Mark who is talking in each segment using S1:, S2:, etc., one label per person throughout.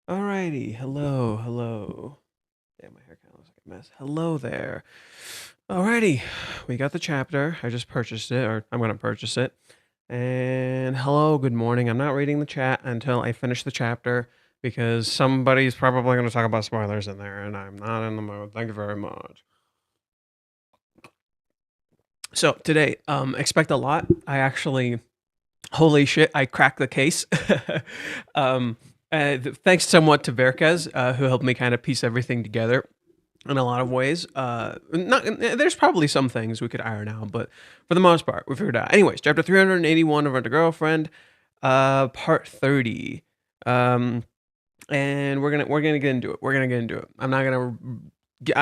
S1: Alrighty, hello. Damn, my hair kind of looks like a mess. Hello there. Alrighty, we got the chapter. I just purchased it, or I'm gonna purchase it. And hello, good morning. I'm not reading the chat until I finish the chapter because somebody's probably gonna talk about spoilers in there, and I'm not in the mood. Thank you very much. So today, expect a lot. Holy shit, I cracked the case. um, Thanks somewhat to Verkez, who helped me kind of piece everything together in a lot of ways. There's probably some things we could iron out, but for the most part, we figured it out. Anyways, chapter 381 of Rent a Girlfriend, part 30. And we're gonna get into it. We're gonna get into it. I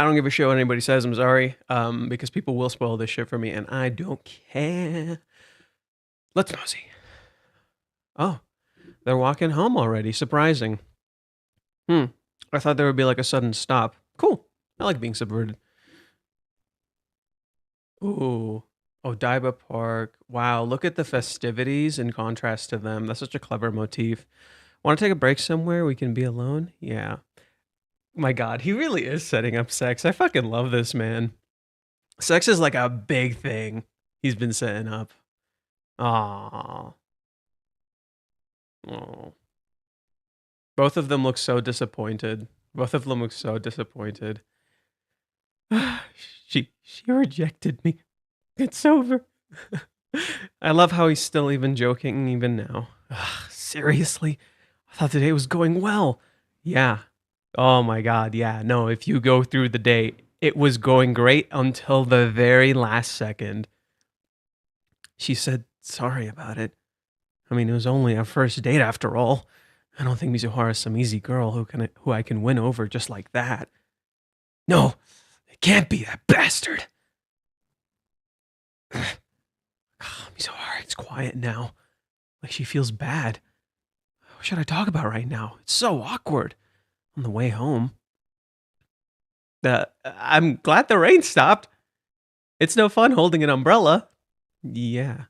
S1: don't give a shit what anybody says. I'm sorry, because people will spoil this shit for me, and I don't care. Let's nosy. Oh, they're walking home already. Surprising. I thought there would be like a sudden stop. Cool. I like being subverted. Ooh. Odaiba Park. Wow, look at the festivities in contrast to them. That's such a clever motif. Want to take a break somewhere we can be alone? Yeah. My god, he really is setting up sex. I fucking love this man. Sex is like a big thing he's been setting up. Aww. Oh. Both of them look so disappointed. She rejected me. It's over. I love how he's still even joking even now. Seriously? I thought the day was going well. Yeah. Oh my god, yeah. No, if you go through the day, it was going great until the very last second. She said sorry about it. I mean, it was only our first date after all. I don't think Mizuhara is some easy girl who I can win over just like that. No, it can't be that bastard. Mizuhara, it's quiet now. Like she feels bad. What should I talk about right now? It's so awkward. On the way home. I'm glad the rain stopped. It's no fun holding an umbrella. Yeah.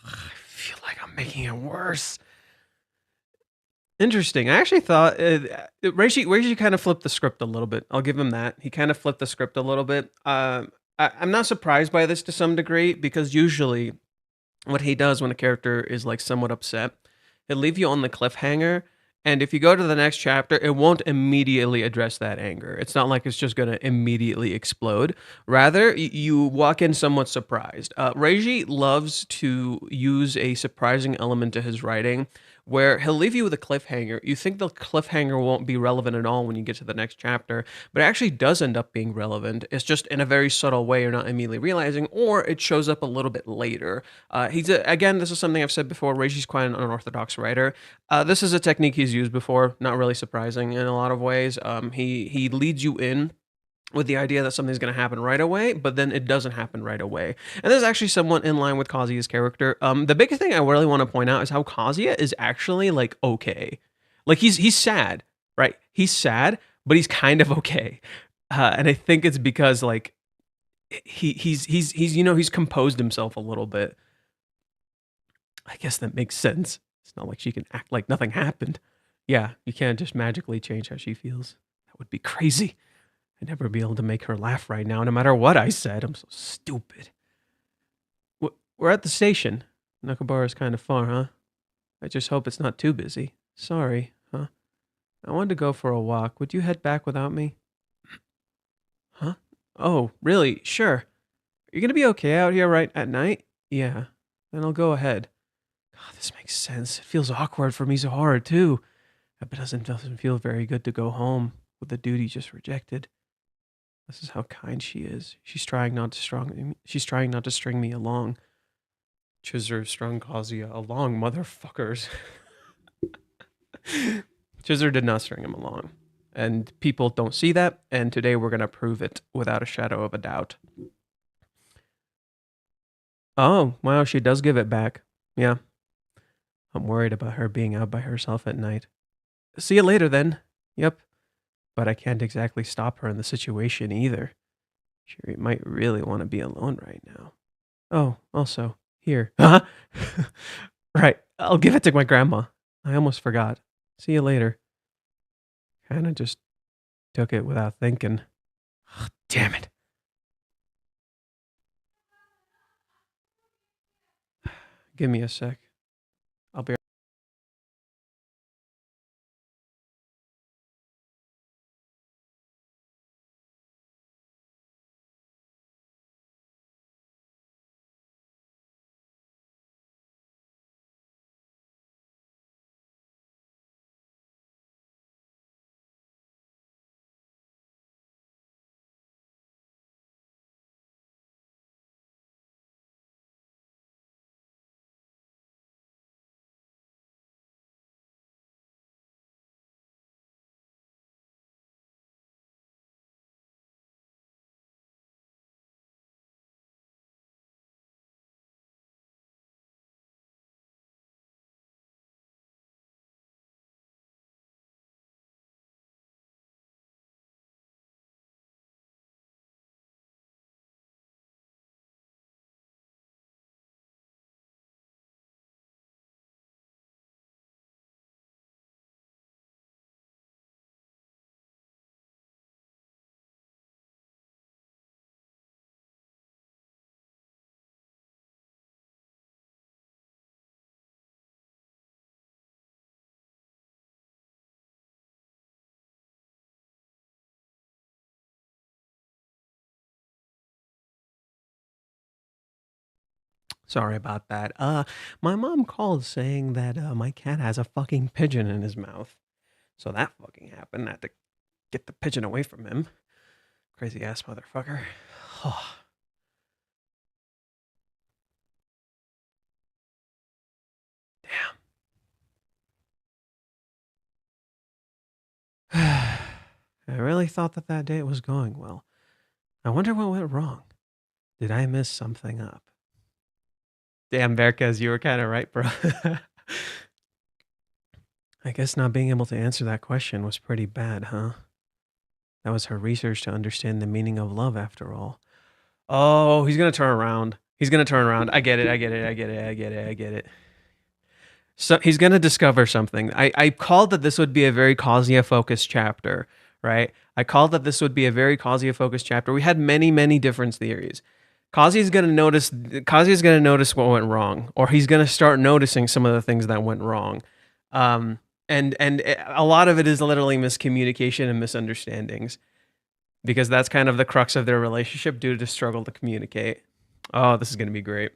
S1: I feel like I'm making it worse. Interesting. I actually thought Reishi kind of flipped the script a little bit. I'll give him that. He kind of flipped the script a little bit. I'm not surprised by this to some degree because usually what he does when a character is like somewhat upset, he'll leave you on the cliffhanger. And if you go to the next chapter, it won't immediately address that anger. It's not like it's just going to immediately explode. Rather, you walk in somewhat surprised. Reiji loves to use a surprising element to his writing where he'll leave you with a cliffhanger. You think the cliffhanger won't be relevant at all when you get to the next chapter, but it actually does end up being relevant. It's just in a very subtle way you're not immediately realizing, or it shows up a little bit later. Again, this is something I've said before. Reishi's quite an unorthodox writer. This is a technique he's used before, not really surprising in a lot of ways. He leads you in with the idea that something's going to happen right away, but then it doesn't happen right away. And this is actually somewhat in line with Kazuya's character. The biggest thing I really want to point out is how Kazuya is actually like okay. Like he's sad, right? He's sad, but he's kind of okay. And I think it's because like he's composed himself a little bit. I guess that makes sense. It's not like she can act like nothing happened. Yeah, you can't just magically change how she feels. That would be crazy. I'd never be able to make her laugh right now, no matter what I said. I'm so stupid. We're at the station. Nakabara is kind of far, huh? I just hope it's not too busy. Sorry, huh? I wanted to go for a walk. Would you head back without me? Huh? Oh, really? Sure. Are you gonna be okay out here right at night? Yeah. Then I'll go ahead. God, this makes sense. It feels awkward for Mizuhara, too. It doesn't feel very good to go home with the dude he just rejected. This is how kind she is. She's trying not to string me along. Chizuru strung Kazuya along, motherfuckers. Chizuru did not string him along. And people don't see that, and today we're going to prove it without a shadow of a doubt. Oh, wow, she does give it back. Yeah. I'm worried about her being out by herself at night. See you later, then. Yep. But I can't exactly stop her in the situation either. She might really want to be alone right now. Oh, also, here. Huh? Right, I'll give it to my grandma. I almost forgot. See you later. kind of just took it without thinking. Ugh, damn it. Give me a sec. I'll be. Sorry about that. My mom called saying that my cat has a fucking pigeon in his mouth. So that fucking happened. I had to get the pigeon away from him. Crazy ass motherfucker. Oh, damn. I really thought that date was going well. I wonder what went wrong. Did I miss something up? Damn, Berkez, you were kind of right, bro. I guess not being able to answer that question was pretty bad, huh? That was her research to understand the meaning of love, after all. Oh, he's gonna turn around. He's gonna turn around. I get it. So he's gonna discover something. I called that this would be a very Kazuya-focused chapter, right? I called that this would be a very Kazuya-focused chapter. We had many different theories. Kazuya's gonna notice what went wrong, or he's gonna start noticing some of the things that went wrong. And a lot of it is literally miscommunication and misunderstandings, because that's kind of the crux of their relationship due to struggle to communicate. Oh, this is going to be great.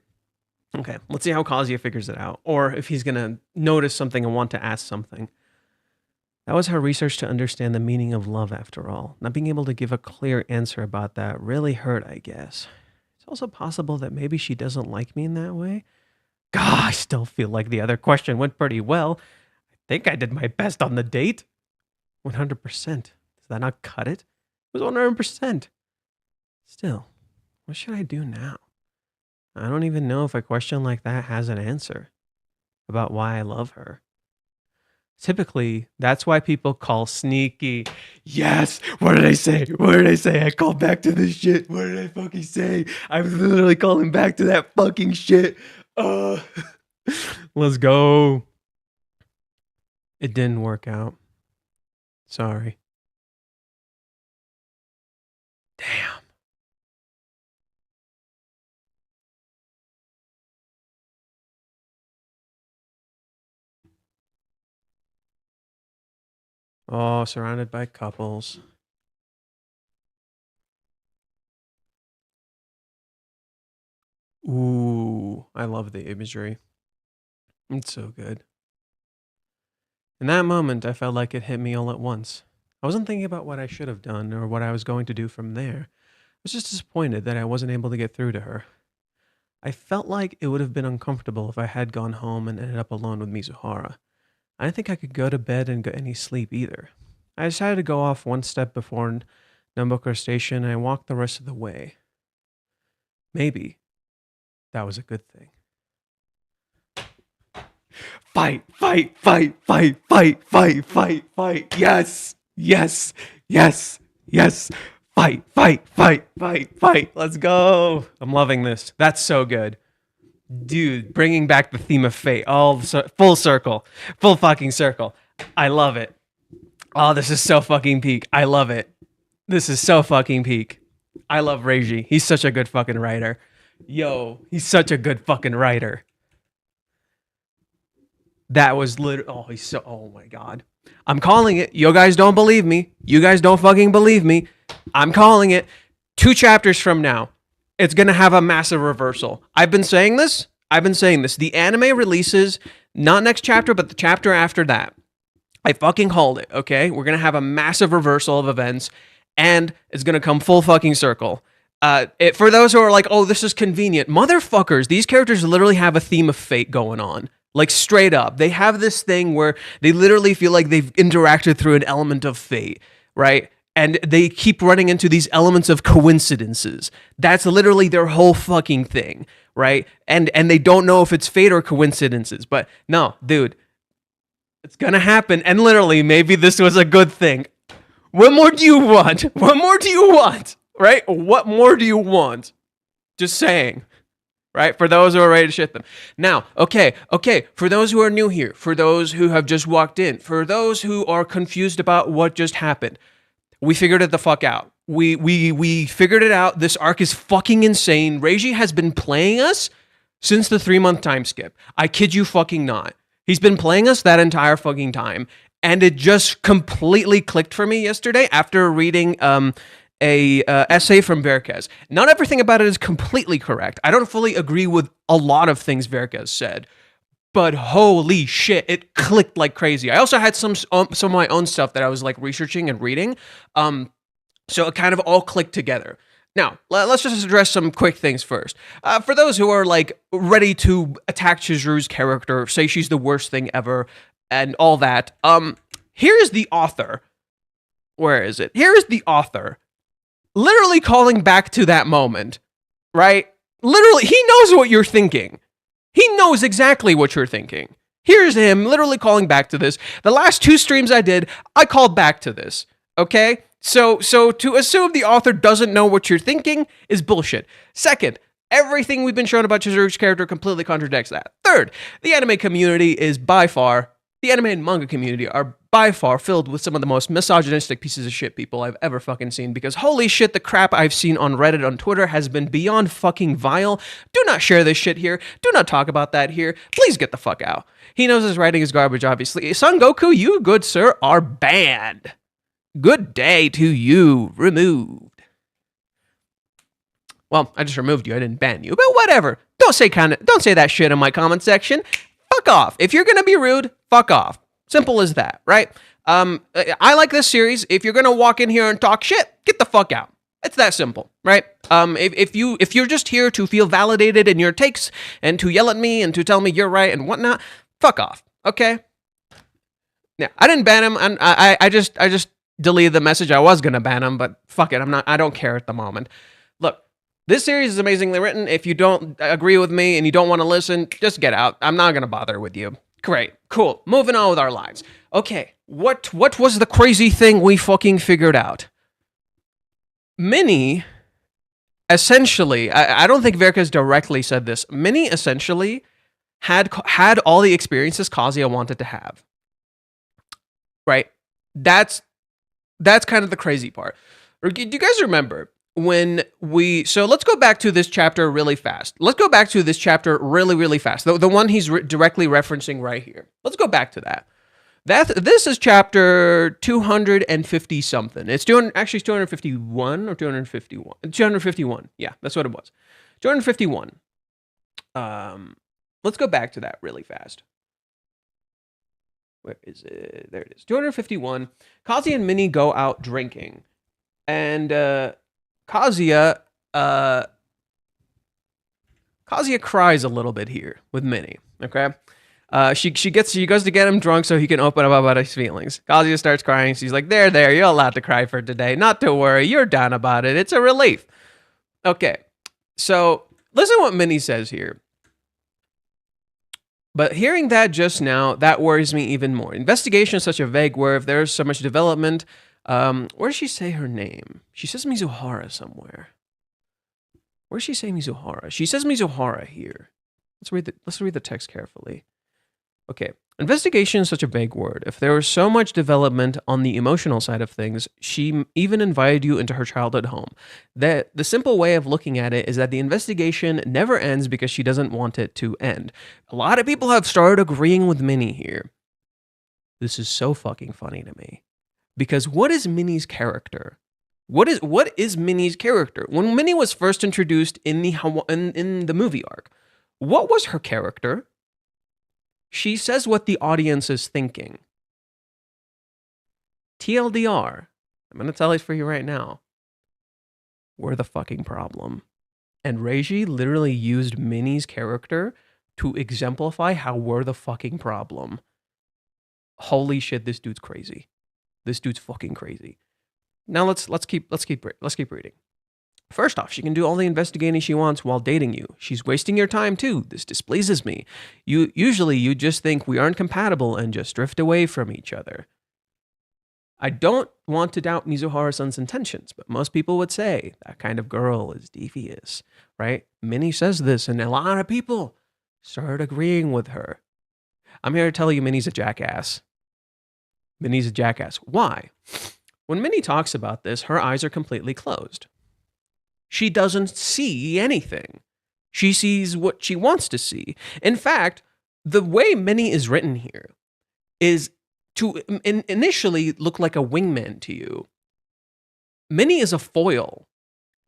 S1: Okay, let's see how Kazuya figures it out, or if he's going to notice something and want to ask something. That was her research to understand the meaning of love, after all. Not being able to give a clear answer about that really hurt, I guess. It's also possible that maybe she doesn't like me in that way. God, I still feel like the other question went pretty well. I think I did my best on the date. 100%. Does that not cut it? It was 100%. Still, what should I do now? I don't even know if a question like that has an answer about why I love her. Typically, that's why people call sneaky. Yes! What did I say? I called back to this shit. What did I fucking say? I was literally calling back to that fucking shit. Let's go. It didn't work out. Sorry. Damn. Oh, surrounded by couples. Ooh, I love the imagery. It's so good. In that moment, I felt like it hit me all at once. I wasn't thinking about what I should have done or what I was going to do from there. I was just disappointed that I wasn't able to get through to her. I felt like it would have been uncomfortable if I had gone home and ended up alone with Mizuhara. I didn't think I could go to bed and get any sleep either. I decided to go off one step before Nambokura Station and I walked the rest of the way. Maybe that was a good thing. Fight. Yes. Fight. Let's go. I'm loving this. That's so good. Dude, bringing back the theme of fate. Full circle. Full fucking circle. I love it. Oh, this is so fucking peak. I love it. This is so fucking peak. I love Reiji. He's such a good fucking writer. Yo, he's such a good fucking writer. That was literally, oh, he's so, oh my God. I'm calling it. You guys don't believe me. You guys don't fucking believe me. I'm calling it. 2 chapters from now, it's going to have a massive reversal. I've been saying this. The anime releases not next chapter, but the chapter after that. I fucking called it, okay? We're going to have a massive reversal of events, and it's going to come full fucking circle. For those who are like, oh, this is convenient. Motherfuckers, these characters literally have a theme of fate going on. Like, straight up. They have this thing where they literally feel like they've interacted through an element of fate, right? And they keep running into these elements of coincidences. That's literally their whole fucking thing, right? And they don't know if it's fate or coincidences. But no, dude, it's gonna happen. And literally, maybe this was a good thing. What more do you want? What more do you want? Right? What more do you want? Just saying. Right? For those who are ready to shit them. Now, okay. For those who are new here, for those who have just walked in, for those who are confused about what just happened, we figured it the fuck out. We figured it out. This arc is fucking insane. Reiji has been playing us since the 3-month time skip. I kid you fucking not. He's been playing us that entire fucking time. And it just completely clicked for me yesterday after reading a essay from Verkes. Not everything about it is completely correct. I don't fully agree with a lot of things Verkes said, but holy shit, it clicked like crazy. I also had some of my own stuff that I was like researching and reading, so it kind of all clicked together. Now, let's just address some quick things first. For those who are like ready to attack Chizuru's character, say she's the worst thing ever, and all that, here is the author. Where is it? Here is the author. Literally calling back to that moment, right? Literally, he knows what you're thinking. He knows exactly what you're thinking. Here's him literally calling back to this. The last 2 streams I did, I called back to this, okay? So to assume the author doesn't know what you're thinking is bullshit. Second, everything we've been shown about Chizuru's character completely contradicts that. Third, the anime community is by far, the anime and manga community are by far filled with some of the most misogynistic pieces of shit people I've ever fucking seen, because holy shit, the crap I've seen on Reddit, on Twitter has been beyond fucking vile. Do not share this shit here. Do not talk about that here. Please get the fuck out. He knows his writing is garbage, obviously. Son Goku, you, good sir, are banned. Good day to you. Removed. Well, I just removed you. I didn't ban you, but whatever. Don't say that shit in my comment section. Fuck off. If you're gonna be rude, fuck off. Simple as that, right? I like this series. If you're gonna walk in here and talk shit, get the fuck out. It's that simple, right? If you're just here to feel validated in your takes and to yell at me and to tell me you're right and whatnot, fuck off. Okay. Yeah, I didn't ban him, and I just deleted the message. I was gonna ban him, but fuck it. I don't care at the moment. Look, this series is amazingly written. If you don't agree with me and you don't want to listen, just get out. I'm not gonna bother with you. Great, cool. Moving on with our lives. Okay, what was the crazy thing we fucking figured out? Minnie, essentially, I don't think Verkes directly said this. Minnie essentially had all the experiences Kazuya wanted to have. Right? That's kind of the crazy part. Do you guys remember when so let's go back to this chapter really fast. Let's go back to this chapter really fast. The one he's directly referencing right here. Let's go back to that. This is chapter 250 something. It's 251 or 251. 251. Yeah, that's what it was. 251. Let's go back to that really fast. Where is it? There it is. 251. Kazuya and Minnie go out drinking. And Kazuya cries a little bit here with Minnie, okay? She goes to get him drunk so he can open up about his feelings. Kazuya starts crying. She's like, there, you're allowed to cry for today. Not to worry, you're down about it. It's a relief. Okay, so listen what Minnie says here. But hearing that just now, that worries me even more. Investigation is such a vague word. If there's so much development, where does she say her name? She says Mizuhara somewhere. Where does she say Mizuhara? She says Mizuhara here. Let's read the text carefully. Okay. Investigation is such a vague word. If there was so much development on the emotional side of things, she even invited you into her childhood home. That the simple way of looking at it is that the investigation never ends because she doesn't want it to end. A lot of people have started agreeing with Minnie here. This is so fucking funny to me. Because what is Minnie's character? What is Minnie's character? When Minnie was first introduced in the movie arc, what was her character? She says what the audience is thinking. TLDR, I'm going to tell it for you right now. We're the fucking problem. And Reiji literally used Minnie's character to exemplify how we're the fucking problem. Holy shit, this dude's crazy. This dude's fucking crazy. Now let's keep reading. First off, she can do all the investigating she wants while dating you. She's wasting your time too. This displeases me. You just think we aren't compatible and just drift away from each other. I don't want to doubt Mizuhara-san's intentions, but most people would say that kind of girl is devious, right? Minnie says this, and a lot of people started agreeing with her. I'm here to tell you Minnie's a jackass. Minnie's a jackass. Why? When Minnie talks about this, her eyes are completely closed. She doesn't see anything. She sees what she wants to see. In fact, the way Minnie is written here is to initially look like a wingman to you. Minnie is a foil.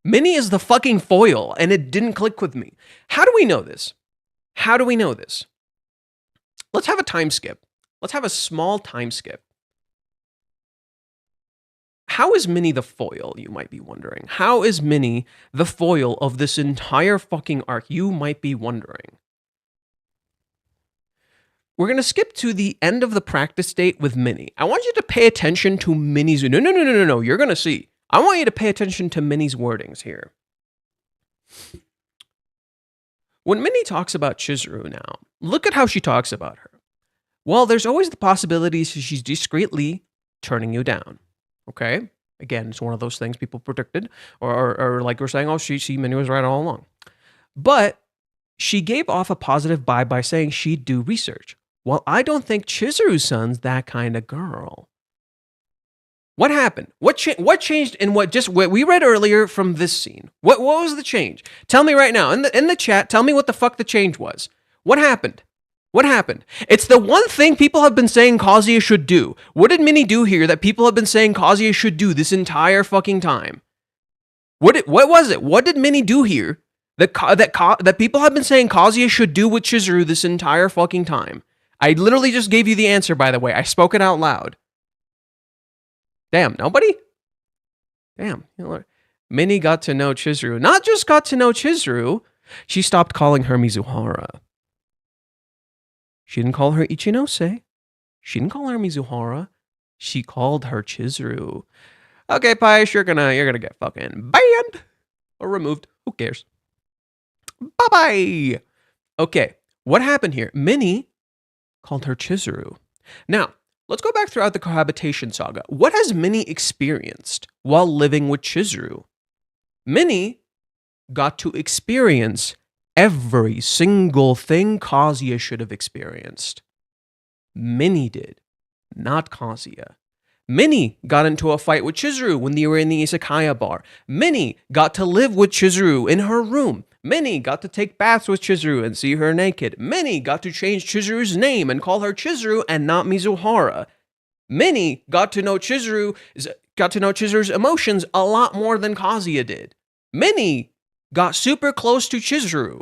S1: Minnie is the fucking foil, and it didn't click with me. How do we know this? How do we know this? Let's have a time skip. Let's have a small time skip. How is Minnie the foil, you might be wondering? How is Minnie the foil of this entire fucking arc, you might be wondering? We're going to skip to the end of the practice date with Minnie. I want you to pay attention to Minnie's... No, you're going to see. I want you to pay attention to Minnie's wordings here. When Minnie talks about Chizuru now, look at how she talks about her. Well, there's always the possibility she's discreetly turning you down. Okay? Again, it's one of those things people predicted, or like we're saying, oh, Minnie was right all along. But she gave off a positive vibe by saying she'd do research. Well, I don't think Chizuru-san's that kind of girl. What happened? What changed in what we read earlier from this scene? What was the change? Tell me right now in the chat. Tell me what the fuck the change was. What happened? What happened? It's the one thing people have been saying Kazuya should do. What did Minnie do here that people have been saying Kazuya should do this entire fucking time? What was it? What did Minnie do here that people have been saying Kazuya should do with Chizuru this entire fucking time? I literally just gave you the answer, by the way. I spoke it out loud. Damn, nobody? Damn. Minnie got to know Chizuru. Not just got to know Chizuru, she stopped calling her Mizuhara. She didn't call her Ichinose. She didn't call her Mizuhara. She called her Chizuru. Okay, Paish, you're gonna get fucking banned or removed. Who cares? Bye-bye. Okay, what happened here? Minnie called her Chizuru. Now, let's go back throughout the cohabitation saga. What has Minnie experienced while living with Chizuru? Minnie got to experience every single thing Kazuya should have experienced. Minnie did, not Kazuya. Minnie got into a fight with Chizuru when they were in the izakaya bar. Minnie got to live with Chizuru in her room. Minnie got to take baths with Chizuru and see her naked. Minnie got to change Chizuru's name and call her Chizuru and not Mizuhara. Minnie got to know Chizuru's emotions a lot more than Kazuya did. Minnie got super close to Chizuru,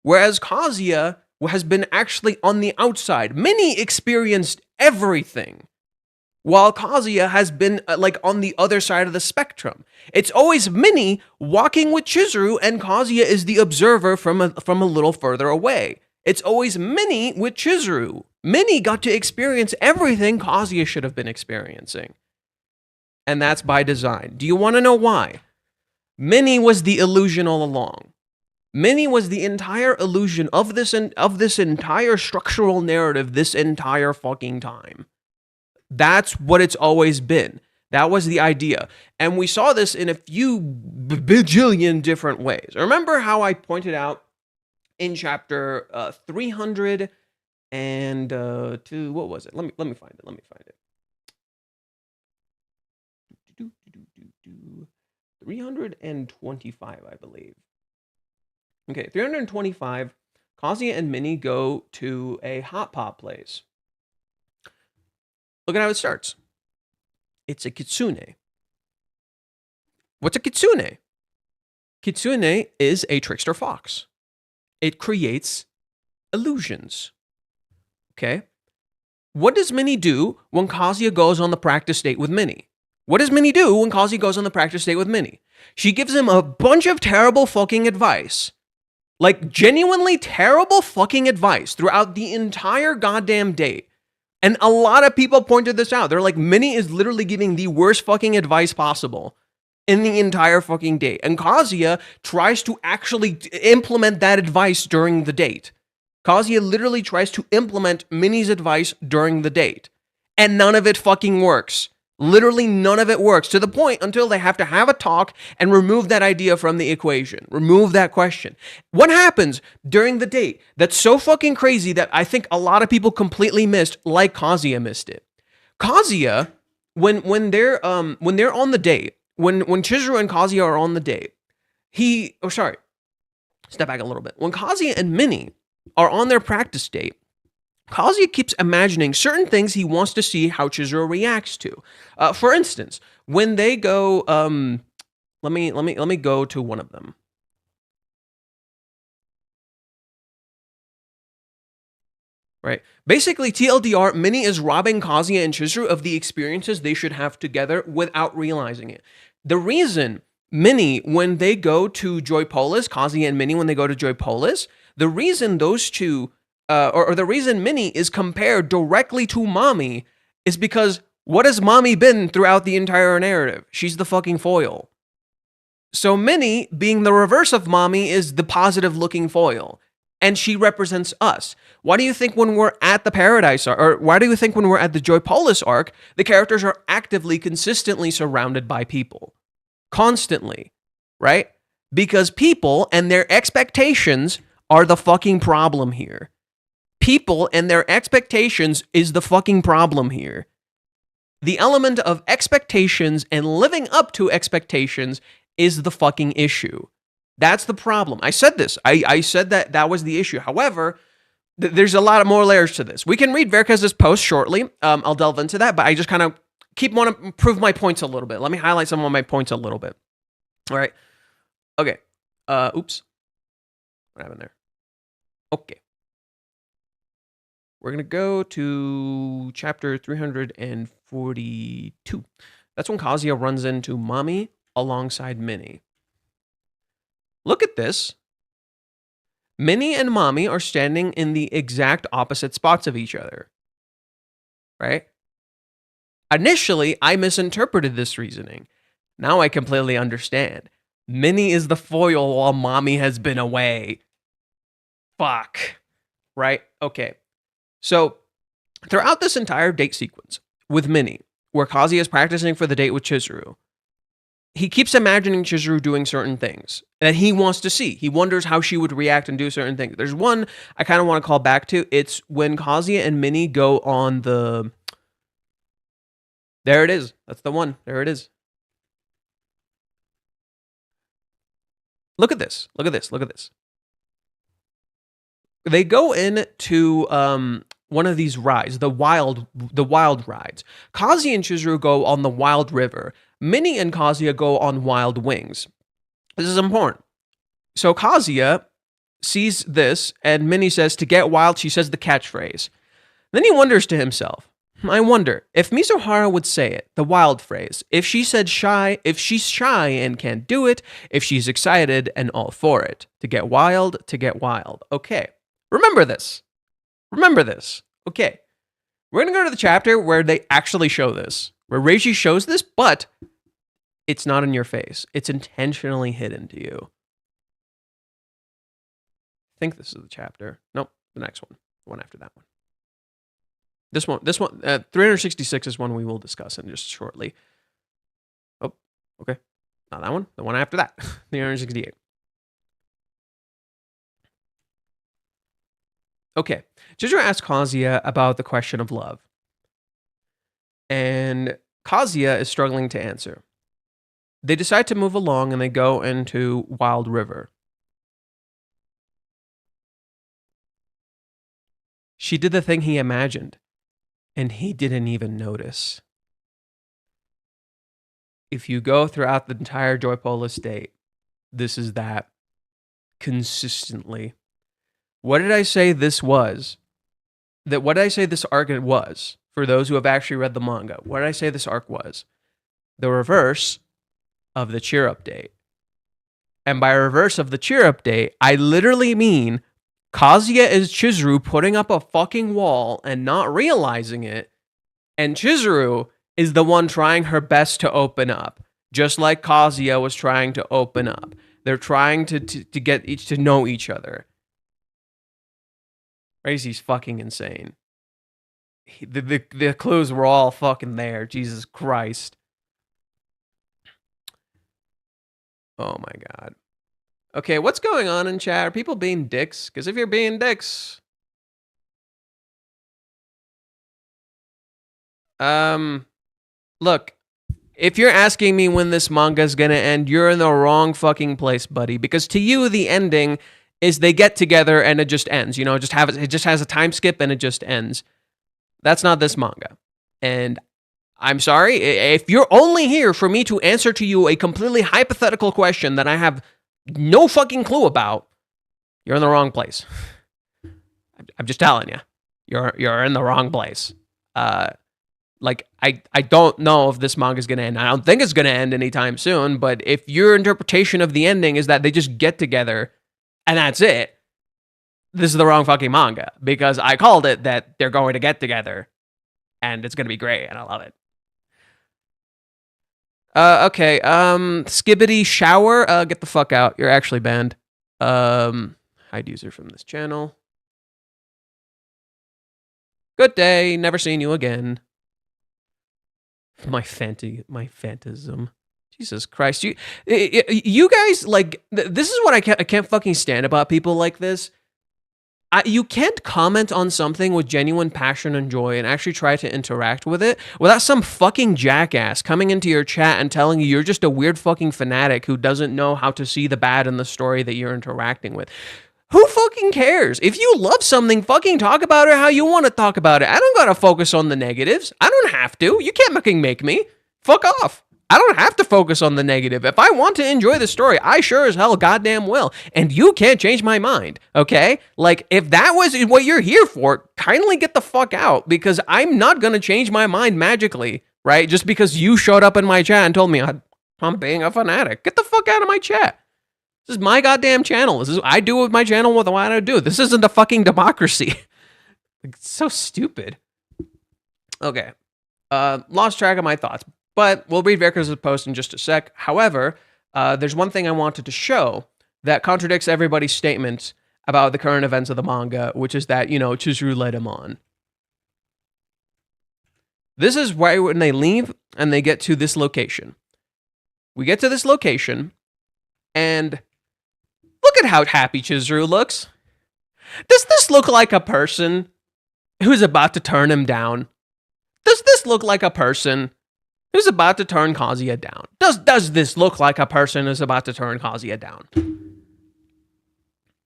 S1: whereas Kazuya has been actually on the outside. Minnie experienced everything, while Kazuya has been like on the other side of the spectrum. It's always Minnie walking with Chizuru, and Kazuya is the observer from a little further away. It's always Minnie with Chizuru. Minnie got to experience everything Kazuya should have been experiencing. And that's by design. Do you want to know why? Minnie was the illusion all along. Minnie was the entire illusion of this entire structural narrative this entire fucking time. That's what it's always been. That was the idea. And we saw this in a few bajillion different ways. Remember how I pointed out in chapter 300 and to what was it? Let me find it. Let me find it. 325, I believe. Okay, 325. Kazuya and Minnie go to a hot pot place. Look at how it starts. It's a kitsune. What's a kitsune? Kitsune is a trickster fox. It creates illusions. Okay? What does Minnie do when Kazuya goes on the practice date with Minnie? What does Minnie do when Kazuya goes on the practice date with Minnie? She gives him a bunch of terrible fucking advice. Like, genuinely terrible fucking advice throughout the entire goddamn date. And a lot of people pointed this out. They're like, Minnie is literally giving the worst fucking advice possible in the entire fucking date. And Kazuya tries to actually implement that advice during the date. Kazuya literally tries to implement Minnie's advice during the date. And none of it fucking works. Literally none of it works, to the point until they have to have a talk and remove that idea from the equation. Remove that question. What happens during the date that's so fucking crazy that I think a lot of people completely missed, like Kazuya missed it? Kazuya, when they're on the date, when Chizuru and Kazuya are on the date, step back a little bit. When Kazuya and Minnie are on their practice date, Kazuya keeps imagining certain things he wants to see how Chizuru reacts to. For instance, when they go, let me go to one of them. Right. Basically, TLDR, Minnie is robbing Kazuya and Chizuru of the experiences they should have together without realizing it. The reason Minnie, when they go to Joypolis, Kazuya and Minnie, when they go to Joypolis, the reason those two or the reason Minnie is compared directly to Mommy is because what has Mommy been throughout the entire narrative? She's the fucking foil. So Minnie, being the reverse of Mommy, is the positive looking foil. And she represents us. Why do you think when we're at the Paradise arc, or why do you think when we're at the Joypolis arc, the characters are actively, consistently surrounded by people? Constantly, right? Because people and their expectations are the fucking problem here. People and their expectations is the fucking problem here. The element of expectations and living up to expectations is the fucking issue. That's the problem. I said this. I said that was the issue. However, there's a lot of more layers to this. We can read Verkaz's post shortly. I'll delve into that, but I just kind of want to prove my points a little bit. Let me highlight some of my points a little bit. All right. Okay. Oops. What happened there? Okay. We're going to go to chapter 342. That's when Kazuya runs into Mommy alongside Minnie. Look at this. Minnie and Mommy are standing in the exact opposite spots of each other. Right? Initially, I misinterpreted this reasoning. Now I completely understand. Minnie is the foil while Mommy has been away. Fuck. Right? Okay. So, throughout this entire date sequence with Minnie, where Kazuya is practicing for the date with Chizuru, he keeps imagining Chizuru doing certain things that he wants to see. He wonders how she would react and do certain things. There's one I kind of want to call back to. It's when Kazuya and Minnie go on the... There it is. That's the one. There it is. Look at this. Look at this. Look at this. They go into one of these rides, the wild rides. Kazuya and Chizuru go on the Wild River. Minnie and Kazuya go on Wild Wings. This is important. So Kazuya sees this, and Minnie says, "To get wild," she says the catchphrase. Then he wonders to himself, I wonder if Mizuhara would say it, the wild phrase, if she said shy, if she's shy and can't do it, if she's excited and all for it. To get wild, to get wild. Okay. Remember this. Remember this. Okay. We're going to go to the chapter where they actually show this, where Reishi shows this, but it's not in your face. It's intentionally hidden to you. I think this is the chapter. Nope, the next one. The one after that one. This one, 366 is one we will discuss in just shortly. Oh, okay. Not that one. The one after that. 368. Okay. Chizuru asks Kazuya about the question of love. And Kazuya is struggling to answer. They decide to move along and they go into Wild River. She did the thing he imagined, and he didn't even notice. If you go throughout the entire Joypol estate, this is that consistently. What did I say this was? What did I say this arc was? For those who have actually read the manga, what did I say this arc was? The reverse of the cheer update. And by reverse of the cheer update, I literally mean Kazuya is Chizuru putting up a fucking wall and not realizing it, and Chizuru is the one trying her best to open up, just like Kazuya was trying to open up. They're trying to get each to know each other. Crazy's fucking insane. The clues were all fucking there. Jesus Christ. Oh my god. Okay, what's going on in chat? Are people being dicks? Because if you're being dicks... Look, if you're asking me when this manga is gonna end, you're in the wrong fucking place, buddy. Because to you, the ending is they get together and it just ends. You know, it just has a time skip and it just ends. That's not this manga. And I'm sorry, if you're only here for me to answer to you a completely hypothetical question that I have no fucking clue about, you're in the wrong place. I'm just telling you, you're in the wrong place. Like, I don't know if this manga is going to end. I don't think it's going to end anytime soon, but if your interpretation of the ending is that they just get together and that's it, this is the wrong fucking manga, because I called it that they're going to get together and it's going to be great and I love it. Okay, Skibbity Shower, get the fuck out. You're actually banned. Hide user from this channel. Good day, never seen you again. My phantasm. Jesus Christ. You guys, like, this is what I can't fucking stand about people like this. You can't comment on something with genuine passion and joy and actually try to interact with it without some fucking jackass coming into your chat and telling you you're just a weird fucking fanatic who doesn't know how to see the bad in the story that you're interacting with. Who fucking cares? If you love something, fucking talk about it how you want to talk about it. I don't gotta focus on the negatives. I don't have to. You can't fucking make me. Fuck off. I don't have to focus on the negative. If I want to enjoy the story, I sure as hell goddamn will. And you can't change my mind, okay? Like, if that was what you're here for, kindly get the fuck out, because I'm not gonna change my mind magically, right? Just because you showed up in my chat and told me I'm being a fanatic. Get the fuck out of my chat. This is my goddamn channel. I do with my channel what I want to do. This isn't a fucking democracy. It's so stupid. Okay. Lost track of my thoughts. But we'll read Verka's post in just a sec. However, there's one thing I wanted to show that contradicts everybody's statements about the current events of the manga, which is that, you know, Chizuru led him on. This is right when they leave and they get to this location. We get to this location, and look at how happy Chizuru looks. Does this look like a person who's about to turn him down? Does this look like a person who's about to turn Kazuya down? Does this look like a person who's about to turn Kazuya down?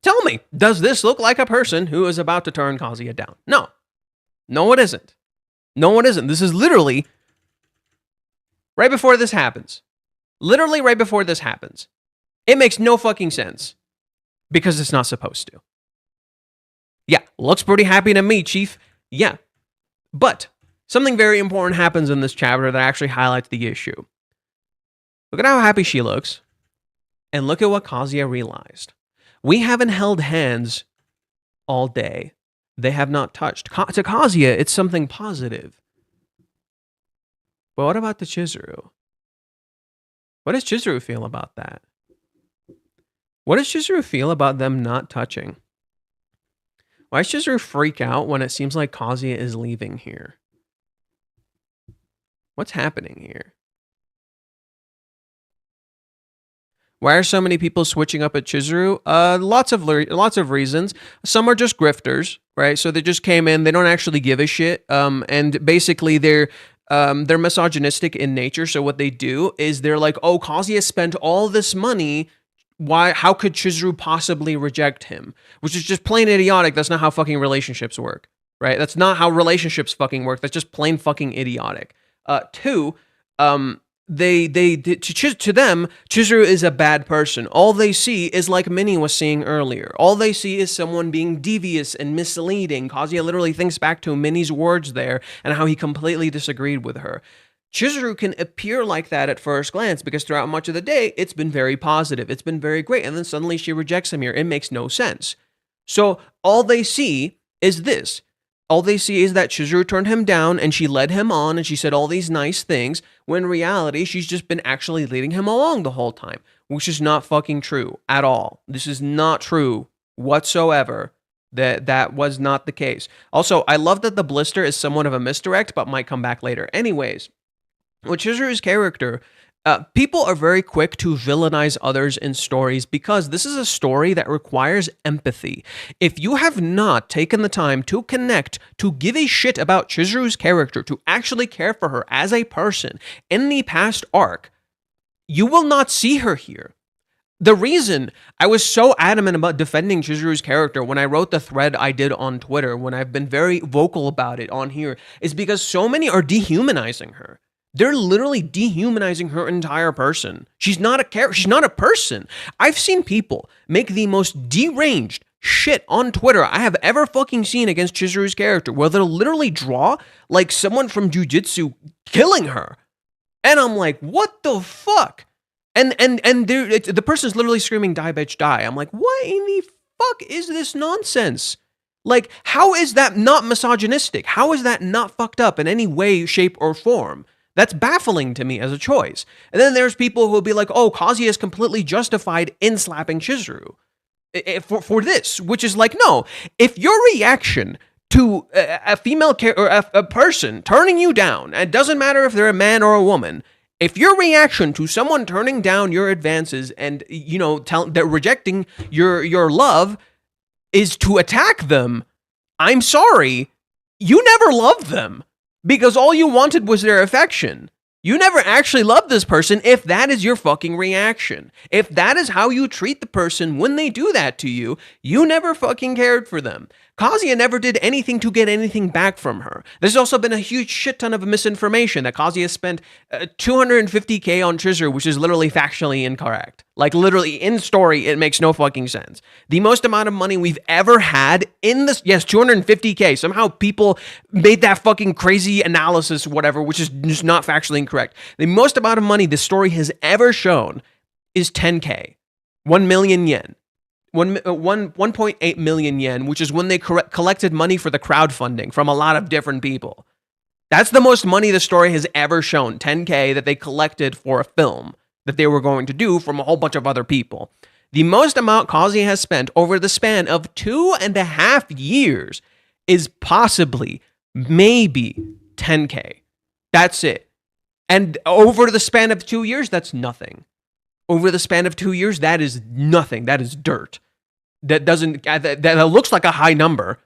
S1: Tell me, does this look like a person who is about to turn Kazuya down? No. No, it isn't. No, it isn't. This is literally right before this happens. Literally right before this happens. It makes no fucking sense. Because it's not supposed to. Yeah, looks pretty happy to me, Chief. Yeah. But something very important happens in this chapter that actually highlights the issue. Look at how happy she looks. And look at what Kazuya realized. We haven't held hands all day. They have not touched. To Kazuya, it's something positive. But what about the Chizuru? What does Chizuru feel about that? What does Chizuru feel about them not touching? Why does Chizuru freak out when it seems like Kazuya is leaving here? What's happening here? Why are so many people switching up at Chizuru? Lots of reasons. Some are just grifters, right? So they just came in, they don't actually give a shit, and basically they're misogynistic in nature. So what they do is they're like, oh, Kazuya spent all this money. Why? How could Chizuru possibly reject him? Which is just plain idiotic. That's not how fucking relationships work, right? That's not how relationships fucking work. That's just plain fucking idiotic. Two, to them, Chizuru is a bad person. All they see is like Minnie was seeing earlier. All they see is someone being devious and misleading. Kazuya literally thinks back to Minnie's words there and how he completely disagreed with her. Chizuru can appear like that at first glance because throughout much of the day, it's been very positive. It's been very great. And then suddenly she rejects him here. It makes no sense. So all they see is this. All they see is that Chizuru turned him down and she led him on and she said all these nice things, when in reality, she's just been actually leading him along the whole time, which is not fucking true at all. This is not true whatsoever. That was not the case. Also, I love that the blister is somewhat of a misdirect, but might come back later. Anyways, with Chizuru's character, people are very quick to villainize others in stories because this is a story that requires empathy. If you have not taken the time to connect, to give a shit about Chizuru's character, to actually care for her as a person in the past arc, you will not see her here. The reason I was so adamant about defending Chizuru's character when I wrote the thread I did on Twitter, when I've been very vocal about it on here, is because so many are dehumanizing her. They're literally dehumanizing her entire person. She's not a character. She's not a person. I've seen people make the most deranged shit on Twitter I have ever fucking seen against Chizuru's character, where they'll literally draw like someone from Jujutsu killing her. And I'm like, what the fuck? And the person's literally screaming, die, bitch, die. I'm like, what in the fuck is this nonsense? Like, how is that not misogynistic? How is that not fucked up in any way, shape, or form? That's baffling to me as a choice. And then there's people who will be like, oh, Kazuya is completely justified in slapping Chizuru for this, which is like, no, if your reaction to a female or a person turning you down, it doesn't matter if they're a man or a woman, if your reaction to someone turning down your advances and, you know, they're rejecting your love is to attack them, I'm sorry, you never loved them. Because all you wanted was their affection. You never actually loved this person if that is your fucking reaction. If that is how you treat the person when they do that to you, you never fucking cared for them. Kazuya never did anything to get anything back from her. There's also been a huge shit ton of misinformation that Kazuya spent $250K on Chizuru, which is literally factually incorrect. Like, literally, in story, it makes no fucking sense. The most amount of money we've ever had in this, yes, $250K. Somehow people made that fucking crazy analysis, whatever, which is just not factually incorrect. The most amount of money this story has ever shown is 10K. 1 million yen. 1.8 million yen, which is when they collected money for the crowdfunding from a lot of different people. That's the most money the story has ever shown, 10K, that they collected for a film that they were going to do from a whole bunch of other people. The most amount Kazuya has spent over the span of 2.5 years is possibly, maybe, 10K. That's it. And over the span of 2 years, that's nothing. Over the span of 2 years, that is nothing. That is dirt. That looks like a high number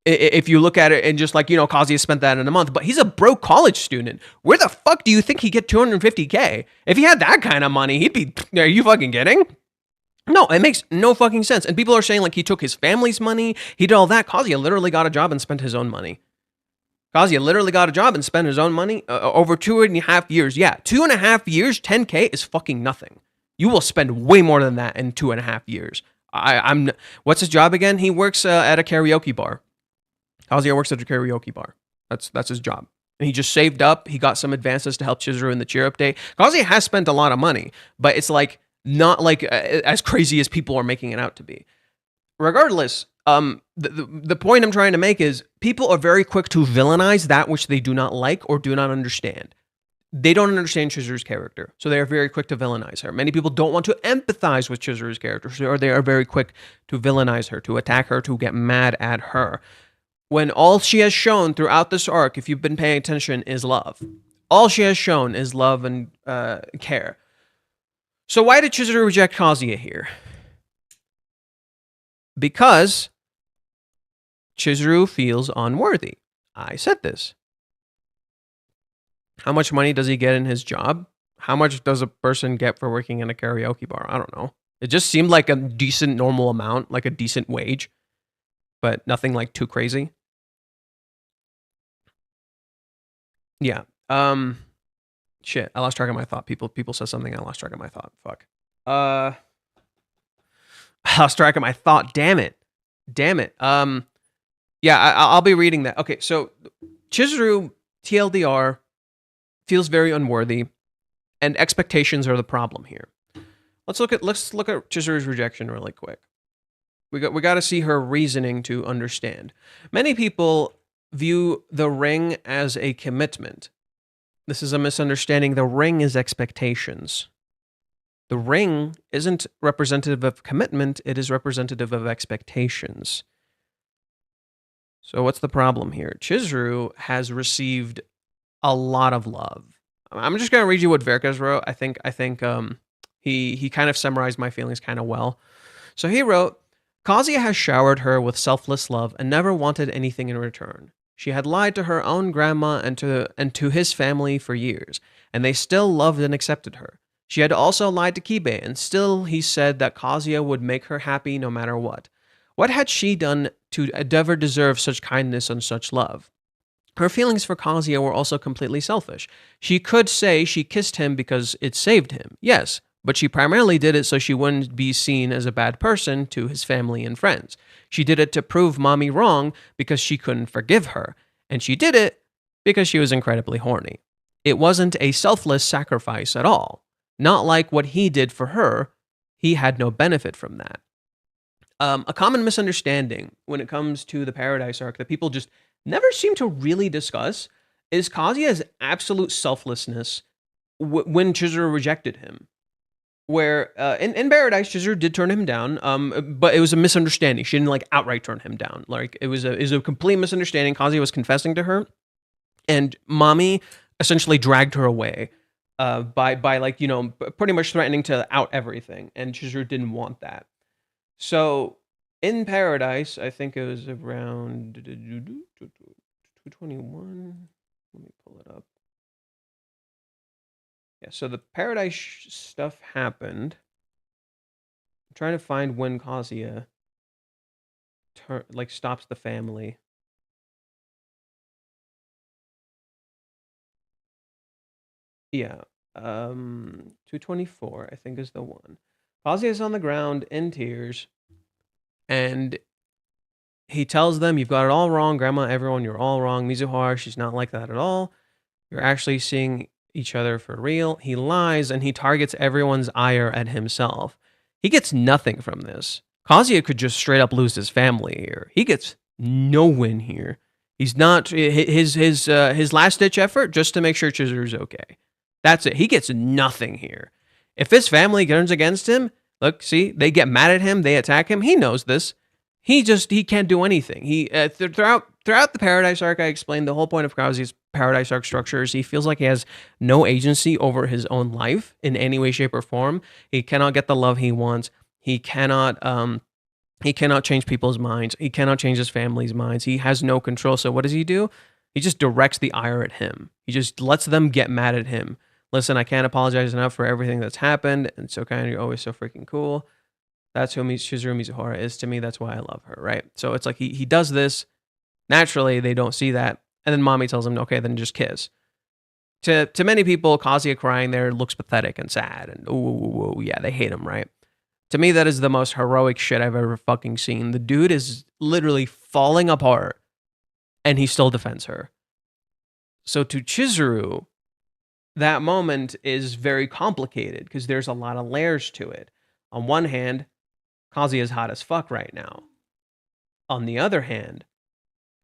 S1: if you look at it and just like, you know, Kazuya spent that in a month, but he's a broke college student. Where the fuck do you think he'd get 250K? If he had that kind of money, he'd be, are you fucking kidding? No, it makes no fucking sense. And people are saying like he took his family's money, he did all that. Kazuya literally got a job and spent his own money. Kazuya literally got a job and spent his own money over 2.5 years. Yeah, 2.5 years, 10K is fucking nothing. You will spend way more than that in 2.5 years. What's his job again? He works at a karaoke bar. Kazuya works at a karaoke bar. That's his job. And he just saved up. He got some advances to help Chizuru in the cheer up day. Kazuya has spent a lot of money, but it's like not like as crazy as people are making it out to be. Regardless, the point I'm trying to make is people are very quick to villainize that which they do not like or do not understand. They don't understand Chizuru's character, so they are very quick to villainize her. Many people don't want to empathize with Chizuru's character, so they are very quick to villainize her, to attack her, to get mad at her. When all she has shown throughout this arc, if you've been paying attention, is love. All she has shown is love and care. So why did Chizuru reject Kazuya here? Because Chizuru feels unworthy. I said this. How much money does he get in his job? How much does a person get for working in a karaoke bar? I don't know. It just seemed like a decent, normal amount, like a decent wage, but nothing like too crazy. Yeah. Shit. I lost track of my thought. People said something. I lost track of my thought. Fuck. I lost track of my thought. Damn it. Yeah. I'll be reading that. Okay. So Chizuru, TLDR, feels very unworthy, and expectations are the problem here. Let's look at Chizuru's rejection really quick. We got to see her reasoning to understand. Many people view the ring as a commitment. This is a misunderstanding. The ring is expectations. The ring isn't representative of commitment, it is representative of expectations. So what's the problem here? Chizuru has received a lot of love. I'm just gonna read you what Verkes wrote. I think he kind of summarized my feelings kind of well. So he wrote, Kazuya has showered her with selfless love and never wanted anything in return. She had lied to her own grandma and to his family for years, and they still loved and accepted her. She had also lied to Kibe, and still he said that Kazuya would make her happy no matter what. What had she done to ever deserve such kindness and such love? Her feelings for Kazuya were also completely selfish. She could say she kissed him because it saved him, yes, but she primarily did it so she wouldn't be seen as a bad person to his family and friends. She did it to prove Mommy wrong because she couldn't forgive her, and she did it because she was incredibly horny. It wasn't a selfless sacrifice at all. Not like what he did for her. He had no benefit from that. A common misunderstanding when it comes to the Paradise Arc that people just never seem to really discuss is Kazuya's absolute selflessness when Chizuru rejected him. Where in Paradise, Chizuru did turn him down, but it was a misunderstanding. She didn't like outright turn him down. Like it was a complete misunderstanding. Kazuya was confessing to her, and Mommy essentially dragged her away by like, you know, pretty much threatening to out everything, and Chizuru didn't want that. So in Paradise, I think it was around 221. Let me pull it up. Yeah, so the Paradise stuff happened. I'm trying to find when Kazuya stops the family. Yeah, 224, I think is the one. Kazuya's on the ground in tears, and he tells them, "You've got it all wrong, Grandma, everyone, you're all wrong. Mizuhara, she's not like that at all. You're actually seeing each other for real." He lies, and he targets everyone's ire at himself. He gets nothing from this. Kazuya could just straight up lose his family here. He gets no win here. He's not his last ditch effort just to make sure Chizuru's okay. That's it. He gets nothing here. If his family turns against him, look, see, they get mad at him, they attack him. He knows this. He can't do anything. He throughout the Paradise Arc, I explained the whole point of Kazuya's Paradise Arc structure is he feels like he has no agency over his own life in any way, shape, or form. He cannot get the love he wants. He cannot change people's minds. He cannot change his family's minds. He has no control. So what does he do? He just directs the ire at him. He just lets them get mad at him. Listen, I can't apologize enough for everything that's happened. And so kind of, you're always so freaking cool. That's who Chizuru Mizuhara is to me. That's why I love her, right? So it's like he does this. Naturally, they don't see that. And then Mommy tells him, okay, then just kiss. To many people, Kazuya crying there looks pathetic and sad. And ooh, yeah, they hate him, right? To me, that is the most heroic shit I've ever fucking seen. The dude is literally falling apart, and he still defends her. So to Chizuru, that moment is very complicated because there's a lot of layers to it. On one hand, Kazuya is hot as fuck right now. On the other hand,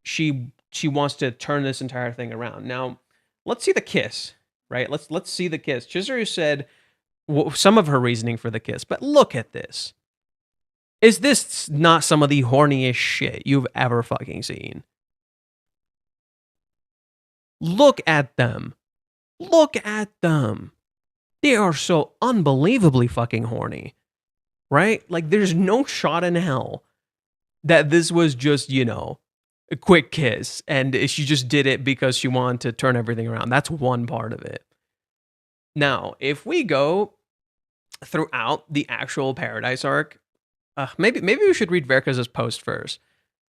S1: she wants to turn this entire thing around. Now, let's see the kiss, right? Let's see the kiss. Chizuru said some of her reasoning for the kiss, but look at this. Is this not some of the horniest shit you've ever fucking seen? Look at them. Look at them. They are so unbelievably fucking horny, right? Like, there's no shot in hell that this was just, a quick kiss and she just did it because she wanted to turn everything around. That's one part of it. Now, if we go throughout the actual Paradise arc, maybe we should read Verka's post first,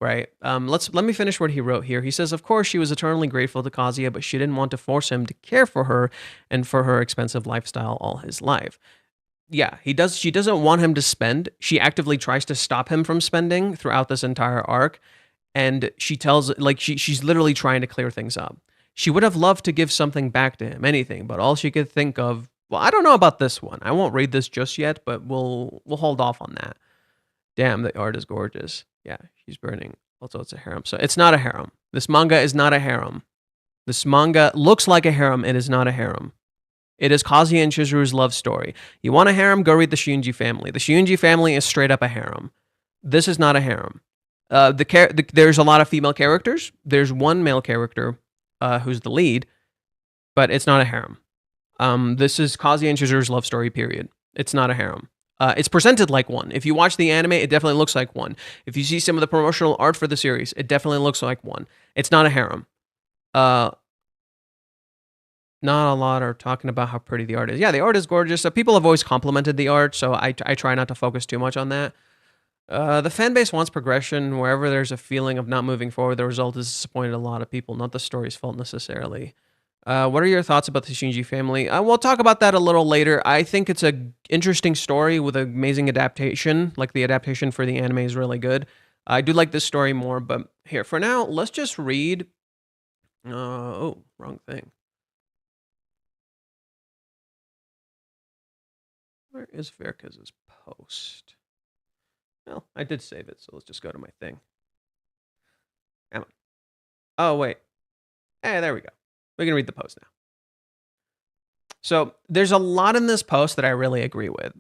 S1: right? Let me finish what he wrote here. He says, of course, she was eternally grateful to Kazuya, but she didn't want to force him to care for her and for her expensive lifestyle all his life. Yeah, he does. She doesn't want him to spend. She actively tries to stop him from spending throughout this entire arc, and she tells she's literally trying to clear things up. She would have loved to give something back to him, anything, but all she could think of. Well, I don't know about this one. I won't read this just yet, but we'll hold off on that. Damn, the art is gorgeous. Yeah, she's burning. Also, it's a harem. So it's not a harem. This manga is not a harem. This manga looks like a harem. It is not a harem. It is Kazuya and Chizuru's love story. You want a harem? Go read the Shunji family. The Shunji family is straight up a harem. This is not a harem. There's a lot of female characters. There's one male character who's the lead, but it's not a harem. This is Kazuya and Chizuru's love story, period. It's not a harem. It's presented like one. If you watch the anime, it definitely looks like one. If you see some of the promotional art for the series, it definitely looks like one. It's not a harem. Not a lot are talking about how pretty the art is. Yeah, the art is gorgeous. People have always complimented the art, so I try not to focus too much on that. The fan base wants progression. Wherever there's a feeling of not moving forward, the result is disappointed a lot of people, not the story's fault necessarily. What are your thoughts about the Shinji family? We'll talk about that a little later. I think it's an interesting story with amazing adaptation. Like, the adaptation for the anime is really good. I do like this story more, but here, for now, let's just read... oh, wrong thing. Where is Verka's post? Well, I did save it, so let's just go to my thing. Come on. Oh, wait. Hey, there we go. We can read the post now. So there's a lot in this post that I really agree with.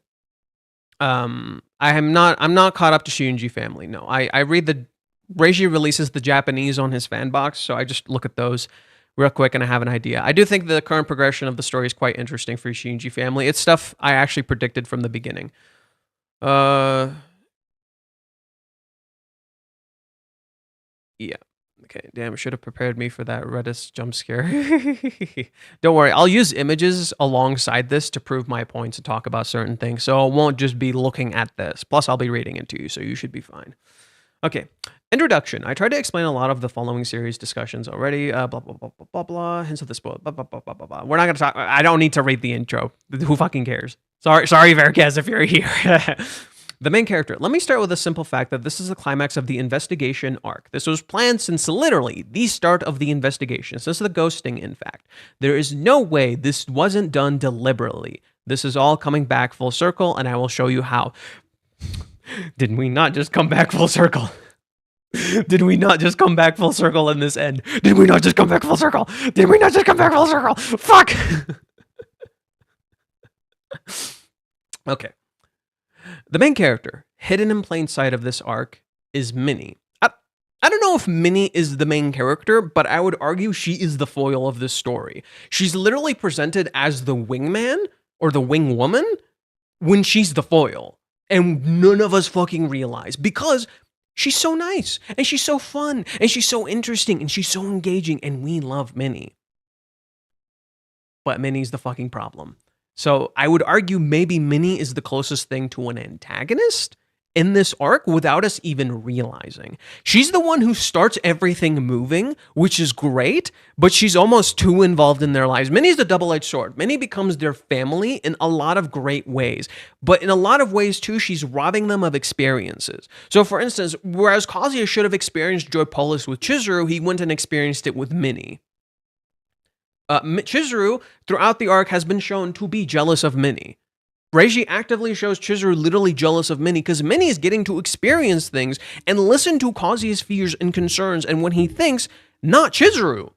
S1: I'm not caught up to Shunji family. No, I read the Reishi releases the Japanese on his fan box, so I just look at those real quick and I have an idea. I do think the current progression of the story is quite interesting for Shinji family. It's stuff I actually predicted from the beginning. Yeah. Okay, damn, should have prepared me for that Redis jump scare. Don't worry, I'll use images alongside this to prove my points and talk about certain things, so I won't just be looking at this. Plus, I'll be reading it to you, so you should be fine. Okay, introduction. I tried to explain a lot of the following series discussions already. Blah, blah, blah, blah, blah, blah. Hints of the spoil. Blah, blah, blah, blah, blah, blah. We're not going to talk. I don't need to read the intro. Who fucking cares? Sorry, Verkez, if you're here. The main character. Let me start with a simple fact that this is the climax of the investigation arc. This was planned since literally the start of the investigation, since the ghosting, in fact. There is no way this wasn't done deliberately. This is all coming back full circle, and I will show you how. Did we not just come back full circle? Did we not just come back full circle in this end? Did we not just come back full circle? Did we not just come back full circle? Fuck! Okay. The main character, hidden in plain sight of this arc, is Minnie. I don't know if Minnie is the main character, but I would argue she is the foil of this story. She's literally presented as the wingman, or the wing woman, when she's the foil. And none of us fucking realize, because she's so nice, and she's so fun, and she's so interesting, and she's so engaging, and we love Minnie. But Minnie's the fucking problem. So I would argue maybe Minnie is the closest thing to an antagonist in this arc without us even realizing. She's the one who starts everything moving, which is great, but she's almost too involved in their lives. Minnie's the double-edged sword. Minnie becomes their family in a lot of great ways, but in a lot of ways too, she's robbing them of experiences. So for instance, whereas Kazuya should have experienced Joypolis with Chizuru, he went and experienced it with Minnie. Chizuru, throughout the arc, has been shown to be jealous of Minnie. Reishi actively shows Chizuru literally jealous of Minnie because Minnie is getting to experience things and listen to Kazuya's fears and concerns and what he thinks, not Chizuru.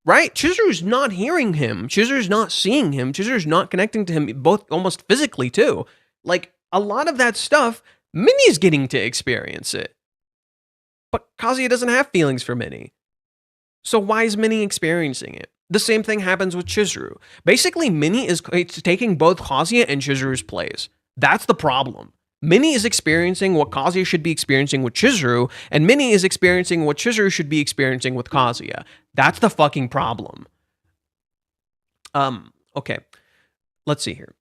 S1: Right? Chizuru's not hearing him. Chizuru's not seeing him. Chizuru's not connecting to him, both almost physically too. Like, a lot of that stuff, Minnie's getting to experience it. But Kazuya doesn't have feelings for Minnie. So why is Minnie experiencing it? The same thing happens with Chizuru. Basically, Minnie is taking both Kazuya and Chizuru's place. That's the problem. Minnie is experiencing what Kazuya should be experiencing with Chizuru, and Minnie is experiencing what Chizuru should be experiencing with Kazuya. That's the fucking problem. Okay. Let's see here.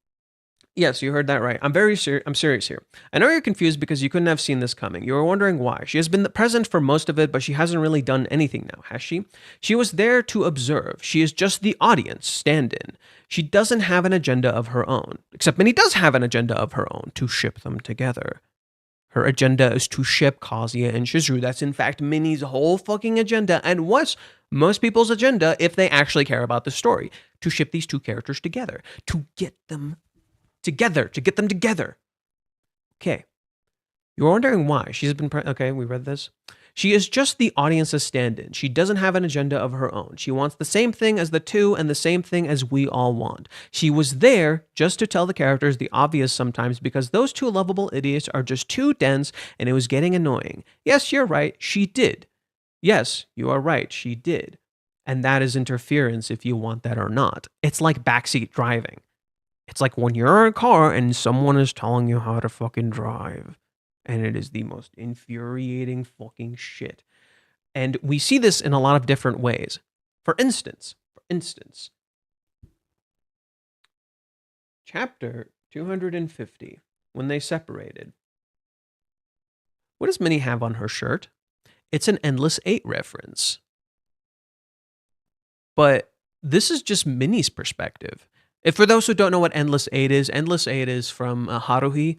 S1: Yes, you heard that right. I'm serious here. I know you're confused because you couldn't have seen this coming. You were wondering why. She has been present for most of it, but she hasn't really done anything now, has she? She was there to observe. She is just the audience, stand-in. She doesn't have an agenda of her own. Except Minnie does have an agenda of her own, to ship them together. Her agenda is to ship Kazuya and Chizuru. That's in fact Minnie's whole fucking agenda, and what's most people's agenda if they actually care about the story. To ship these two characters together. To get them together. Okay. You're wondering why. She's been, okay, we read this. She is just the audience's stand-in. She doesn't have an agenda of her own. She wants the same thing as the two and the same thing as we all want. She was there just to tell the characters the obvious sometimes because those two lovable idiots are just too dense and it was getting annoying. Yes, you're right. She did. Yes, you are right. She did. And that is interference if you want that or not. It's like backseat driving. It's like when you're in a car and someone is telling you how to fucking drive. And it is the most infuriating fucking shit. And we see this in a lot of different ways. For instance, chapter 250, when they separated. What does Minnie have on her shirt? It's an Endless 8 reference. But this is just Minnie's perspective. If for those who don't know what Endless 8 is from Haruhi,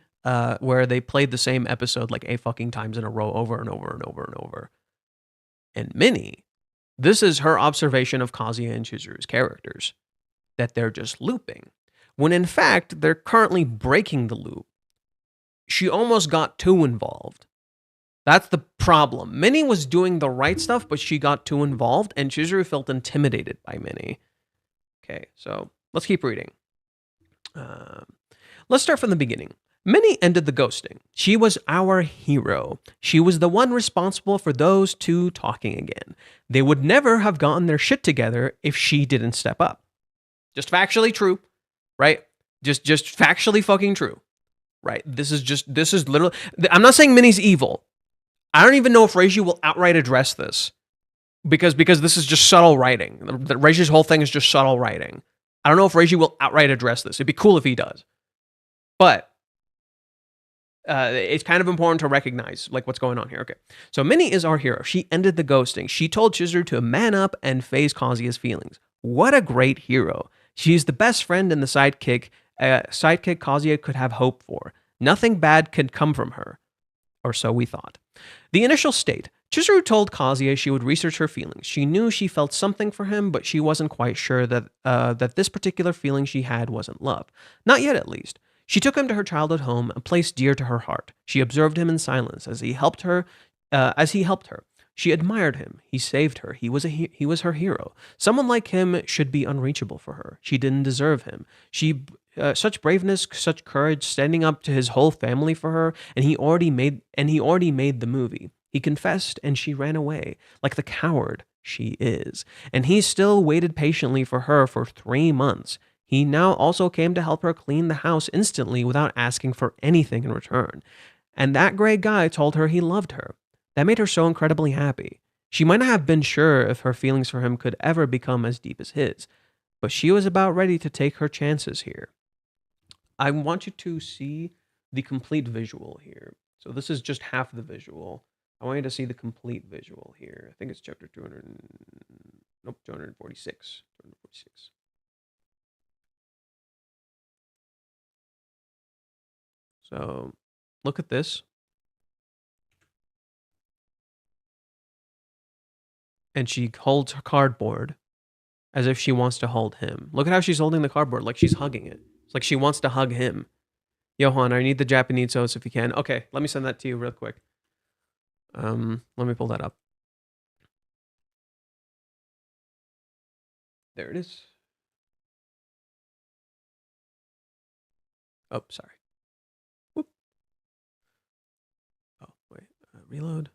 S1: where they played the same episode like 8 fucking times in a row over and over and over and over. And Minnie, this is her observation of Kazuya and Chizuru's characters, that they're just looping, when in fact they're currently breaking the loop. She almost got too involved. That's the problem. Minnie was doing the right stuff, but she got too involved, and Chizuru felt intimidated by Minnie. Okay, so let's keep reading. Let's start from the beginning. Minnie ended the ghosting. She was our hero. She was the one responsible for those two talking again. They would never have gotten their shit together if she didn't step up. Just factually true, right? Just factually fucking true, right? This is literally, I'm not saying Minnie's evil. I don't even know if Reiji will outright address this because this is just subtle writing. Reiji's whole thing is just subtle writing. I don't know if Reiji will outright address this. It'd be cool if he does. But it's kind of important to recognize like what's going on here. Okay, so Minnie is our hero. She ended the ghosting. She told Chizuru to man up and face Kazuya's feelings. What a great hero. She's the best friend and the sidekick Kazuya could have hope for. Nothing bad could come from her. Or so we thought. The initial state. Chizuru told Kazuya she would research her feelings. She knew she felt something for him, but she wasn't quite sure that this particular feeling she had wasn't love. Not yet, at least. She took him to her childhood home, a place dear to her heart. She observed him in silence as he helped her. She admired him. He saved her. He was her hero. Someone like him should be unreachable for her. She didn't deserve him. Such braveness, such courage, standing up to his whole family for her, and he already made the movie. He confessed, and she ran away, like the coward she is. And he still waited patiently for her for 3 months. He now also came to help her clean the house instantly without asking for anything in return. And that gray guy told her he loved her. That made her so incredibly happy. She might not have been sure if her feelings for him could ever become as deep as his, but she was about ready to take her chances here. I want you to see the complete visual here. So this is just half the visual. I want you to see the complete visual here. I think it's chapter 246. 246. So look at this. And she holds her cardboard as if she wants to hold him. Look at how she's holding the cardboard, like she's hugging it. It's like she wants to hug him. Johan, I need the Japanese sauce if you can. Okay, let me send that to you real quick. Let me pull that up. There it is. Oh, sorry. Whoop. Oh, wait. Reload.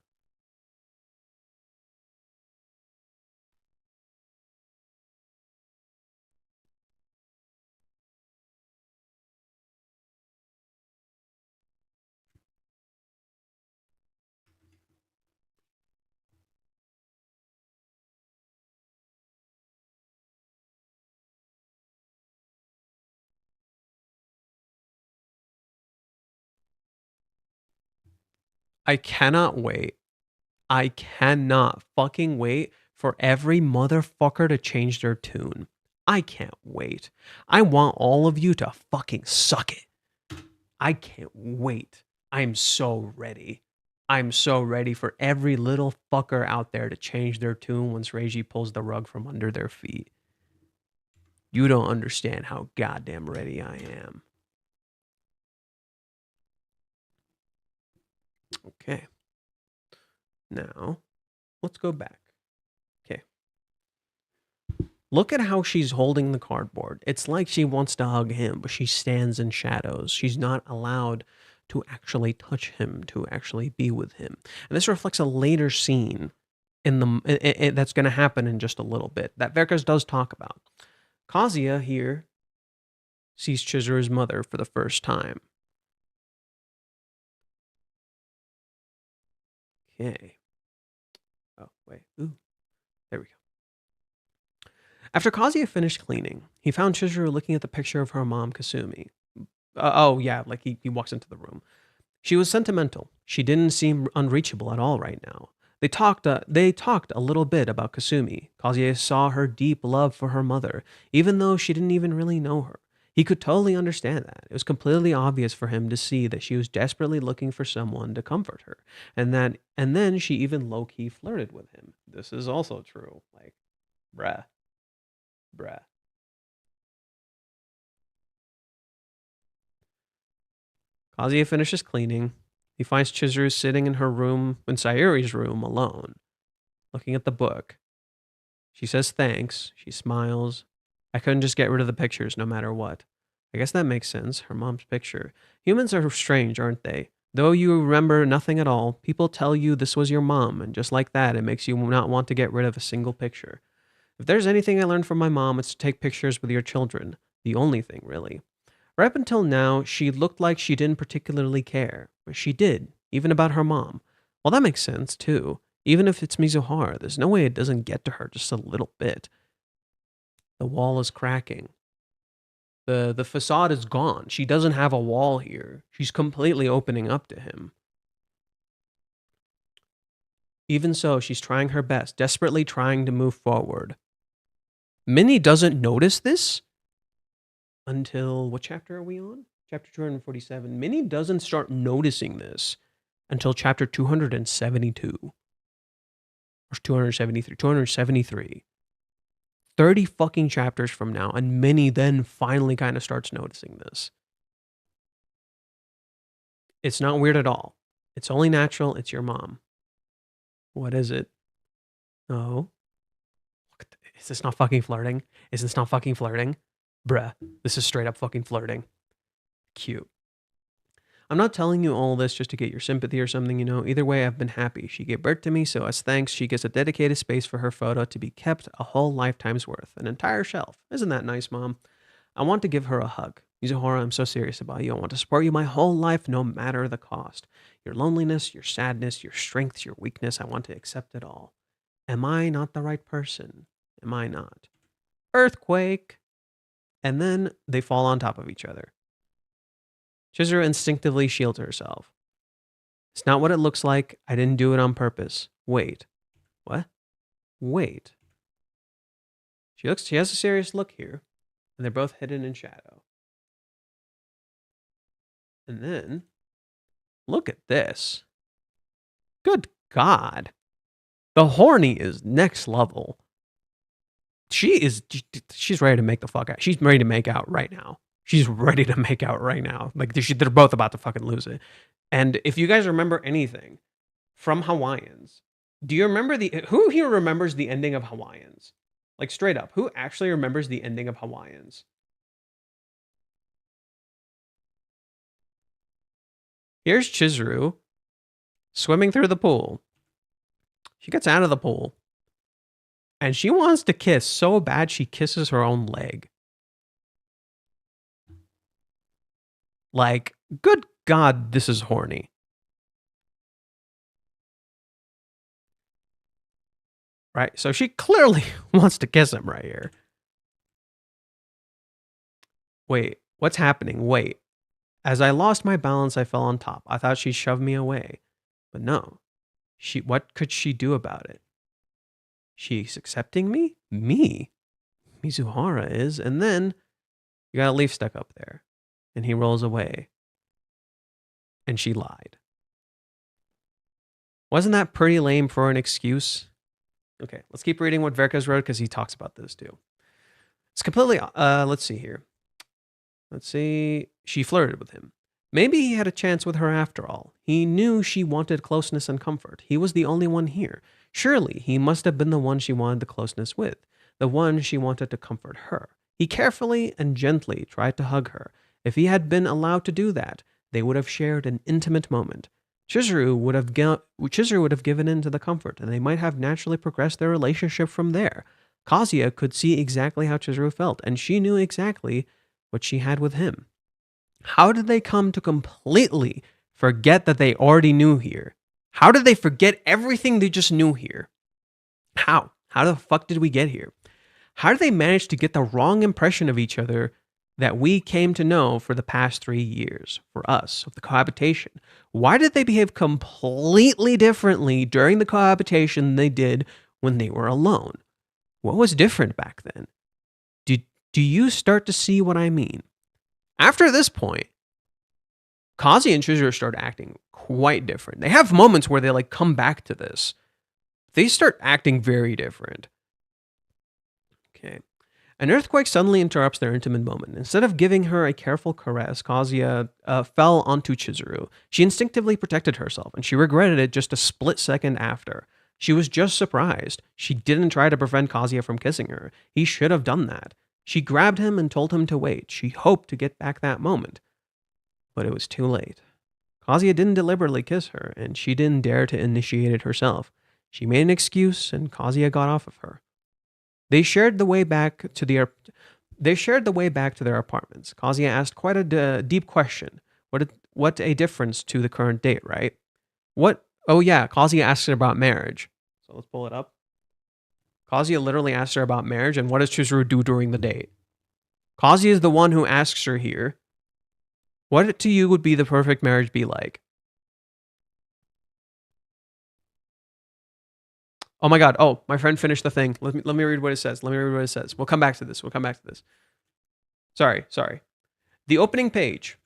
S1: I cannot wait. I cannot fucking wait for every motherfucker to change their tune. I can't wait. I want all of you to fucking suck it. I can't wait. I'm so ready. I'm so ready for every little fucker out there to change their tune once Reiji pulls the rug from under their feet. You don't understand how goddamn ready I am. Okay. Now, let's go back. Okay. Look at how she's holding the cardboard. It's like she wants to hug him, but she stands in shadows. She's not allowed to actually touch him, to actually be with him. And this reflects a later scene in the that's going to happen in just a little bit that Verkas does talk about. Kazuya here sees Chizuru's mother for the first time. Okay. Oh, wait. Ooh. There we go. After Kazuya finished cleaning, he found Chizuru looking at the picture of her mom, Kasumi. Oh, yeah, like he walks into the room. She was sentimental. She didn't seem unreachable at all right now. They talked a little bit about Kasumi. Kazuya saw her deep love for her mother, even though she didn't even really know her. He could totally understand that. It was completely obvious for him to see that she was desperately looking for someone to comfort her, and then she even low-key flirted with him. This is also true. Like, bruh. Kazuya finishes cleaning. He finds Chizuru sitting in her room, in Sayuri's room, alone, looking at the book. She says thanks. She smiles. I couldn't just get rid of the pictures no matter what. I guess that makes sense. Her mom's picture. Humans are strange, aren't they? Though you remember nothing at all, people tell you this was your mom, and just like that, it makes you not want to get rid of a single picture. If there's anything I learned from my mom, it's to take pictures with your children. The only thing, really. Right up until now, she looked like she didn't particularly care, but she did, even about her mom. Well, that makes sense, too. Even if it's Mizuhara, there's no way it doesn't get to her just a little bit. The wall is cracking. The facade is gone. She doesn't have a wall here. She's completely opening up to him. Even so, she's trying her best, desperately trying to move forward. Minnie doesn't notice this until, what chapter are we on? Chapter 247. Minnie doesn't start noticing this until chapter 272. Or 273. 273. 30 fucking chapters from now, and Minnie then finally kind of starts noticing this. It's not weird at all. It's only natural. It's your mom. What is it? Oh. Is this not fucking flirting? Is this not fucking flirting? Bruh, this is straight up fucking flirting. Cute. I'm not telling you all this just to get your sympathy or something, you know. Either way, I've been happy. She gave birth to me, so as thanks, she gets a dedicated space for her photo to be kept a whole lifetime's worth. An entire shelf. Isn't that nice, Mom? I want to give her a hug. Mizuhara, I'm so serious about you. I want to support you my whole life, no matter the cost. Your loneliness, your sadness, your strengths, your weakness, I want to accept it all. Am I not the right person? Am I not? Earthquake! And then they fall on top of each other. Chizuru instinctively shields herself. It's not what it looks like. I didn't do it on purpose. Wait. What? Wait. She has a serious look here, and they're both hidden in shadow. And then, look at this. Good God. The horny is next level. She's ready to make the fuck out. She's ready to make out right now. She's ready to make out right now. Like, they're both about to fucking lose it. And if you guys remember anything from Hawaiians, do you remember who here remembers the ending of Hawaiians? Like, straight up, who actually remembers the ending of Hawaiians? Here's Chizuru swimming through the pool. She gets out of the pool. And she wants to kiss so bad she kisses her own leg. Like, good God, this is horny. Right? So she clearly wants to kiss him right here. Wait, what's happening? Wait. As I lost my balance, I fell on top. I thought she'd shove me away. But no, what could she do about it? She's accepting me? Me? Mizuhara is, and then you got a leaf stuck up there. And he rolls away. And she lied. Wasn't that pretty lame for an excuse? Okay, let's keep reading what Verka's wrote because he talks about this too. It's completely, let's see here. Let's see. She flirted with him. Maybe he had a chance with her after all. He knew she wanted closeness and comfort. He was the only one here. Surely he must have been the one she wanted the closeness with, the one she wanted to comfort her. He carefully and gently tried to hug her. If he had been allowed to do that, they would have shared an intimate moment. Chizuru would have given in to the comfort, and they might have naturally progressed their relationship from there. Kazuya could see exactly how Chizuru felt, and she knew exactly what she had with him. How did they come to completely forget that they already knew here? How did they forget everything they just knew here? How? How the fuck did we get here? How did they manage to get the wrong impression of each other that we came to know for the past 3 years, for us, of the cohabitation? Why did they behave completely differently during the cohabitation than they did when they were alone? What was different back then? Do you start to see what I mean? After this point, Kazi and Chizuru start acting quite different. They have moments where they come back to this. They start acting very different. Okay. An earthquake suddenly interrupts their intimate moment. Instead of giving her a careful caress, Kazuya fell onto Chizuru. She instinctively protected herself, and she regretted it just a split second after. She was just surprised. She didn't try to prevent Kazuya from kissing her. He should have done that. She grabbed him and told him to wait. She hoped to get back that moment. But it was too late. Kazuya didn't deliberately kiss her, and she didn't dare to initiate it herself. She made an excuse, and Kazuya got off of her. They shared the way back to their apartments. Kazuya asked quite a deep question. What a difference to the current date, right? What? Oh yeah, Kazuya asked her about marriage. So let's pull it up. Kazuya literally asked her about marriage, and what does Chizuru do during the date? Kazuya is the one who asks her here, what to you would be the perfect marriage be like? Oh my god, oh, my friend finished the thing. Let me read what it says. We'll come back to this. Sorry. The opening page.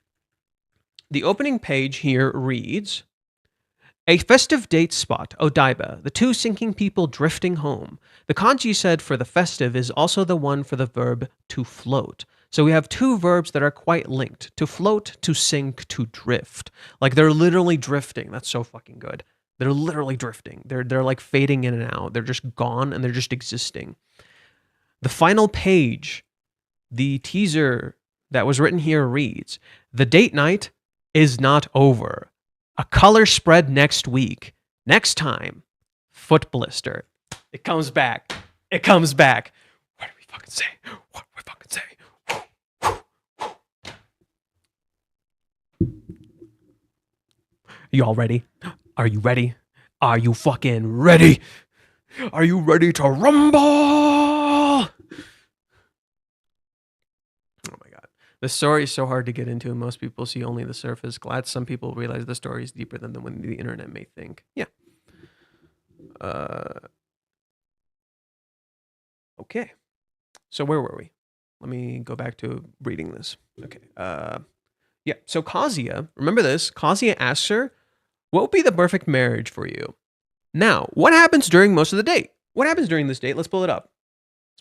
S1: The opening page here reads, a festive date spot, Odaiba, the two sinking people drifting home. The kanji said for the festive is also the one for the verb to float. So we have two verbs that are quite linked. To float, to sink, to drift. They're literally drifting. That's so fucking good. They're literally drifting. They're like fading in and out. They're just gone and they're just existing. The final page, the teaser that was written here reads, the date night is not over. A color spread next week. Next time, foot blister. It comes back. What do we fucking say? You all ready? Are you ready? Are you fucking ready? Are you ready to rumble? Oh my god. The story is so hard to get into, and most people see only the surface. Glad some people realize the story is deeper than what the internet may think. Yeah. Okay. So where were we? Let me go back to reading this. Okay. Yeah. So Kazuya, remember this? Kazuya asks her, what would be the perfect marriage for you? Now, what happens during most of the date? What happens during this date? Let's pull it up.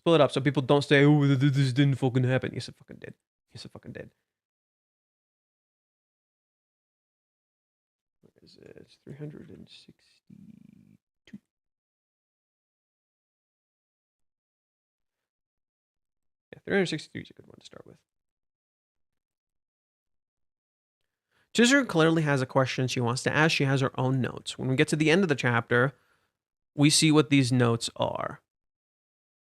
S1: So people don't say, oh, this didn't fucking happen. Yes, it fucking did. What is it? It's 362. Yeah, 363 is a good one to start with. Chizuru clearly has a question she wants to ask. She has her own notes. When we get to the end of the chapter, we see what these notes are.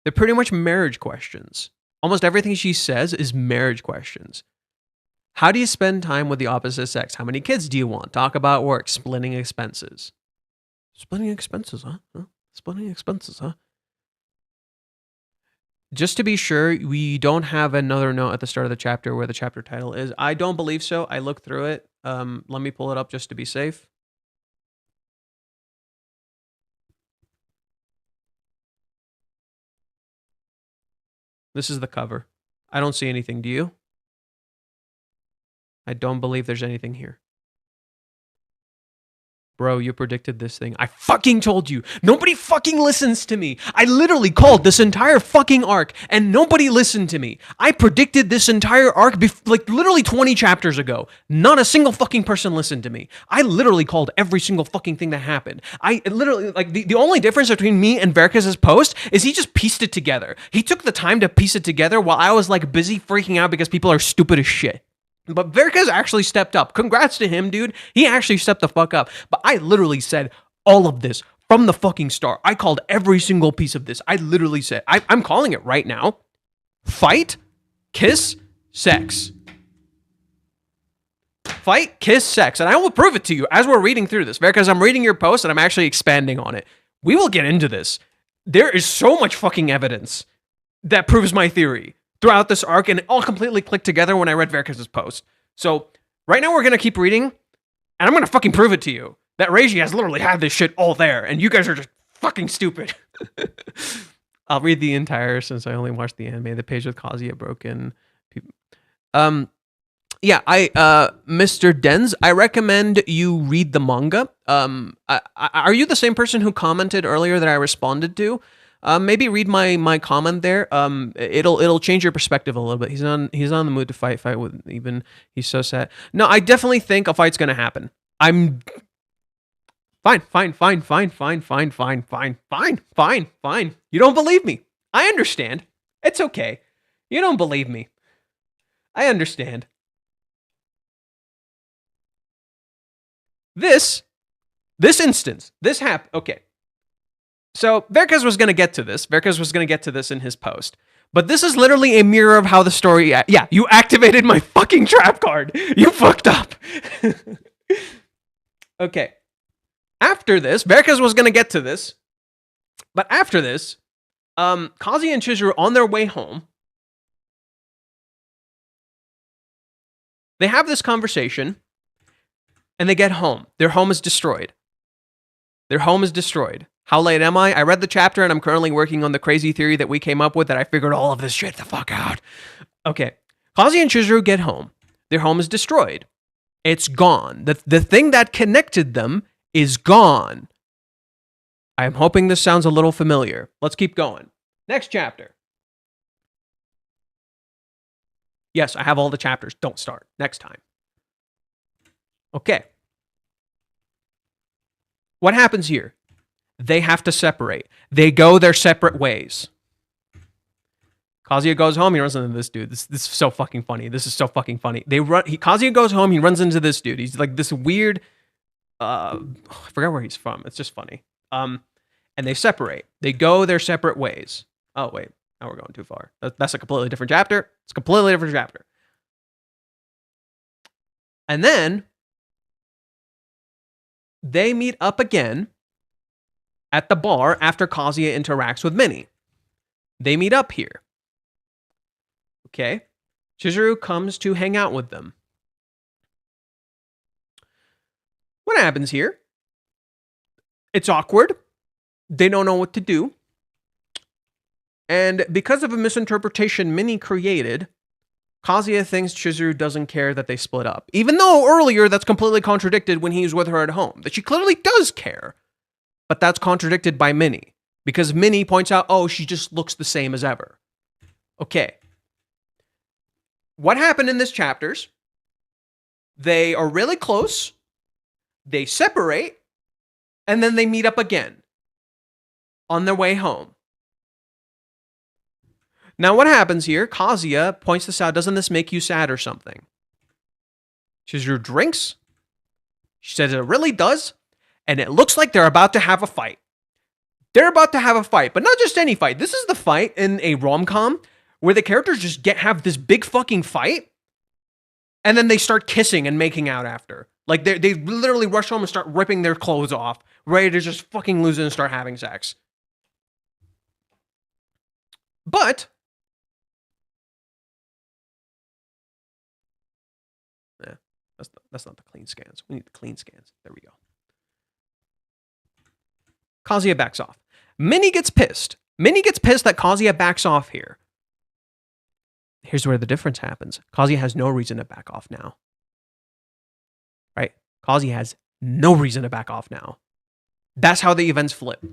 S1: They're pretty much marriage questions. Almost everything she says is marriage questions. How do you spend time with the opposite sex? How many kids do you want? Talk about work. Splitting expenses. Splitting expenses, huh? Just to be sure, we don't have another note at the start of the chapter where the chapter title is. I don't believe so. I looked through it. Let me pull it up just to be safe. This is the cover. I don't see anything. Do you? I don't believe there's anything here. Bro, you predicted this thing. I fucking told you. Nobody fucking listens to me. I literally called this entire fucking arc and nobody listened to me. I predicted this entire arc like literally 20 chapters ago. Not a single fucking person listened to me. I literally called every single fucking thing that happened. I literally, like, the only difference between me and Verkas's post is he just pieced it together. He took the time to piece it together while I was like busy freaking out because people are stupid as shit. But Verka's actually stepped up. Congrats to him, dude. He actually stepped the fuck up. But I literally said all of this from the fucking start. I called every single piece of this. I literally said, I'm calling it right now. Fight, kiss, sex. Fight, kiss, sex. And I will prove it to you as we're reading through this. Because I'm reading your post and I'm actually expanding on it. We will get into this. There is so much fucking evidence that proves my theory throughout this arc, and it all completely clicked together when I read Verkas's post. So, right now we're going to keep reading, and I'm going to fucking prove it to you that Reiji has literally had this shit all there, and you guys are just fucking stupid. I'll read the entire, since I only watched the anime, the page with Kazuya broken. Yeah, Mr. Denz, I recommend you read the manga. Are you the same person who commented earlier that I responded to? Maybe read my comment there. It'll change your perspective a little bit. He's on the mood to fight with even. He's so sad. No, I definitely think a fight's gonna happen. I'm fine. You don't believe me. I understand. It's okay. You don't believe me. I understand. This instance, this happened. Okay. So, Verkas was going to get to this. Verkas was going to get to this in his post. But this is literally a mirror of how the story... Yeah, you activated my fucking trap card. You fucked up. Okay. After this, Verkas was going to get to this. But after this, Kazuya and Chizuru on their way home, they have this conversation, and they get home. Their home is destroyed. Their home is destroyed. How late am I? I read the chapter and I'm currently working on the crazy theory that we came up with that I figured all of this shit the fuck out. Okay. Kazuya and Chizuru get home. Their home is destroyed. It's gone. The thing that connected them is gone. I'm hoping this sounds a little familiar. Let's keep going. Next chapter. Yes, I have all the chapters. Don't start. Next time. Okay. What happens here? They have to separate. They go their separate ways. Kazuya goes home. He runs into this dude. This is so fucking funny. This is so fucking funny. Kazuya goes home. He runs into this dude. He's like this weird. I forgot where he's from. It's just funny. And they separate. They go their separate ways. Oh wait, now we're going too far. That's a completely different chapter. It's a completely different chapter. And then they meet up again at the bar after Kazuya interacts with Minnie. They meet up here. Okay. Chizuru comes to hang out with them. What happens here? It's awkward. They don't know what to do. And because of a misinterpretation Minnie created, Kazuya thinks Chizuru doesn't care that they split up. Even though earlier that's completely contradicted when he's with her at home. That she clearly does care. But that's contradicted by Minnie. Because Minnie points out, oh, she just looks the same as ever. Okay. What happened in this chapters? They are really close. They separate. And then they meet up again. On their way home. Now what happens here? Kazuya points this out. Doesn't this make you sad or something? Chizuru drinks. She says it really does. And it looks like they're about to have a fight. They're about to have a fight, but not just any fight. This is the fight in a rom-com where the characters just have this big fucking fight, and then they start kissing and making out after. Like, they literally rush home and start ripping their clothes off, ready to just fucking lose it and start having sex. But that's not the clean scans. We need the clean scans. There we go. Kazuya backs off. Minnie gets pissed. Minnie gets pissed that Kazuya backs off here. here's where the difference happens. Kazuya has no reason to back off now. Right? Kazuya has no reason to back off now. That's how the events flip.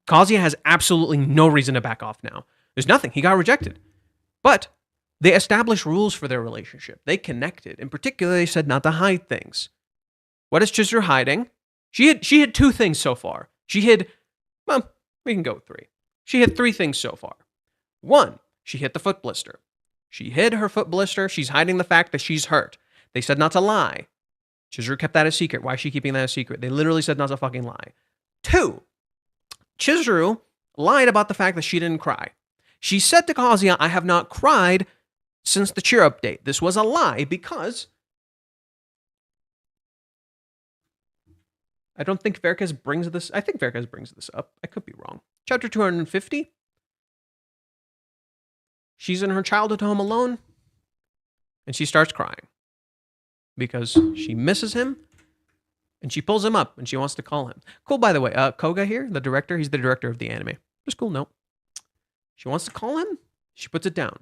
S1: Kazuya has absolutely no reason to back off now. There's nothing. He got rejected. But they established rules for their relationship. They connected. In particular, they said not to hide things. What is Chizuru hiding? She hid 2 things so far. She hid, well, we can go with 3. She hid 3 things so far. 1, she hid the foot blister. She hid her foot blister. She's hiding the fact that she's hurt. They said not to lie. Chizuru kept that a secret. Why is she keeping that a secret? They literally said not to fucking lie. 2, Chizuru lied about the fact that she didn't cry. She said to Kazuya, I have not cried since the cheer update. This was a lie because I don't think Verkes brings this. I think Verkes brings this up. I could be wrong. Chapter 250. She's in her childhood home alone, and she starts crying because she misses him, and she pulls him up, and she wants to call him. Cool, by the way. Koga here, the director, he's the director of the anime. Just cool note. She wants to call him. She puts it down.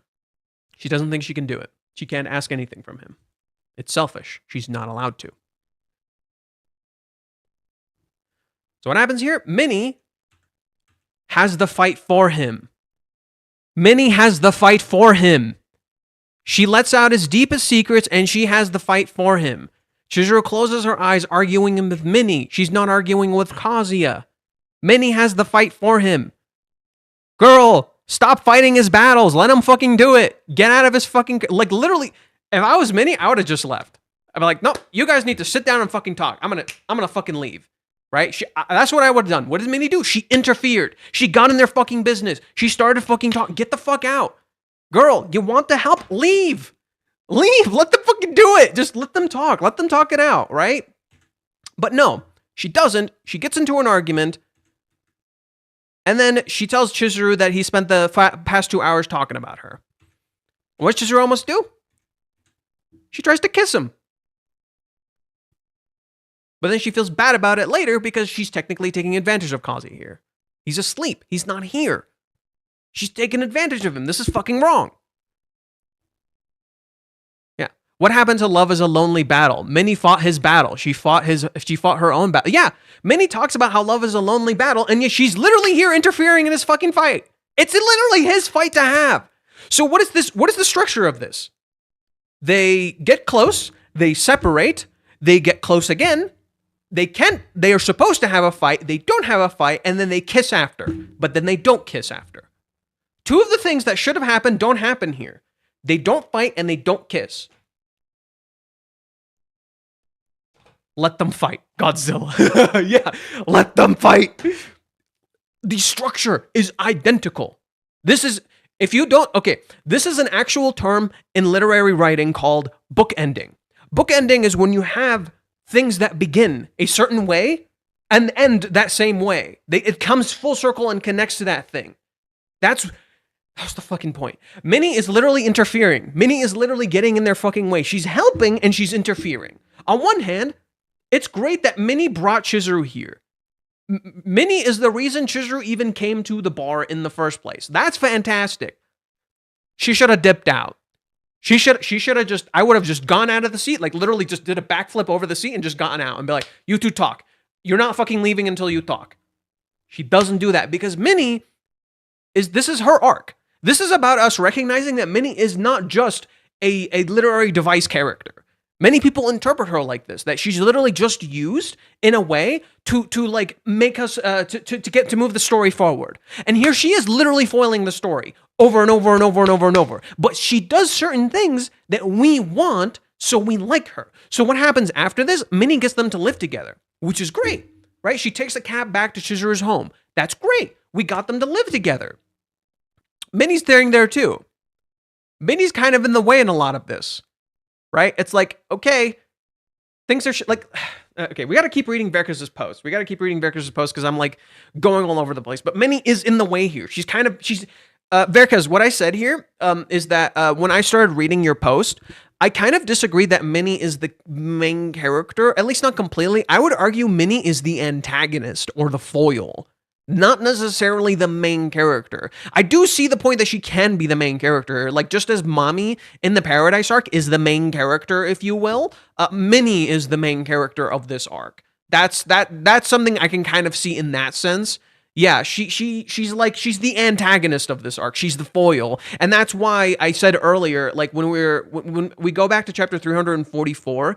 S1: She doesn't think she can do it. She can't ask anything from him. It's selfish. She's not allowed to. So what happens here? Minnie has the fight for him. Minnie has the fight for him. She lets out his deepest secrets, and she has the fight for him. Chizuru closes her eyes, arguing with Minnie. She's not arguing with Kazuya. Minnie has the fight for him. Girl, stop fighting his battles. Let him fucking do it. Get out of his fucking... Like, literally, if I was Minnie, I would have just left. I'd be like, no, you guys need to sit down and fucking talk. I'm gonna fucking leave. Right? That's what I would have done. What did Minnie do? She interfered. She got in their fucking business. She started fucking talking. Get the fuck out. Girl, you want the help? Leave. Leave. Let them fucking do it. Just let them talk. Let them talk it out, right? But no, she doesn't. She gets into an argument. And then she tells Chizuru that he spent the past 2 hours talking about her. What does Chizuru almost do? She tries to kiss him. But then she feels bad about it later because she's technically taking advantage of Kazuya here. He's asleep. He's not here. She's taking advantage of him. This is fucking wrong. Yeah. What happened to love is a lonely battle? Minnie fought his battle. She fought her own battle. Yeah. Minnie talks about how love is a lonely battle, and yet she's literally here interfering in his fucking fight. It's literally his fight to have. So what is this? What is the structure of this? They get close. They separate. They get close again. They are supposed to have a fight, they don't have a fight, and then they kiss after. But then they don't kiss after. 2 of the things that should have happened don't happen here. They don't fight and they don't kiss. Let them fight, Godzilla. Yeah, let them fight. The structure is identical. This is, if you don't, okay, this is an actual term in literary writing called bookending. Bookending is when you have things that begin a certain way and end that same way. It comes full circle and connects to that thing. That's the fucking point. Minnie is literally interfering. Minnie is literally getting in their fucking way. She's helping and she's interfering. On one hand, it's great that Minnie brought Chizuru here. Minnie is the reason Chizuru even came to the bar in the first place. That's fantastic. She should have dipped out. She should have just, I would have just gone out of the seat, like literally just did a backflip over the seat and just gotten out and be like, you two talk. You're not fucking leaving until you talk. She doesn't do that because Minnie this is her arc. This is about us recognizing that Minnie is not just a literary device character. Many people interpret her like this, that she's literally just used in a way to like make us to move the story forward. And here she is literally foiling the story over and over and over and over and over. But she does certain things that we want, so we like her. So what happens after this? Minnie gets them to live together, which is great, right? She takes a cab back to Chizuru's home. That's great. We got them to live together. Minnie's staying there too. Minnie's kind of in the way in a lot of this. Right? It's like, okay, things are okay, we got to keep reading Verkes' post. We got to keep reading Verkes' post because I'm like going all over the place. But Minnie is in the way here. She's Verkes, what I said here is that when I started reading your post, I kind of disagree that Minnie is the main character, at least not completely. I would argue Minnie is the antagonist or the foil not necessarily the main character. I do see the point that she can be the main character, like just as Mommy in the Paradise arc is the main character, if you will. Minnie is the main character of this arc. That's something I can kind of see in that sense. Yeah, she's the antagonist of this arc. She's the foil, and that's why I said earlier, like when we go back to chapter 344.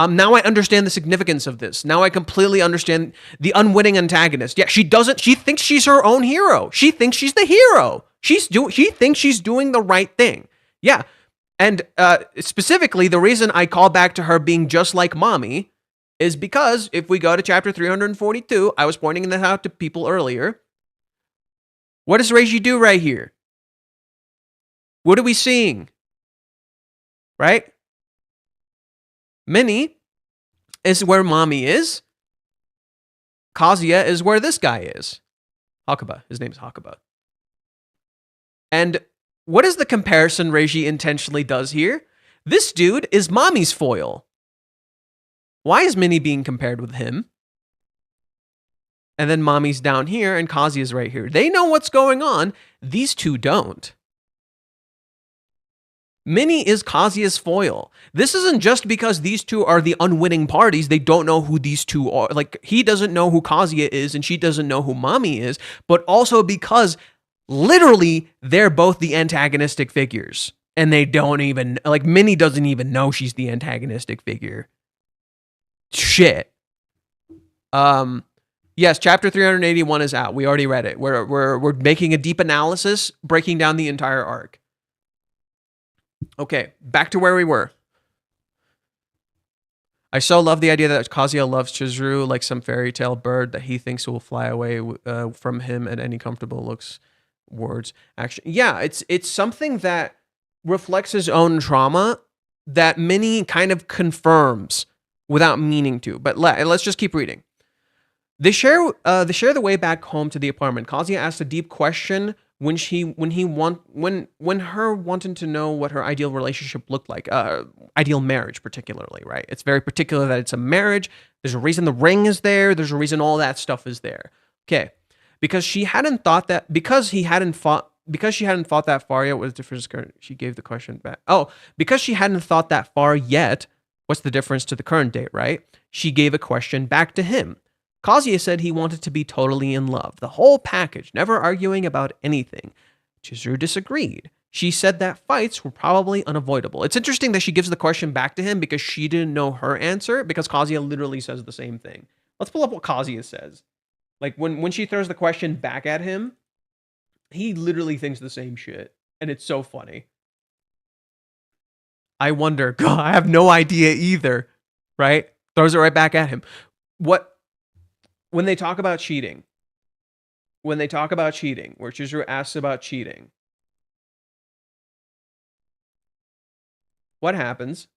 S1: Now I understand the significance of this. Now I completely understand the unwitting antagonist. Yeah, she thinks she's her own hero. She thinks she's the hero. She thinks she's doing the right thing. Yeah. And specifically, the reason I call back to her being just like Mommy is because if we go to chapter 342, I was pointing this out to people earlier. What does Reiji do right here? What are we seeing? Right? Minnie is where Mommy is. Kazuya is where this guy is. Hakuba. His name is Hakuba. And what is the comparison Reiji intentionally does here? This dude is Mommy's foil. Why is Minnie being compared with him? And then Mommy's down here and Kazuya's right here. They know what's going on. These two don't. Minnie is Kazuya's foil. This isn't just because these two are the unwitting parties. They don't know who these two are. Like, he doesn't know who Kazuya is and she doesn't know who Mommy is, but also because literally they're both the antagonistic figures. And they don't even, like, Minnie doesn't even know she's the antagonistic figure. Shit. Yes, chapter 381 is out. We already read it. We're making a deep analysis, breaking down the entire arc. Okay, back to where we were. I so love the idea that Kazuya loves Chizuru like some fairy tale bird that he thinks will fly away from him at any comfortable looks, words, action. Yeah, it's something that reflects his own trauma that Minnie kind of confirms without meaning to. But let's just keep reading. They share the way back home to the apartment. Kazuya asks a deep question when her wanting to know what her ideal relationship looked like, ideal marriage particularly, right? It's very particular that it's a marriage. There's a reason the ring is there. There's a reason all that stuff is there. Okay, because she hadn't thought that because she hadn't thought that far yet. What's the difference? She gave the question back. Oh, because she hadn't thought that far yet. What's the difference to the current date, right? She gave a question back to him. Kazuya said he wanted to be totally in love, the whole package, never arguing about anything. Chizuru disagreed. She said that fights were probably unavoidable. It's interesting that she gives the question back to him because she didn't know her answer, because Kazuya literally says the same thing. Let's pull up what Kazuya says. Like, when she throws the question back at him, he literally thinks the same shit, and it's so funny. I wonder, God, I have no idea either, right? Throws it right back at him. When they talk about cheating, where Chizuru asks about cheating, what happens?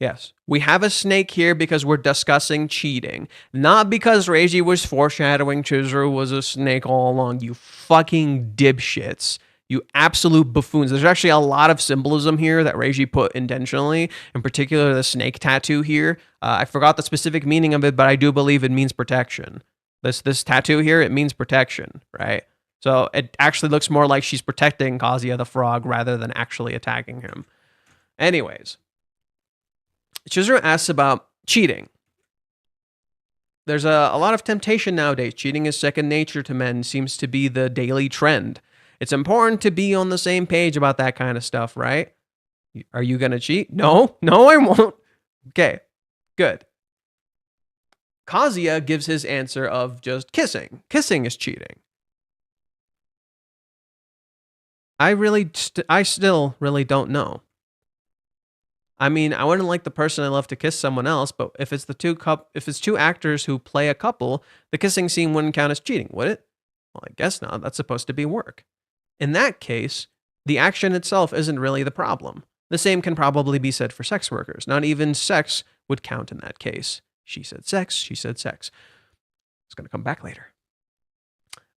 S1: Yes, we have a snake here because we're discussing cheating, not because Reiji was foreshadowing Chizuru was a snake all along, you fucking dipshits. You absolute buffoons. There's actually a lot of symbolism here that Reiji put intentionally, in particular the snake tattoo here. I forgot the specific meaning of it, but I do believe it means protection. This tattoo here, it means protection, right? So it actually looks more like she's protecting Kazuya the frog rather than actually attacking him. Anyways, Chizuru asks about cheating. There's a lot of temptation nowadays. Cheating is second nature to men, seems to be the daily trend. It's important to be on the same page about that kind of stuff, right? Are you going to cheat? No, I won't. Okay, good. Kazuya gives his answer of just kissing. Kissing is cheating. I still really don't know. I mean, I wouldn't like the person I love to kiss someone else, but if it's two actors who play a couple, the kissing scene wouldn't count as cheating, would it? Well, I guess not. That's supposed to be work. In that case, the action itself isn't really the problem. The same can probably be said for sex workers. Not even sex would count in that case. She said sex, she said sex. It's going to come back later.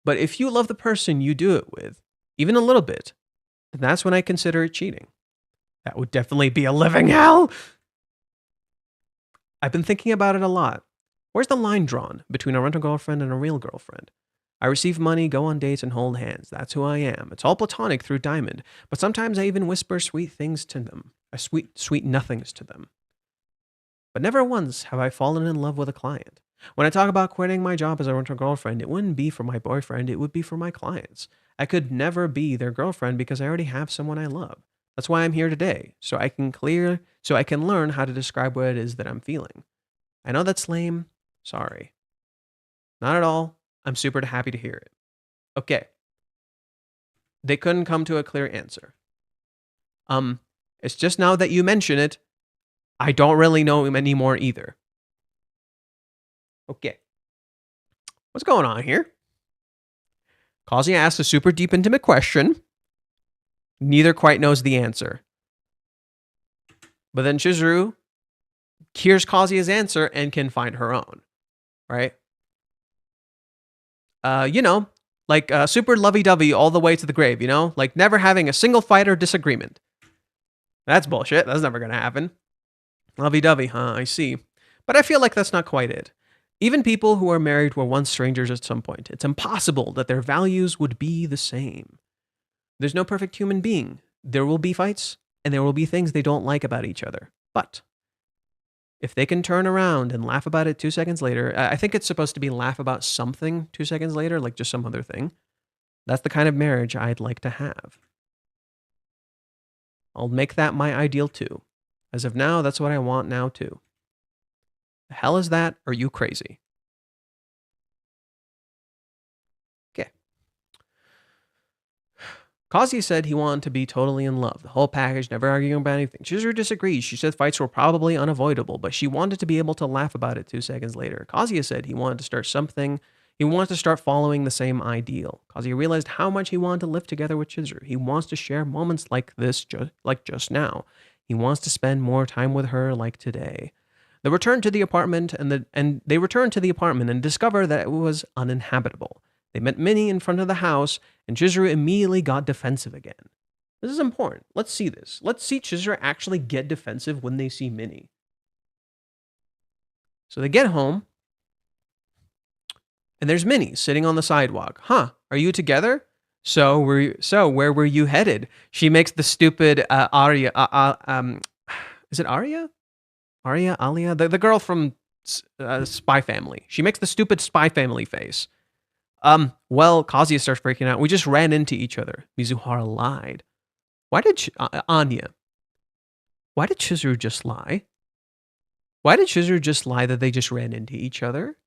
S1: But if you love the person you do it with, even a little bit, then that's when I consider it cheating. That would definitely be a living hell. I've been thinking about it a lot. Where's the line drawn between a rental girlfriend and a real girlfriend? I receive money, go on dates, and hold hands. That's who I am. It's all platonic through Diamond, but sometimes I even whisper sweet things to them, sweet nothings to them. But never once have I fallen in love with a client. When I talk about quitting my job as a rental girlfriend, it wouldn't be for my boyfriend, it would be for my clients. I could never be their girlfriend because I already have someone I love. That's why I'm here today, so I can learn how to describe what it is that I'm feeling. I know that's lame. Sorry. Not at all. I'm super happy to hear it. Okay. They couldn't come to a clear answer. It's just now that you mention it, I don't really know him anymore either. Okay. What's going on here? Kazuya asks a super deep, intimate question. Neither quite knows the answer. But then Chizuru hears Kazuya's answer and can find her own. Right? Super lovey-dovey all the way to the grave, Like never having a single fight or disagreement. That's bullshit. That's never going to happen. Lovey-dovey, huh? I see. But I feel like that's not quite it. Even people who are married were once strangers at some point. It's impossible that their values would be the same. There's no perfect human being. There will be fights, and there will be things they don't like about each other. But if they can turn around and laugh about it 2 seconds later, I think it's supposed to be laugh about something 2 seconds later, like just some other thing. That's the kind of marriage I'd like to have. I'll make that my ideal too. As of now, that's what I want now too. The hell is that? Are you crazy? Okay. Kazuya said he wanted to be totally in love. The whole package, never arguing about anything. Chizuru disagrees. She said fights were probably unavoidable, but she wanted to be able to laugh about it 2 seconds later. Kazuya said he wanted to start something. He wants to start following the same ideal. Kazuya realized how much he wanted to live together with Chizuru. He wants to share moments like this, like just now. He wants to spend more time with her like today. They returned to the apartment and discovered that it was uninhabitable. They met Minnie in front of the house, and Chizuru immediately got defensive again. This is important. Let's see this. Let's see Chizuru actually get defensive when they see Minnie. So they get home, and there's Minnie sitting on the sidewalk. Huh, are you together? So where were you headed? She makes the stupid Aria. Is it Aria? Alia? The girl from Spy Family. She makes the stupid Spy Family face. Well, Kazuya starts breaking out. We just ran into each other. Mizuhara lied. Why did Anya? Why did Chizuru just lie? Why did Chizuru just lie that they just ran into each other?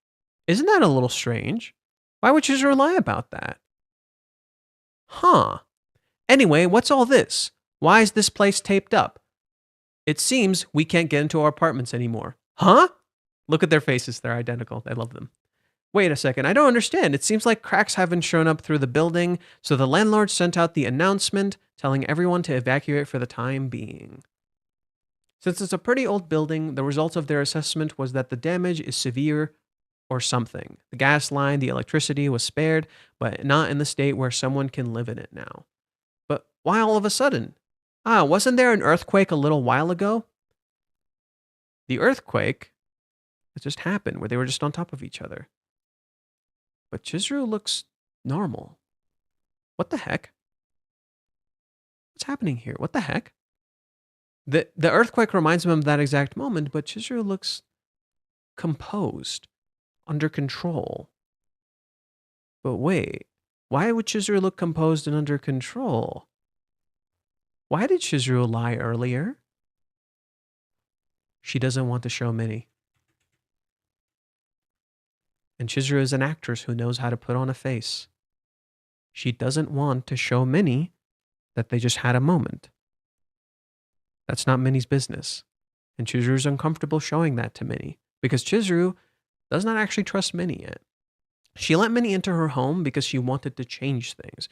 S1: Isn't that a little strange? Why would Chizuru lie about that? Huh. Anyway, what's all this? Why is this place taped up? It seems we can't get into our apartments anymore. Huh? Look at their faces. They're identical. I love them. Wait a second. I don't understand. It seems like cracks haven't shown up through the building, so the landlord sent out the announcement telling everyone to evacuate for the time being. Since it's a pretty old building, the result of their assessment was that the damage is severe or something. The gas line, the electricity was spared, but not in the state where someone can live in it now. But why all of a sudden? Wasn't there an earthquake a little while ago? The earthquake that just happened, where they were just on top of each other. But Chizuru looks normal. What the heck? What's happening here? What the heck? The earthquake reminds him of that exact moment, but Chizuru looks composed, under control. But wait, why would Chizuru look composed and under control? Why did Chizuru lie earlier? She doesn't want to show Minnie. And Chizuru is an actress who knows how to put on a face. She doesn't want to show Minnie that they just had a moment. That's not Minnie's business. And Chizuru's uncomfortable showing that to Minnie because Chizuru does not actually trust Minnie yet. She let Minnie into her home because she wanted to change things.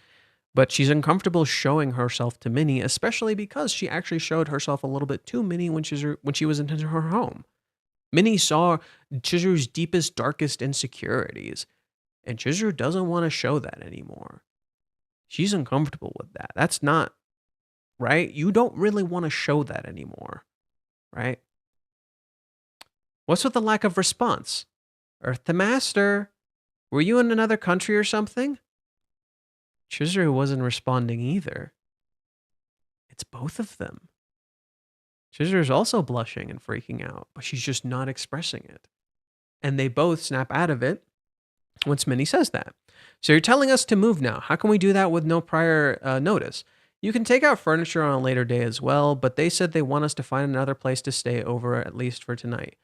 S1: But she's uncomfortable showing herself to Minnie, especially because she actually showed herself a little bit to Minnie when she was in her home. Minnie saw Chizuru's deepest, darkest insecurities, and Chizuru doesn't want to show that anymore. She's uncomfortable with that. That's not right. You don't really want to show that anymore, right? What's with the lack of response? Earth to Master. Were you in another country or something? Chizuru wasn't responding either. It's both of them. Chizuru's also blushing and freaking out, but she's just not expressing it. And they both snap out of it once Minnie says that. So you're telling us to move now. How can we do that with no prior notice? You can take out furniture on a later day as well, but they said they want us to find another place to stay over at least for tonight.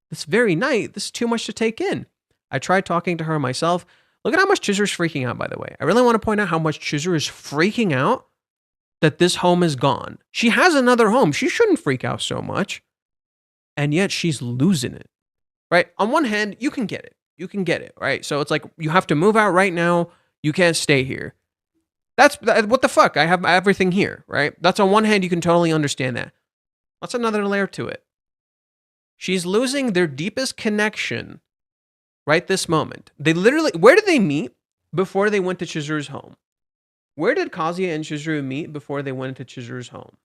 S1: This very night, this is too much to take in. I tried talking to her myself. Look at how much Chizuru's freaking out, by the way. I really want to point out how much Chizuru is freaking out that this home is gone. She has another home. She shouldn't freak out so much. And yet she's losing it, right? On one hand, you can get it. You can get it, right? So it's like, you have to move out right now. You can't stay here. What the fuck? I have everything here, right? That's on one hand, you can totally understand that. That's another layer to it. She's losing their deepest connection right this moment. They literally, where did they meet before they went to Chizuru's home? Where did Kazuya and Chizuru meet before they went into Chizuru's home?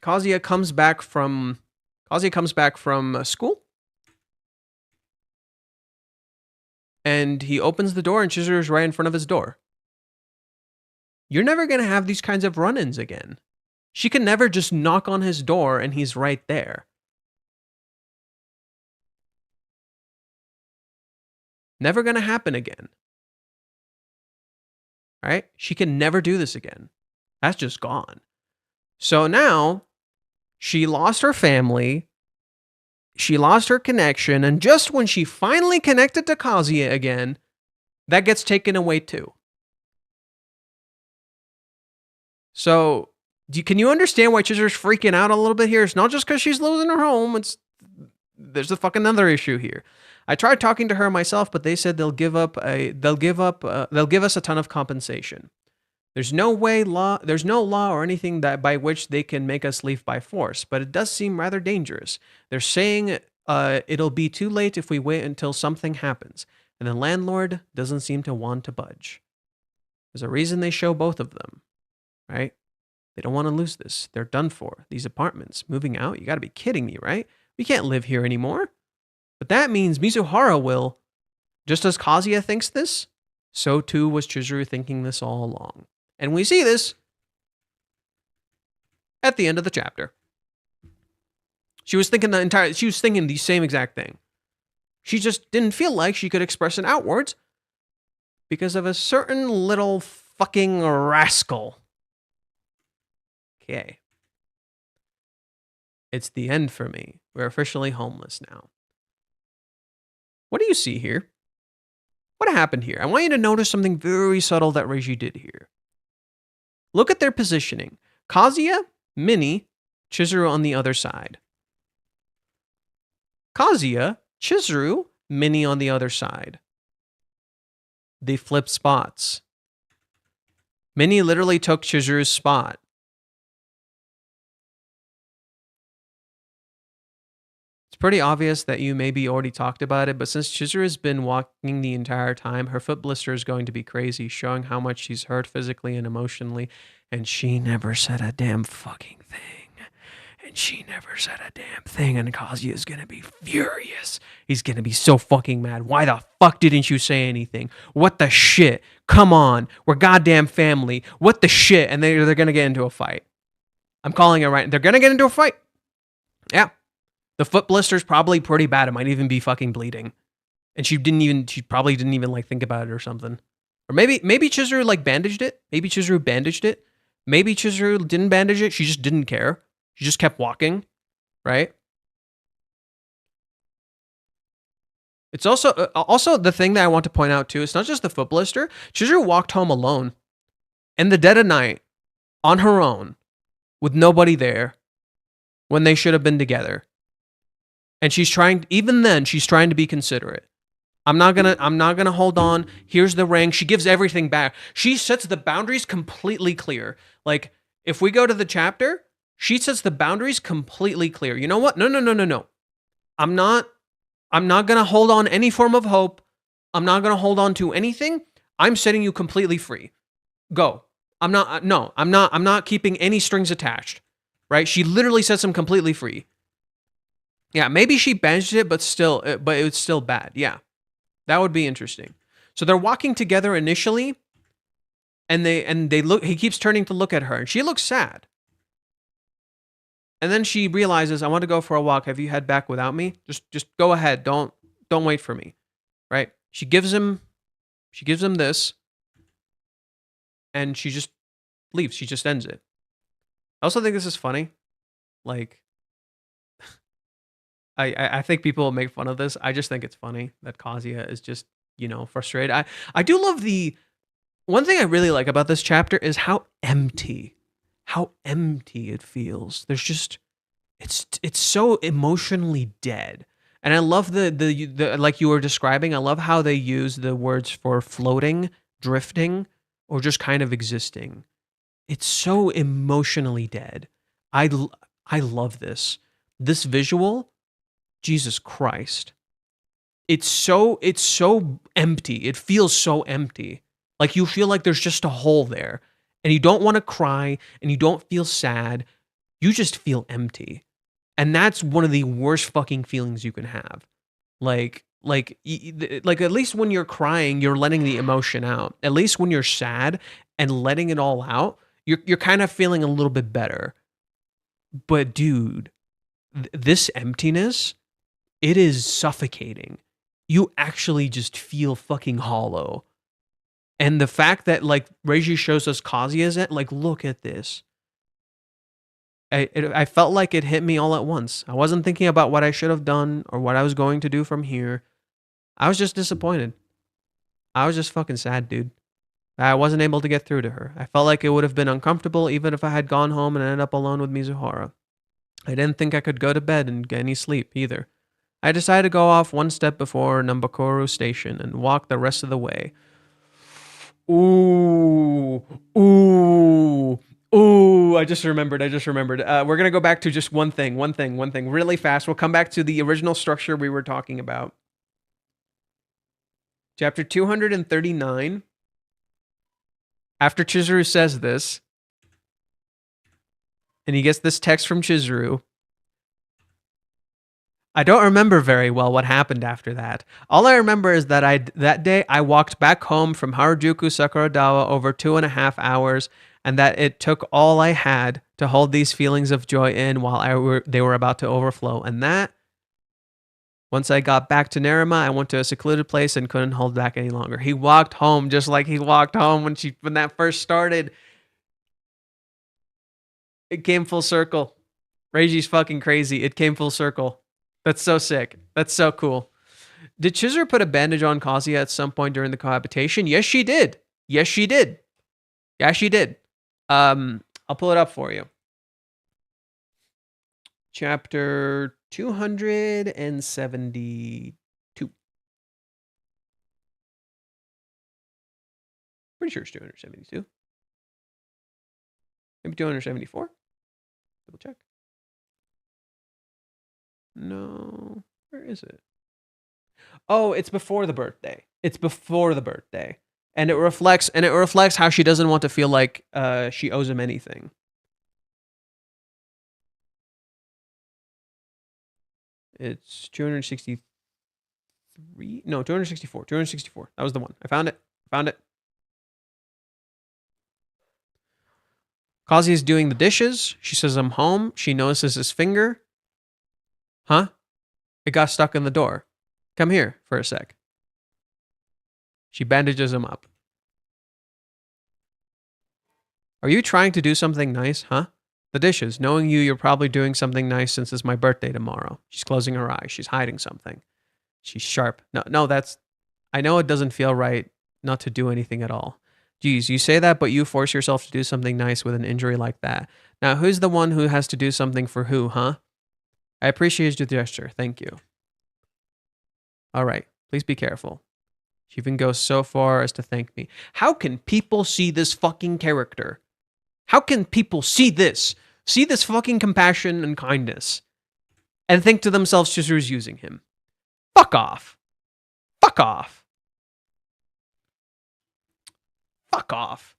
S1: Kazuya comes back from school. And he opens the door and Chizuru's right in front of his door. You're never going to have these kinds of run-ins again. She can never just knock on his door and he's right there. Never going to happen again. Right? She can never do this again. That's just gone. So now, she lost her family. She lost her connection. And just when she finally connected to Kazuya again, that gets taken away too. So, can you understand why Chizuru's freaking out a little bit here? It's not just because she's losing her home. There's a fucking other issue here. I tried talking to her myself, but they said they'll give us a ton of compensation. There's no law or anything that by which they can make us leave by force, but it does seem rather dangerous. They're saying it'll be too late if we wait until something happens, and the landlord doesn't seem to want to budge. There's a reason they show both of them, right? They don't want to lose this. They're done for. These apartments, moving out, you got to be kidding me, right? We can't live here anymore. But that means Mizuhara will. Just as Kazuya thinks this, so too was Chizuru thinking this all along. And we see this at the end of the chapter. She was thinking the same exact thing. She just didn't feel like she could express it outwards because of a certain little fucking rascal. Okay. It's the end for me. We're officially homeless now. What do you see here? What happened here? I want you to notice something very subtle that Reiji did here. Look at their positioning. Kazuya, Minnie, Chizuru on the other side. Kazuya, Chizuru, Minnie on the other side. They flipped spots. Minnie literally took Chizuru's spot. It's pretty obvious that you maybe already talked about it, but since Chizuru has been walking the entire time, her foot blister is going to be crazy, showing how much she's hurt physically and emotionally, and she never said a damn fucking thing. And she never said a damn thing, and Kazuya is gonna be furious. He's gonna be so fucking mad. Why the fuck didn't you say anything? What the shit? Come on, we're goddamn family. What the shit? And they're gonna get into a fight. I'm calling it right. They're gonna get into a fight. Yeah. The foot blister's probably pretty bad. It might even be fucking bleeding. And she probably didn't even like think about it or something. Or maybe Chizuru like bandaged it. Maybe Chizuru bandaged it. Maybe Chizuru didn't bandage it. She just didn't care. She just kept walking, right? It's also the thing that I want to point out too. It's not just the foot blister. Chizuru walked home alone in the dead of night on her own with nobody there when they should have been together. And she's trying to be considerate. I'm not gonna hold on. Here's the ring. She gives everything back. She sets the boundaries completely clear. Like, if we go to the chapter, she sets the boundaries completely clear. You know what? No. I'm not gonna hold on any form of hope. I'm not gonna hold on to anything. I'm setting you completely free. Go. I'm not keeping any strings attached, right? She literally sets him completely free. Yeah, maybe she benched it, but it's still bad. Yeah, that would be interesting. So they're walking together initially, and they look. He keeps turning to look at her, and she looks sad. And then she realizes, I want to go for a walk. Have you head back without me? Just go ahead. Don't wait for me. Right? She gives him this, and she just leaves. She just ends it. I also think this is funny. Like, I think people will make fun of this. I just think it's funny that Kazuya is just, frustrated. I do love one thing I really like about this chapter is how empty it feels. There's just, it's so emotionally dead. And I love the like you were describing, I love how they use the words for floating, drifting, or just kind of existing. It's so emotionally dead. I love this. This visual, Jesus Christ. It's so empty. It feels so empty. Like you feel like there's just a hole there. And you don't want to cry and you don't feel sad. You just feel empty. And that's one of the worst fucking feelings you can have. Like at least when you're crying, you're letting the emotion out. At least when you're sad and letting it all out, you're kind of feeling a little bit better. But dude, this emptiness, it is suffocating. You actually just feel fucking hollow. And the fact that like Reiji shows us Kazuya's at, like, look at this. I felt like it hit me all at once. I wasn't thinking about what I should have done or what I was going to do from here. I was just disappointed. I was just fucking sad, dude. I wasn't able to get through to her. I felt like it would have been uncomfortable even if I had gone home and ended up alone with Mizuhara. I didn't think I could go to bed and get any sleep either. I decided to go off one step before Nambakoro Station and walk the rest of the way. Ooh. I just remembered. We're going to go back to just one thing, really fast. We'll come back to the original structure we were talking about. Chapter 239. After Chizuru says this, and he gets this text from Chizuru, I don't remember very well what happened after that. All I remember is that that day I walked back home from Harajuku Sakuradawa over 2.5 hours, and that it took all I had to hold these feelings of joy in while they were about to overflow. And that, once I got back to Nerima, I went to a secluded place and couldn't hold back any longer. He walked home just like he walked home when that first started. It came full circle. Reiji's fucking crazy. It came full circle. That's so sick. That's so cool. Did Chizuru put a bandage on Kazuya at some point during the cohabitation? Yes, she did. I'll pull it up for you. Chapter 272. Pretty sure it's 272. Maybe 274? Double check. No. Where is it? Oh, it's before the birthday. And it reflects how she doesn't want to feel like she owes him anything. It's 263. No, 264. 264. That was the one. I found it. Kazuya's doing the dishes. She says, I'm home. She notices his finger. Huh? It got stuck in the door. Come here for a sec. She bandages him up. Are you trying to do something nice, huh? The dishes. Knowing you're probably doing something nice since it's my birthday tomorrow. She's closing her eyes. She's hiding something. She's sharp. No, I know it doesn't feel right not to do anything at all. Geez, you say that, but you force yourself to do something nice with an injury like that. Now, who's the one who has to do something for who, huh? I appreciate your gesture. Thank you. All right. Please be careful. She even goes so far as to thank me. How can people see this fucking character? How can people see this? See this fucking compassion and kindness and think to themselves Chizuru's using him? Fuck off. Fuck off. Fuck off.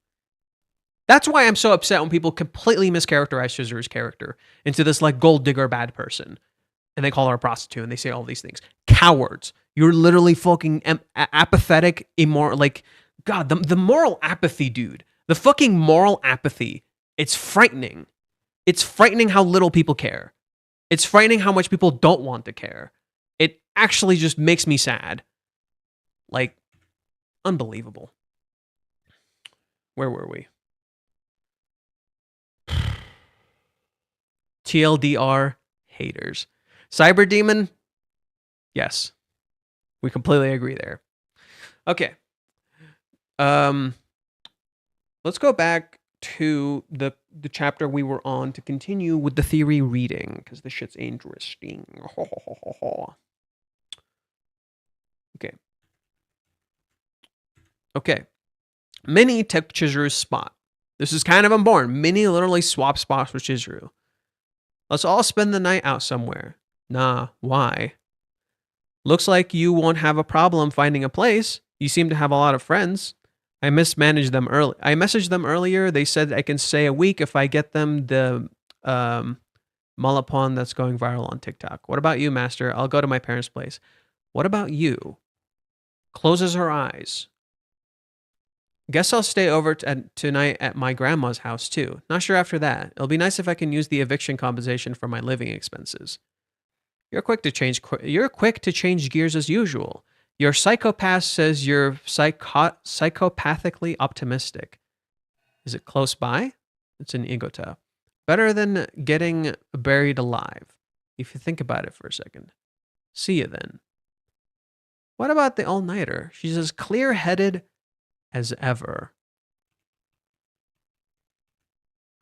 S1: That's why I'm so upset when people completely mischaracterize Chizuru's character into this like gold digger bad person. And they call her a prostitute and they say all these things. Cowards. You're literally fucking apathetic, immoral. Like, God, the moral apathy, dude. The fucking moral apathy. It's frightening. It's frightening how little people care. It's frightening how much people don't want to care. It actually just makes me sad. Like, unbelievable. Where were we? TLDR haters. Cyber Demon? Yes. We completely agree there. Okay. Let's go back to the chapter we were on to continue with the theory reading, because this shit's interesting. Okay. Okay. Minnie took Chizuru's spot. This is kind of important. Minnie literally swapped spots with Chizuru. Let's all spend the night out somewhere. Nah, why? Looks like you won't have a problem finding a place. You seem to have a lot of friends. I mismanaged them early. I messaged them earlier. They said I can stay a week if I get them the Malapon that's going viral on TikTok. What about you, Master? I'll go to my parents' place. What about you? Closes her eyes. Guess I'll stay over tonight at my grandma's house too. Not sure after that. It'll be nice if I can use the eviction compensation for my living expenses. You're quick to change gears as usual. Your psychopath says you're psychopathically optimistic. Is it close by? It's an egota. Better than getting buried alive, if you think about it for a second. See you then. What about the all-nighter? She's as clear-headed as ever.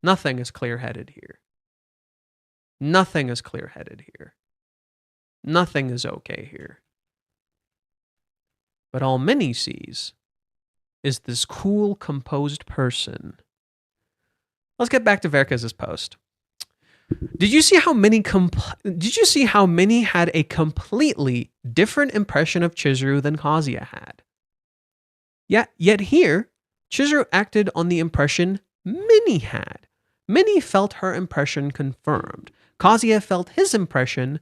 S1: Nothing is clear-headed here. Nothing is clear-headed here. Nothing is okay here. But all Minnie sees is this cool, composed person. Let's get back to Verkaz's post. Did you see how Minnie had a completely different impression of Chizuru than Kazuya had? Yet here, Chizuru acted on the impression Minnie had. Minnie felt her impression confirmed. Kazuya felt his impression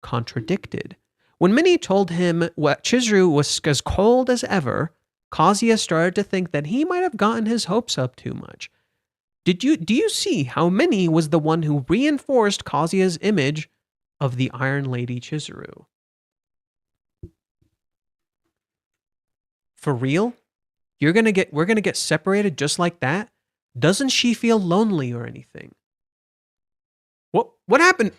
S1: contradicted. When Minnie told him what Chizuru was as cold as ever, Kazuya started to think that he might have gotten his hopes up too much. Do you see how Minnie was the one who reinforced Kazuya's image of the Iron Lady Chizuru? For real? We're gonna get separated just like that? Doesn't she feel lonely or anything? What happened?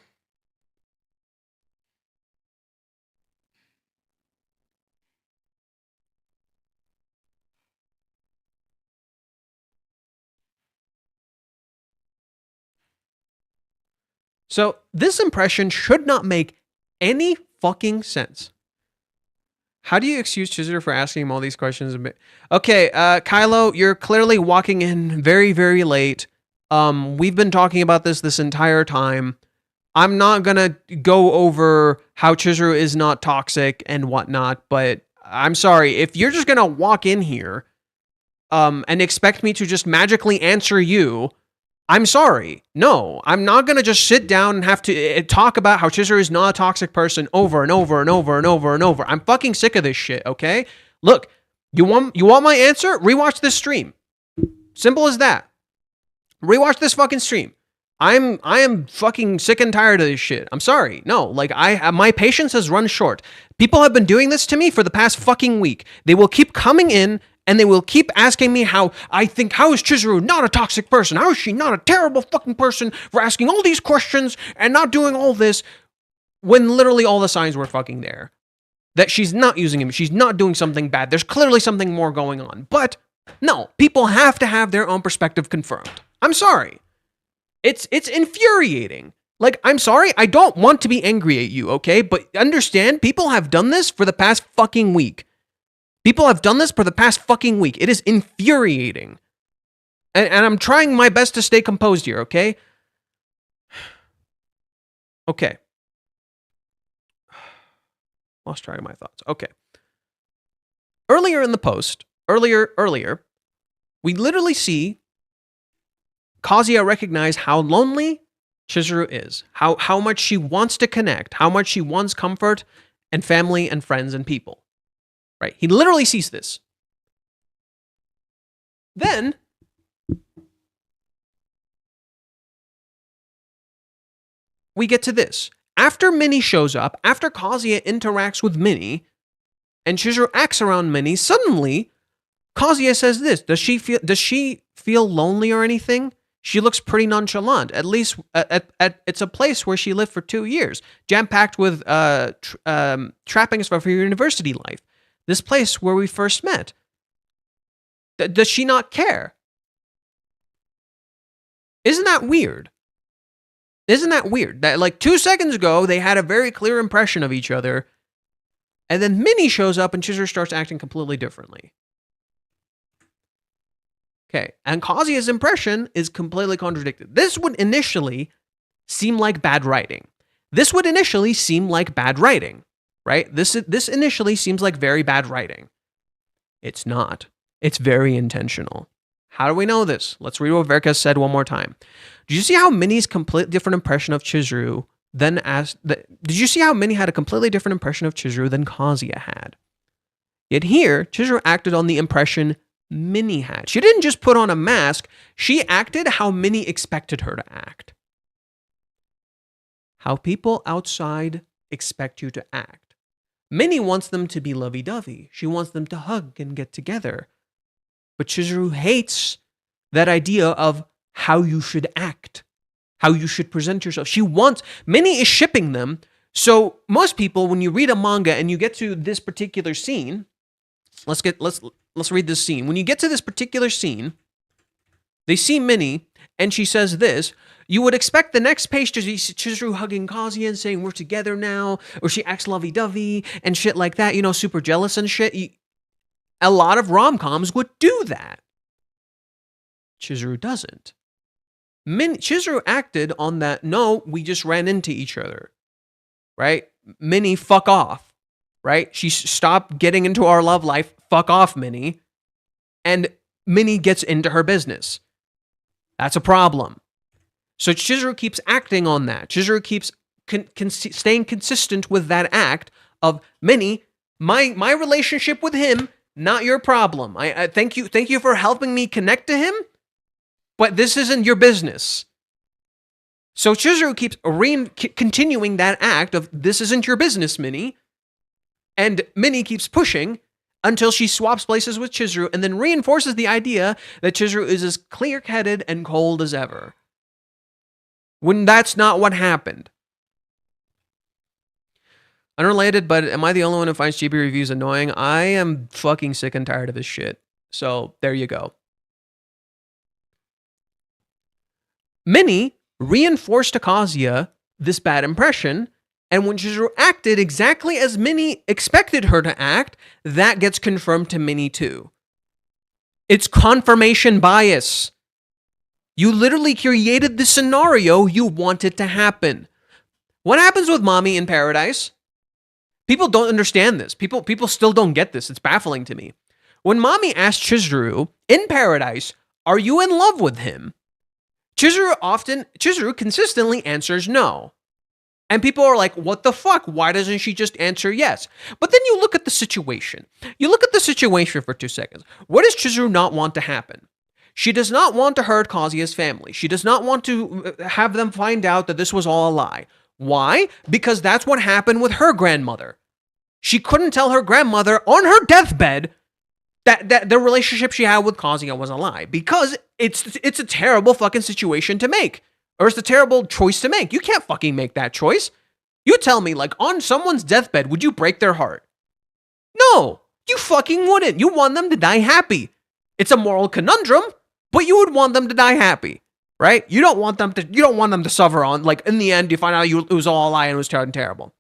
S1: So this impression should not make any fucking sense. How do you excuse Chizuru for asking him all these questions? Okay, Kylo, you're clearly walking in very, very late. We've been talking about this entire time. I'm not gonna go over how Chizuru is not toxic and whatnot, but I'm sorry. If you're just gonna walk in here and expect me to just magically answer you, I'm sorry. No, I'm not going to just sit down and have to talk about how Chizuru is not a toxic person over and over and over and over and over. I'm fucking sick of this shit, okay? Look, you want my answer? Rewatch this stream. Simple as that. Rewatch this fucking stream. I am fucking sick and tired of this shit. I'm sorry. No, like my patience has run short. People have been doing this to me for the past fucking week. They will keep coming in and they will keep asking me how is Chizuru not a toxic person? How is she not a terrible fucking person for asking all these questions and not doing all this when literally all the signs were fucking there? That she's not using him. She's not doing something bad. There's clearly something more going on. But no, people have to have their own perspective confirmed. I'm sorry. It's infuriating. Like, I'm sorry. I don't want to be angry at you, okay? But understand, people have done this for the past fucking week. People have done this for the past fucking week. It is infuriating. And I'm trying my best to stay composed here, okay? Okay. Lost track of my thoughts. Okay. Earlier in the post, earlier, we literally see Kazuya recognized how lonely Chizuru is, how much she wants to connect, how much she wants comfort and family and friends and people. Right? He literally sees this. Then we get to this. After Minnie shows up, after Kazuya interacts with Minnie, and Chizuru acts around Minnie, suddenly Kazuya says this. Does she feel lonely or anything? She looks pretty nonchalant. At least it's a place where she lived for 2 years, jam-packed with trappings for her university life. This place where we first met. Does she not care? Isn't that weird? Isn't that weird? That like 2 seconds ago, they had a very clear impression of each other, and then Minnie shows up and Chizuru starts acting completely differently. Okay, and Kazuya's impression is completely contradicted. This would initially seem like bad writing. Right? This initially seems like very bad writing. It's not. It's very intentional. How do we know this? Let's read what Verka said one more time. Did you see how Minnie's completely different impression of Chizuru did you see how Minnie had a completely different impression of Chizuru than Kazuya had? Yet here, Chizuru acted on the impression Minnie had. She didn't just put on a mask, she acted how Minnie expected her to act. How people outside expect you to act. Minnie wants them to be lovey-dovey. She wants them to hug and get together. But Chizuru hates that idea of how you should act, how you should present yourself. Minnie is shipping them. So most people, when you read a manga and you get to this particular scene, let's read this scene. When you get to this particular scene, they see Minnie and she says this. You would expect the next page to be Chizuru hugging Kazuya and saying, we're together now, or she acts lovey-dovey and shit like that, super jealous and shit. A lot of rom-coms would do that. Chizuru doesn't. Chizuru acted on that, no, we just ran into each other, right? Minnie, fuck off, right? She stopped getting into our love life, fuck off, Minnie. And Minnie gets into her business. That's a problem. So Chizuru keeps acting on that. Chizuru keeps staying consistent with that act of Minnie, my relationship with him, not your problem. I thank you for helping me connect to him, but this isn't your business. So Chizuru keeps continuing that act of this isn't your business, Minnie, and Minnie keeps pushing until she swaps places with Chizuru and then reinforces the idea that Chizuru is as clear-headed and cold as ever. When that's not what happened. Unrelated, but am I the only one who finds chibi reviews annoying? I am fucking sick and tired of this shit. So, there you go. Minnie reinforced to Kazuya this bad impression, and when Chizuru acted exactly as Minnie expected her to act, that gets confirmed to Minnie too. It's confirmation bias. You literally created the scenario you wanted to happen. What happens with Mommy in Paradise? People don't understand this. People still don't get this. It's baffling to me. When Mommy asked Chizuru in Paradise, are you in love with him? Chizuru consistently answers no. And people are like, what the fuck? Why doesn't she just answer yes? But then you look at the situation. You look at the situation for 2 seconds. What does Chizuru not want to happen? She does not want to hurt Kazuya's family. She does not want to have them find out that this was all a lie. Why? Because that's what happened with her grandmother. She couldn't tell her grandmother on her deathbed that the relationship she had with Kazuya was a lie. Because it's a terrible fucking situation to make. Or it's a terrible choice to make. You can't fucking make that choice. You tell me, like, on someone's deathbed, would you break their heart? No, you fucking wouldn't. You want them to die happy. It's a moral conundrum, but you would want them to die happy, right? You don't want them to suffer on, like, in the end, you find out it was all a lie and it was terrible.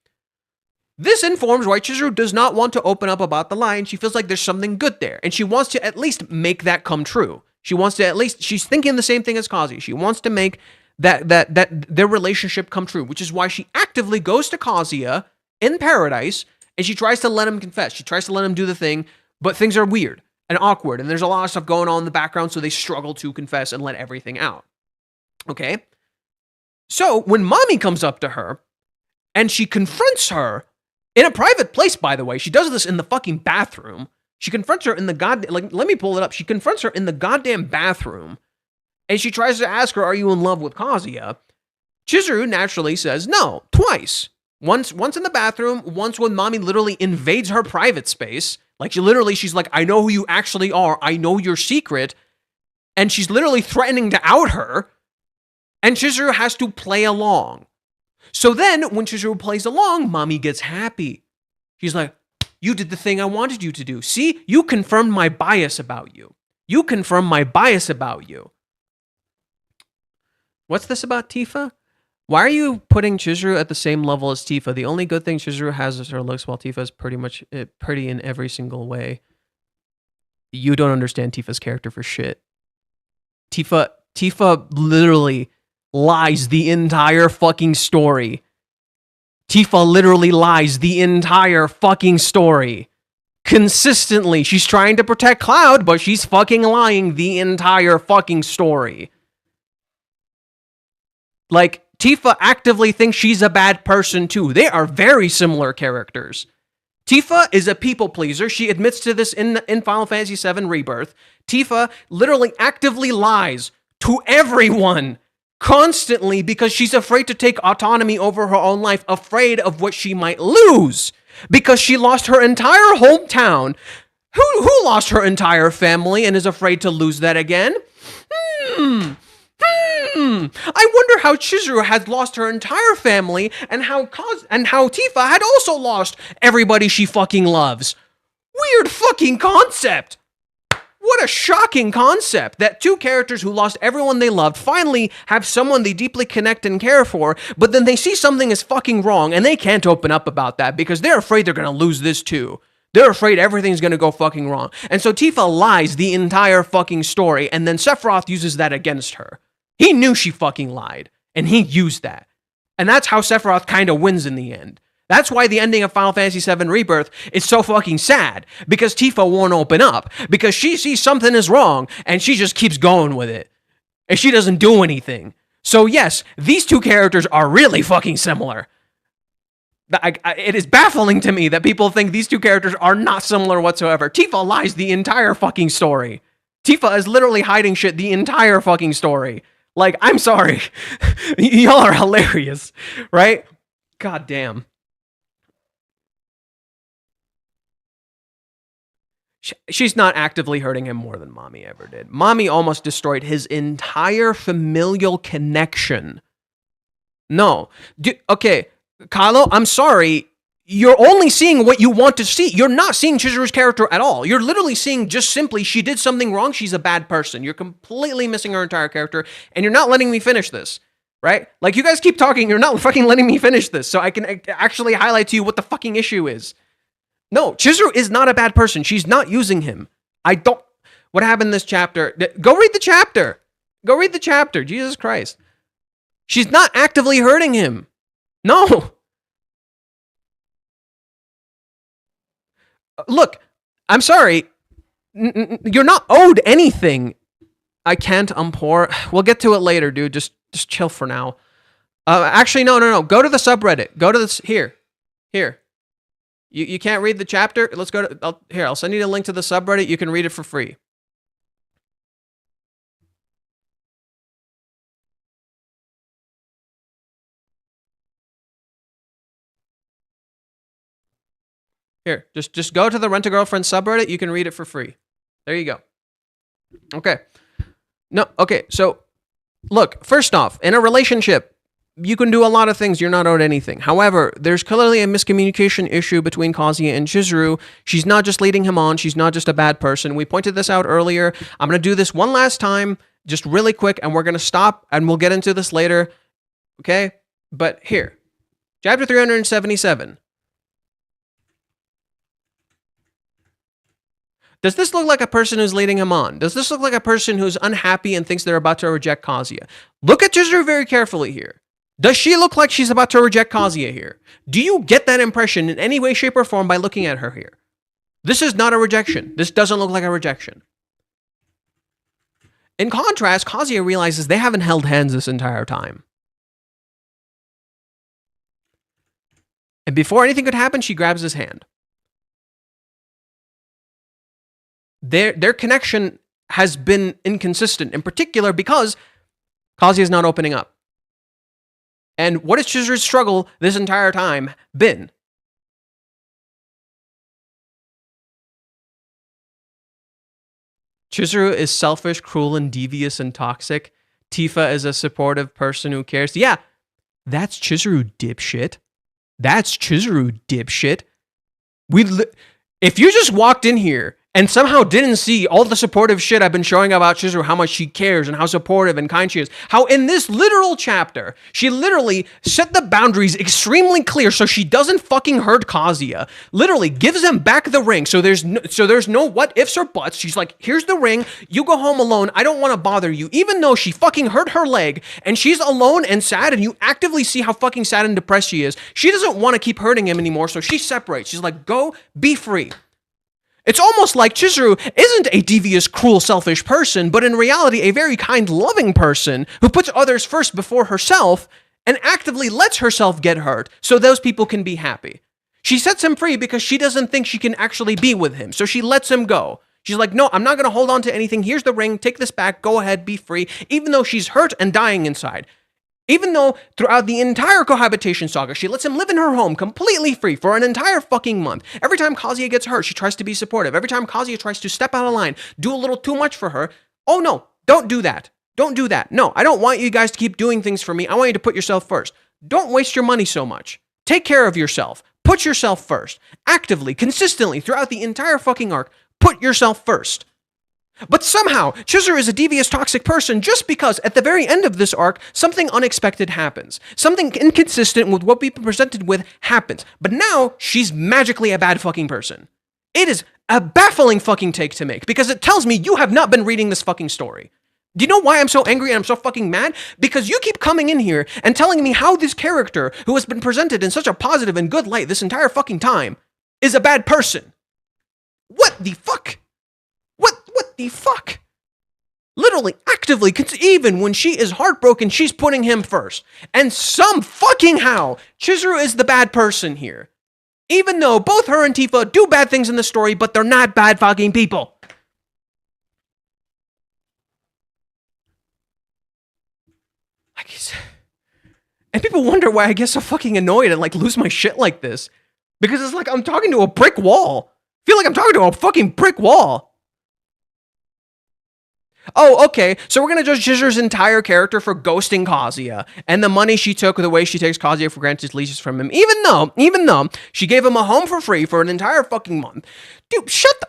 S1: This informs why Chizuru does not want to open up about the lie, and she feels like there's something good there, and she wants to at least make that come true. She's thinking the same thing as Kazuya. She wants to make that their relationship come true, which is why she actively goes to Kazuya in Paradise, and she tries to let him confess. She tries to let him do the thing, but things are weird and awkward, and there's a lot of stuff going on in the background, so they struggle to confess and let everything out. Okay? So when mommy comes up to her and she confronts her in a private place, by the way, she does this in the fucking bathroom. She confronts her in the goddamn, like, let me pull it up. She confronts her in the goddamn bathroom and she tries to ask her, are you in love with Kazuya? Chizuru naturally says no, twice. Once in the bathroom, once when mommy literally invades her private space. Like, she's like, I know who you actually are. I know your secret. And she's literally threatening to out her. And Chizuru has to play along. So then, when Chizuru plays along, mommy gets happy. She's like, you did the thing I wanted you to do. See, you confirmed my bias about you. You confirmed my bias about you. What's this about Tifa? Why are you putting Chizuru at the same level as Tifa? The only good thing Chizuru has is her looks, while Tifa is pretty much pretty in every single way. You don't understand Tifa's character for shit. Tifa literally lies the entire fucking story. Tifa literally lies the entire fucking story. Consistently. She's trying to protect Cloud, but she's fucking lying the entire fucking story. Like, Tifa actively thinks she's a bad person too. They are very similar characters. Tifa is a people pleaser. She admits to this in Final Fantasy VII Rebirth. Tifa literally actively lies to everyone constantly because she's afraid to take autonomy over her own life, afraid of what she might lose because she lost her entire hometown. Who lost her entire family and is afraid to lose that again? I wonder how Chizuru has lost her entire family and how Tifa had also lost everybody she fucking loves. Weird fucking concept. What a shocking concept that two characters who lost everyone they loved finally have someone they deeply connect and care for, but then they see something is fucking wrong and they can't open up about that because they're afraid they're gonna lose this too. They're afraid everything's gonna go fucking wrong. And so Tifa lies the entire fucking story and then Sephiroth uses that against her. He knew she fucking lied, and he used that. And that's how Sephiroth kind of wins in the end. That's why the ending of Final Fantasy VII Rebirth is so fucking sad, because Tifa won't open up, because she sees something is wrong, and she just keeps going with it. And she doesn't do anything. So yes, these two characters are really fucking similar. It is baffling to me that people think these two characters are not similar whatsoever. Tifa lies the entire fucking story. Tifa is literally hiding shit the entire fucking story. Like, I'm sorry. Y'all are hilarious, right? God damn. She's not actively hurting him more than Mommy ever did. Mommy almost destroyed his entire familial connection. No. Okay, Kylo, I'm sorry. You're only seeing what you want to see. You're not seeing Chizuru's character at all. You're literally seeing just simply she did something wrong. She's a bad person. You're completely missing her entire character, and you're not letting me finish this, right? Like, you guys keep talking. You're not fucking letting me finish this so I can actually highlight to you what the fucking issue is. No, Chizuru is not a bad person. She's not using him. What happened in this chapter? Go read the chapter. Go read the chapter. Jesus Christ. She's not actively hurting him. No. Look, I'm sorry. You're not owed anything. I can't. I'm poor. We'll get to it later, dude. Just chill for now. Actually, no. Go to the subreddit. Go to this. Here. You can't read the chapter? Let's go to... I'll send you the link to the subreddit. You can read it for free. Here, just go to the Rent-A-Girlfriend subreddit. You can read it for free. There you go. Okay. No, okay, so, look, first off, in a relationship, you can do a lot of things. You're not owed anything. However, there's clearly a miscommunication issue between Kazuya and Chizuru. She's not just leading him on. She's not just a bad person. We pointed this out earlier. I'm going to do this one last time, just really quick, and we're going to stop, and we'll get into this later. Okay? But here, chapter 377. Does this look like a person who's leading him on? Does this look like a person who's unhappy and thinks they're about to reject Kazuya? Look at Chizuru very carefully here. Does she look like she's about to reject Kazuya here? Do you get that impression in any way, shape, or form by looking at her here? This is not a rejection. This doesn't look like a rejection. In contrast, Kazuya realizes they haven't held hands this entire time. And before anything could happen, she grabs his hand. Their connection has been inconsistent, in particular because Kazuya is not opening up. And what has Chizuru's struggle this entire time been? Chizuru is selfish, cruel, and devious and toxic. Tifa is a supportive person who cares. Yeah, that's Chizuru, dipshit. That's Chizuru, dipshit. If you just walked in here and somehow didn't see all the supportive shit I've been showing about Chizuru, how much she cares and how supportive and kind she is, how in this literal chapter, she literally set the boundaries extremely clear so she doesn't fucking hurt Kazuya, literally gives them back the ring, so there's no what ifs or buts. She's like, here's the ring, you go home alone, I don't want to bother you, even though she fucking hurt her leg, and she's alone and sad, and you actively see how fucking sad and depressed she is. She doesn't want to keep hurting him anymore, so she separates. She's like, go, be free. It's almost like Chizuru isn't a devious, cruel, selfish person, but in reality a very kind, loving person who puts others first before herself and actively lets herself get hurt so those people can be happy. She sets him free because she doesn't think she can actually be with him, so she lets him go. She's like, no, I'm not going to hold on to anything. Here's the ring. Take this back. Go ahead. Be free. Even though she's hurt and dying inside. Even though throughout the entire cohabitation saga, she lets him live in her home completely free for an entire fucking month. Every time Kazuya gets hurt, she tries to be supportive. Every time Kazuya tries to step out of line, do a little too much for her. Oh no, don't do that. Don't do that. No, I don't want you guys to keep doing things for me. I want you to put yourself first. Don't waste your money so much. Take care of yourself. Put yourself first. Actively, consistently, throughout the entire fucking arc, put yourself first. But somehow, Chizuru is a devious, toxic person just because at the very end of this arc, something unexpected happens. Something inconsistent with what we've been presented with happens. But now, she's magically a bad fucking person. It is a baffling fucking take to make because it tells me you have not been reading this fucking story. Do you know why I'm so angry and I'm so fucking mad? Because you keep coming in here and telling me how this character, who has been presented in such a positive and good light this entire fucking time, is a bad person. What the fuck? What the fuck? Literally, actively, even when she is heartbroken, she's putting him first. And some fucking how, Chizuru is the bad person here. Even though both her and Tifa do bad things in the story, but they're not bad fucking people. And people wonder why I get so fucking annoyed and like lose my shit like this. Because it's like I'm talking to a brick wall. I feel like I'm talking to a fucking brick wall. Oh, okay, so we're gonna judge Chizuru's entire character for ghosting Kazuya, and the money she took, the way she takes Kazuya for granted leases from him, even though she gave him a home for free for an entire fucking month. Dude, shut the...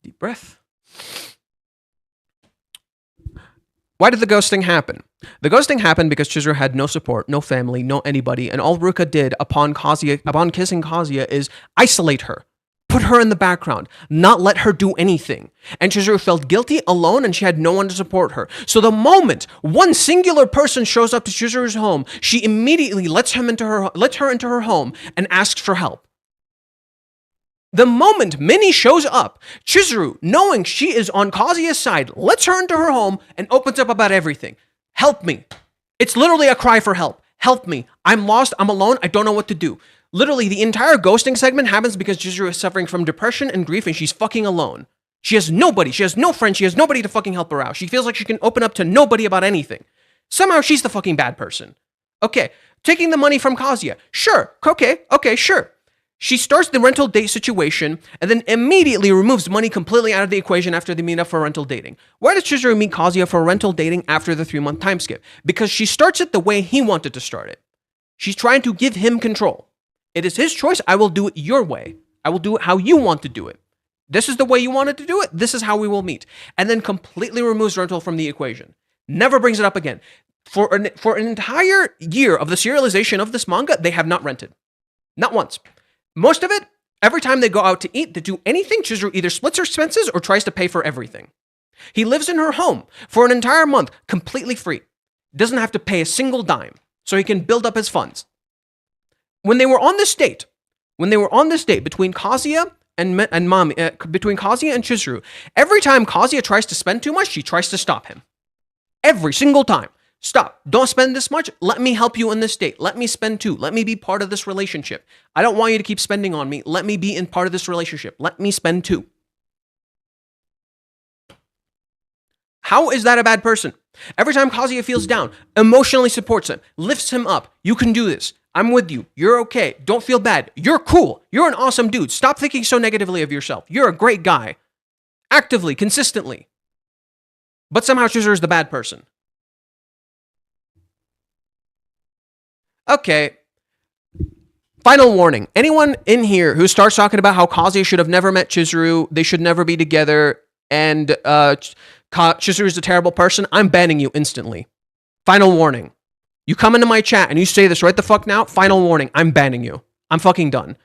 S1: Deep breath. Why did the ghosting happen? The ghosting happened because Chizuru had no support, no family, no anybody, and all Ruka did upon kissing Kazuya is isolate her, put her in the background, not let her do anything. And Chizuru felt guilty, alone, and she had no one to support her. So the moment one singular person shows up to Chizuru's home, she immediately lets her into her home and asks for help. The moment Minnie shows up, Chizuru, knowing she is on Kazuya's side, lets her into her home and opens up about everything. Help me. It's literally a cry for help. Help me. I'm lost. I'm alone. I don't know what to do. Literally, the entire ghosting segment happens because Chizuru is suffering from depression and grief and she's fucking alone. She has nobody. She has no friends. She has nobody to fucking help her out. She feels like she can open up to nobody about anything. Somehow she's the fucking bad person. Okay, taking the money from Kazuya. Sure. Okay, sure. She starts the rental date situation and then immediately removes money completely out of the equation after they meet up for rental dating. Why does Chizuru meet Kazuya for rental dating after the 3-month time skip? Because she starts it the way he wanted to start it. She's trying to give him control. It is his choice. I will do it your way. I will do it how you want to do it. This is the way you wanted to do it. This is how we will meet. And then completely removes rental from the equation. Never brings it up again. For an entire year of the serialization of this manga, they have not rented. Not once. Most of it, every time they go out to eat, they do anything, Chizuru either splits her expenses or tries to pay for everything. He lives in her home for an entire month, completely free. Doesn't have to pay a single dime, so he can build up his funds. When they were on this date, when they were on this date between Kazuya and Mami, between Kazuya and Chizuru, every time Kazuya tries to spend too much, she tries to stop him. Every single time. Stop. Don't spend this much. Let me help you in this date. Let me spend too. Let me be part of this relationship. I don't want you to keep spending on me. Let me be in part of this relationship. Let me spend too. How is that a bad person? Every time Kazuya feels down, emotionally supports him, lifts him up. You can do this. I'm with you. You're okay. Don't feel bad. You're cool. You're an awesome dude. Stop thinking so negatively of yourself. You're a great guy. Actively, consistently. But somehow Chizuru is the bad person. Okay. Final warning. Anyone in here who starts talking about how Kazuya should have never met Chizuru, they should never be together, and Chizuru is a terrible person, I'm banning you instantly. Final warning. You come into my chat and you say this right the fuck now, final warning, I'm banning you. I'm fucking done.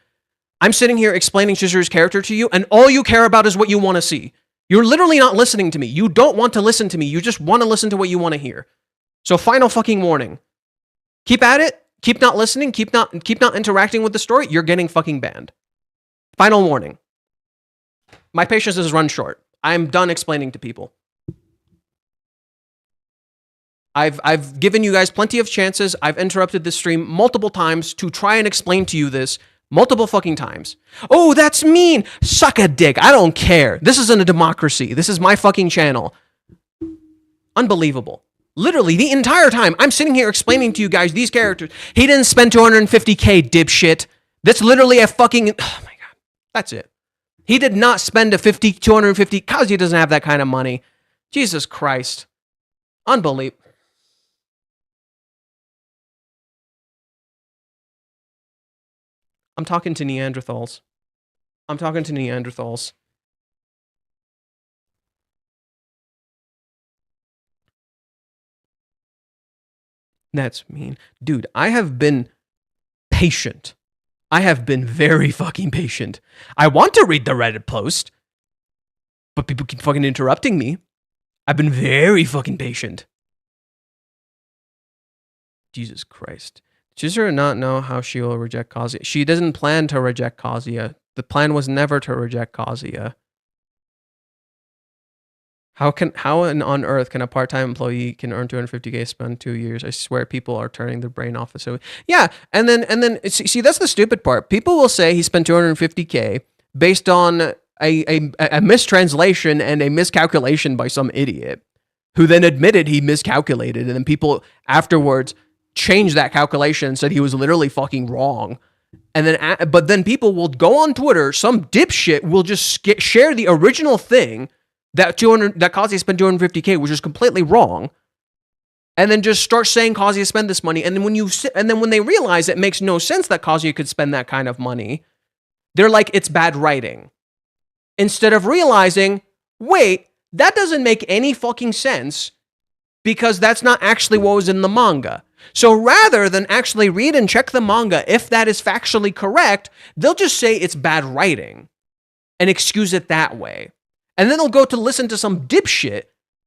S1: I'm sitting here explaining Chizuru's character to you, and all you care about is what you want to see. You're literally not listening to me. You don't want to listen to me. You just want to listen to what you want to hear. So final fucking warning. Keep at it. Keep not listening. Keep not interacting with the story. You're getting fucking banned. Final warning. My patience is run short. I'm done explaining to people. I've given you guys plenty of chances. I've interrupted this stream multiple times to try and explain to you this multiple fucking times. Oh, that's mean. Suck a dick. I don't care. This isn't a democracy. This is my fucking channel. Unbelievable. Literally, the entire time, I'm sitting here explaining to you guys these characters. He didn't spend $250K, dipshit. That's literally a fucking... Oh my god. That's it. He did not spend a $250... Kazuya doesn't have that kind of money. Jesus Christ. Unbelievable. I'm talking to Neanderthals. I'm talking to Neanderthals. That's mean. Dude, I have been patient. I have been very fucking patient. I want to read the Reddit post, but people keep fucking interrupting me. I've been very fucking patient. Jesus Christ. Chizuru not know how she will reject Kazuya. She doesn't plan to reject Kazuya. The plan was never to reject Kazuya. How on earth can a part-time employee can earn 250K spend 2 years? I swear people are turning their brain off. So yeah, and then see that's the stupid part. People will say he spent 250K based on a mistranslation and a miscalculation by some idiot who then admitted he miscalculated, and then people afterwards changed that calculation and said he was literally fucking wrong. And then, but then people will go on Twitter, some dipshit will just share the original thing that Kazuya spent 250K, which is completely wrong, and then just start saying Kazuya spent this money. And then when they realize it makes no sense that Kazuya could spend that kind of money, they're like, it's bad writing. Instead of realizing, wait, that doesn't make any fucking sense because that's not actually what was in the manga. So rather than actually read and check the manga if that is factually correct, they'll just say it's bad writing and excuse it that way. And then they'll go to listen to some dipshit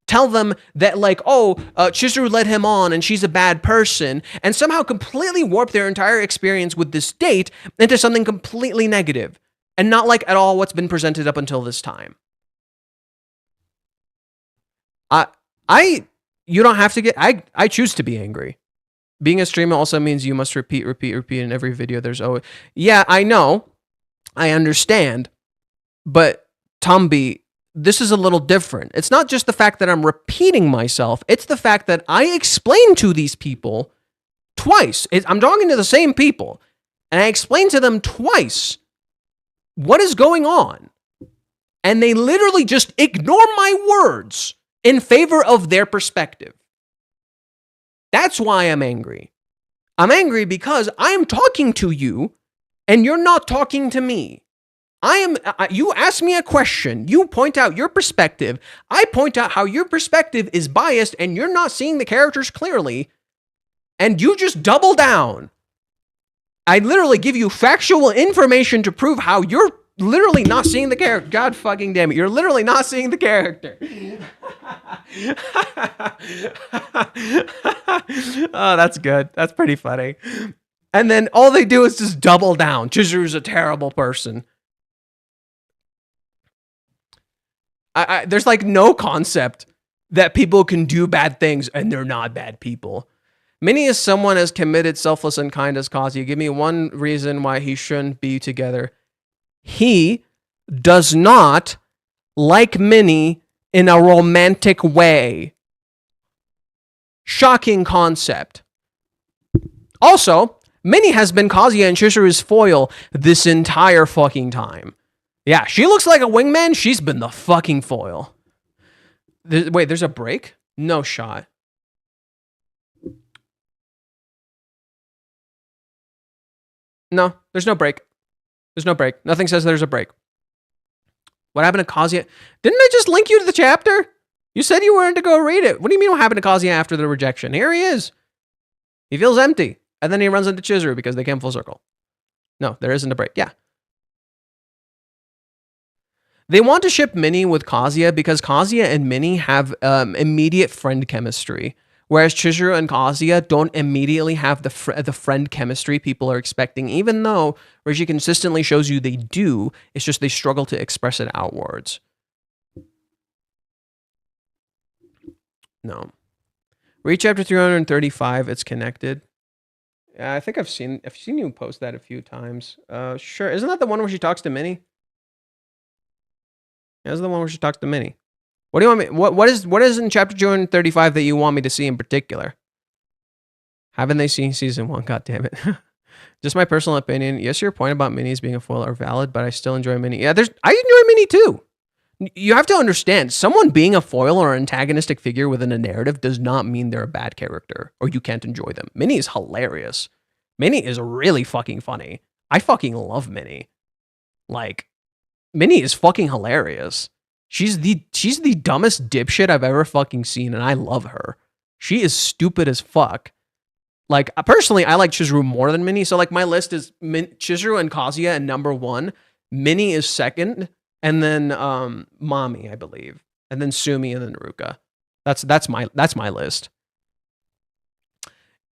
S1: tell them that like, oh, Chizuru led him on and she's a bad person, and somehow completely warp their entire experience with this date into something completely negative and not like at all what's been presented up until this time. You don't have to get, I choose to be angry. Being a streamer also means you must repeat in every video. There's always, yeah, I know, I understand, but Tombi, this is a little different. It's not just the fact that I'm repeating myself. It's the fact that I explained to these people twice. I'm talking to the same people, and I explained to them twice what is going on. And they literally just ignore my words in favor of their perspective. That's why I'm angry. I'm angry because I'm talking to you, and you're not talking to me. You ask me a question, you point out your perspective, I point out how your perspective is biased and you're not seeing the characters clearly, and you just double down. I literally give you factual information to prove how you're literally not seeing the character. God fucking damn it, you're literally not seeing the character. Oh, that's good. That's pretty funny. And then all they do is just double down. Chizuru's a terrible person. There's like no concept that people can do bad things and they're not bad people. Minnie is someone as committed, selfless, and kind as Kazuya. Give me one reason why he shouldn't be together. He does not like Minnie in a romantic way. Shocking concept. Also, Minnie has been Kazuya and Chizuru's foil this entire fucking time. Yeah, she looks like a wingman. She's been the fucking foil. Wait, there's a break? No shot. No, there's no break. There's no break. Nothing says there's a break. What happened to Kazuya? Didn't I just link you to the chapter? You said you weren't to go read it. What do you mean what happened to Kazuya after the rejection? Here he is. He feels empty. And then he runs into Chizuru because they came full circle. No, there isn't a break. Yeah. They want to ship Minnie with Kazuya because Kazuya and Minnie have immediate friend chemistry, whereas Chizuru and Kazuya don't immediately have the friend chemistry people are expecting, even though Reggie consistently shows you they do. It's just they struggle to express it outwards. No. Read chapter 335. It's connected. Yeah, I think I've seen you post that a few times. Sure. Isn't that the one where she talks to Minnie? That's the one where she talks to Minnie. What do you want me? What is in chapter 235 that you want me to see in particular? Haven't they seen season 1? God damn it. Just my personal opinion. Yes, your point about Minnie's being a foil are valid, but I still enjoy Minnie. Yeah, I enjoy Minnie too. You have to understand, someone being a foil or antagonistic figure within a narrative does not mean they're a bad character or you can't enjoy them. Minnie is hilarious. Minnie is really fucking funny. I fucking love Minnie. Like, Minnie is fucking hilarious. She's the dumbest dipshit I've ever fucking seen, and I love her. She is stupid as fuck. Like, personally, I like Chizuru more than Minnie. So, like, my list is Chizuru and Kazuya at number 1. Minnie is second, and then Mami, I believe, and then Sumi, and then Ruka. That's my list.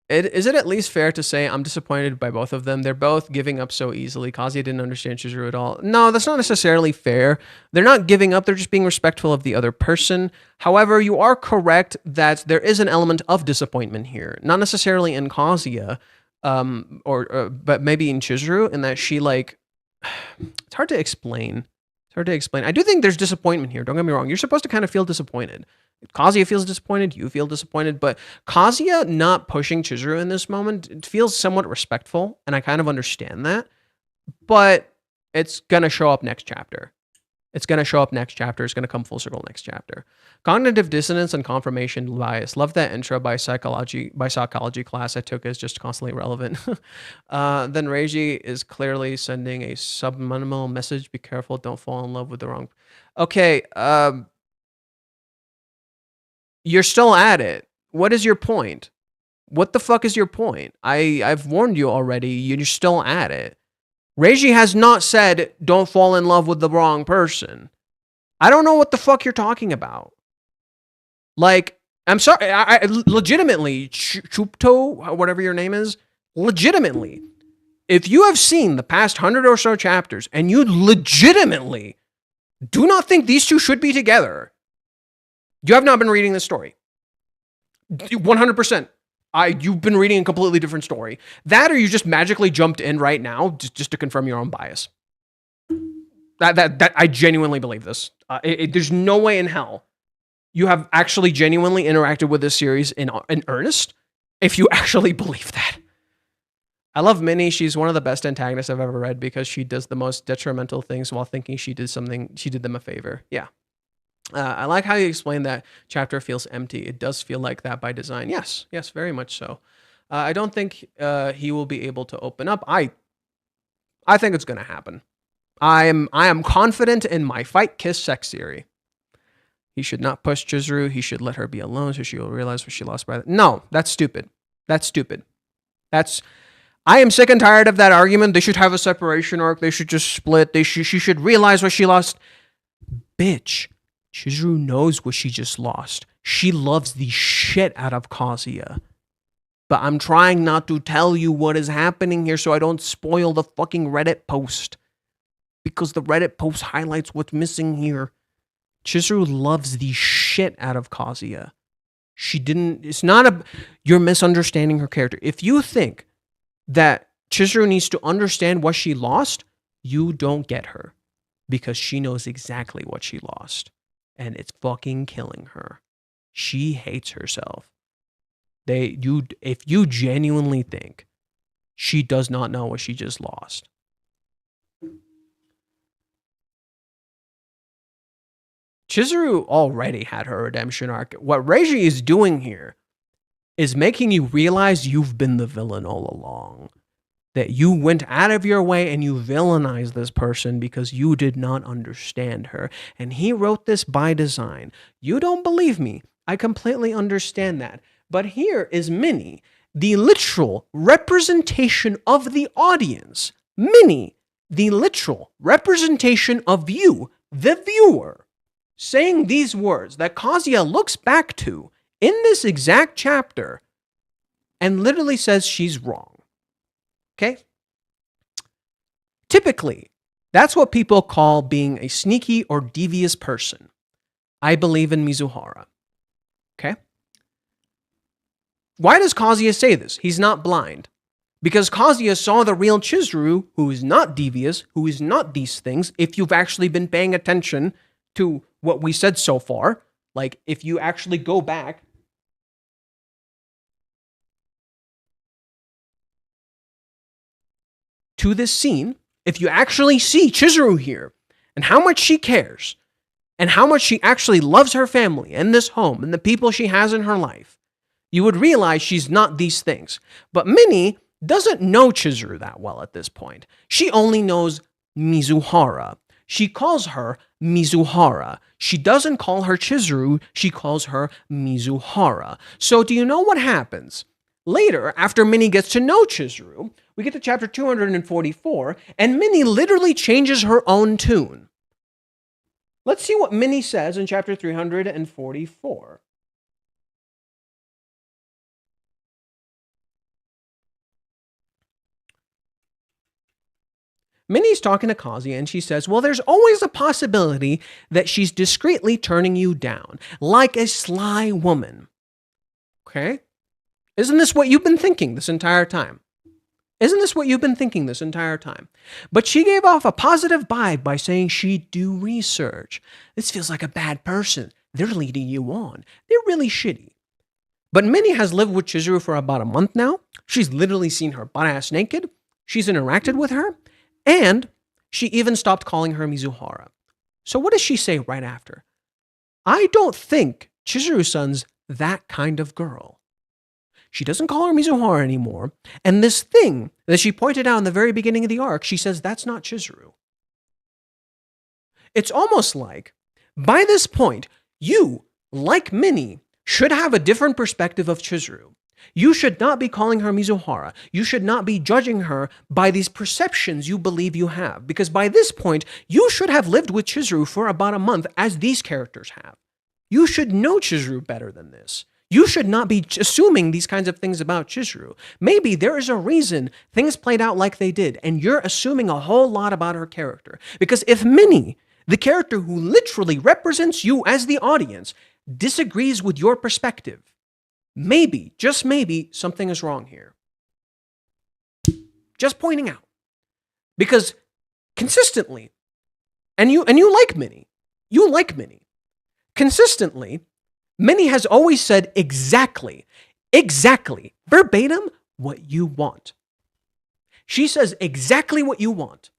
S1: Is it at least fair to say I'm disappointed by both of them? They're both giving up so easily. Kazuya didn't understand Chizuru at all. No, that's not necessarily fair. They're not giving up. They're just being respectful of the other person. However, you are correct that there is an element of disappointment here. Not necessarily in Kazuya, but maybe in Chizuru, in that she, like... It's hard to explain. I do think there's disappointment here. Don't get me wrong. You're supposed to kind of feel disappointed. Kazuya feels disappointed, you feel disappointed, but Kazuya not pushing Chizuru in this moment, it feels somewhat respectful, and I kind of understand that, but it's going to show up next chapter. It's going to come full circle next chapter. Cognitive dissonance and confirmation bias. Love that intro by psychology class I took as just constantly relevant. Then Reiji is clearly sending a subliminal message. Be careful, don't fall in love with the wrong... Okay, you're still at it. What is your point? What the fuck is your point? I've warned you already. You're still at it. Reiji has not said, don't fall in love with the wrong person. I don't know what the fuck you're talking about. Like, I'm sorry. I legitimately, Chupto, whatever your name is, legitimately, if you have seen the past 100 or so chapters and you legitimately do not think these two should be together, you have not been reading this story. 100%. You've been reading a completely different story. That, or you just magically jumped in right now just to confirm your own bias. That I genuinely believe this. There's no way in hell you have actually genuinely interacted with this series in earnest if you actually believe that. I love Minnie. She's one of the best antagonists I've ever read because she does the most detrimental things while thinking she did them a favor. Yeah. I like how you explained that chapter feels empty. It does feel like that by design. Yes, very much so. I don't think he will be able to open up. I think it's going to happen. I am confident in my fight, kiss, sex theory. He should not push Chizuru. He should let her be alone so she will realize what she lost by that. No, that's stupid. I am sick and tired of that argument. They should have a separation arc. They should just split. She should realize what she lost. Bitch. Chizuru knows what she just lost. She loves the shit out of Kazuya. but I'm trying not to tell you what is happening here so I don't spoil the fucking Reddit post. Because the Reddit post highlights what's missing here. Chizuru loves the shit out of Kazuya. You're misunderstanding her character. If you think that Chizuru needs to understand what she lost, you don't get her. Because she knows exactly what she lost. And it's fucking killing her. She hates herself. If you genuinely think she does not know what she just lost, Chizuru already had her redemption arc. What Reiji is doing here is making you realize you've been the villain all along. That you went out of your way and you villainized this person because you did not understand her. And he wrote this by design. You don't believe me. I completely understand that. But here is Minnie, the literal representation of the audience. Minnie, the literal representation of you, the viewer, saying these words that Kazuya looks back to in this exact chapter and literally says she's wrong. Okay? Typically, that's what people call being a sneaky or devious person. I believe in Mizuhara. Okay? Why does Kazuya say this? He's not blind. Because Kazuya saw the real Chizuru, who is not devious, who is not these things, if you've actually been paying attention to what we said so far. Like, if you actually go back to this scene, if you actually see Chizuru here, and how much she cares, and how much she actually loves her family, and this home, and the people she has in her life, you would realize she's not these things. But Minnie doesn't know Chizuru that well at this point. She only knows Mizuhara. She calls her Mizuhara. She doesn't call her Chizuru, she calls her Mizuhara. So do you know what happens? Later, after Minnie gets to know Chizuru, we get to chapter 244, and Minnie literally changes her own tune. Let's see what Minnie says in chapter 344. Minnie's talking to Kazuya and she says, well, there's always a possibility that she's discreetly turning you down, like a sly woman. Okay? Isn't this what you've been thinking this entire time? Isn't this what you've been thinking this entire time? But she gave off a positive vibe by saying she'd do research. This feels like a bad person. They're leading you on. They're really shitty. But Minnie has lived with Chizuru for about a month now. She's literally seen her butt-ass naked. She's interacted with her. And she even stopped calling her Mizuhara. So what does she say right after? I don't think Chizuru-san's that kind of girl. She doesn't call her Mizuhara anymore. And this thing that she pointed out in the very beginning of the arc, she says that's not Chizuru. It's almost like, by this point, you, like Minnie, should have a different perspective of Chizuru. You should not be calling her Mizuhara. You should not be judging her by these perceptions you believe you have. Because by this point, you should have lived with Chizuru for about a month, as these characters have. You should know Chizuru better than this. You should not be assuming these kinds of things about Chizuru. Maybe there is a reason things played out like they did, and you're assuming a whole lot about her character. Because if Minnie, the character who literally represents you as the audience, disagrees with your perspective, maybe, just maybe, something is wrong here. Just pointing out. Because consistently, and you like Minnie. You like Minnie. Consistently, Minnie has always said exactly, verbatim, what you want. She says exactly what you want.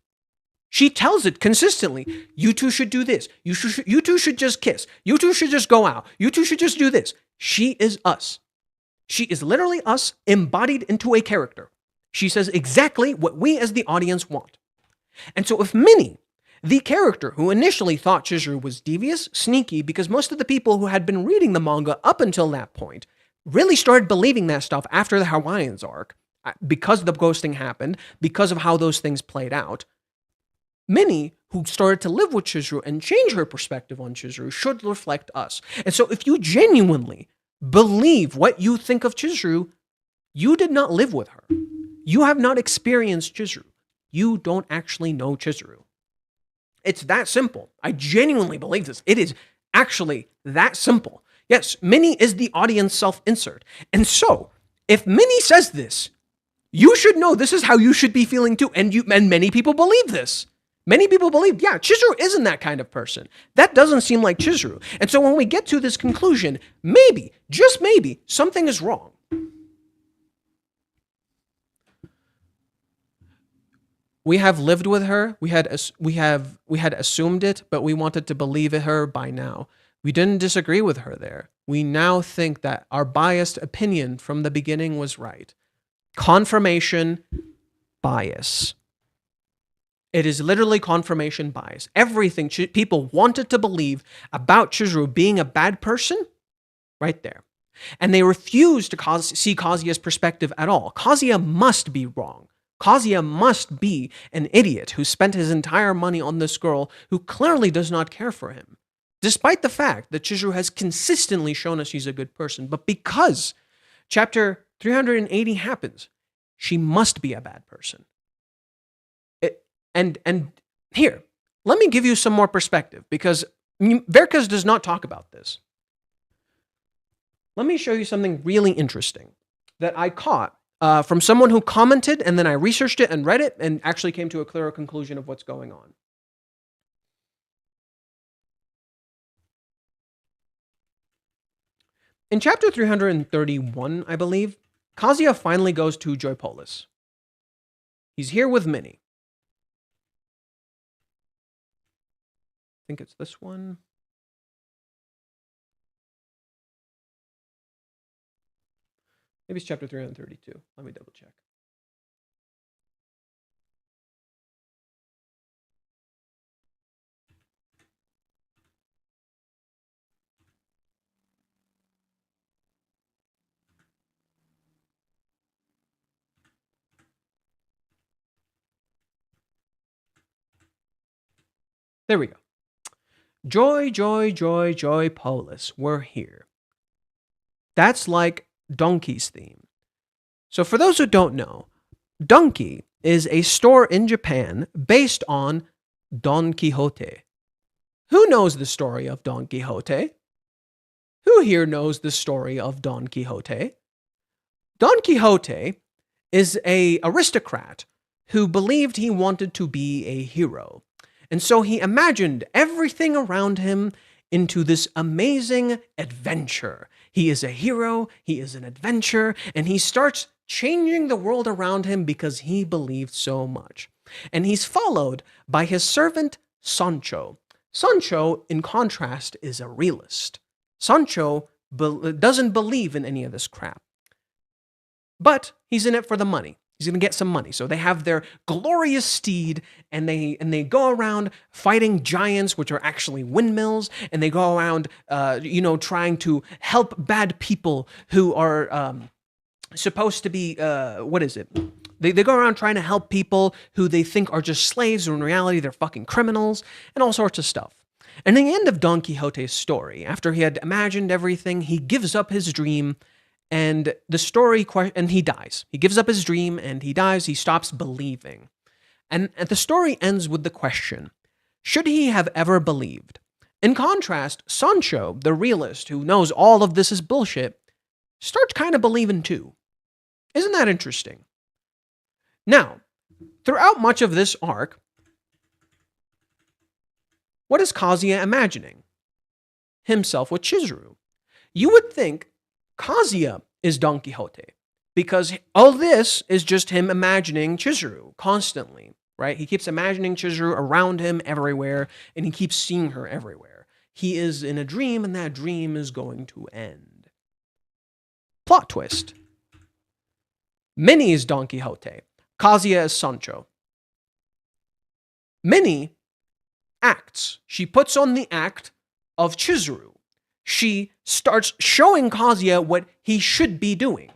S1: She tells it consistently. You two should do this. You two should just kiss. You two should just go out. You two should just do this. She is us. She is literally us embodied into a character. She says exactly what we as the audience want. And so if Minnie, the character who initially thought Chizuru was devious, sneaky, because most of the people who had been reading the manga up until that point really started believing that stuff after the Hawaiians arc, because the ghosting happened, because of how those things played out, Minnie, who started to live with Chizuru and change her perspective on Chizuru, should reflect us. And so if you genuinely believe what you think of Chizuru, You did not live with her. You have not experienced Chizuru. You don't actually know Chizuru. It's that simple. I genuinely believe this. It is actually that simple. Yes, Minnie is the audience self-insert. And so, if Minnie says this, you should know this is how you should be feeling too. And many people believe this. Many people believe, yeah, Chizuru isn't that kind of person. That doesn't seem like Chizuru. And so when we get to this conclusion, maybe, just maybe, something is wrong. We have lived with her. We had assumed it, but we wanted to believe her by now. We didn't disagree with her there. We now think that our biased opinion from the beginning was right. Confirmation bias. It is literally confirmation bias. Everything people wanted to believe about Chizuru being a bad person, right there. And they refused to see Kazuya's perspective at all. Kazuya must be wrong. Kazuya must be an idiot who spent his entire money on this girl who clearly does not care for him, despite the fact that Chizuru has consistently shown us she's a good person. But because chapter 380 happens, she must be a bad person. And here, let me give you some more perspective, because Verkas does not talk about this. Let me show you something really interesting that I caught from someone who commented, and then I researched it and read it and actually came to a clearer conclusion of what's going on. In chapter 331, I believe, Kazuya finally goes to Joypolis. He's here with Minnie. I think it's this one. Maybe it's chapter 332. Let me double check. There we go. Joy, joy, joy, joy, Polis. We're here. That's like Donkey's theme. So for those who don't know, Donkey is a store in Japan based on Don Quixote. Who knows the story of Don Quixote? Who here knows the story of Don Quixote? Don Quixote is an aristocrat who believed he wanted to be a hero. And so he imagined everything around him into this amazing adventure. He is a hero, he is an adventure, and he starts changing the world around him because he believed so much. And he's followed by his servant, Sancho. Sancho, in contrast, is a realist. Sancho doesn't believe in any of this crap. But he's in it for the money. He's going to get some money. So they have their glorious steed, and they go around fighting giants, which are actually windmills, and they go around, trying to help bad people who are supposed to be, They go around trying to help people who they think are just slaves, when in reality they're fucking criminals, and all sorts of stuff. And in the end of Don Quixote's story, after he had imagined everything, he gives up his dream, and he dies. He gives up his dream and he dies. He stops believing. And the story ends with the question, should he have ever believed? In contrast, Sancho, the realist who knows all of this is bullshit, starts kind of believing too. Isn't that interesting? Now, throughout much of this arc, what is Kazuya imagining? Himself with Chizuru. You would think Kazuya is Don Quixote, because all this is just him imagining Chizuru constantly, right? He keeps imagining Chizuru around him everywhere, and he keeps seeing her everywhere. He is in a dream, and that dream is going to end. Plot twist. Minnie is Don Quixote. Kazuya is Sancho. Minnie acts. She puts on the act of Chizuru. She starts showing Kazuya what he should be doing.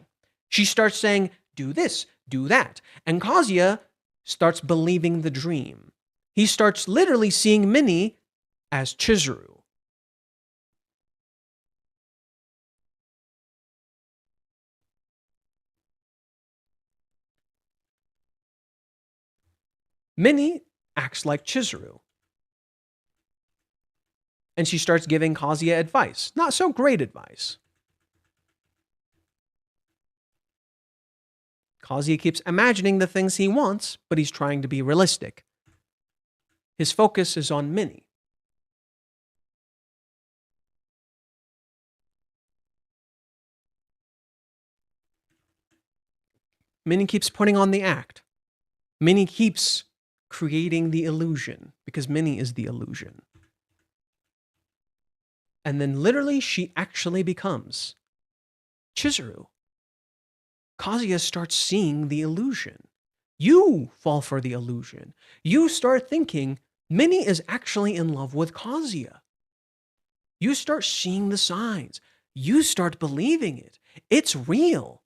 S1: She starts saying, do this, do that. And Kazuya starts believing the dream. He starts literally seeing Minnie as Chizuru. Minnie acts like Chizuru. And she starts giving Kazuya advice. Not so great advice. Kazuya keeps imagining the things he wants, but he's trying to be realistic. His focus is on Minnie. Minnie keeps putting on the act. Minnie keeps creating the illusion, because Minnie is the illusion. And then literally she actually becomes Chizuru. Kazuya starts seeing the illusion. You fall for the illusion. You start thinking Minnie is actually in love with Kazuya. You start seeing the signs. You start believing it. It's real.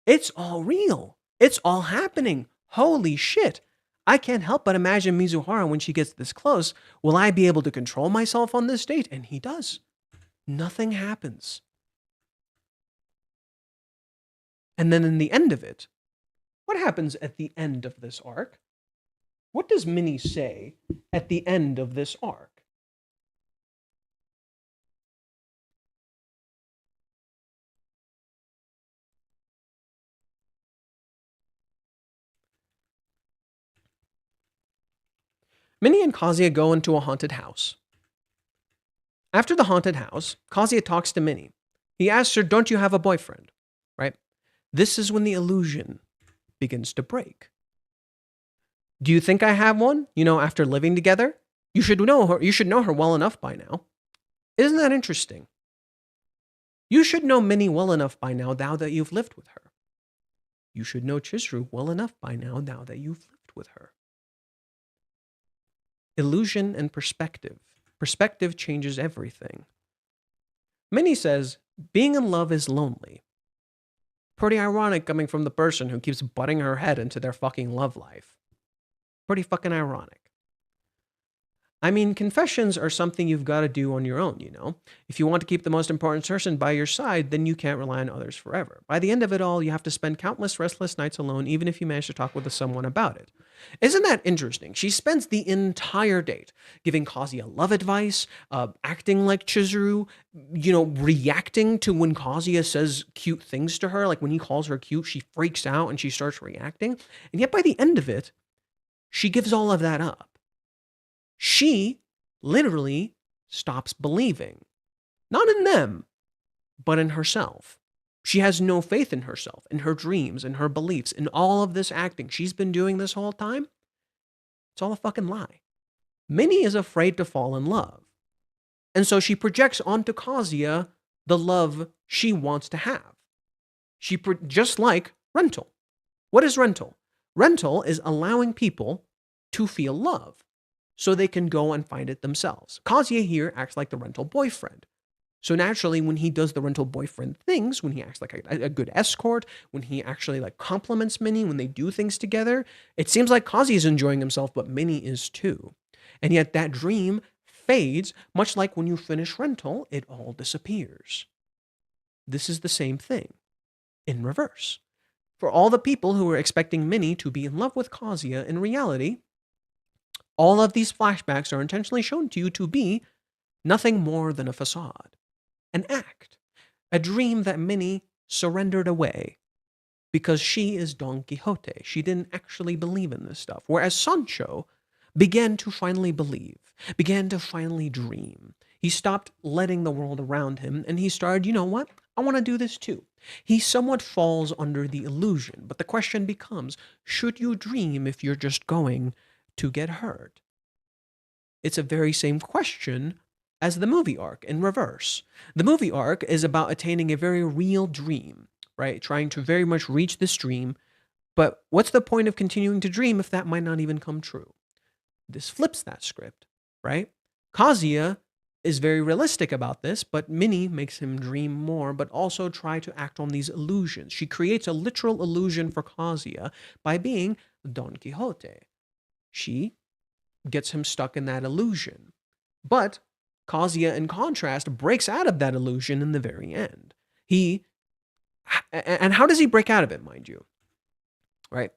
S1: It's all real. It's all happening. Holy shit. I can't help but imagine Mizuhara when she gets this close. Will I be able to control myself on this date? And he does. Nothing happens. And then in the end of it, what happens at the end of this arc? What does Minnie say at the end of this arc? Minnie and Kazuya go into a haunted house. After the haunted house, Kazuya talks to Minnie. He asks her, "Don't you have a boyfriend?" Right? This is when the illusion begins to break. Do you think I have one? After living together? You should know her. You should know her well enough by now. Isn't that interesting? You should know Minnie well enough by now that you've lived with her. You should know Chizuru well enough by now that you've lived with her. Illusion and perspective. Perspective changes everything. Minnie says, being in love is lonely. Pretty ironic coming from the person who keeps butting her head into their fucking love life. Pretty fucking ironic. I mean, confessions are something you've got to do on your own, If you want to keep the most important person by your side, then you can't rely on others forever. By the end of it all, you have to spend countless restless nights alone, even if you manage to talk with someone about it. Isn't that interesting? She spends the entire date giving Kazuya love advice, acting like Chizuru, reacting to when Kazuya says cute things to her. Like when he calls her cute, she freaks out and she starts reacting. And yet by the end of it, she gives all of that up. She literally stops believing. Not in them, but in herself. She has no faith in herself, in her dreams, in her beliefs, in all of this acting she's been doing this whole time. It's all a fucking lie. Minnie is afraid to fall in love. And so she projects onto Kazuya the love she wants to have. Just like rental. What is rental? Rental is allowing people to feel love so they can go and find it themselves. Kazuya here acts like the rental boyfriend. So naturally, when he does the rental boyfriend things, when he acts like a good escort, when he actually compliments Minnie, when they do things together, it seems like Kazuya is enjoying himself, but Minnie is too. And yet that dream fades, much like when you finish rental, it all disappears. This is the same thing in reverse. For all the people who were expecting Minnie to be in love with Kazuya, in reality, all of these flashbacks are intentionally shown to you to be nothing more than a facade, an act, a dream that Minnie surrendered away because she is Don Quixote. She didn't actually believe in this stuff. Whereas Sancho began to finally believe, began to finally dream. He stopped letting the world around him and he started, you know what? I want to do this too. He somewhat falls under the illusion, but the question becomes, should you dream if you're just going to get hurt? It's a very same question as the movie arc in reverse. The movie arc is about attaining a very real dream, right? Trying to very much reach this dream, but what's the point of continuing to dream if that might not even come true? This flips that script, right? Kazuya is very realistic about this, but Minnie makes him dream more, but also try to act on these illusions. She creates a literal illusion for Kazuya by being Don Quixote. She gets him stuck in that illusion. But Kazuya, in contrast, breaks out of that illusion in the very end. And how does he break out of it, mind you? Right?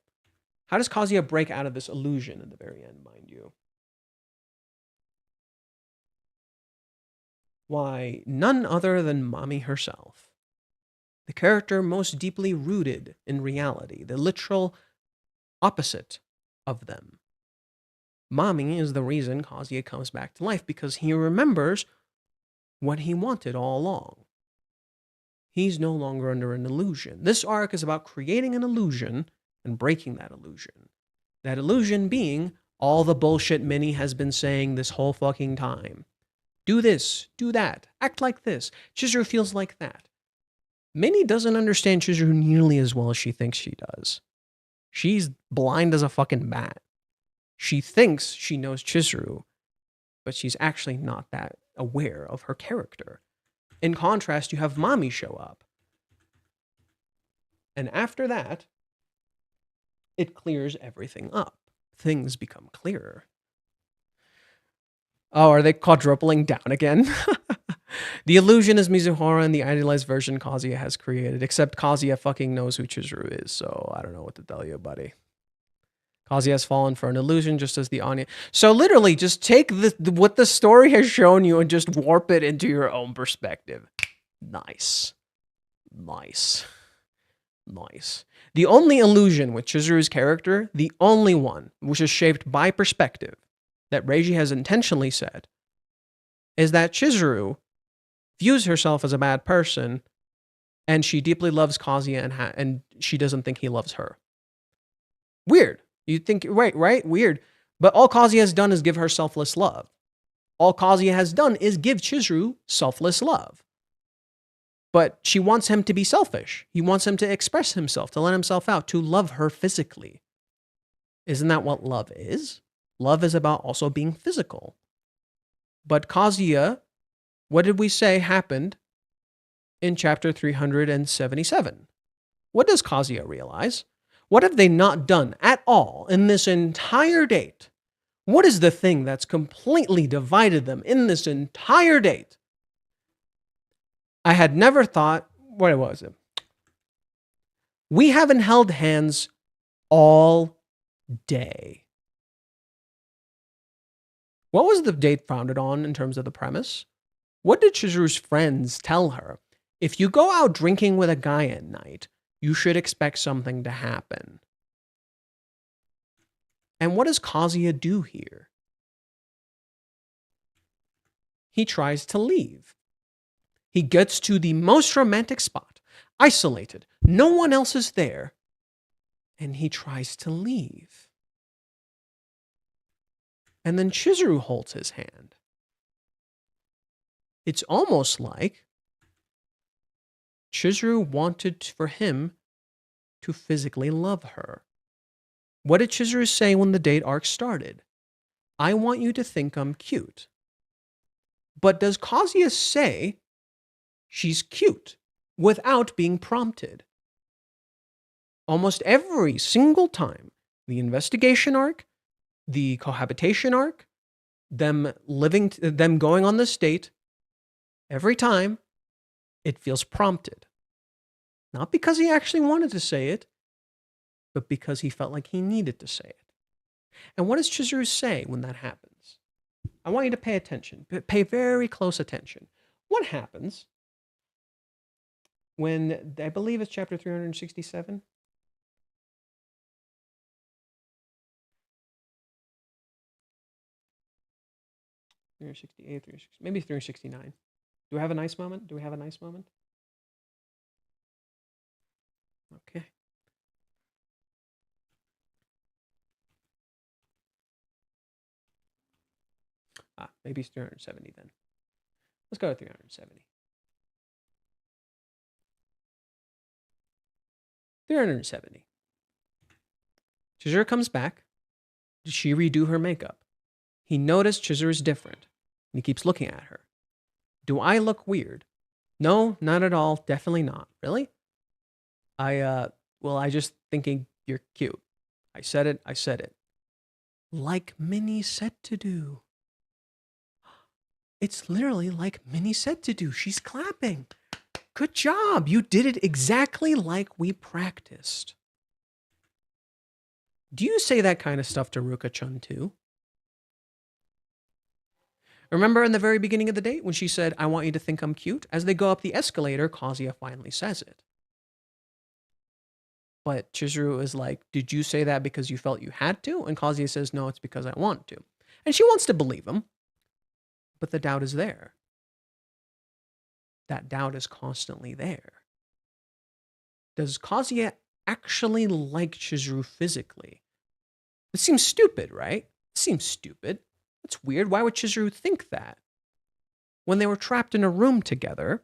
S1: How does Kazuya break out of this illusion in the very end, mind you? Why, none other than Mommy herself. The character most deeply rooted in reality, the literal opposite of them. Mommy is the reason Kazuya comes back to life, because he remembers what he wanted all along. He's no longer under an illusion. This arc is about creating an illusion and breaking that illusion. That illusion being all the bullshit Minnie has been saying this whole fucking time. Do this, do that, act like this. Chizuru feels like that. Minnie doesn't understand Chizuru nearly as well as she thinks she does. She's blind as a fucking bat. She thinks she knows Chizuru, but she's actually not that aware of her character. In contrast, you have Mommy show up. And after that, it clears everything up. Things become clearer. Oh, are they quadrupling down again? The illusion is Mizuhara and the idealized version Kazuya has created, except Kazuya fucking knows who Chizuru is, so I don't know what to tell you, buddy. Kazuya has fallen for an illusion just as the audience. So literally, just take what the story has shown you and just warp it into your own perspective. Nice. Nice. Nice. The only illusion with Chizuru's character, the only one, which is shaped by perspective, that Reiji has intentionally said, is that Chizuru views herself as a bad person, and she deeply loves Kazuya, and she doesn't think he loves her. Weird. You think, right? Weird. But all Kazuya has done is give her selfless love. All Kazuya has done is give Chizuru selfless love. But she wants him to be selfish. He wants him to express himself, to let himself out, to love her physically. Isn't that what love is? Love is about also being physical. But Kazuya, what did we say happened in chapter 377? What does Kazuya realize? What have they not done at all in this entire date? What is the thing that's completely divided them in this entire date? I had never thought, what was it? We haven't held hands all day. What was the date founded on in terms of the premise? What did Chizuru's friends tell her? If you go out drinking with a guy at night, you should expect something to happen. And what does Kazuya do here? He tries to leave. He gets to the most romantic spot, isolated, no one else is there, and he tries to leave. And then Chizuru holds his hand. It's almost like Chizuru wanted for him to physically love her. What did Chizuru say when the date arc started? I want you to think I'm cute. But does Kazuya say she's cute without being prompted? Almost every single time, the investigation arc, the cohabitation arc, them going on this date, every time it feels prompted. Not because he actually wanted to say it, but because he felt like he needed to say it. And what does Chizuru say when that happens? I want you to pay attention. Pay very close attention. What happens when, I believe it's chapter 367? Maybe 369. Do we have a nice moment? Do we have a nice moment? Okay. Maybe it's 370 then. Let's go to 370. 370. Chizuru comes back. Did she redo her makeup? He noticed Chizuru's different, and he keeps looking at her. Do I look weird? No, not at all. Definitely not. Really? I just thinking you're cute. I said it. Like Minnie said to do. It's literally like Minnie said to do. She's clapping. Good job. You did it exactly like we practiced. Do you say that kind of stuff to Ruka-chan too? Remember in the very beginning of the date when she said, I want you to think I'm cute? As they go up the escalator, Kazuya finally says it. But Chizuru is like, did you say that because you felt you had to? And Kazuya says, no, it's because I want to. And she wants to believe him. But the doubt is there. That doubt is constantly there. Does Kazuya actually like Chizuru physically? It seems stupid, right? It seems stupid. It's weird. Why would Chizuru think that? When they were trapped in a room together,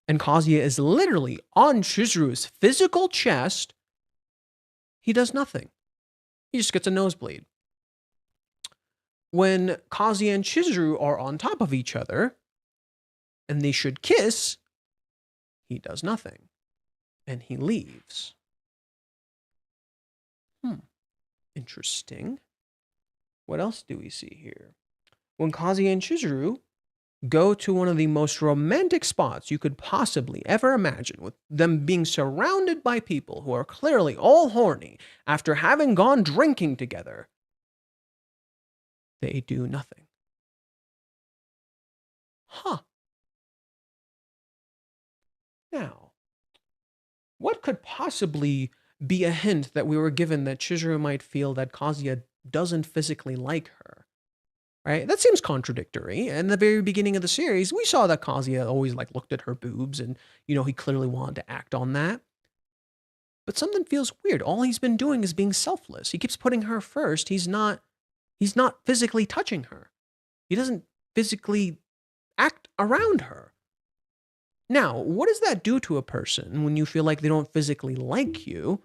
S1: and Kazuya is literally on Chizuru's physical chest, he does nothing. He just gets a nosebleed. When Kazuya and Chizuru are on top of each other, and they should kiss, he does nothing. And he leaves. Interesting. What else do we see here? When Kazuya and Chizuru go to one of the most romantic spots you could possibly ever imagine, with them being surrounded by people who are clearly all horny after having gone drinking together, they do nothing. Now, what could possibly be a hint that we were given that Chizuru might feel that Kazuya doesn't physically like her? Right? That seems contradictory. In the very beginning of the series, we saw that Kazuya always looked at her boobs and, he clearly wanted to act on that. But something feels weird. All he's been doing is being selfless. He keeps putting her first. He's not physically touching her. He doesn't physically act around her. Now, what does that do to a person when you feel like they don't physically like you?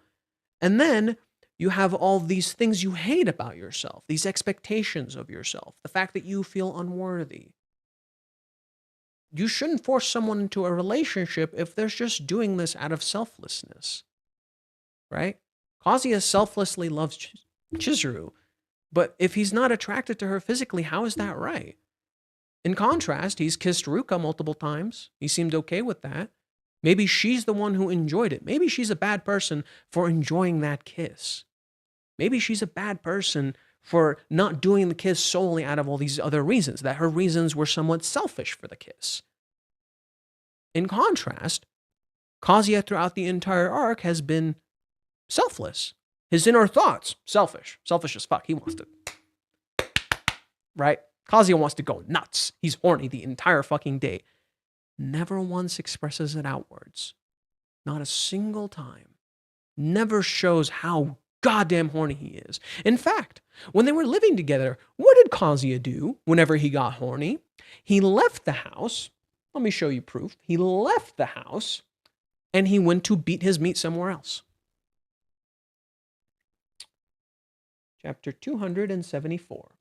S1: And then you have all these things you hate about yourself, these expectations of yourself, the fact that you feel unworthy. You shouldn't force someone into a relationship if they're just doing this out of selflessness, right? Kazuya selflessly loves Chizuru, but if he's not attracted to her physically, how is that right? In contrast, he's kissed Ruka multiple times. He seemed okay with that. Maybe she's the one who enjoyed it. Maybe she's a bad person for enjoying that kiss. Maybe she's a bad person for not doing the kiss solely out of all these other reasons, that her reasons were somewhat selfish for the kiss. In contrast, Kazuya throughout the entire arc has been selfless. His inner thoughts, selfish as fuck. He wants to, right? Kazuya wants to go nuts. He's horny the entire fucking day. Never once expresses it outwards. Not a single time. Never shows how goddamn horny he is. In fact, when they were living together, what did Kazuya do whenever he got horny? He left the house. Let me show you proof. He left the house and he went to beat his meat somewhere else. Chapter 274.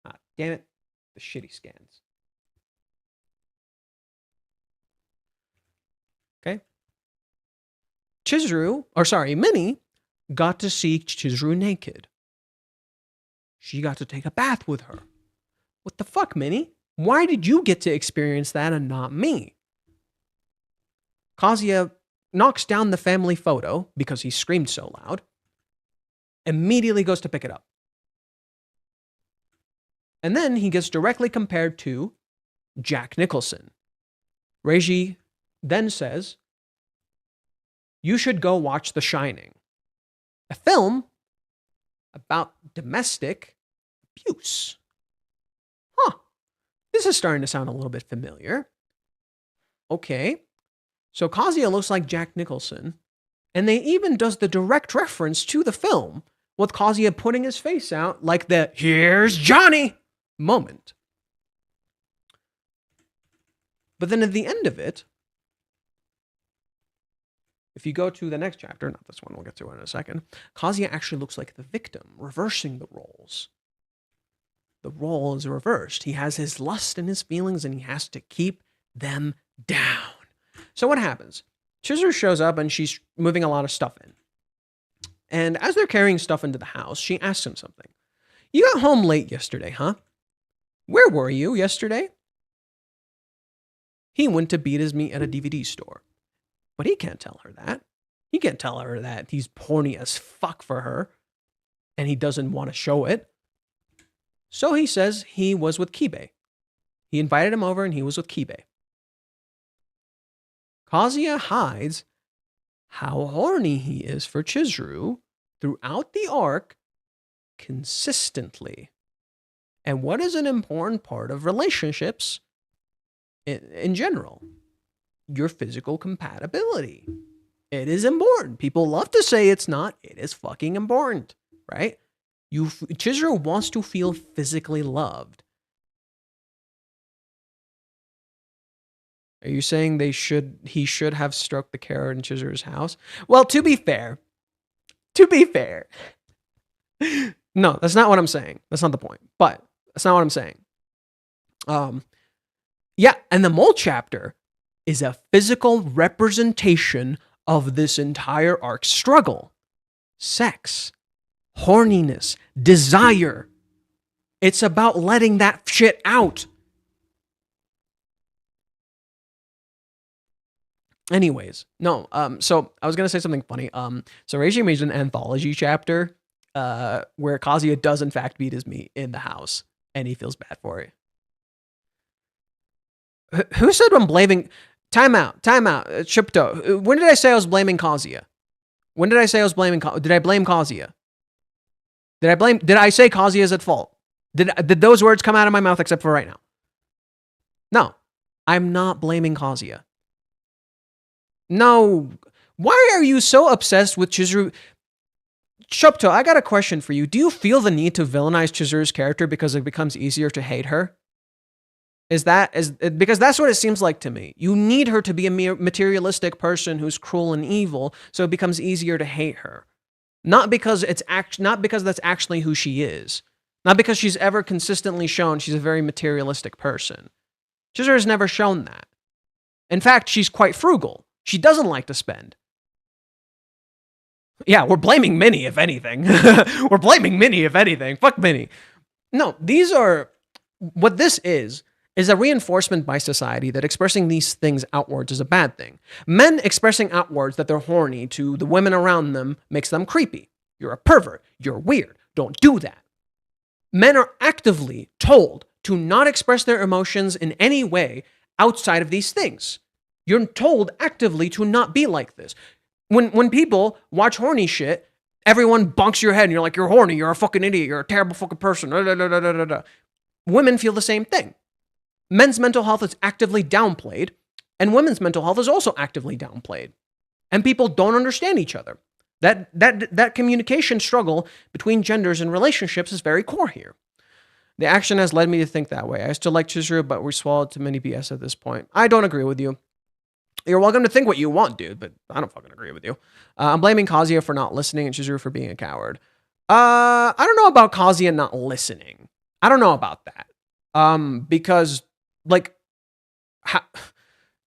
S1: Ah, damn it. The shitty scans. Okay. Minnie got to see Chizuru naked. She got to take a bath with her. What the fuck, Minnie? Why did you get to experience that and not me? Kazuya knocks down the family photo because he screamed so loud. Immediately goes to pick it up. And then he gets directly compared to Jack Nicholson. Reiji then says, you should go watch The Shining, a film about domestic abuse. This is starting to sound a little bit familiar. Okay, so Kazuya looks like Jack Nicholson, and they even does the direct reference to the film, with Kazuya putting his face out like the "Here's Johnny" moment. But then at the end of it, if you go to the next chapter, not this one, we'll get to it in a second, Kazuya actually looks like the victim, reversing the roles. The role is reversed. He has his lust and his feelings, and he has to keep them down. So what happens? Chizuru shows up, and she's moving a lot of stuff in. And as they're carrying stuff into the house, she asks him something. You got home late yesterday, huh? Where were you yesterday? He went to beat his meat at a DVD store. But he can't tell her that. He can't tell her that he's horny as fuck for her and he doesn't want to show it. So he says he was with Kibe. He invited him over and he was with Kibe. Kazuya hides how horny he is for Chizuru throughout the arc consistently. And what is an important part of relationships in general? Your physical compatibility. It is important. People love to say it's not. It is fucking important, right? Chizuru wants to feel physically loved. Are you saying he should have stroked the carrot in Chizuru's house? Well, to be fair, no, that's not what I'm saying. That's not the point. But that's not what I'm saying. Yeah, and the mole chapter is a physical representation of this entire arc struggle. Sex, horniness, desire. It's about letting that shit out. Anyways, no, so I was going to say something funny. So Reishi made an anthology chapter where Kazuya does in fact beat his meat in the house, and he feels bad for it. Who said I'm blaming... Time out, Shipto. When did I say I was blaming Kazuya? When did I say I was blaming... Did I blame Kazuya? Did I say Kazuya is at fault? Did those words come out of my mouth except for right now? No, I'm not blaming Kazuya. No. Why are you so obsessed with Chizuru? Shopto, I got a question for you. Do you feel the need to villainize Chizuru's character because it becomes easier to hate her? Because that's what it seems like to me. You need her to be a materialistic person who's cruel and evil, so it becomes easier to hate her. Not because that's actually who she is. Not because she's ever consistently shown she's a very materialistic person. Chizuru has never shown that. In fact, she's quite frugal. She doesn't like to spend. Yeah, we're blaming Minnie, if anything. We're blaming Minnie, if anything. Fuck Minnie. No, what this is a reinforcement by society that expressing these things outwards is a bad thing. Men expressing outwards that they're horny to the women around them makes them creepy. You're a pervert. You're weird. Don't do that. Men are actively told to not express their emotions in any way outside of these things. You're told actively to not be like this. When people watch horny shit, everyone bunks your head and you're like, you're horny, you're a fucking idiot, you're a terrible fucking person. Women feel the same thing. Men's mental health is actively downplayed, and women's mental health is also actively downplayed. And people don't understand each other. That communication struggle between genders and relationships is very core here. The action has led me to think that way. I still like Chizuru, but we swallowed too many BS at this point. I don't agree with you. You're welcome to think what you want, dude, but I don't fucking agree with you. I'm blaming Kazuya for not listening and Chizuru for being a coward. I don't know about Kazuya not listening. I don't know about that. Because, like,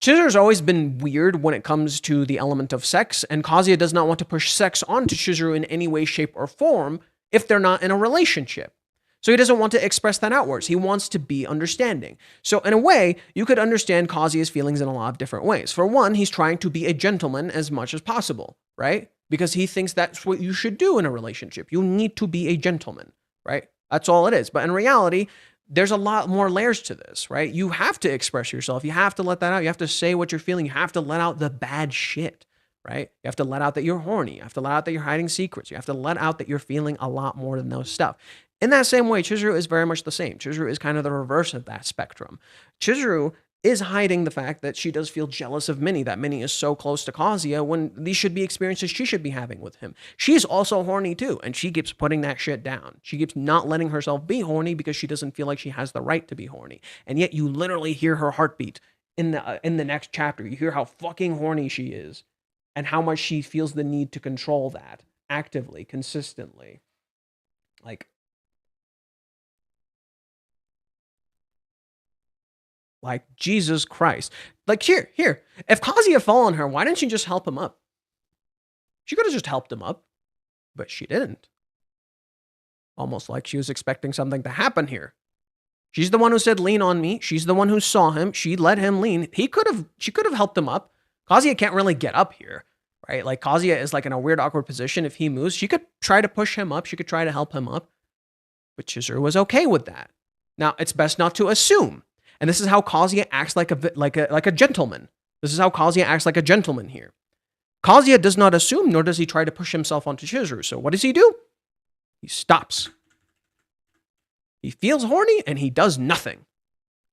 S1: Chizuru's always been weird when it comes to the element of sex, and Kazuya does not want to push sex onto Chizuru in any way, shape, or form if they're not in a relationship. So he doesn't want to express that outwards. He wants to be understanding. So in a way, you could understand Kazuya's feelings in a lot of different ways. For one, he's trying to be a gentleman as much as possible, right? Because he thinks that's what you should do in a relationship. You need to be a gentleman, right? That's all it is. But in reality, there's a lot more layers to this, right? You have to express yourself. You have to let that out. You have to say what you're feeling. You have to let out the bad shit, right? You have to let out that you're horny. You have to let out that you're hiding secrets. You have to let out that you're feeling a lot more than those stuff. In that same way, Chizuru is very much the same. Chizuru is kind of the reverse of that spectrum. Chizuru is hiding the fact that she does feel jealous of Minnie, that Minnie is so close to Kazuya when these should be experiences she should be having with him. She's also horny too, and she keeps putting that shit down. She keeps not letting herself be horny because she doesn't feel like she has the right to be horny. And yet you literally hear her heartbeat in the next chapter. You hear how fucking horny she is and how much she feels the need to control that actively, consistently. Like, Jesus Christ. Like, here. If Kazuya fell on her, why didn't she just help him up? She could have just helped him up, but she didn't. Almost like she was expecting something to happen here. She's the one who said, lean on me. She's the one who saw him. She let him lean. She could have helped him up. Kazuya can't really get up here, right? Like Kazuya is like in a weird, awkward position. If he moves, she could try to push him up. She could try to help him up. But Chizuru was okay with that. Now, it's best not to assume. And this is how Kazuya acts like a gentleman. This is how Kazuya acts like a gentleman here. Kazuya does not assume, nor does he try to push himself onto Chizuru. So what does he do? He stops. He feels horny and he does nothing.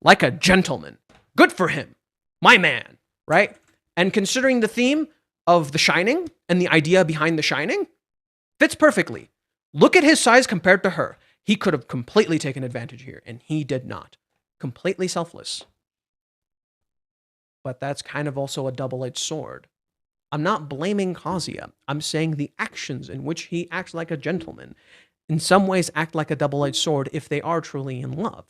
S1: Like a gentleman. Good for him. My man, right? And considering the theme of The Shining and the idea behind The Shining, fits perfectly. Look at his size compared to her. He could have completely taken advantage here, and he did not. Completely selfless. But that's kind of also a double-edged sword. I'm not blaming Kazuya. I'm saying the actions in which he acts like a gentleman in some ways act like a double-edged sword if they are truly in love.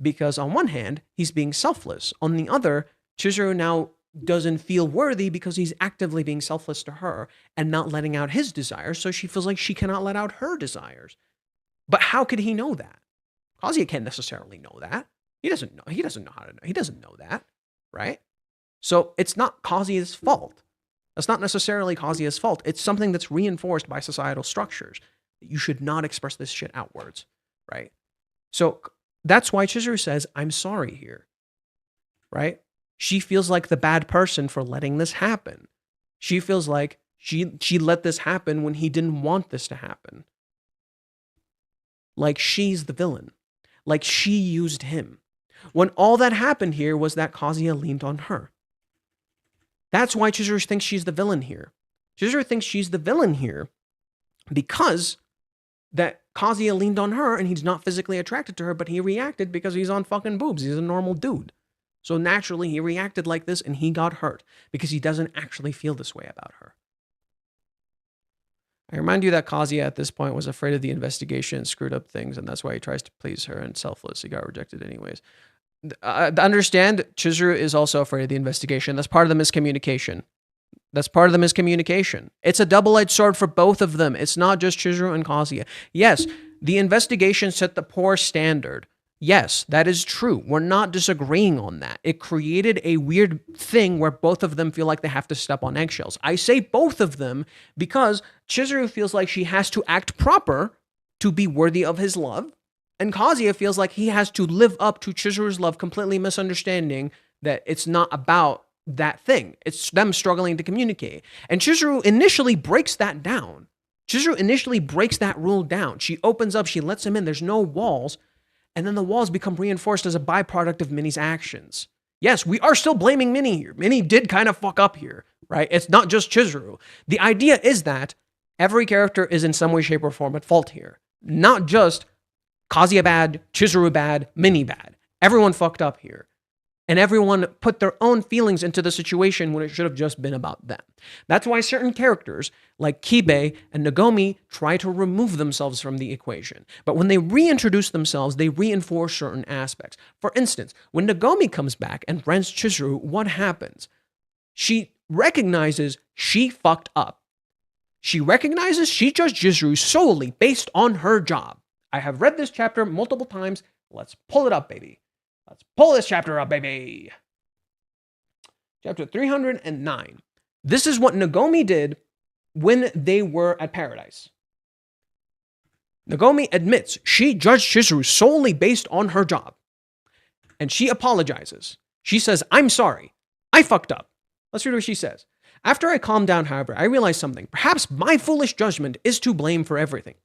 S1: Because on one hand, he's being selfless. On the other, Chizuru now doesn't feel worthy because he's actively being selfless to her and not letting out his desires, so she feels like she cannot let out her desires. But how could he know that? Kazuya can't necessarily know that. He doesn't know how to know. He doesn't know that, right? So it's not Kazuya's fault. That's not necessarily Kazuya's fault. It's something that's reinforced by societal structures. You should not express this shit outwards, right? So that's why Chizuru says, I'm sorry here, right? She feels like the bad person for letting this happen. She feels like she let this happen when he didn't want this to happen. Like she's the villain. Like she used him. When all that happened here was that Kazuya leaned on her. That's why Chizuru thinks she's the villain here. Chizuru thinks she's the villain here because that Kazuya leaned on her and he's not physically attracted to her, but he reacted because he's on fucking boobs. He's a normal dude. So naturally he reacted like this and he got hurt because he doesn't actually feel this way about her. I remind you that Kazuya at this point was afraid of the investigation and screwed up things, and that's why he tries to please her and selfless. He got rejected anyways. Understand, Chizuru is also afraid of the investigation. That's part of the miscommunication. It's a double-edged sword for both of them. It's not just Chizuru and Kazuya. Yes, the investigation set the poor standard. Yes, that is true. We're not disagreeing on that. It created a weird thing where both of them feel like they have to step on eggshells. I say both of them because Chizuru feels like she has to act proper to be worthy of his love, and Kazuya feels like he has to live up to Chizuru's love, completely misunderstanding that it's not about that thing. It's them struggling to communicate. And Chizuru initially breaks that down. Chizuru initially breaks that rule down. She opens up, she lets him in, there's no walls, and then the walls become reinforced as a byproduct of Minnie's actions. Yes, we are still blaming Minnie here. Minnie did kind of fuck up here, right? It's not just Chizuru. The idea is that every character is in some way, shape, or form at fault here. Not just Kazuya bad, Chizuru bad, Minnie bad. Everyone fucked up here. And everyone put their own feelings into the situation when it should have just been about them. That's why certain characters, like Kibe and Nagomi, try to remove themselves from the equation. But when they reintroduce themselves, they reinforce certain aspects. For instance, when Nagomi comes back and rents Chizuru, what happens? She recognizes she fucked up. She recognizes she judged Chizuru solely based on her job. I have read this chapter multiple times. Let's pull it up, baby. Let's pull this chapter up, baby. Chapter 309. This is what Nagomi did when they were at Paradise. Nagomi admits she judged Chizuru solely based on her job. And she apologizes. She says, I'm sorry. I fucked up. Let's read what she says. After I calmed down, however, I realized something. Perhaps my foolish judgment is to blame for everything.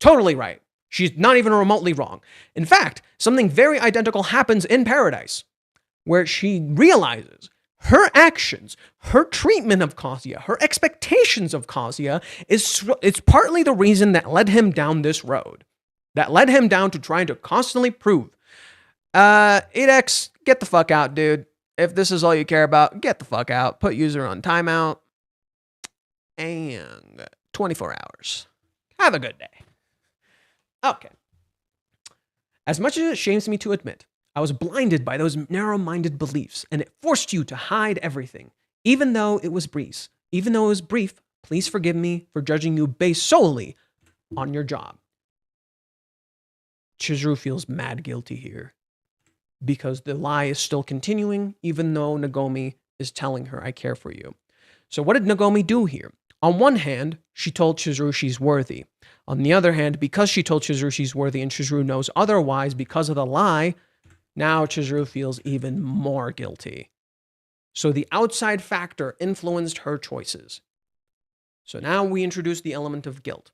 S1: Totally right. She's not even remotely wrong. In fact, something very identical happens in Paradise, where she realizes her actions, her treatment of Kazuya, her expectations of Kazuya it's partly the reason that led him down this road, that led him down to trying to constantly prove, 8X, get the fuck out, dude. If this is all you care about, get the fuck out. Put user on timeout. And 24 hours. Have a good day. Okay. As much as it shames me to admit, I was blinded by those narrow-minded beliefs, and it forced you to hide everything. Even though it was brief, please forgive me for judging you based solely on your job. Chizuru feels mad guilty here, because the lie is still continuing, even though Nagomi is telling her, I care for you. So what did Nagomi do here? On one hand, she told Chizuru she's worthy. On the other hand, because she told Chizuru she's worthy and Chizuru knows otherwise because of the lie, now Chizuru feels even more guilty. So the outside factor influenced her choices. So now we introduce the element of guilt.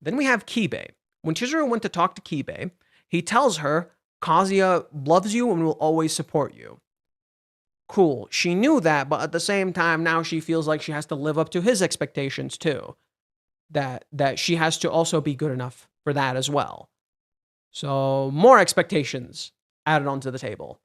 S1: Then we have Kibe. When Chizuru went to talk to Kibe, he tells her, Kazuya loves you and will always support you. Cool. She knew that, but at the same time, now she feels like she has to live up to his expectations too. That she has to also be good enough for that as well. So more expectations added onto the table.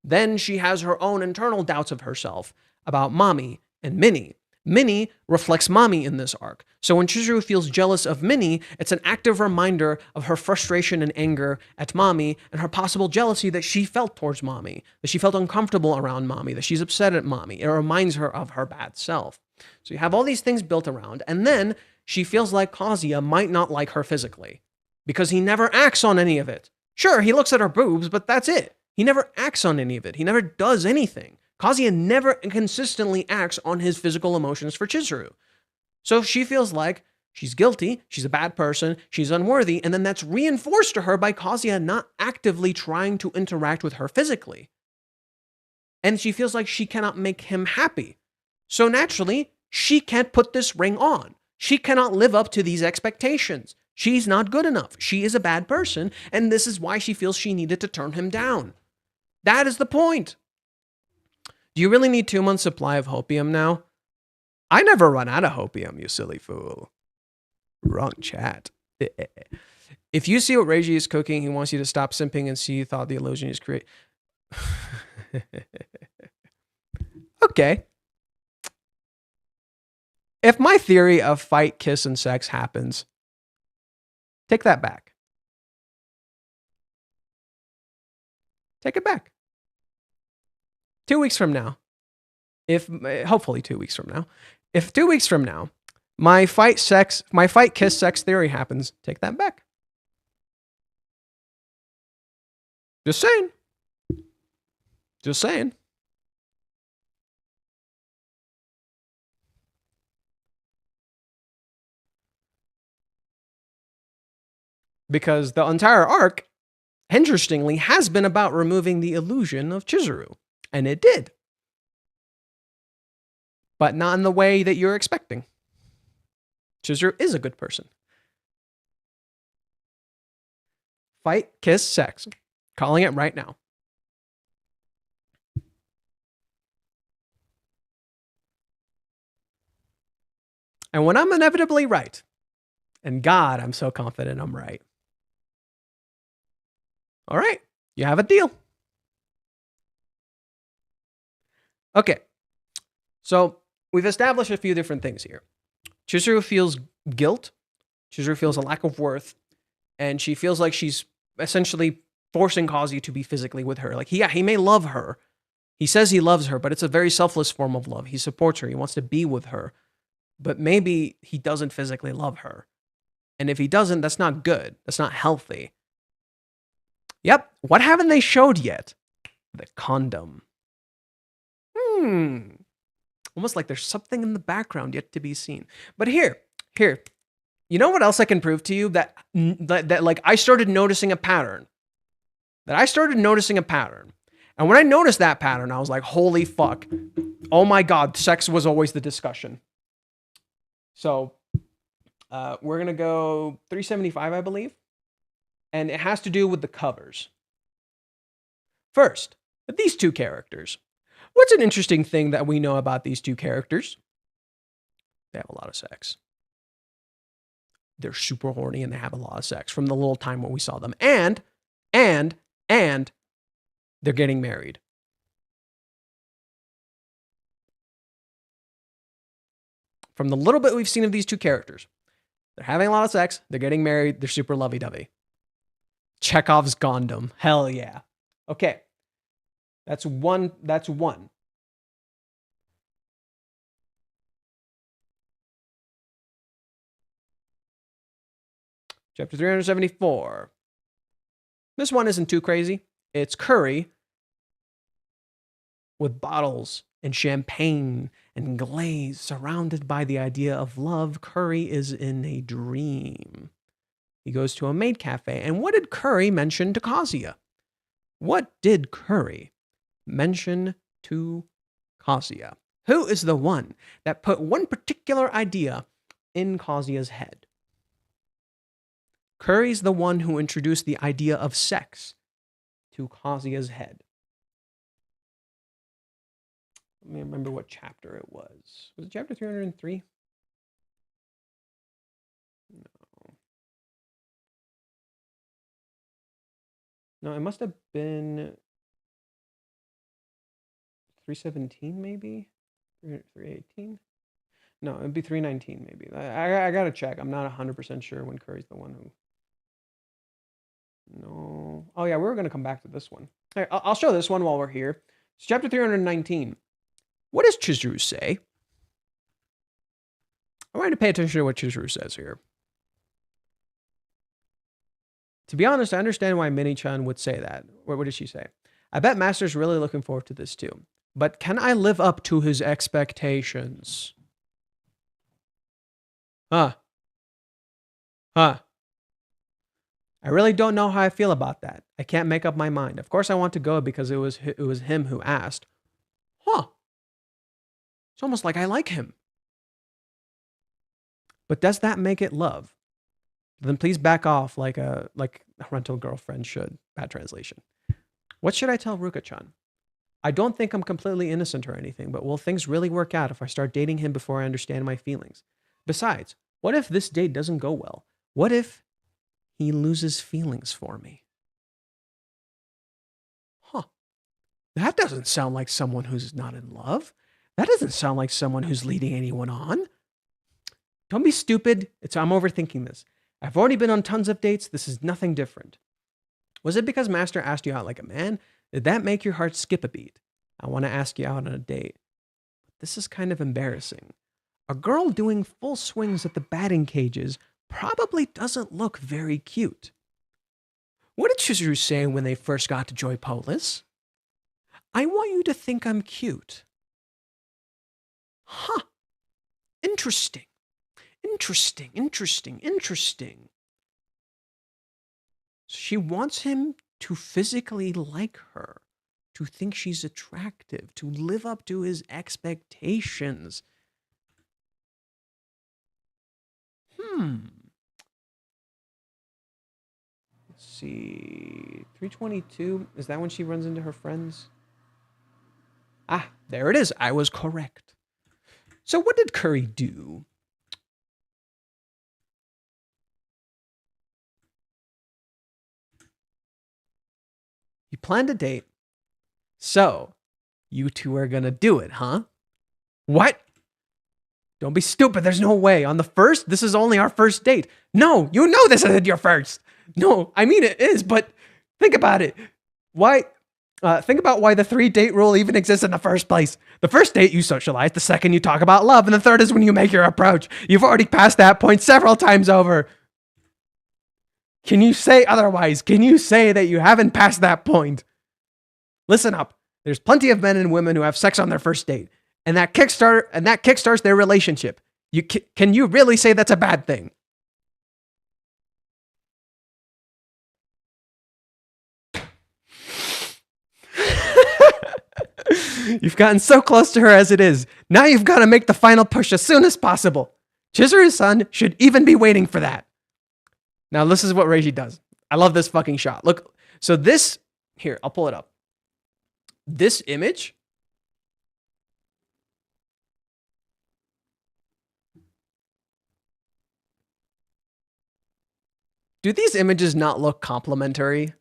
S1: Then she has her own internal doubts of herself about Mami and Minnie. Minnie reflects Mami in this arc. So when Chizuru feels jealous of Minnie, it's an active reminder of her frustration and anger at Mami and her possible jealousy that she felt towards Mami, that she felt uncomfortable around Mami, that she's upset at Mami. It reminds her of her bad self. So you have all these things built around, and then she feels like Kazuya might not like her physically because he never acts on any of it. Sure, he looks at her boobs, but that's it. He never acts on any of it. He never does anything. Kazuya never consistently acts on his physical emotions for Chizuru. So she feels like she's guilty, she's a bad person, she's unworthy, and then that's reinforced to her by Kazuya not actively trying to interact with her physically. And she feels like she cannot make him happy. So naturally, she can't put this ring on. She cannot live up to these expectations. She's not good enough. She is a bad person, and this is why she feels she needed to turn him down. That is the point. Do you really need 2 months' supply of hopium now? I never run out of hopium, you silly fool. Wrong chat. If you see what Reiji is cooking, he wants you to stop simping and see thought the illusion is create. Okay. If my theory of fight, kiss, and sex happens, take that back. Take it back. 2 weeks from now, hopefully 2 weeks from now, if 2 weeks from now, my fight, kiss, sex theory happens, take that back. Just saying. Just saying. Because the entire arc, interestingly, has been about removing the illusion of Chizuru. And it did. But not in the way that you're expecting. Chizuru is a good person. Fight, kiss, sex. Calling it right now. And when I'm inevitably right, and God, I'm so confident I'm right. All right, you have a deal. Okay, so we've established a few different things here. Chizuru feels guilt. Chizuru feels a lack of worth. And she feels like she's essentially forcing Kazuya to be physically with her. Like, he may love her. He says he loves her, but it's a very selfless form of love. He supports her. He wants to be with her. But maybe he doesn't physically love her. And if he doesn't, that's not good. That's not healthy. Yep. What haven't they showed yet? The condom. Almost like there's something in the background yet to be seen. But here. You know what else I can prove to you? That like I started noticing a pattern. And when I noticed that pattern, I was like, holy fuck. Oh my God, sex was always the discussion. So we're going to go 375, I believe. And it has to do with the covers. First, these two characters. What's an interesting thing that we know about these two characters? They have a lot of sex. They're super horny and they have a lot of sex from the little time when we saw them. And they're getting married. From the little bit we've seen of these two characters, they're having a lot of sex, they're getting married, they're super lovey-dovey. Chekhov's Gondom. Hell yeah. Okay. That's one. Chapter 374. This one isn't too crazy. It's Curry with bottles and champagne and glaze, surrounded by the idea of love, Curry is in a dream. He goes to a maid cafe, and what did Curry mention to Kazuya? What did Curry mention to Kazuya? Who is the one that put one particular idea in Kazuya's head? Curry's the one who introduced the idea of sex to Kazuya's head. Let me remember what chapter it was. Was it chapter 303? No. No, it must have been 317 maybe? 318? No, it'd be 319 maybe. I gotta check. I'm not 100% sure when Curry's the one who... No. Oh yeah, we were gonna come back to this one. All right, I'll show this one while we're here. It's chapter 319. What does Chizuru say? I want you to pay attention to what Chizuru says here. To be honest, I understand why Minnie-chan would say that. What did she say? I bet Master's really looking forward to this too. But can I live up to his expectations? Huh. I really don't know how I feel about that. I can't make up my mind. Of course I want to go because it was him who asked. Huh. It's almost like I like him. But does that make it love? Then please back off like a rental girlfriend should. Bad translation. What should I tell Ruka-chan? I don't think I'm completely innocent or anything, but will things really work out if I start dating him before I understand my feelings? Besides, what if this date doesn't go well? What if he loses feelings for me? Huh. That doesn't sound like someone who's not in love. That doesn't sound like someone who's leading anyone on. Don't be stupid. I'm overthinking this. I've already been on tons of dates. This is nothing different. Was it because Master asked you out like a man? Did that make your heart skip a beat? I want to ask you out on a date. This is kind of embarrassing. A girl doing full swings at the batting cages probably doesn't look very cute. What did Chizuru say when they first got to Joy Polis? I want you to think I'm cute. Huh. Interesting. She wants him to physically like her, to think she's attractive, to live up to his expectations. Let's see. 322. Is that when she runs into her friends? Ah, there it is. I was correct. So what did Curry do? He planned a date. So, you two are gonna do it, huh? What? Don't be stupid. There's no way. On the first, this is only our first date. No, you know this isn't your first. No, I mean it is, but think about it. Why? Think about why the 3-date rule even exists in the first place. The first date, you socialize. The second, you talk about love. And the third is when you make your approach. You've already passed that point several times over. Can you say otherwise? Can you say that you haven't passed that point? Listen up. There's plenty of men and women who have sex on their first date. And that kickstarts their relationship. Can you really say that's a bad thing? You've gotten so close to her as it is. Now you've got to make the final push as soon as possible. Chizuru-san should even be waiting for that. Now this is what Reiji does. I love this fucking shot. Look, so this, here, I'll pull it up. This image, do these images not look complementary?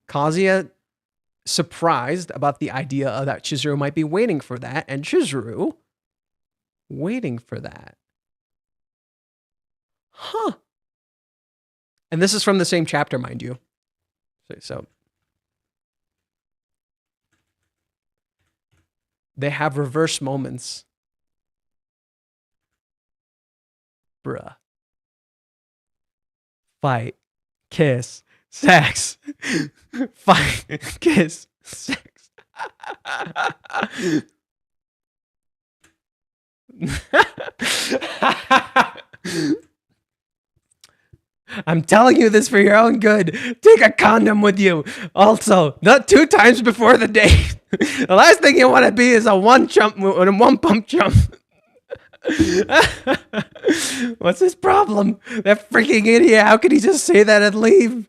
S1: Kazuya surprised about the idea that Chizuru might be waiting for that, and Chizuru waiting for that. Huh. And this is from the same chapter, mind you. So they have reverse moments. Bruh. Fight. Kiss. Sex. Fight. Kiss. Sex. I'm telling you this for your own good. Take a condom with you. Also, not 2 times before the date. The last thing you want to be is a one pump chump. What's his problem? That freaking idiot. How could he just say that and leave?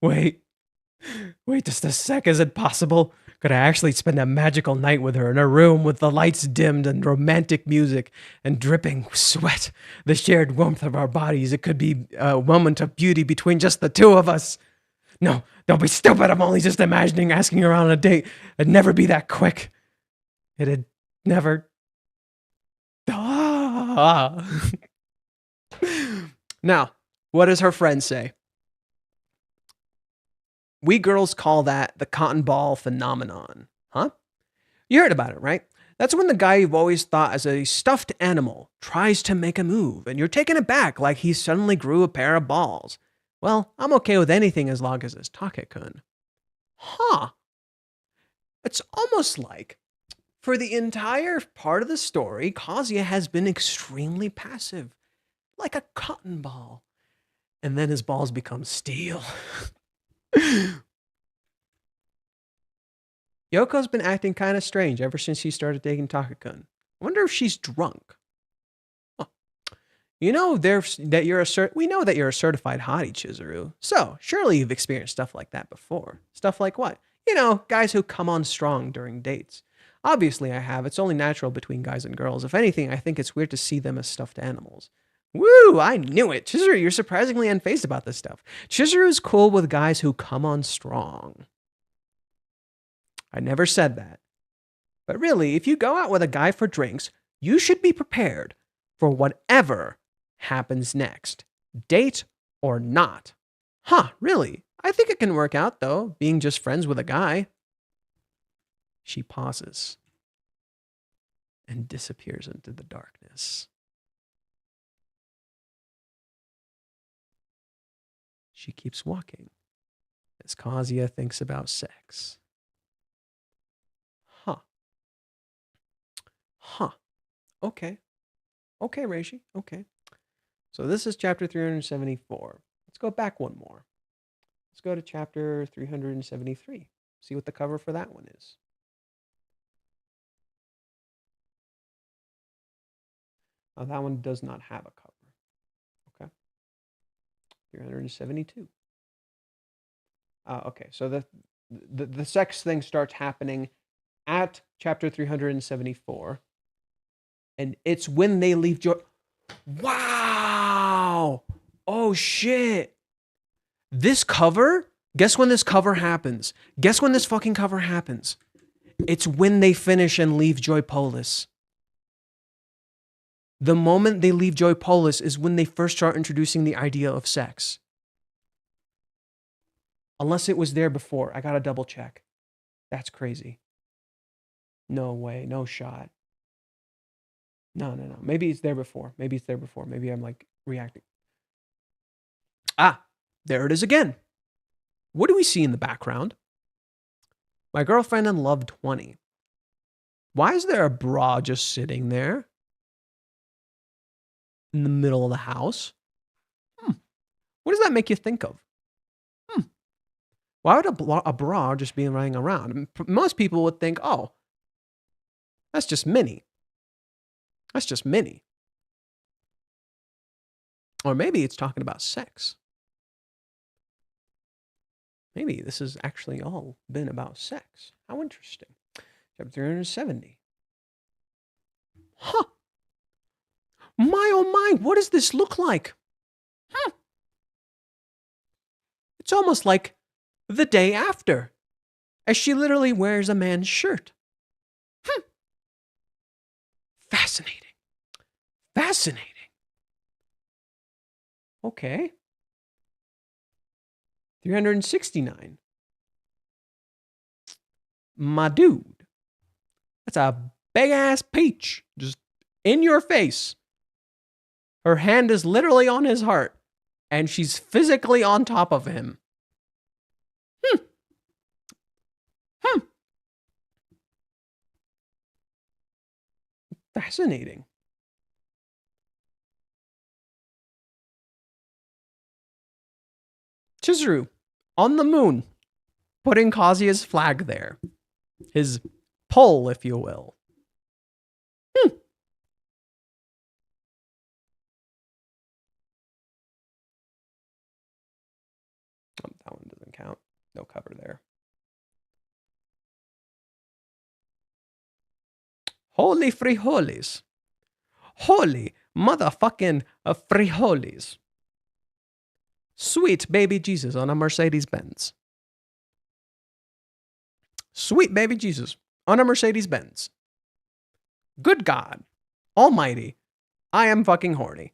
S1: Wait, just a sec. Is it possible? Could I actually spend a magical night with her in a room with the lights dimmed and romantic music and dripping sweat? The shared warmth of our bodies. It could be a moment of beauty between just the two of us. No, don't be stupid. I'm only just imagining asking her out on a date. It'd never be that quick. It'd never. Now, what does her friend say? We girls call that the cotton ball phenomenon. Huh? You heard about it, right? That's when the guy you've always thought as a stuffed animal tries to make a move, and you're taken aback like he suddenly grew a pair of balls. Well, I'm okay with anything as long as it's Take-kun. Huh. It's almost like, for the entire part of the story, Kazuya has been extremely passive, like a cotton ball. And then his balls become steel. Yoko's been acting kind of strange ever since she started dating Take-kun. I wonder if she's drunk. Huh. You know we know that you're a certified hottie, Chizuru. So, surely you've experienced stuff like that before. Stuff like what? You know, guys who come on strong during dates. Obviously I have. It's only natural between guys and girls. If anything, I think it's weird to see them as stuffed animals. Woo! I knew it. Chizuru, you're surprisingly unfazed about this stuff. Chizuru's cool with guys who come on strong. I never said that. But really, if you go out with a guy for drinks, you should be prepared for whatever happens next. Date or not. Huh, really? I think it can work out, though, being just friends with a guy. She pauses and disappears into the darkness. She keeps walking as Kazuya thinks about sex. Huh. Okay, Reishi. Okay. So this is chapter 374. Let's go back one more. Let's go to chapter 373. See what the cover for that one is. Oh, that one does not have a cover. Okay. 372. Okay, so the sex thing starts happening at chapter 374. And it's when they leave Joy. Wow! Oh, shit. This cover? Guess when this cover happens? Guess when this fucking cover happens? It's when they finish and leave Joypolis. The moment they leave Joypolis is when they first start introducing the idea of sex. Unless it was there before. I gotta double check. That's crazy. No way. No shot. No. Maybe it's there before. Maybe I'm like reacting. Ah, there it is again. What do we see in the background? My girlfriend in Love 20. Why is there a bra just sitting there in the middle of the house? What does that make you think of? Why would a bra just be running around? Most people would think, oh, that's just Minnie. That's just Minnie. Or maybe it's talking about sex. Maybe this has actually all been about sex. How interesting. Chapter 370. Huh. My oh my, what does this look like? It's almost like the day after, as she literally wears a man's shirt. Fascinating. Okay. 369. My dude. That's a big ass peach. Just in your face. Her hand is literally on his heart. And she's physically on top of him. Fascinating. Chizuru, on the moon, putting Kazuya's flag there. His pole, if you will. Oh, that one doesn't count. No cover there. Holy frijoles. Holy motherfucking frijoles. Sweet baby Jesus on a Mercedes-Benz. Sweet baby Jesus on a Mercedes-Benz. Good God Almighty, I am fucking horny.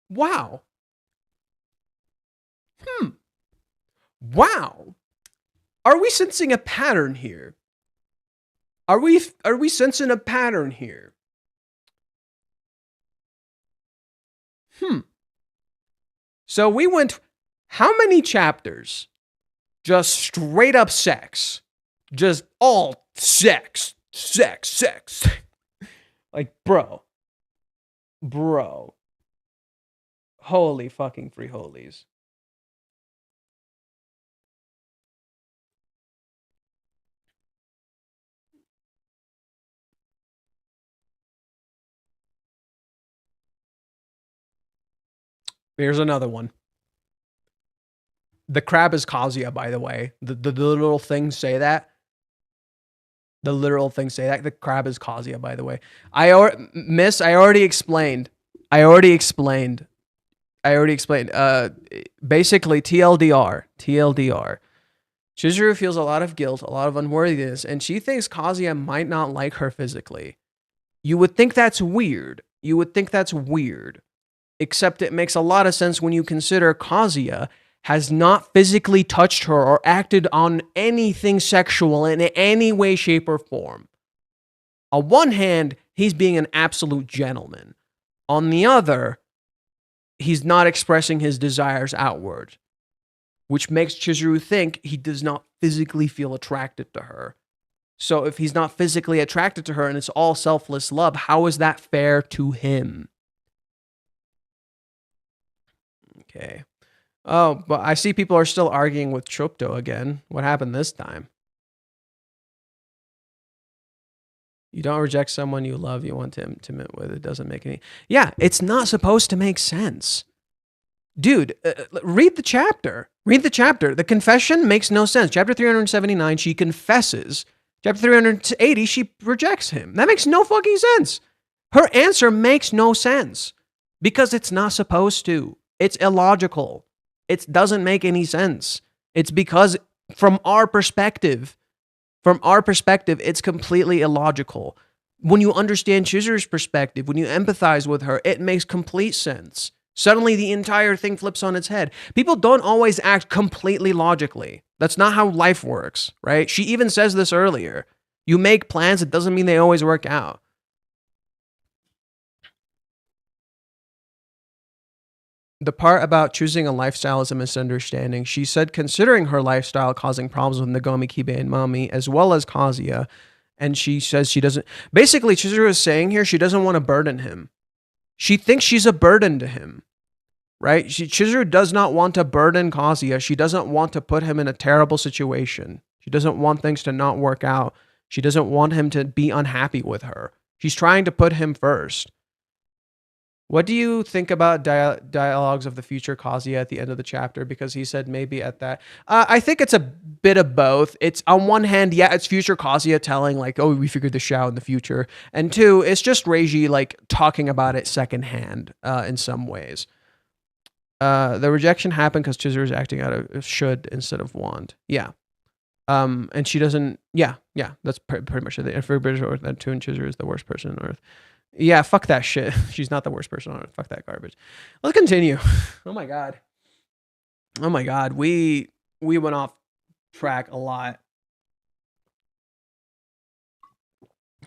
S1: Wow. Wow. Are we sensing a pattern here? Are we sensing a pattern here? So we went how many chapters? Just straight up sex. Just all sex. Like, bro. Holy fucking frijoles. Here's another one. The crab is Kazuya, by the way. The little things say that. The literal things say that. The crab is Kazuya, by the way. I already explained. Basically, TLDR. Chizuru feels a lot of guilt, a lot of unworthiness, and she thinks Kazuya might not like her physically. You would think that's weird. Except it makes a lot of sense when you consider Kazuya has not physically touched her or acted on anything sexual in any way, shape, or form. On one hand, he's being an absolute gentleman. On the other, he's not expressing his desires outward, which makes Chizuru think he does not physically feel attracted to her. So if he's not physically attracted to her and it's all selfless love, how is that fair to him? Okay. Oh, but I see people are still arguing with Chopto again. What happened this time? You don't reject someone you love, you want to intimate with. It doesn't make any... Yeah, it's not supposed to make sense. Dude, read the chapter. The confession makes no sense. Chapter 379, she confesses. Chapter 380, she rejects him. That makes no fucking sense. Her answer makes no sense because it's not supposed to. It's illogical. It doesn't make any sense. It's because from our perspective, it's completely illogical. When you understand Chizuru's perspective, when you empathize with her, it makes complete sense. Suddenly the entire thing flips on its head. People don't always act completely logically. That's not how life works, right? She even says this earlier. You make plans, it doesn't mean they always work out. The part about choosing a lifestyle is a misunderstanding. She said considering her lifestyle causing problems with Nagomi, Kibe, and Mami, as well as Kazuya, and she says she doesn't... Basically, Chizuru is saying here she doesn't want to burden him. She thinks she's a burden to him, right? Chizuru does not want to burden Kazuya. She doesn't want to put him in a terrible situation. She doesn't want things to not work out. She doesn't want him to be unhappy with her. She's trying to put him first. What do you think about dialogues of the future Kazuya at the end of the chapter? Because he said maybe at that. I think it's a bit of both. It's on one hand, yeah, it's future Kazuya telling like, oh, we figured this out in the future. And two, it's just Reiji like talking about it secondhand in some ways. The rejection happened because Chizuru is acting out of should instead of want. Yeah. And she doesn't, yeah, that's pretty much it. If everybody's that tune, Chizuru is the worst person on earth. Yeah, fuck that shit. She's not the worst person on earth. Fuck that garbage. Let's continue. Oh my god. We went off track a lot.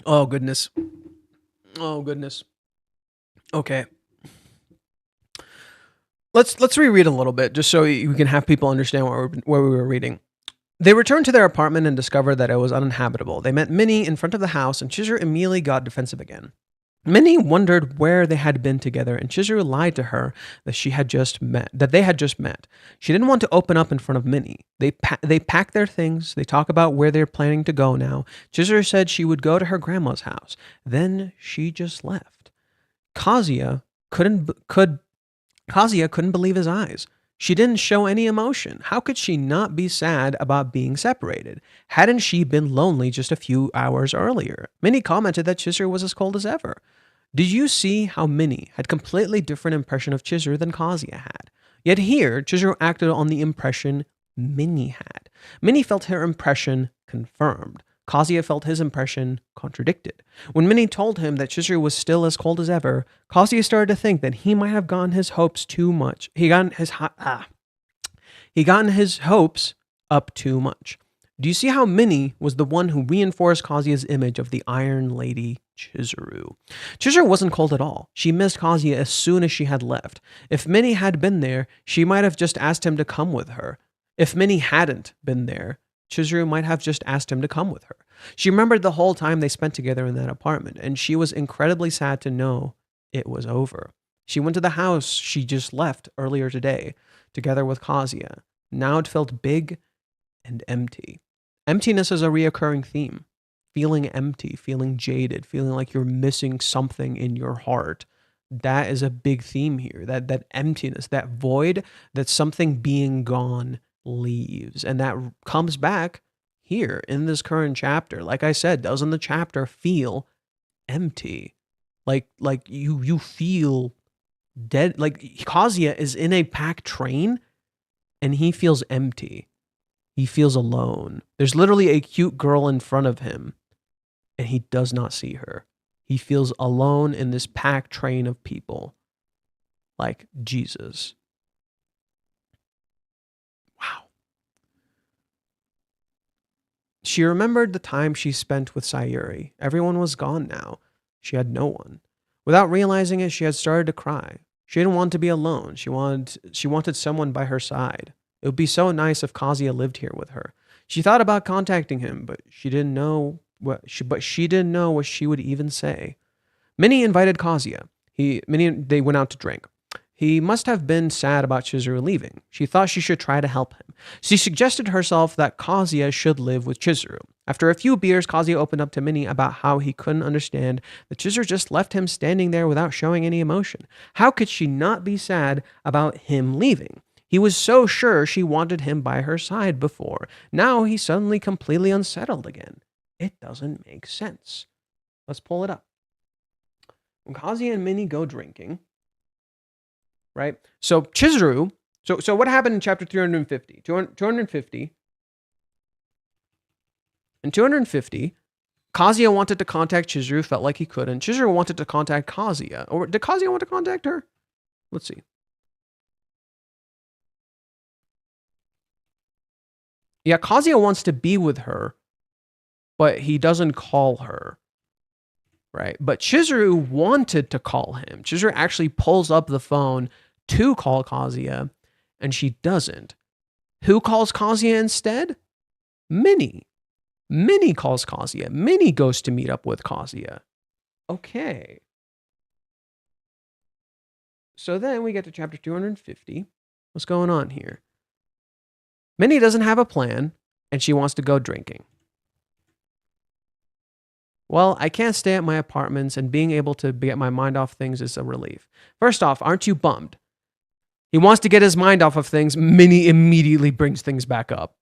S1: Oh goodness. Okay. Let's reread a little bit just so we can have people understand what we were reading. They returned to their apartment and discovered that it was uninhabitable. They met Minnie in front of the house, and Chizuru immediately got defensive again. Minnie wondered where they had been together, and Chizuru lied to her that they had just met. She didn't want to open up in front of Minnie. They packed their things. They talk about where they're planning to go now. Chizuru said she would go to her grandma's house. Then she just left. Kazuya couldn't believe his eyes. She didn't show any emotion. How could she not be sad about being separated? Hadn't she been lonely just a few hours earlier? Minnie commented that Chizuru was as cold as ever. Did you see how Minnie had completely different impression of Chizuru than Kazuya had? Yet here, Chizuru acted on the impression Minnie had. Minnie felt her impression confirmed. Kazuya felt his impression contradicted. When Minnie told him that Chizuru was still as cold as ever, Kazuya started to think that he might have gotten his hopes too much. He gotten his hopes up too much. Do you see how Minnie was the one who reinforced Kazuya's image of the Iron Lady Chizuru? Chizuru wasn't cold at all. She missed Kazuya as soon as she had left. If Minnie had been there, she might have just asked him to come with her. If Minnie hadn't been there, Chizuru might have just asked him to come with her. She remembered the whole time they spent together in that apartment, and she was incredibly sad to know it was over. She went to the house she just left earlier today, together with Kazuya. Now it felt big and empty. Emptiness is a reoccurring theme. Feeling empty, feeling jaded, feeling like you're missing something in your heart. That is a big theme here. That emptiness, that void, that something being gone leaves. And that comes back here in this current chapter. Like I said, doesn't the chapter feel empty? Like you feel dead. Like Kazuya is in a packed train and he feels empty. He feels alone. There's literally a cute girl in front of him and he does not see her. He feels alone in this packed train of people. Like Jesus. Wow. She remembered the time she spent with Sayuri. Everyone was gone now. She had no one. Without realizing it, she had started to cry. She didn't want to be alone. She wanted someone by her side. It would be so nice if Kazuya lived here with her. She thought about contacting him, but she didn't know what she would even say. Minnie invited Kazuya. They went out to drink. He must have been sad about Chizuru leaving. She thought she should try to help him. She suggested herself that Kazuya should live with Chizuru. After a few beers, Kazuya opened up to Minnie about how he couldn't understand that Chizuru just left him standing there without showing any emotion. How could she not be sad about him leaving? He was so sure she wanted him by her side before. Now he's suddenly completely unsettled again. It doesn't make sense. Let's pull it up. When Kazuya and Minnie go drinking, right? So Chizuru, so what happened in chapter 350? 250. In 250, Kazuya wanted to contact Chizuru, felt like he couldn't. Chizuru wanted to contact Kazuya. Or did Kazuya want to contact her? Let's see. Yeah, Kazuya wants to be with her, but he doesn't call her. Right? But Chizuru wanted to call him. Chizuru actually pulls up the phone to call Kazuya, and she doesn't. Who calls Kazuya instead? Minnie. Minnie calls Kazuya. Minnie goes to meet up with Kazuya. Okay. So then we get to chapter 250. What's going on here? Minnie doesn't have a plan, and she wants to go drinking. Well, I can't stay at my apartments, and being able to get my mind off things is a relief. First off, aren't you bummed? He wants to get his mind off of things. Minnie immediately brings things back up.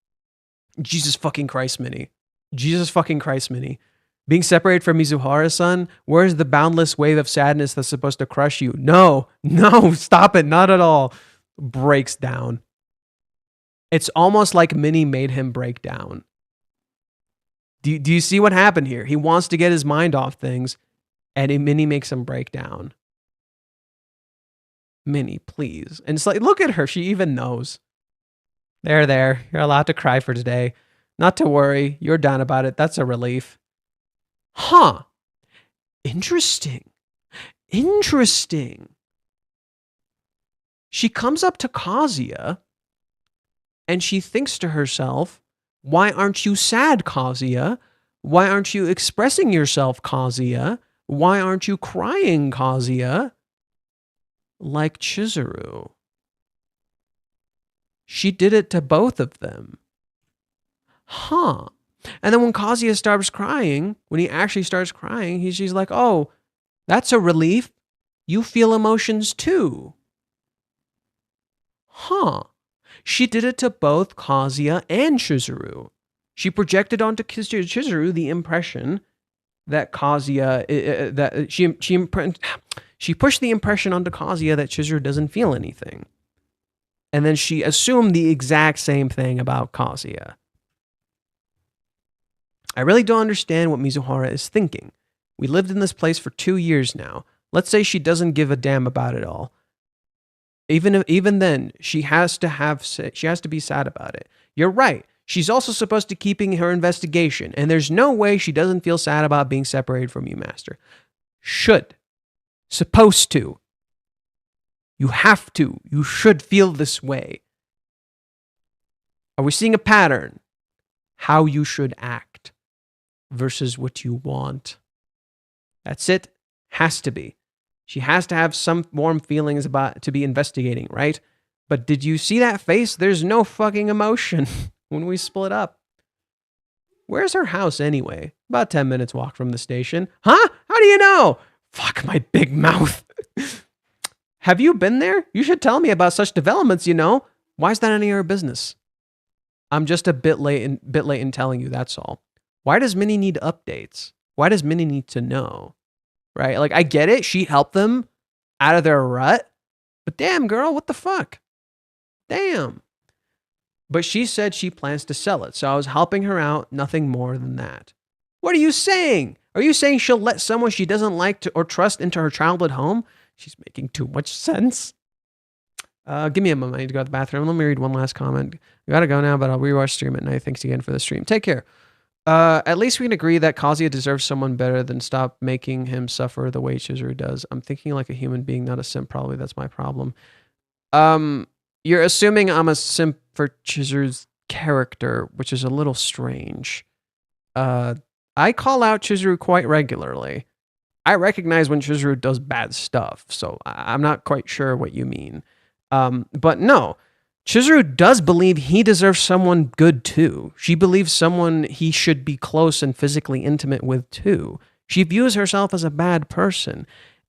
S1: Jesus fucking Christ, Minnie. Jesus fucking Christ, Minnie. Being separated from Mizuhara-san, where's the boundless wave of sadness that's supposed to crush you? No, stop it, not at all. Breaks down. It's almost like Minnie made him break down. Do you see what happened here? He wants to get his mind off things, and Minnie makes him break down. Minnie, please. And it's like, look at her. She even knows. There. You're allowed to cry for today. Not to worry. You're down about it. That's a relief. Huh. Interesting. She comes up to Kazuya and she thinks to herself, why aren't you sad, Kazuya? Why aren't you expressing yourself, Kazuya? Why aren't you crying, Kazuya? Like Chizuru. She did it to both of them. Huh. And then when Kazuya starts crying, when he actually starts crying, she's like, oh, that's a relief. You feel emotions too. Huh. She did it to both Kazuya and Chizuru. She projected onto Chizuru the impression that Kazuya, she pushed the impression onto Kazuya that Chizuru doesn't feel anything. And then she assumed the exact same thing about Kazuya. I really don't understand what Mizuhara is thinking. We lived in this place for 2 years now. Let's say she doesn't give a damn about it all. Even then, she has to be sad about it. You're right. She's also supposed to keeping her investigation, and there's no way she doesn't feel sad about being separated from you, Master. Should. Supposed to. You have to. You should feel this way. Are we seeing a pattern? How you should act versus what you want. That's it. Has to be. She has to have some warm feelings about to be investigating, right? But did you see that face? There's no fucking emotion when we split up. Where's her house anyway? About 10 minutes walk from the station. Huh? How do you know? Fuck my big mouth. Have you been there? You should tell me about such developments, you know. Why is that any of your business? I'm just a bit late in telling you, that's all. Why does Minnie need updates? Why does Minnie need to know? Right? Like, I get it. She helped them out of their rut. But damn, girl, what the fuck? Damn. But she said she plans to sell it. So I was helping her out. Nothing more than that. What are you saying? Are you saying she'll let someone she doesn't like or trust into her childhood home? She's making too much sense. Give me a moment. I need to go to the bathroom. Let me read one last comment. I gotta go now, but I'll rewatch stream at night. Thanks again for the stream. Take care. At least we can agree that Kazuya deserves someone better than stop making him suffer the way Chizuru does. I'm thinking like a human being, not a simp. Probably that's my problem. You're assuming I'm a simp for Chizuru's character, which is a little strange. I call out Chizuru quite regularly. I recognize when Chizuru does bad stuff, so I'm not quite sure what you mean. But no. Chizuru does believe he deserves someone good too. She believes someone he should be close and physically intimate with too. She views herself as a bad person.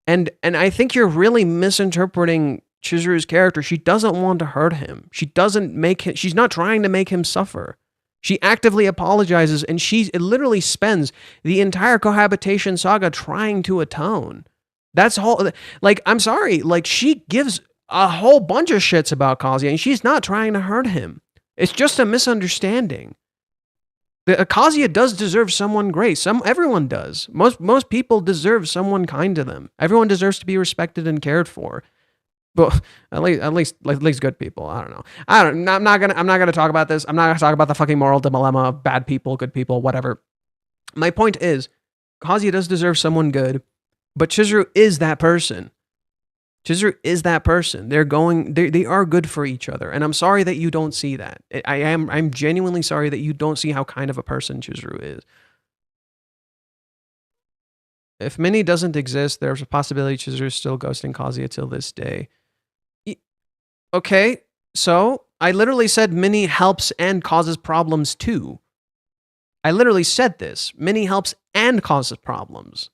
S1: And I think you're really misinterpreting Chizuru's character. She doesn't want to hurt him. She's not trying to make him suffer. She actively apologizes, and it literally spends the entire cohabitation saga trying to atone. That's whole, like, I'm sorry, like, she gives a whole bunch of shits about Kazuya, and she's not trying to hurt him. It's just a misunderstanding. Kazuya does deserve someone great. Everyone does. Most people deserve someone kind to them. Everyone deserves to be respected and cared for. But at least good people. I don't know. I'm not gonna talk about this. I'm not gonna talk about the fucking moral dilemma of bad people, good people, whatever. My point is, Kazuya does deserve someone good, but Chizuru is that person. Chizuru is that person. They are good for each other. And I'm sorry that you don't see that. I'm genuinely sorry that you don't see how kind of a person Chizuru is. If Minnie doesn't exist, there's a possibility Chizuru is still ghosting Kazuya till this day. Okay, so I literally said Minnie helps and causes problems too. I literally said this. Minnie helps and causes problems.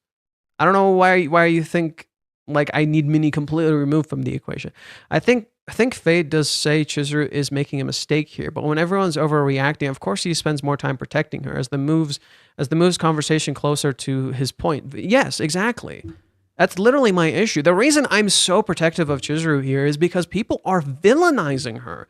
S1: I don't know why you think like I need Minnie completely removed from the equation. I think Fade does say Chizuru is making a mistake here, but when everyone's overreacting, of course he spends more time protecting her as the moves conversation closer to his point. Yes, exactly. That's literally my issue. The reason I'm so protective of Chizuru here is because people are villainizing her.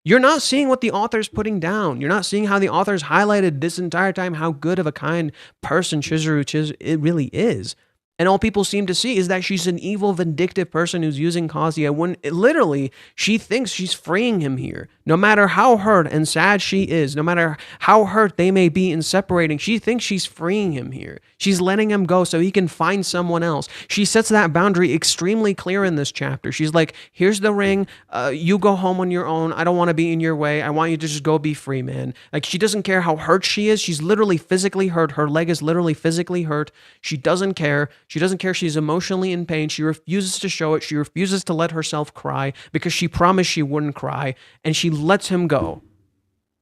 S1: You're not seeing what the author's putting down. You're not seeing how the author's highlighted this entire time how good of a kind person Chizuru it really is. And all people seem to see is that she's an evil, vindictive person who's using Kazuya when literally she thinks she's freeing him here. No matter how hurt and sad she is, no matter how hurt they may be in separating, she thinks she's freeing him here. She's letting him go so he can find someone else. She sets that boundary extremely clear in this chapter. She's like, here's the ring. You go home on your own. I don't want to be in your way. I want you to just go be free, man. Like, she doesn't care how hurt she is. She's literally physically hurt. Her leg is literally physically hurt. She doesn't care. She doesn't care. She's emotionally in pain. She refuses to show it. She refuses to let herself cry because she promised she wouldn't cry, and she lets him go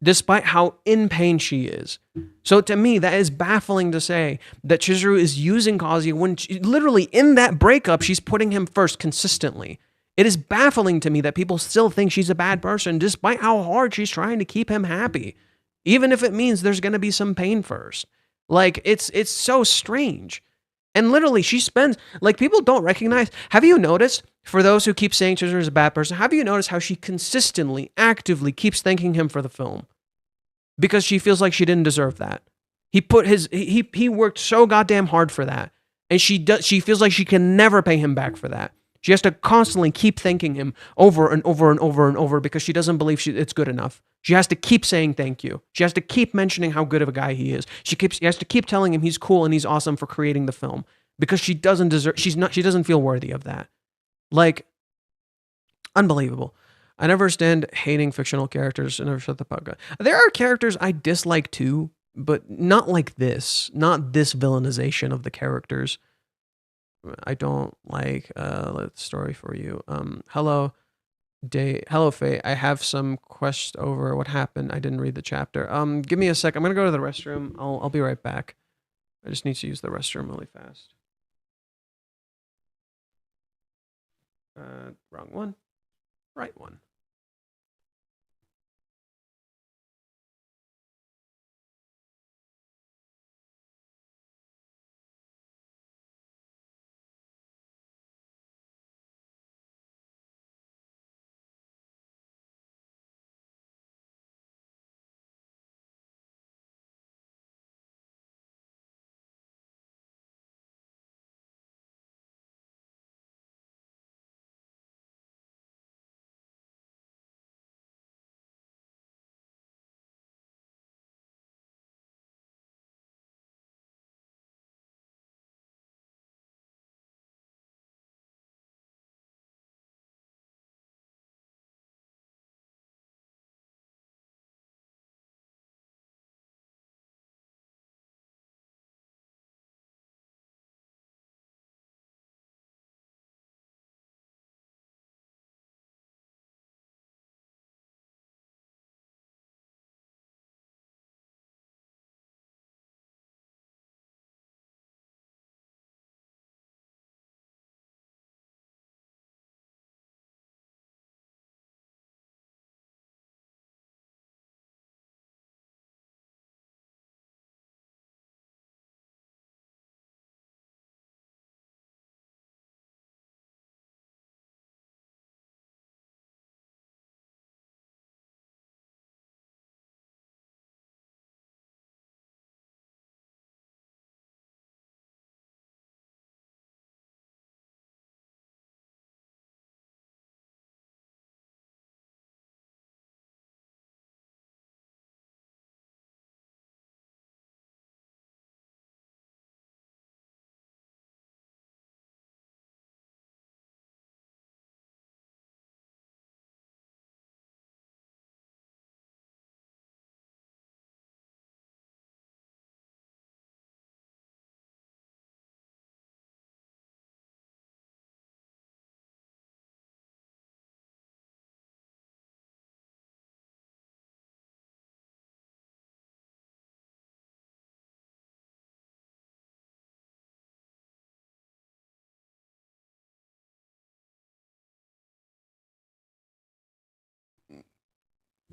S1: despite how in pain she is. So to me, that is baffling to say that Chizuru is using Kazuya when literally in that breakup, she's putting him first consistently. It is baffling to me that people still think she's a bad person despite how hard she's trying to keep him happy, even if it means there's going to be some pain first. Like, it's so strange. And literally, she spends, like, people don't recognize. Have you noticed, for those who keep saying Chizuru is a bad person, have you noticed how she consistently, actively keeps thanking him for the film? Because she feels like she didn't deserve that. He worked so goddamn hard for that. And she feels like she can never pay him back for that. She has to constantly keep thanking him over and over and over and over because she doesn't believe it's good enough. She has to keep saying thank you. She has to keep mentioning how good of a guy he is. She has to keep telling him he's cool and he's awesome for creating the film because she doesn't feel worthy of that. Like, unbelievable. I never understand hating fictional characters. I never shut the fuck up. There are characters I dislike too, but not like this. Not this villainization of the characters. I don't like story for you. Hello Faye. I have some quest over what happened. I didn't read the chapter. Give me a sec. I'm gonna go to the restroom. I'll be right back. I just need to use the restroom really fast. Wrong one. Right one.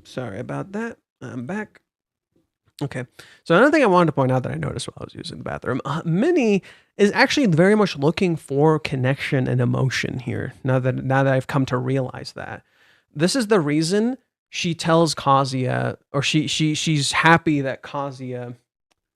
S1: Sorry about that. I'm back. Okay. So another thing I wanted to point out that I noticed while I was using the bathroom, Minnie is actually very much looking for connection and emotion here. Now that I've come to realize that, this is the reason she tells Kazuya, or she's happy that Kazuya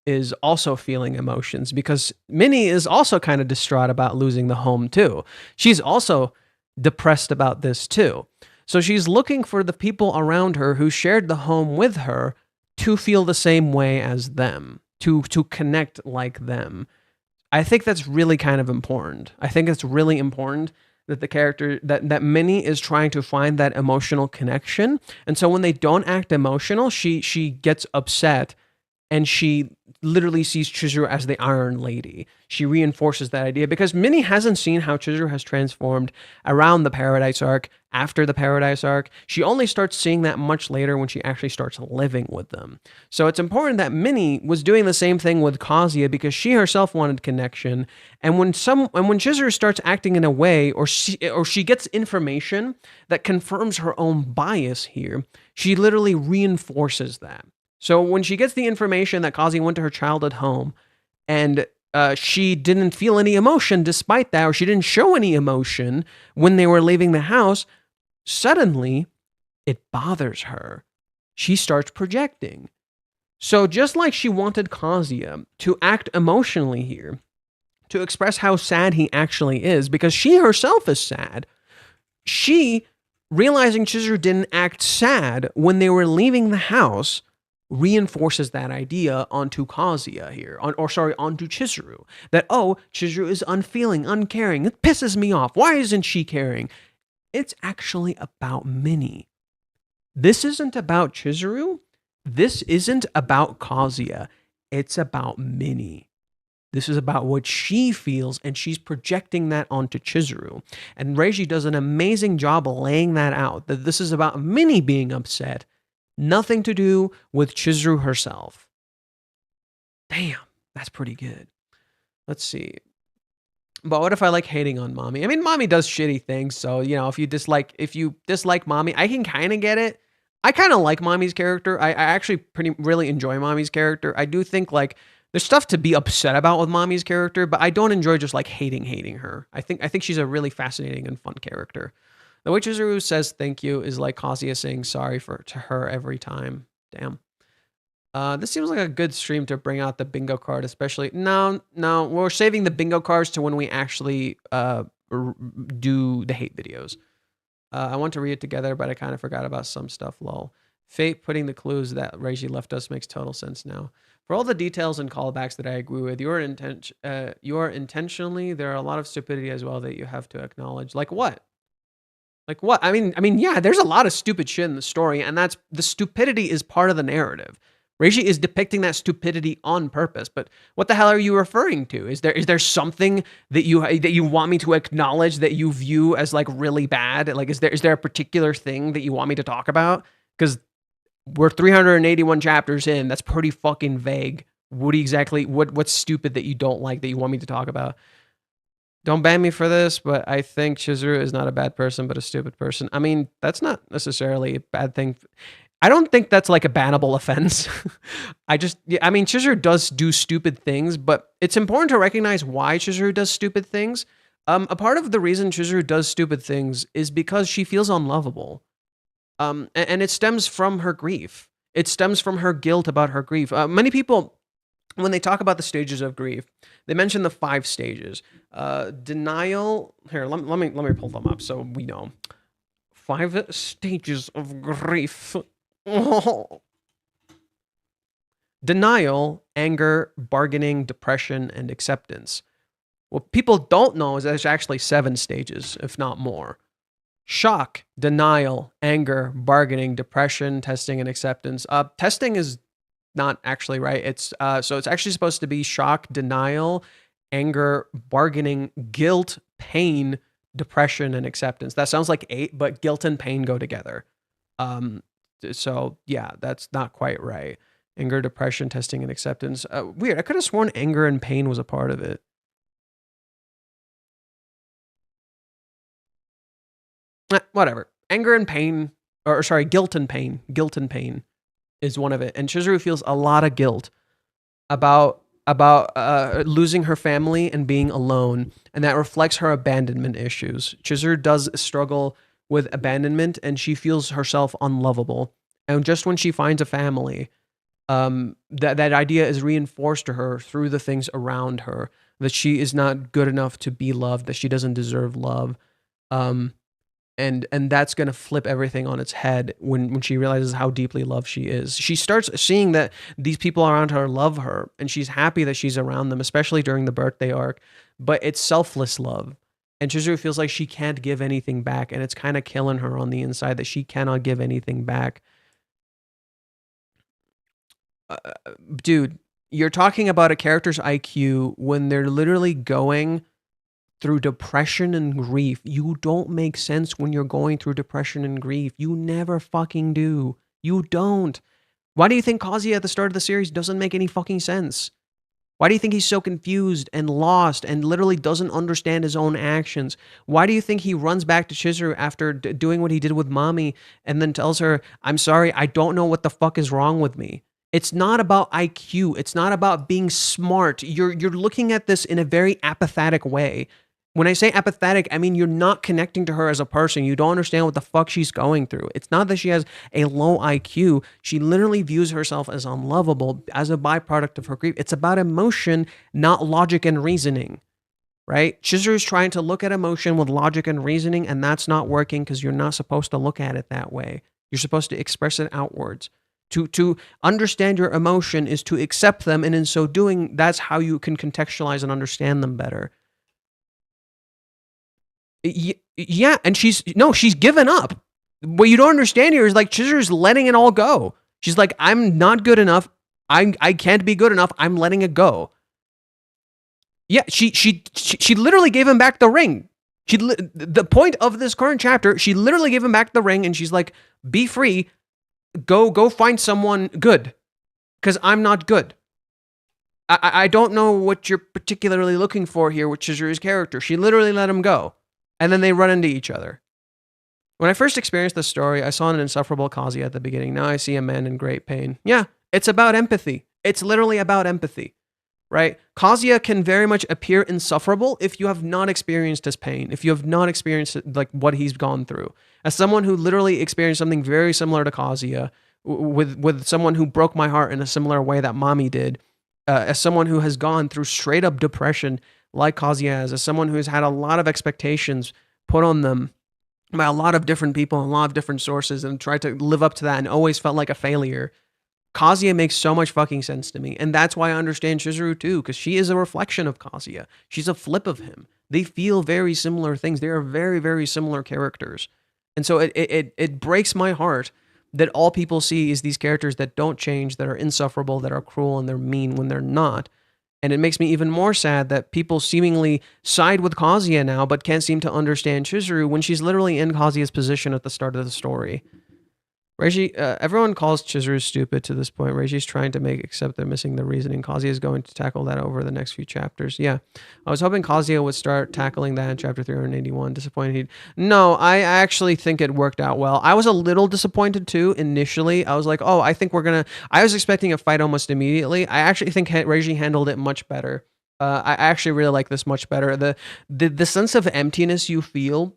S1: is also feeling emotions because Minnie is also kind of distraught about losing the home too. She's also depressed about this too. So she's looking for the people around her who shared the home with her to feel the same way as them, to connect like them. I think that's really kind of important. I think it's really important that the character that Minnie is trying to find that emotional connection. And so when they don't act emotional, she gets upset and she literally sees Chizuru as the Iron Lady. She reinforces that idea because Minnie hasn't seen how Chizuru has transformed around the Paradise Arc, after the Paradise Arc. She only starts seeing that much later when she actually starts living with them. So it's important that Minnie was doing the same thing with Kazuya because she herself wanted connection. And when Chizuru starts acting in a way, or she gets information that confirms her own bias here, she literally reinforces that. So when she gets the information that Kazuya went to her childhood home and she didn't feel any emotion despite that, or she didn't show any emotion when they were leaving the house, suddenly it bothers her. She starts projecting. So just like she wanted Kazuya to act emotionally here, to express how sad he actually is, because she herself is sad, she, realizing Chizuru didn't act sad when they were leaving the house, reinforces that idea onto Kazuya here, onto Chizuru. That, oh, Chizuru is unfeeling, uncaring. It pisses me off. Why isn't she caring? It's actually about Minnie. This isn't about Chizuru. This isn't about Kazuya. It's about Minnie. This is about what she feels, and she's projecting that onto Chizuru. And Reiji does an amazing job laying that out, that this is about Minnie being upset, nothing to do with Chizuru herself. Damn, that's pretty good. Let's see. But what if I like hating on Mommy? I mean, Mommy does shitty things, so, you know, if you dislike Mommy, I can kind of get it. I kind of like Mommy's character. I actually really enjoy Mommy's character. I do think, like, there's stuff to be upset about with Mommy's character, but I don't enjoy just, like, hating her. I think she's a really fascinating and fun character. The way Chizuru says thank you is like Kazuya saying sorry to her every time. Damn. This seems like a good stream to bring out the bingo card, especially. No, we're saving the bingo cards to when we actually do the hate videos. I want to read it together, but I kind of forgot about some stuff, lol. Fate putting the clues that Reiji left us makes total sense now. For all the details and callbacks that I agree with, you are intentionally, there are a lot of stupidity as well that you have to acknowledge. Like what? Like what? I mean, yeah, there's a lot of stupid shit in the story, and that's the stupidity is part of the narrative. Reishi is depicting that stupidity on purpose. But what the hell are you referring to? Is there something that you want me to acknowledge that you view as like really bad? Like, is there a particular thing that you want me to talk about? Because we're 381 chapters in. That's pretty fucking vague. What's stupid that you don't like that you want me to talk about? Don't ban me for this, but I think Chizuru is not a bad person, but a stupid person. I mean, that's not necessarily a bad thing. I don't think that's like a bannable offense. Chizuru does do stupid things, but it's important to recognize why Chizuru does stupid things. A part of the reason Chizuru does stupid things is because she feels unlovable. And it stems from her grief. It stems from her guilt about her grief. Many people, when they talk about the stages of grief, they mention the 5 stages. Denial. Here, let me pull them up so we know. 5 stages of grief. Denial, anger, bargaining, depression, and acceptance. What people don't know is there's actually 7 stages, if not more. Shock, denial, anger, bargaining, depression, testing, and acceptance. Testing is not actually right. It's actually supposed to be shock, denial, anger, bargaining, guilt, pain, depression, and acceptance. That sounds like 8, but guilt and pain go together. So yeah, that's not quite right. Anger, depression, testing, and acceptance. Weird. I could have sworn anger and pain was a part of it. Whatever. Anger and pain, guilt and pain. Guilt and pain is one of it. And Chizuru feels a lot of guilt about losing her family and being alone, and that reflects her abandonment issues. Chizuru does struggle with abandonment, and she feels herself unlovable. And just when she finds a family, that idea is reinforced to her through the things around her, that she is not good enough to be loved, that she doesn't deserve love. Um, and that's going to flip everything on its head when she realizes how deeply loved she is. She starts seeing that these people around her love her, and she's happy that she's around them, especially during the birthday arc, but it's selfless love. And Chizuru feels like she can't give anything back, and it's kind of killing her on the inside that she cannot give anything back. Dude, you're talking about a character's IQ when they're literally going through depression and grief. You don't make sense when you're going through depression and grief. You never fucking do. You don't. Why do you think Kazuya at the start of the series doesn't make any fucking sense? Why do you think he's so confused and lost and literally doesn't understand his own actions? Why do you think he runs back to Chizuru after doing what he did with Mommy and then tells her, I'm sorry, I don't know what the fuck is wrong with me? It's not about IQ. It's not about being smart. You're looking at this in a very apathetic way. When I say apathetic, I mean you're not connecting to her as a person. You don't understand what the fuck she's going through. It's not that she has a low IQ. She literally views herself as unlovable as a byproduct of her grief. It's about emotion, not logic and reasoning, right? Chizuru's trying to look at emotion with logic and reasoning, and that's not working because you're not supposed to look at it that way. You're supposed to express it outwards. To understand your emotion is to accept them, and in so doing, that's how you can contextualize and understand them better. Yeah, and she's given up. What you don't understand here is like Chizuru's letting it all go. She's like, I'm not good enough. I can't be good enough. I'm letting it go. Yeah, she literally gave him back the ring. The point of this current chapter, she literally gave him back the ring, and she's like, be free. Go find someone good, because I'm not good. I don't know what you're particularly looking for here with Chizuru's character. She literally let him go. And then they run into each other. When I first experienced this story, I saw an insufferable Kazuya at the beginning. Now I see a man in great pain. Yeah, it's about empathy. It's literally about empathy, right? Kazuya can very much appear insufferable if you have not experienced his pain, if you have not experienced like what he's gone through. As someone who literally experienced something very similar to Kazuya, with someone who broke my heart in a similar way that Mommy did, as someone who has gone through straight up depression like Kazuya has, as someone who's had a lot of expectations put on them by a lot of different people and a lot of different sources and tried to live up to that and always felt like a failure, Kazuya makes so much fucking sense to me. And that's why I understand Chizuru too, because she is a reflection of Kazuya. She's a flip of him. They feel very similar things. They are very, very similar characters. And so it breaks my heart that all people see is these characters that don't change, that are insufferable, that are cruel, and they're mean when they're not. And it makes me even more sad that people seemingly side with Kazuya now, but can't seem to understand Chizuru when she's literally in Kazuya's position at the start of the story. Reiji, everyone calls Chizuru stupid to this point. Reiji's trying to except they're missing the reasoning. Kazuya is going to tackle that over the next few chapters. Yeah. I was hoping Kazuya would start tackling that in chapter 381. Disappointed. No, I actually think it worked out well. I was a little disappointed too initially. I was like, oh, I think I was expecting a fight almost immediately. I actually think Reiji handled it much better. I actually really like this much better. The sense of emptiness you feel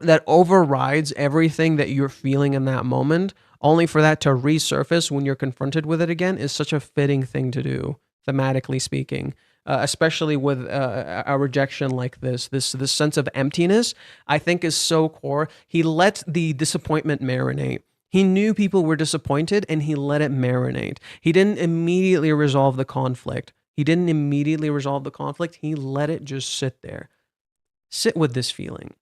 S1: that overrides everything that you're feeling in that moment, only for that to resurface when you're confronted with it again, is such a fitting thing to do, thematically speaking. Especially with a rejection like this sense of emptiness, I think is so core. He let the disappointment marinate. He knew people were disappointed and he let it marinate. He didn't immediately resolve the conflict. He let it just sit there. Sit with this feeling.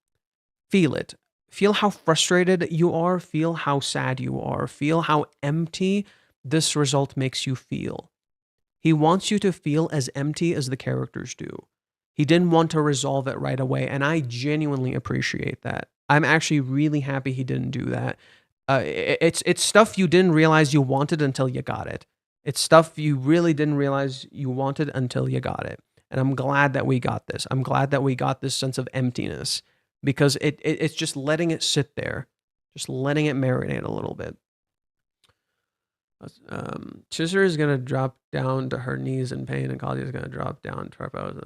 S1: Feel it. Feel how frustrated you are. Feel how sad you are. Feel how empty this result makes you feel. He wants you to feel as empty as the characters do. He didn't want to resolve it right away, and I genuinely appreciate that. I'm actually really happy he didn't do that. It's stuff you didn't realize you wanted until you got it. It's stuff you really didn't realize you wanted until you got it. And I'm glad that we got this. I'm glad that we got this sense of emptiness, because it's just letting it sit there, just letting it marinate a little bit. Chizuru is going to drop down to her knees in pain, and Kazuya is going to drop down to her bows.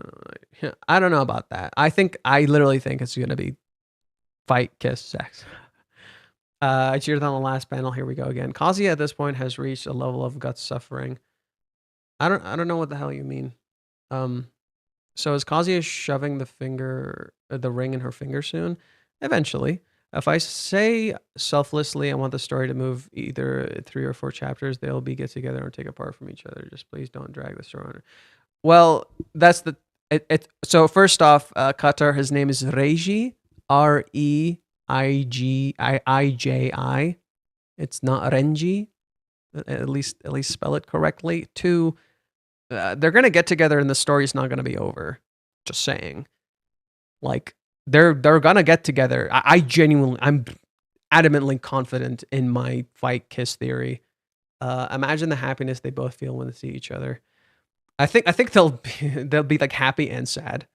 S1: I don't know about that. I literally think it's going to be fight, kiss, sex. I cheered on the last panel. Here we go again. Kazuya at this point has reached a level of gut suffering. I don't know what the hell you mean. So is Kazuya shoving the ring in her finger soon? Eventually. If I say selflessly I want the story to move either 3 or 4 chapters, they'll be get together or take apart from each other. Just please don't drag the story on. Well, that's the so first off, Qatar, his name is Reiji, Reigi. It's not Renji. At least spell it correctly. 2, they're gonna get together and the story's not gonna be over. Just saying. Like they're gonna get together. I'm adamantly confident in my fight kiss theory. Imagine the happiness they both feel when they see each other. I think they'll be like happy and sad.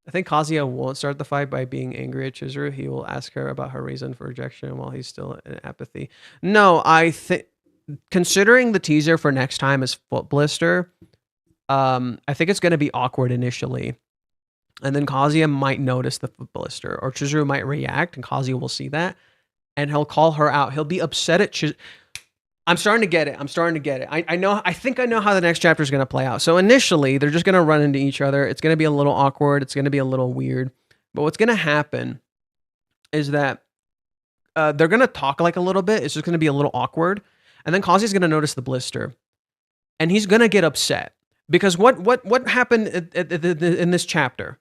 S1: I think Kazuya won't start the fight by being angry at Chizuru. He will ask her about her reason for rejection while he's still in apathy. No, I think considering the teaser for next time is Foot Blister, I think it's going to be awkward initially. And then Kazuya might notice the foot blister, or Chizuru might react, and Kazuya will see that, and he'll call her out. He'll be upset at Chizuru. I'm starting to get it. I think I know how the next chapter is going to play out. So initially, they're just going to run into each other. It's going to be a little awkward. It's going to be a little weird. But what's going to happen is that they're going to talk like a little bit. It's just going to be a little awkward. And then Kazuya's going to notice the blister. And he's going to get upset. Because what happened in this chapter?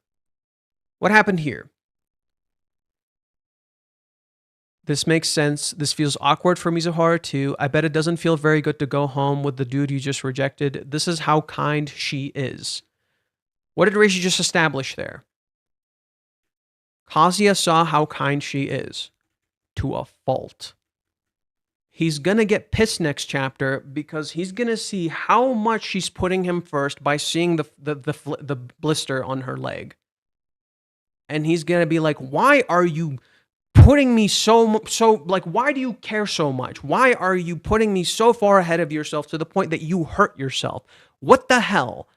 S1: What happened here? This makes sense. This feels awkward for Mizuhara too. I bet it doesn't feel very good to go home with the dude you just rejected. This is how kind she is. What did Reishi just establish there? Kazuya saw how kind she is. To a fault. He's going to get pissed next chapter because he's going to see how much she's putting him first by seeing the blister on her leg. And he's going to be like, why are you putting me why do you care so much? Why are you putting me so far ahead of yourself to the point that you hurt yourself? What the hell?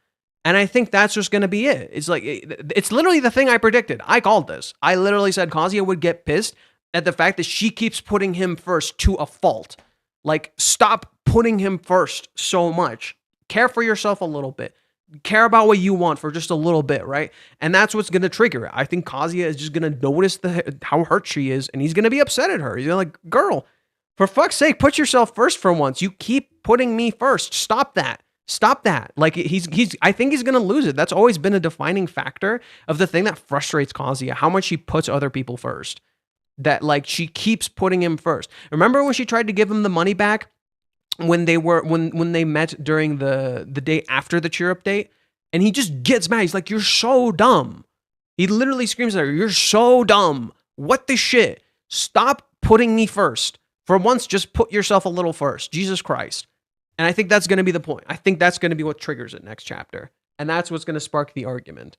S1: And I think that's just going to be it. It's like, it's literally the thing I predicted. I called this. I literally said Kazuya would get pissed at the fact that she keeps putting him first to a fault. Like, stop putting him first so much. Care for yourself a little bit. Care about what you want for just a little bit, right? And that's what's going to trigger it. I think Kazuya is just going to notice how hurt she is, and he's going to be upset at her. He's like, girl, for fuck's sake, put yourself first for once. You keep putting me first. Stop that. Stop that. Like, I think he's going to lose it. That's always been a defining factor of the thing that frustrates Kazuya, how much she puts other people first. That, like, she keeps putting him first. Remember when she tried to give him the money back? When they met during the day after the cheer up date, and he just gets mad. He's like, you're so dumb. He literally screams at her, you're so dumb. What the shit? Stop putting me first. For once, just put yourself a little first. Jesus Christ. And I think that's going to be the point. I think that's going to be what triggers it next chapter. And that's what's going to spark the argument.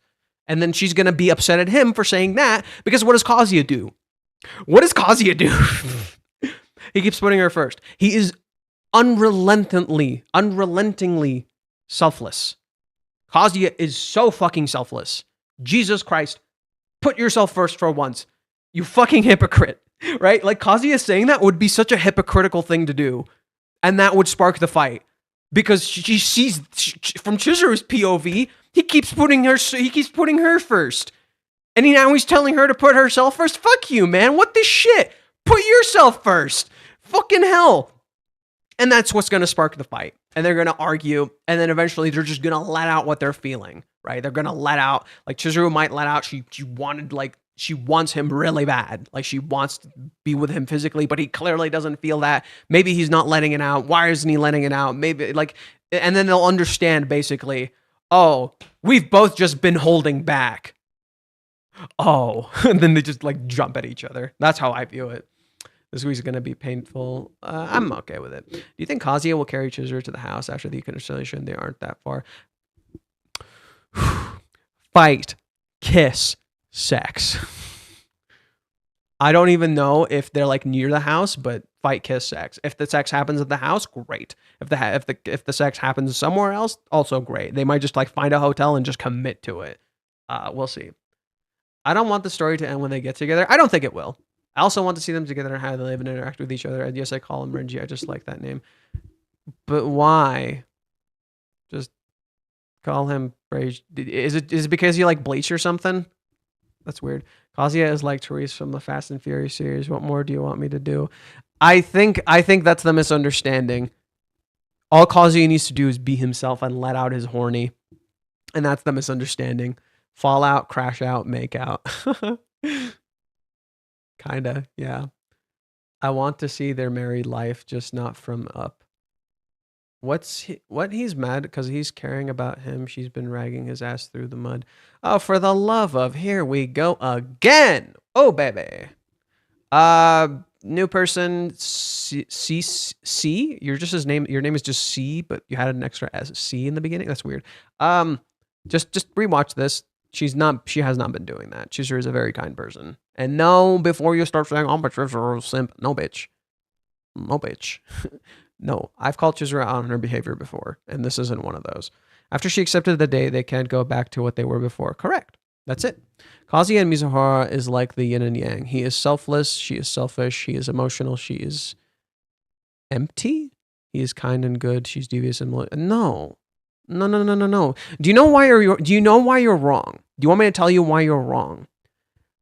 S1: And then she's going to be upset at him for saying that, because what does Kazuya do? What does Kazuya do? He keeps putting her first. He is unrelentingly selfless. Kazuya is so fucking selfless. Jesus Christ, put yourself first for once. You fucking hypocrite, right? Like, Kazuya saying that would be such a hypocritical thing to do, and that would spark the fight because she sees from Chizuru's POV, he keeps putting her first, and he's telling her to put herself first. Fuck you, man. What the shit? Put yourself first. Fucking hell. And that's what's going to spark the fight. And they're going to argue. And then eventually they're just going to let out what they're feeling, right? They're going to let out, like, Chizuru might let out. She wants him really bad. Like, she wants to be with him physically, but he clearly doesn't feel that. Maybe he's not letting it out. Why isn't he letting it out? Maybe, like, and then they'll understand basically, oh, we've both just been holding back. Oh, and then they just, like, jump at each other. That's how I view it. This week's going to be painful. I'm okay with it. Do you think Kazuya will carry Chizuru to the house after the reconciliation? They aren't that far. Fight, kiss, sex. I don't even know if they're, like, near the house, but fight, kiss, sex. If the sex happens at the house, great. If the sex happens somewhere else, also great. They might just, like, find a hotel and just commit to it. We'll see. I don't want the story to end when they get together. I don't think it will. I also want to see them together and how they live and interact with each other. And yes, I call him Renji. I just like that name. But why? Just call him Rage. Is it because you like Bleach or something? That's weird. Kazuya is like Therese from the Fast and Furious series. What more do you want me to do? I think that's the misunderstanding. All Kazuya needs to do is be himself and let out his horny. And that's the misunderstanding. Fall out, crash out, make out. Kinda, yeah. I want to see their married life, just not from up. He's mad because he's caring about him. She's been ragging his ass through the mud. Oh, for the love of, here we go again. Oh, baby. New person, C. You're just his name. Your name is just C, but you had an extra C in the beginning. That's weird. Just rewatch this. She has not been doing that. Chizuru is a very kind person. And no, before you start saying, oh, but Chizuru simp. No, bitch. No, bitch. No, I've called Chizuru out on her behavior before, and this isn't one of those. After she accepted the date, they can't go back to what they were before. Correct. That's it. Kazuya and Mizuhara is like the yin and yang. He is selfless. She is selfish. He is emotional. She is empty. He is kind and good. She's devious and no. Do you know why you're wrong? Do you want me to tell you why you're wrong?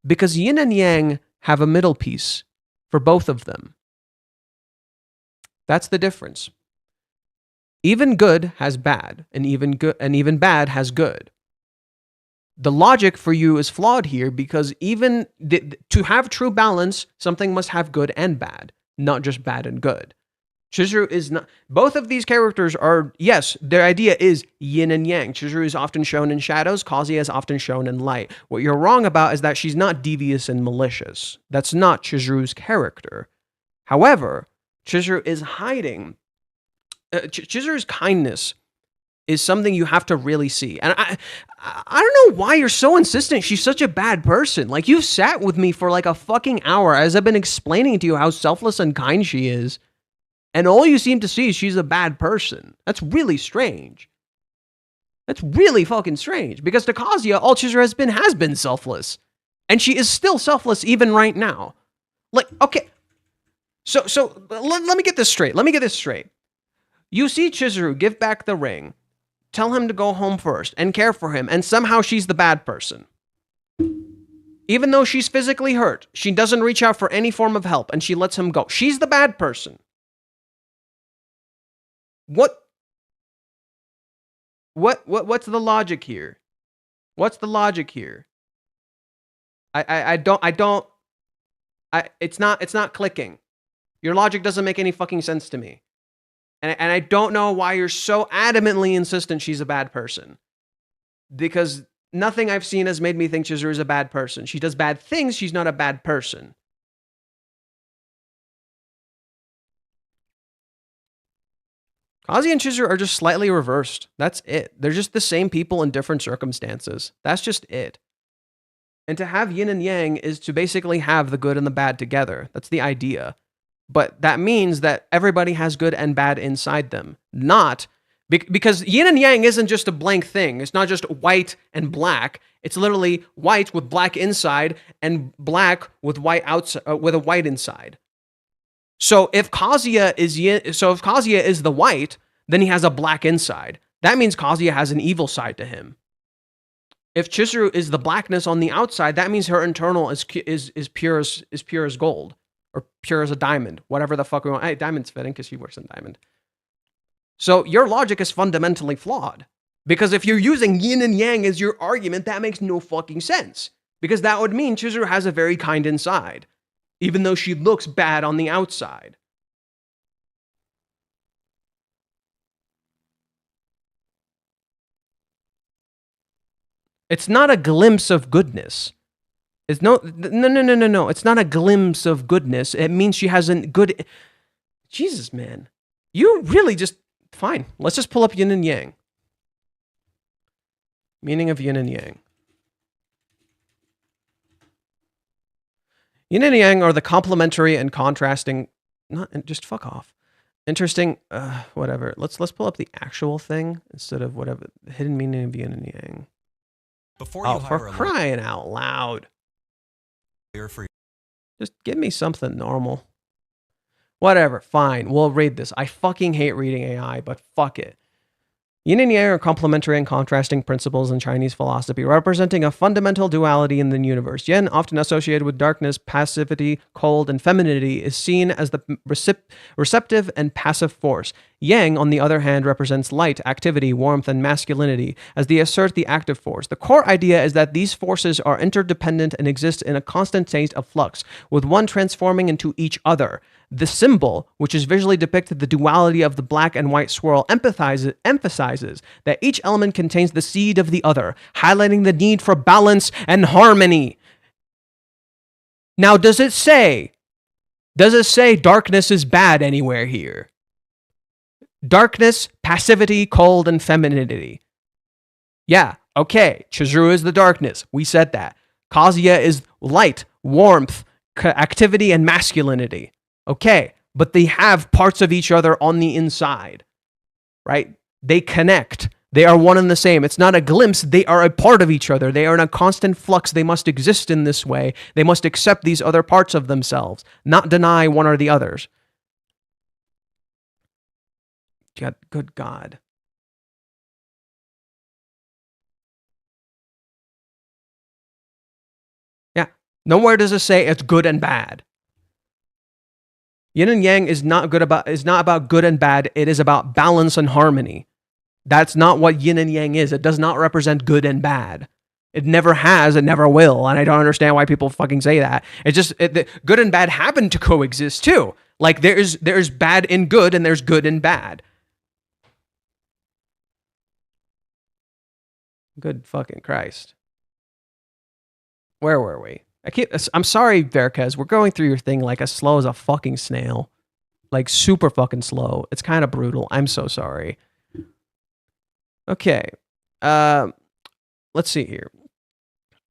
S1: Because yin and yang have a middle piece for both of them. That's the difference. Even good has bad, and even bad has good. The logic for you is flawed here because even to have true balance, something must have good and bad, not just bad and good. Chizuru is not. Both of these characters are, yes, their idea is yin and yang. Chizuru is often shown in shadows. Kazuya is often shown in light. What you're wrong about is that she's not devious and malicious. That's not Chizuru's character. However, Chizuru is hiding. Chizuru's kindness is something you have to really see. And I don't know why you're so insistent. She's such a bad person. Like, you've sat with me for like a fucking hour as I've been explaining to you how selfless and kind she is. And all you seem to see is she's a bad person. That's really strange. That's really fucking strange. Because to Kazuya, all Chizuru has been selfless. And she is still selfless even right now. Like, okay. So let me get this straight. You see Chizuru give back the ring, tell him to go home first, and care for him, and somehow she's the bad person. Even though she's physically hurt, she doesn't reach out for any form of help, and she lets him go. She's the bad person. What's the logic here? What's the logic here? It's not clicking. Your logic doesn't make any fucking sense to me. And I don't know why you're so adamantly insistent she's a bad person. Because nothing I've seen has made me think Chizuru is a bad person. She does bad things, she's not a bad person. Kazuya and Chizuru are just slightly reversed. That's it. They're just the same people in different circumstances. That's just it. And to have yin and yang is to basically have the good and the bad together. That's the idea. But that means that everybody has good and bad inside them. Not because yin and yang isn't just a blank thing. It's not just white and black. It's literally white with black inside and black with white outside, with a white inside. So if Kazuya is the white, then he has a black inside. That means Kazuya has an evil side to him. If Chizuru is the blackness on the outside, that means her internal is pure as gold. Or pure as a diamond, whatever the fuck we want. Hey, diamond's fitting because she works in diamond. So your logic is fundamentally flawed. Because if you're using yin and yang as your argument, that makes no fucking sense. Because that would mean Chizuru has a very kind inside, even though she looks bad on the outside. It's not a glimpse of goodness. It's no. It's not a glimpse of goodness. It means she hasn't good. Jesus, man. You really just, fine. Let's just pull up yin and yang. Meaning of yin and yang. Yin and yang are the complementary and contrasting, just fuck off. Interesting, whatever. Let's pull up the actual thing instead of whatever. The hidden meaning of yin and yang.
S2: Before you
S1: for crying out loud.
S2: For
S1: Just give me something normal. Whatever, fine. We'll read this. I fucking hate reading AI, but fuck it. Yin and yang are complementary and contrasting principles in Chinese philosophy, representing a fundamental duality in the universe. Yin, often associated with darkness, passivity, cold, and femininity, is seen as the receptive and passive force. Yang, on the other hand, represents light, activity, warmth, and masculinity, as they assert the active force. The core idea is that these forces are interdependent and exist in a constant state of flux, with one transforming into each other. The symbol, which is visually depicted the duality of the black and white swirl, emphasizes that each element contains the seed of the other, highlighting the need for balance and harmony. Now, does it say darkness is bad anywhere here? Darkness, passivity, cold, and femininity. Yeah, okay, Chizuru is the darkness. We said that. Kazuya is light, warmth, activity, and masculinity. Okay, but they have parts of each other on the inside, right? They connect. They are one and the same. It's not a glimpse. They are a part of each other. They are in a constant flux. They must exist in this way. They must accept these other parts of themselves, not deny one or the others. Good God. Yeah, nowhere does it say it's good and bad. Yin and yang is not about good and bad. It is about balance and harmony. That's not what yin and yang is. It does not represent good and bad. It never has, it never will, and I don't understand why people fucking say that. It's just good and bad happen to coexist too. Like there's bad in good and there's good and bad. Good fucking Christ. Where were we? I'm sorry, Verkez. We're going through your thing like as slow as a fucking snail. Like super fucking slow. It's kind of brutal. I'm so sorry. Okay. Let's see here.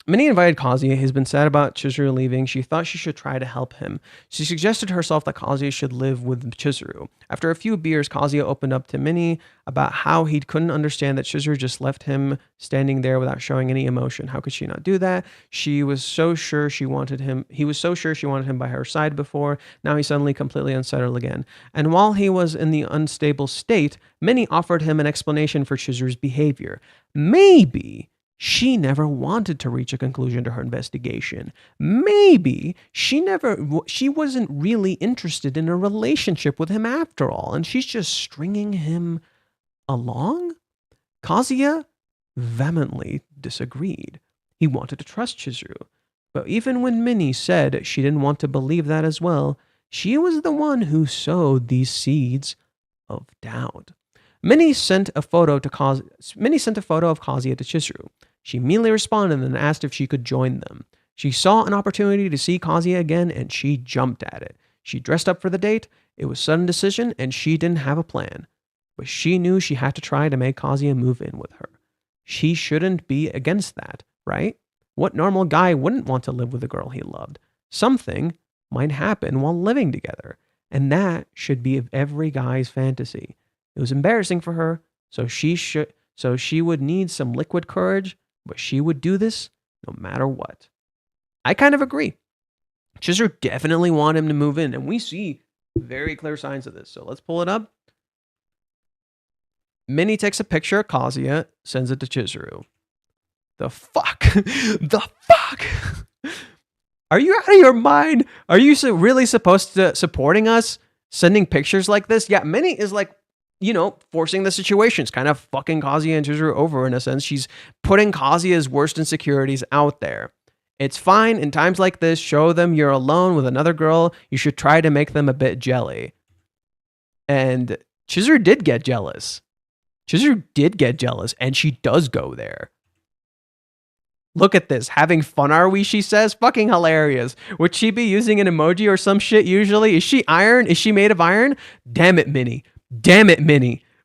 S1: Minnie invited Kazuya. He's been sad about Chizuru leaving. She thought she should try to help him. She suggested herself that Kazuya should live with Chizuru. After a few beers, Kazuya opened up to Minnie about how he couldn't understand that Chizuru just left him standing there without showing any emotion. How could she not do that? He was so sure she wanted him by her side before. Now he's suddenly completely unsettled again. And while he was in the unstable state, Minnie offered him an explanation for Chizuru's behavior. Maybe she never wanted to reach a conclusion to her investigation. Maybe she wasn't really interested in a relationship with him after all, and she's just stringing him along? Kazuya vehemently disagreed. He wanted to trust Chizuru, but even when Minnie said she didn't want to believe that as well, she was the one who sowed these seeds of doubt. Minnie sent a photo of Kazuya to Chizuru. She immediately responded and asked if she could join them. She saw an opportunity to see Kazuya again, and she jumped at it. She dressed up for the date. It was a sudden decision, and she didn't have a plan. But she knew she had to try to make Kazuya move in with her. She shouldn't be against that, right? What normal guy wouldn't want to live with a girl he loved? Something might happen while living together, and that should be every guy's fantasy. It was embarrassing for her, so she would need some liquid courage, but she would do this no matter what. I kind of agree. Chizuru definitely wanted him to move in, and we see very clear signs of this. So let's pull it up. Minnie takes a picture of Kazuya, sends it to Chizuru. The fuck? The fuck? Are you out of your mind? Are you really supposed to supporting us? Sending pictures like this? Yeah, Minnie is like, forcing the situations, kind of fucking Kazuya and Chizuru over in a sense. She's putting Kazuya's worst insecurities out there. It's fine in times like this. Show them you're alone with another girl. You should try to make them a bit jelly. And Chizuru did get jealous. And she does go there. Look at this. Having fun, are we? She says. Fucking hilarious. Would she be using an emoji or some shit usually? Is she iron? Is she made of iron? Damn it, Minnie.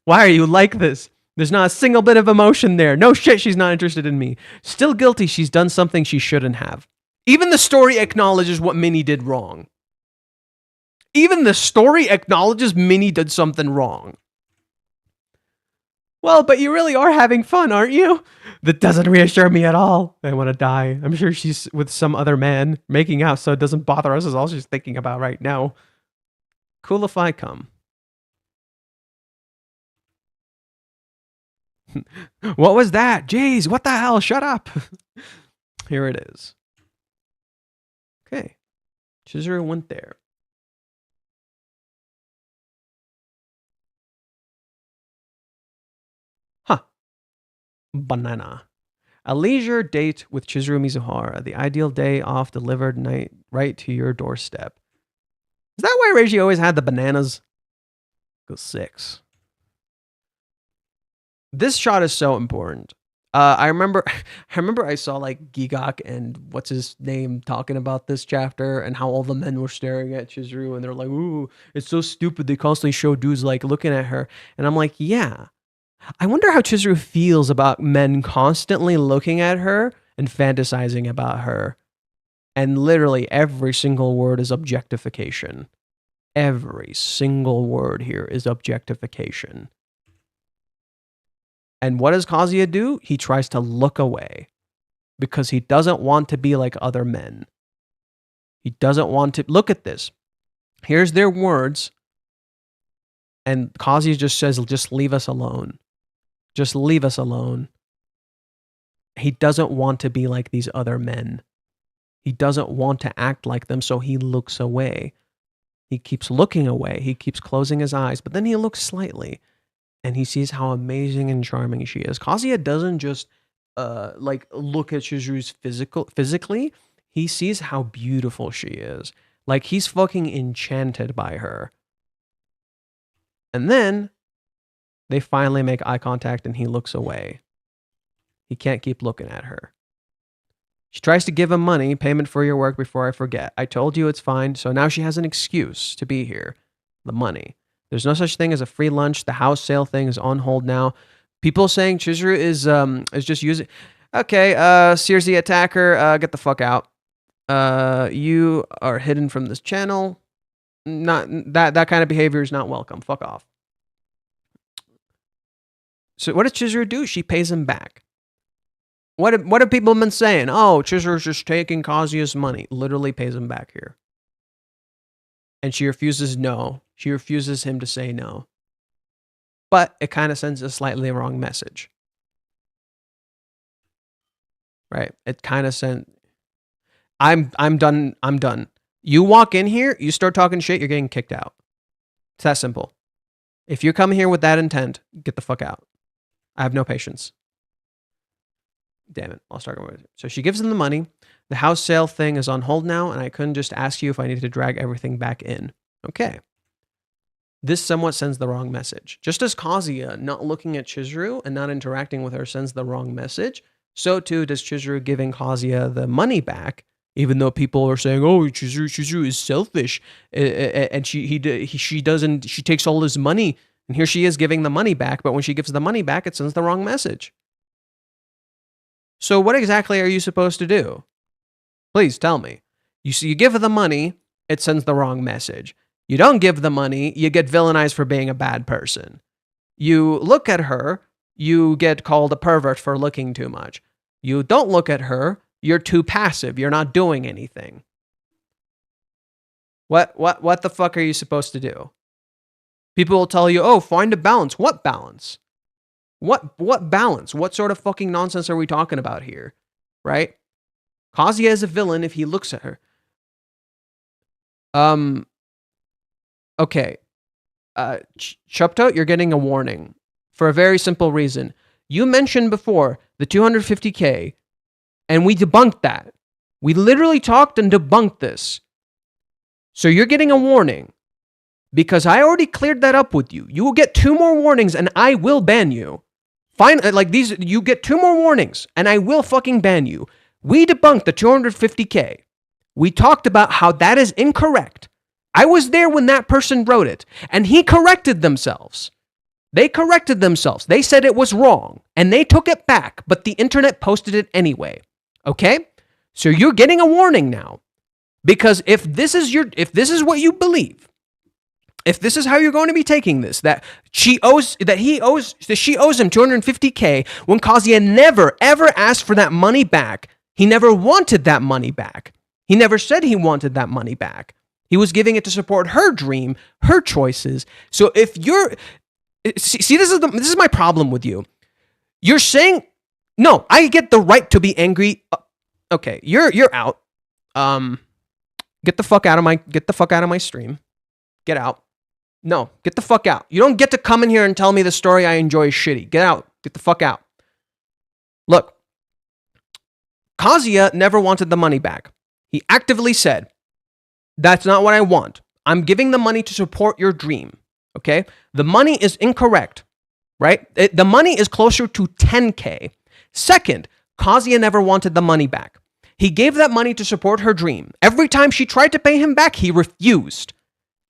S1: Why are you like this? There's not a single bit of emotion there. No shit, she's not interested in me. Still guilty she's done something she shouldn't have. Even the story acknowledges what Minnie did wrong. Even the story acknowledges Minnie did something wrong.
S2: Well, but you really are having fun, aren't you? That doesn't reassure me at all. I want to die. I'm sure she's with some other man making out, so it doesn't bother us. Is all she's thinking about right now. Cool if I come. What was that? Jeez, what the hell? Shut up. Here it is. Okay. Chizuru went there. Huh. Banana. A leisure date with Chizuru Mizuhara. The ideal day off delivered night right to your doorstep. Is that why Reiji always had the bananas? Go 6. This shot is so important. I remember I saw like Gigok and what's his name talking about this chapter and how all the men were staring at Chizuru and they're like, ooh, it's so stupid. They constantly show dudes like looking at her. And I'm like, yeah. I wonder how Chizuru feels about men constantly looking at her and fantasizing about her. And literally every single word is objectification. Every single word here is objectification. And what does Kazuya do? He tries to look away because he doesn't want to be like other men. He doesn't want to... Look at this. Here's their words. And Kazuya just says, just leave us alone. Just leave us alone. He doesn't want to be like these other men. He doesn't want to act like them, so he looks away. He keeps looking away. He keeps closing his eyes, but then he looks slightly. And he sees how amazing and charming she is. Kazuya doesn't just like look at Chizuru's physically. He sees how beautiful she is. Like he's fucking enchanted by her. And then they finally make eye contact and he looks away. He can't keep looking at her. She tries to give him money, payment for your work before I forget. I told you it's fine, so now she has an excuse to be here. The money. There's no such thing as a free lunch. The house sale thing is on hold now. People saying Chizuru is just using... Okay, Sears the Attacker, get the fuck out. You are hidden from this channel. Not that kind of behavior is not welcome. Fuck off. So what does Chizuru do? She pays him back. What have people been saying? Oh, Chizuru's just taking Kazuya's money. Literally pays him back here. And she refuses no. She refuses him to say no. But it kind of sends a slightly wrong message. Right? It kind of sent... I'm done. I'm done. You walk in here, you start talking shit, you're getting kicked out. It's that simple. If you come here with that intent, get the fuck out. I have no patience. Damn it. I'll start with it. So she gives him the money. The house sale thing is on hold now, and I couldn't just ask you if I needed to drag everything back in. Okay. This somewhat sends the wrong message. Just as Kazuya not looking at Chizuru and not interacting with her sends the wrong message, so too does Chizuru giving Kazuya the money back, even though people are saying, "Oh, Chizuru is selfish," and she takes all his money, and here she is giving the money back. But when she gives the money back, it sends the wrong message. So what exactly are you supposed to do? Please tell me. You give her the money, it sends the wrong message. You don't give the money, you get villainized for being a bad person. You look at her, you get called a pervert for looking too much. You don't look at her, you're too passive, you're not doing anything. What the fuck are you supposed to do? People will tell you, oh, find a balance. What balance? What balance? What sort of fucking nonsense are we talking about here? Right? Kazuya is a villain if he looks at her. Okay. Chupto, you're getting a warning. For a very simple reason. You mentioned before the 250K, and we debunked that. We literally talked and debunked this. So you're getting a warning. Because I already cleared that up with you. You will get 2 more warnings, and I will ban you. Fine, like these, you get 2 more warnings, and I will fucking ban you. We debunked the 250K. We talked about how that is incorrect. I was there when that person wrote it, and he corrected themselves. They corrected themselves. They said it was wrong, and they took it back, but the internet posted it anyway. Okay? So you're getting a warning now. Because if this is what you believe, if this is how you're going to be taking this, that she owes him 250K when Kazuya never ever asked for that money back. He never wanted that money back. He never said he wanted that money back. He was giving it to support her dream, her choices. So if you're see this is my problem with you. You're saying, no, I get the right to be angry. Okay, you're out. Get the fuck out of my stream. Get out. No, get the fuck out. You don't get to come in here and tell me the story I enjoy is shitty. Get out. Get the fuck out. Look, Kazuya never wanted the money back. He actively said, that's not what I want. I'm giving the money to support your dream. Okay? The money is incorrect, right? The money is closer to 10K. Second, Kazuya never wanted the money back. He gave that money to support her dream. Every time she tried to pay him back, he refused.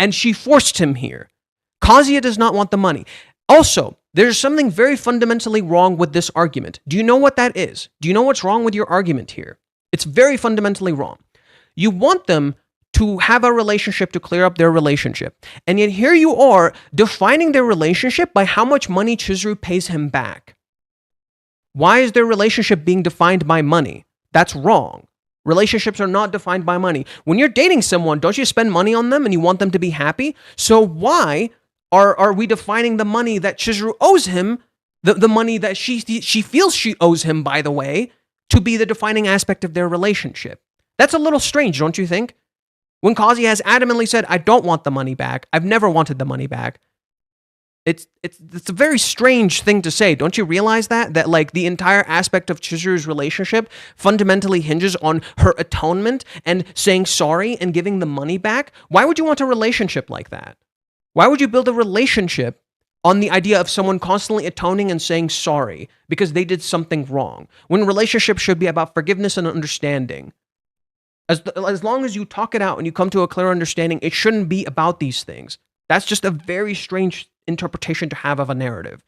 S2: And she forced him here. Kazuya does not want the money. Also, there's something very fundamentally wrong with this argument. Do you know what that is? Do you know what's wrong with your argument here? It's very fundamentally wrong. You want them to have a relationship to clear up their relationship. And yet here you are defining their relationship by how much money Chizuru pays him back. Why is their relationship being defined by money? That's wrong. Relationships are not defined by money. When you're dating someone, don't you spend money on them and you want them to be happy? So why are we defining the money that Chizuru owes him, the money that she feels she owes him, by the way, to be the defining aspect of their relationship? That's a little strange, don't you think? When Kazuya has adamantly said, I don't want the money back. I've never wanted the money back. It's a very strange thing to say. Don't you realize that? That like the entire aspect of Chizuru's relationship fundamentally hinges on her atonement and saying sorry and giving the money back? Why would you want a relationship like that? Why would you build a relationship on the idea of someone constantly atoning and saying sorry because they did something wrong? When relationships should be about forgiveness and understanding. As long as you talk it out and you come to a clear understanding, it shouldn't be about these things. That's just a very strange interpretation to have of a narrative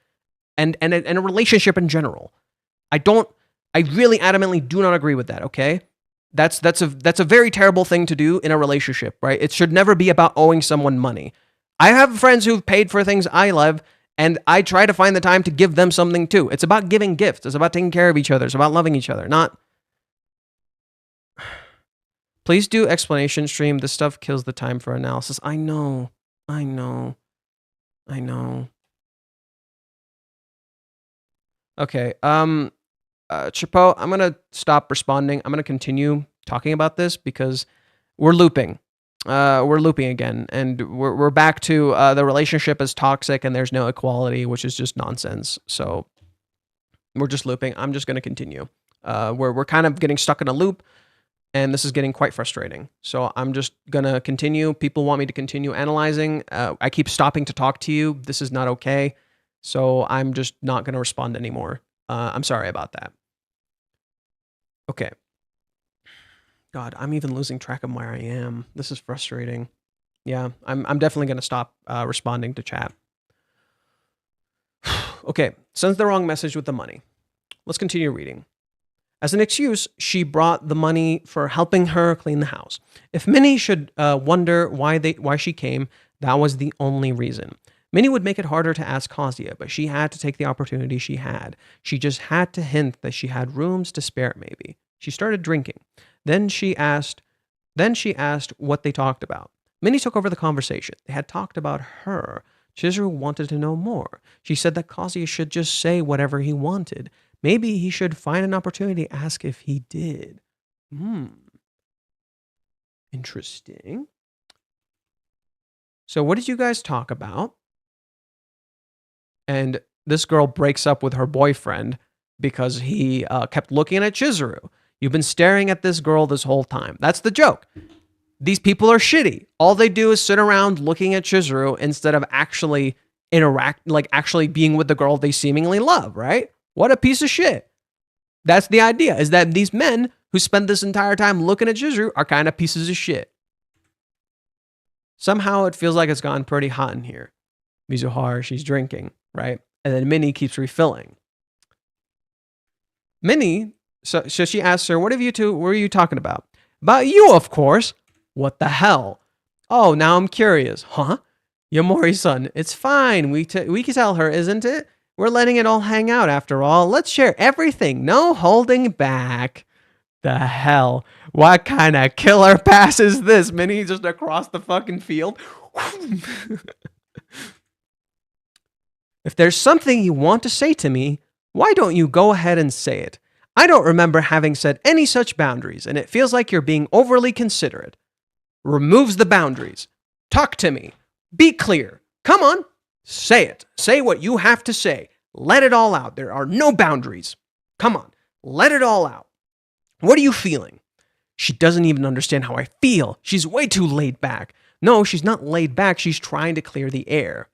S2: and a relationship in general. I really adamantly do not agree with that, okay? That's a very terrible thing to do in a relationship, right? It should never be about owing someone money. I have friends who've paid for things I love, and I try to find the time to give them something too. It's about giving gifts. It's about taking care of each other. It's about loving each other, not... Please do explanation stream. This stuff kills the time for analysis. I know. Okay, Chapeau, I'm gonna stop responding. I'm gonna continue talking about this because we're looping. We're looping again, and we're back to the relationship is toxic and there's no equality, which is just nonsense. So we're just looping. I'm just gonna continue. We're kind of getting stuck in a loop, and this is getting quite frustrating. So I'm just gonna continue. People want me to continue analyzing. I keep stopping to talk to you. This is not okay. So I'm just not gonna respond anymore. I'm sorry about that. Okay. God, I'm even losing track of where I am. This is frustrating. Yeah, I'm definitely gonna stop responding to chat. Okay, sends the wrong message with the money. Let's continue reading. As an excuse, she brought the money for helping her clean the house. If Minnie should wonder why she came, that was the only reason. Minnie would make it harder to ask Kazuya, but she had to take the opportunity she had. She just had to hint that she had rooms to spare, maybe. She started drinking. Then she asked what they talked about. Minnie took over the conversation. They had talked about her. Chizuru wanted to know more. She said that Kazuya should just say whatever he wanted. Maybe he should find an opportunity to ask if he did. Interesting. So what did you guys talk about? And this girl breaks up with her boyfriend because he kept looking at Chizuru. You've been staring at this girl this whole time. That's the joke. These people are shitty. All they do is sit around looking at Chizuru instead of actually actually being with the girl they seemingly love, right? What a piece of shit. That's the idea, is that these men who spend this entire time looking at Chizuru are kind of pieces of shit. Somehow it feels like it's gotten pretty hot in here. Mizuhara, she's drinking, right? And then Minnie keeps refilling. Minnie, so she asks her, what were you talking about? About you, of course. What the hell? Oh, now I'm curious. Huh? Yamori-san, it's fine. We can tell her, isn't it? We're letting it all hang out after all. Let's share everything. No holding back. The hell? What kind of killer pass is this? Minnie just across the fucking field. If there's something you want to say to me, why don't you go ahead and say it? I don't remember having set any such boundaries, and it feels like you're being overly considerate. Removes the boundaries. Talk to me. Be clear. Come on. Say it. Say what you have to say. Let it all out. There are no boundaries. Come on. Let it all out. What are you feeling? She doesn't even understand how I feel. She's way too laid back. No, she's not laid back. She's trying to clear the air.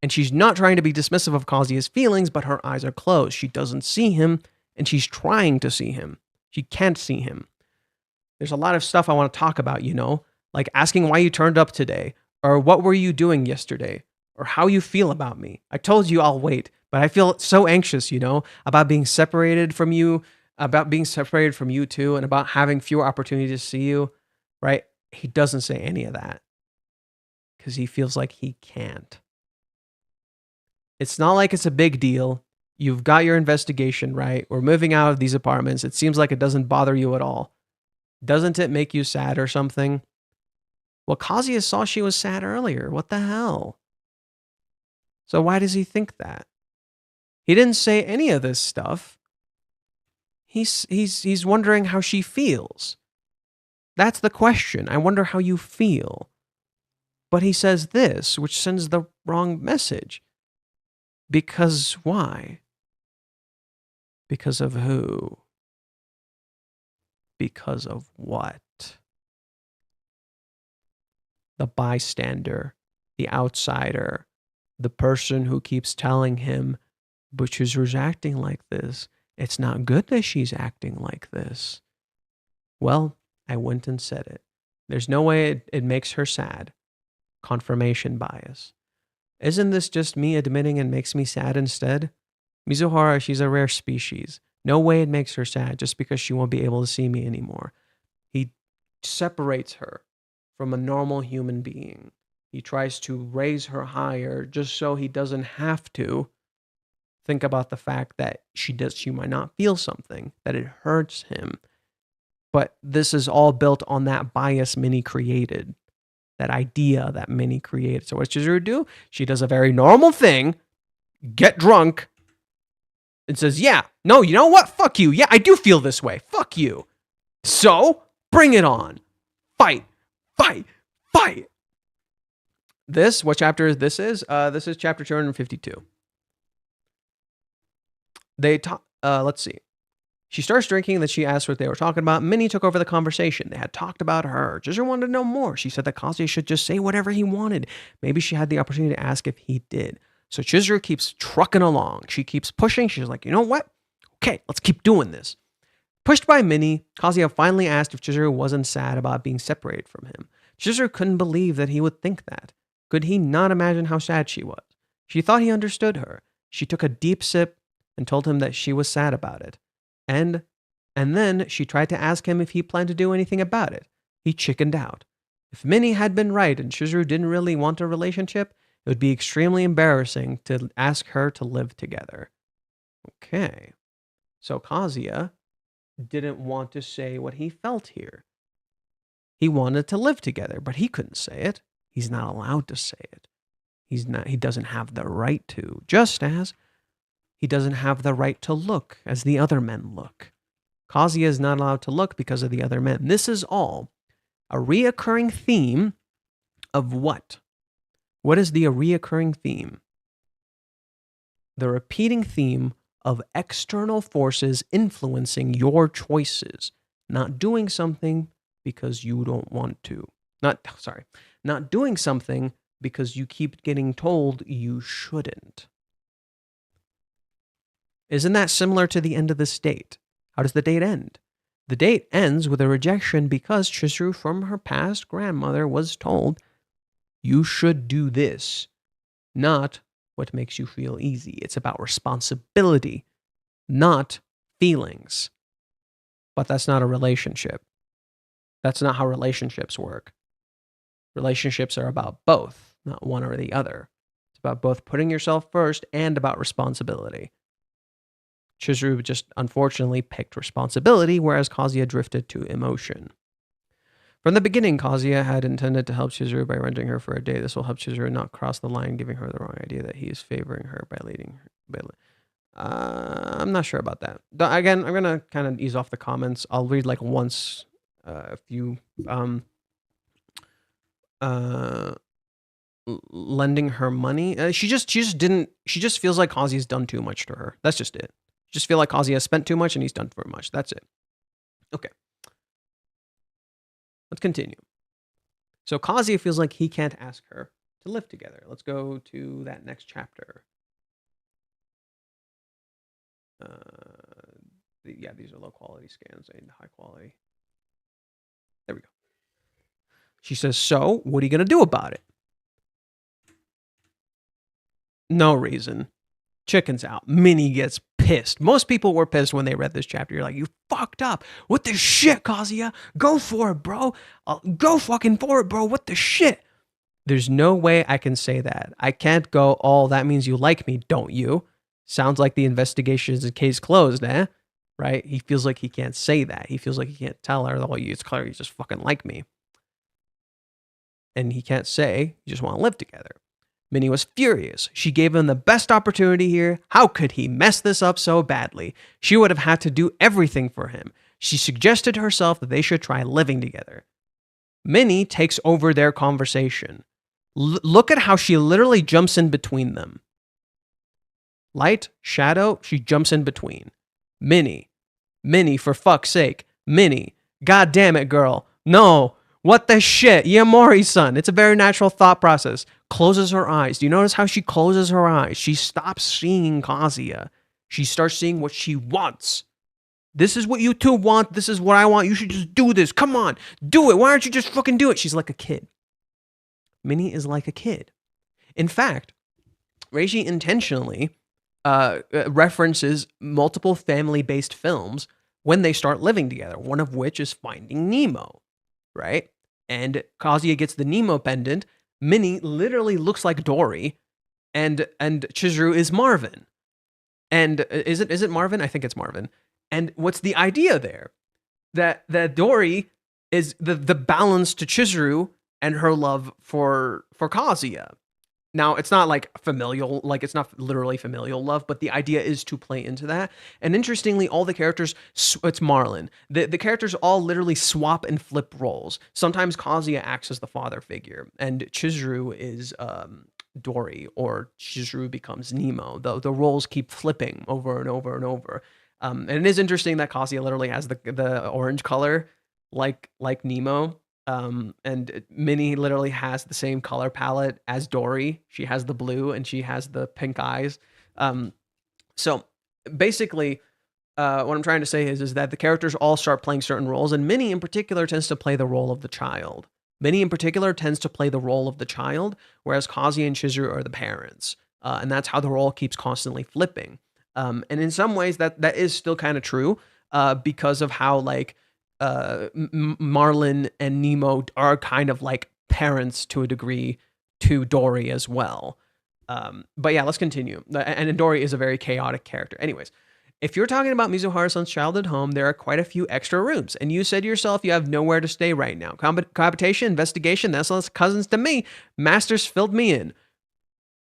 S2: And she's not trying to be dismissive of Kazuya's feelings, but her eyes are closed. She doesn't see him, and she's trying to see him. She can't see him. There's a lot of stuff I want to talk about, like asking why you turned up today, or what were you doing yesterday, or how you feel about me. I told you I'll wait, but I feel so anxious, about being separated from you, too, and about having fewer opportunities to see you, right? He doesn't say any of that because he feels like he can't. It's not like it's a big deal. You've got your investigation, right? We're moving out of these apartments. It seems like it doesn't bother you at all. Doesn't it make you sad or something? Well, Kazuya saw she was sad earlier. What the hell? So why does he think that? He didn't say any of this stuff. He's wondering how she feels. That's the question. I wonder how you feel. But he says this, which sends the wrong message. Because why? Because of who? Because of what? The bystander, the outsider, the person who keeps telling him, but Chizuru's acting like this. It's not good that she's acting like this. Well, I went and said it. There's no way it makes her sad. Confirmation bias. Isn't this just me admitting and makes me sad instead? Mizuhara, she's a rare species. No way it makes her sad just because she won't be able to see me anymore. He separates her from a normal human being. He tries to raise her higher just so he doesn't have to think about the fact that she might not feel something, that it hurts him. But this is all built on that bias Minnie created. That idea that Minnie created. So what does Chizuru do? She does a very normal thing, get drunk, and says, yeah, no, you know what? Fuck you. Yeah, I do feel this way. Fuck you. So, bring it on. Fight, fight, fight. What chapter this is? This is chapter 252. Let's see. She starts drinking, then she asks what they were talking about. Minnie took over the conversation. They had talked about her. Chizuru wanted to know more. She said that Kazuya should just say whatever he wanted. Maybe she had the opportunity to ask if he did. So Chizuru keeps trucking along. She keeps pushing. She's like, you know what? Okay, let's keep doing this. Pushed by Minnie, Kazuya finally asked if Chizuru wasn't sad about being separated from him. Chizuru couldn't believe that he would think that. Could he not imagine how sad she was? She thought he understood her. She took a deep sip and told him that she was sad about it. And then she tried to ask him if he planned to do anything about it. He chickened out. If Minnie had been right and Chizuru didn't really want a relationship, it would be extremely embarrassing to ask her to live together. Okay. So Kazuya didn't want to say what he felt here. He wanted to live together, but he couldn't say it. He's not allowed to say it. He doesn't have the right to, just as he doesn't have the right to look as the other men look. Kazuya is not allowed to look because of the other men. This is all a reoccurring theme of what? What is the reoccurring theme? The repeating theme of external forces influencing your choices. Not doing something because you don't want to. Not doing something because you keep getting told you shouldn't. Isn't that similar to the end of this date? How does the date end? The date ends with a rejection because Chizuru from her past grandmother was told, you should do this, not what makes you feel easy. It's about responsibility, not feelings. But that's not a relationship. That's not how relationships work. Relationships are about both. not one or the other. It's about both putting yourself first and about responsibility. Chizuru just unfortunately picked responsibility, whereas Kazuya drifted to emotion. From the beginning, Kazuya had intended to help Chizuru by renting her for a day. This will help Chizuru not cross the line, giving her the wrong idea that he is favoring her by leading her. I'm not sure about that. Again, I'm gonna kind of ease off the comments. I'll read like once a few lending her money. She just feels like Kazuya's done too much to her. That's just it. Just feel like Kazuya spent too much and he's done too much. That's it. Okay. Let's continue. So Kazuya feels like he can't ask her to live together. Let's go to that next chapter. Yeah, these are low quality scans. I need high quality. There we go. She says, so what are you going to do about it? No reason. Chicken's out. Minnie gets pissed. Most people were pissed when they read this chapter. You're like, you fucked up. What the shit, Kazuya? Go for it, bro. Go fucking for it, bro. What the shit? There's no way I can say that. I can't go, oh, that means you like me, don't you? Sounds like the investigation is a case closed, eh? Right? He feels like he can't say that. He feels like he can't tell her, oh, it's clear you just fucking like me. And he can't say, you just want to live together. Minnie was furious. She gave him the best opportunity here. How could he mess this up so badly? She would have had to do everything for him. She suggested to herself that they should try living together. Minnie takes over their conversation. Look at how she literally jumps in between them. Light, shadow, she jumps in between. Minnie, for fuck's sake. Minnie, god damn it, girl. No, what the shit? Yamori-san. It's a very natural thought process. Closes her eyes. Do you notice how she closes her eyes? She stops seeing Kazuya. She starts seeing what she wants. This is what you two want. This is what I want. You should just do this. Come on, do it. Why aren't you just fucking do it? She's like a kid. Minnie is like a kid. In fact, Reishi intentionally references multiple family-based films when they start living together, one of which is Finding Nemo, right? And Kazuya gets the Nemo pendant. Minnie literally looks like Dory, and Chizuru is Marvin. And is it Marvin? I think it's Marvin. And what's the idea there? That Dory is the balance to Chizuru and her love for Kazuya. Now, it's not like familial, like it's not literally familial love, but the idea is to play into that. And interestingly, all the characters, it's Marlin. The characters all literally swap and flip roles. Sometimes Kazuya acts as the father figure, and Chizuru is Dory, or Chizuru becomes Nemo. The roles keep flipping over and over and over. And it is interesting that Kazuya literally has the orange color, like Nemo. And Minnie literally has the same color palette as Dory. She has the blue and she has the pink eyes. So basically, what I'm trying to say is that the characters all start playing certain roles, and Minnie in particular tends to play the role of the child. Whereas Kazuya and Chizuru are the parents. And that's how the role keeps constantly flipping. And in some ways that is still kind of true, because of how like, Marlin and Nemo are kind of like parents to a degree to Dory as well. But yeah, let's continue. And Dory is a very chaotic character. Anyways, if you're talking about Mizuhara-san's childhood home, there are quite a few extra rooms. And you said yourself you have nowhere to stay right now. Cohabitation, investigation, that's all cousins to me. Masters filled me in.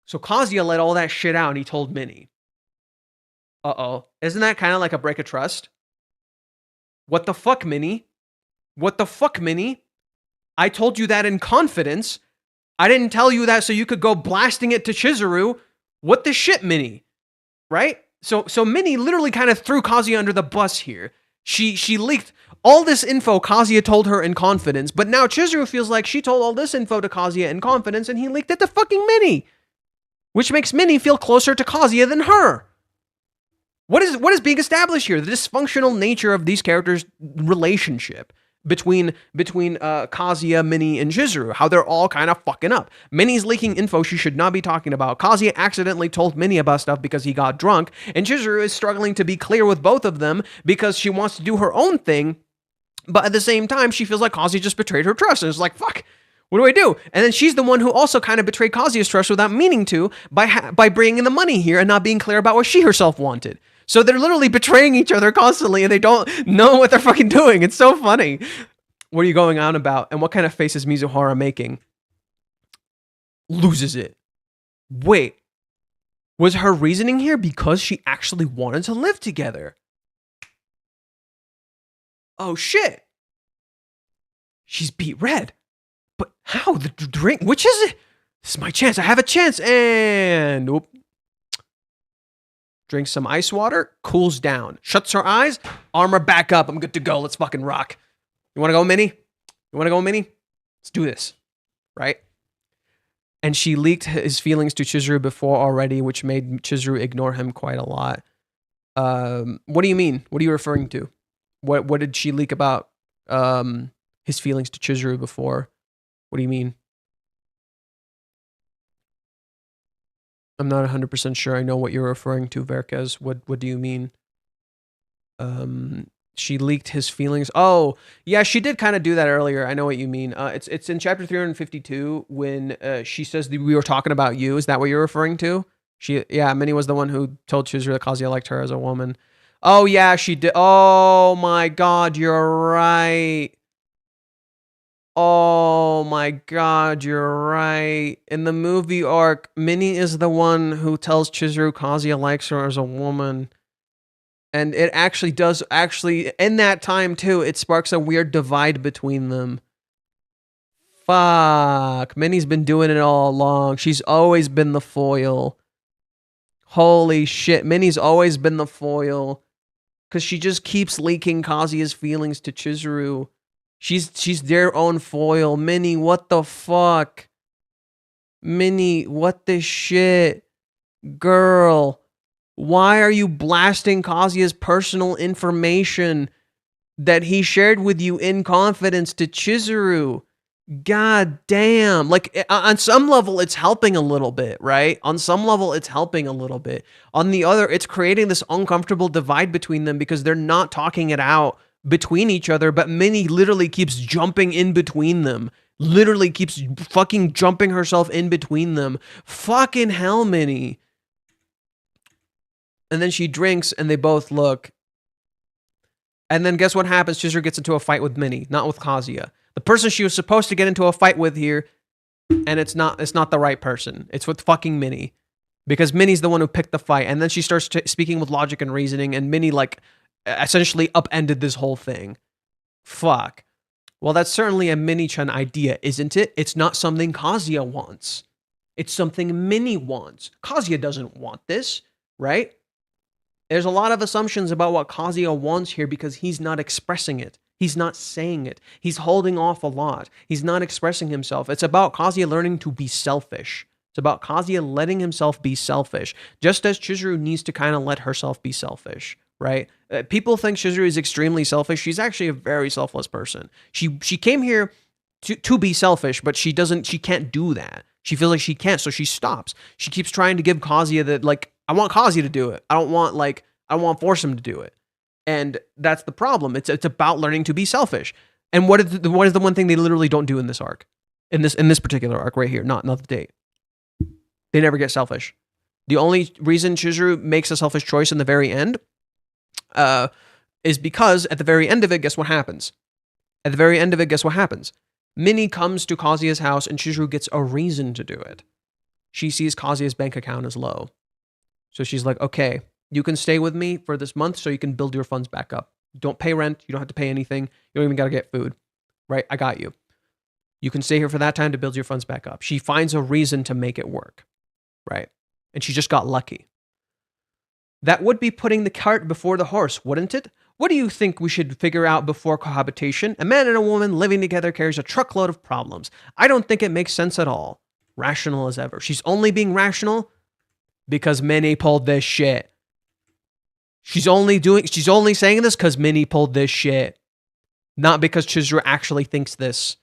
S2: So Kazuya let all that shit out and he told Minnie. Uh-oh. Isn't that kind of like a break of trust? What the fuck, Minnie? What the fuck, Minnie? I told you that in confidence. I didn't tell you that so you could go blasting it to Chizuru. What the shit, Minnie? Right? So Minnie literally kind of threw Kazuya under the bus here. She leaked all this info Kazuya told her in confidence, but now Chizuru feels like she told all this info to Kazuya in confidence and he leaked it to fucking Minnie. Which makes Minnie feel closer to Kazuya than her. What is being established here? The dysfunctional nature of these characters' relationship between Kazuya, Minnie, and Chizuru. How they're all kind of fucking up. Minnie's leaking info she should not be talking about. Kazuya accidentally told Minnie about stuff because he got drunk. And Chizuru is struggling to be clear with both of them because she wants to do her own thing. But at the same time, she feels like Kazuya just betrayed her trust. And it's like, fuck, What do I do? And then she's the one who also kind of betrayed Kazuya's trust without meaning to by bringing the money here and not being clear about what she herself wanted. So they're literally betraying each other constantly and they don't know what they're fucking doing. It's so funny. What are you going on about? And what kind of face is Mizuhara making? Loses it. Wait. Was her reasoning here because she actually wanted to live together? Oh shit. She's beat red. But how? The drink? Which is it? This is my chance. I have a chance. And whoop. Drinks some ice water. Cools down. Shuts her eyes. Armor back up. I'm good to go. Let's fucking rock. You want to go, Minnie? You want to go, Minnie? Let's do this. Right? And she leaked his feelings to Chizuru before already, which made Chizuru ignore him quite a lot. What do you mean? What are you referring to? What did she leak about his feelings to Chizuru before? What do you mean? I'm not 100% sure I know what you're referring to, Verkez. What do you mean? She leaked his feelings. Oh, yeah, she did kind of do that earlier. I know what you mean. It's in chapter 352 when she says that we were talking about you. Is that what you're referring to? Minnie was the one who told Chizuru that Kazuya liked her as a woman. Oh, yeah, she did. Oh, my God, you're right. Oh my God, you're right. In the movie arc, Minnie is the one who tells Chizuru Kazuya likes her as a woman. And it actually does, in that time too, it sparks a weird divide between them. Fuck. Minnie's been doing it all along. She's always been the foil. Holy shit. Minnie's always been the foil. Because she just keeps leaking Kazuya's feelings to Chizuru. She's their own foil. Minnie, what the fuck? Minnie, what the shit? Girl, why are you blasting Kazuya's personal information that he shared with you in confidence to Chizuru? God damn. Like, on some level, it's helping a little bit, right? On some level, it's helping a little bit. On the other, it's creating this uncomfortable divide between them because they're not talking it out between each other, but Minnie literally keeps jumping in between them. Literally keeps fucking jumping herself in between them. Fucking hell, Minnie. And then she drinks and they both look. And then guess what happens? Chizuru gets into a fight with Minnie, not with Kazuya. The person she was supposed to get into a fight with here, and it's not the right person. It's with fucking Minnie. Because Minnie's the one who picked the fight. And then she starts speaking with logic and reasoning, and Minnie, like, essentially upended this whole thing. Fuck. Well, that's certainly a Minnie-chan idea, isn't it? It's not something Kazuya wants. It's something Minnie wants. Kazuya doesn't want this, right? There's a lot of assumptions about what Kazuya wants here because he's not expressing it. He's not saying it. He's holding off a lot. He's not expressing himself. It's about Kazuya learning to be selfish. It's about Kazuya letting himself be selfish, just as Chizuru needs to kind of let herself be selfish. Right? People think Chizuru is extremely selfish. She's actually a very selfless person. She came here to be selfish, but she can't do that. She feels like she can't, so she stops. She keeps trying to give Kazuya that, like, I want Kazuya to do it. I don't want to force him to do it. And that's the problem. It's about learning to be selfish. And what is the one thing they literally don't do in this arc? In this particular arc right here, not the date. They never get selfish. The only reason Chizuru makes a selfish choice in the very end is because at the very end of it, guess what happens? At the very end of it, guess what happens? Minnie comes to Kazuya's house and Chizuru gets a reason to do it. She sees Kazuya's bank account is low. So she's like, okay, you can stay with me for this month so you can build your funds back up. Don't pay rent. You don't have to pay anything. You don't even got to get food, right? I got you. You can stay here for that time to build your funds back up. She finds a reason to make it work, right? And she just got lucky. That would be putting the cart before the horse, wouldn't it? What do you think we should figure out before cohabitation? A man and a woman living together carries a truckload of problems. I don't think it makes sense at all. Rational as ever. She's only being rational because Minnie pulled this shit. She's only saying this because Minnie pulled this shit. Not because Chizuru actually thinks this.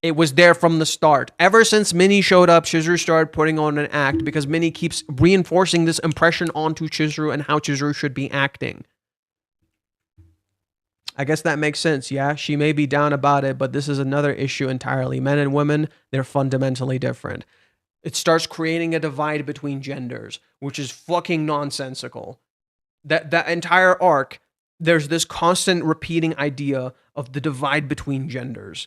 S2: It was there from the start. Ever since Minnie showed up, Chizuru started putting on an act because Minnie keeps reinforcing this impression onto Chizuru and how Chizuru should be acting. I guess that makes sense. Yeah, she may be down about it, but this is another issue entirely. Men and women, they're fundamentally different. It starts creating a divide between genders, which is fucking nonsensical. That entire arc, there's this constant repeating idea of the divide between genders,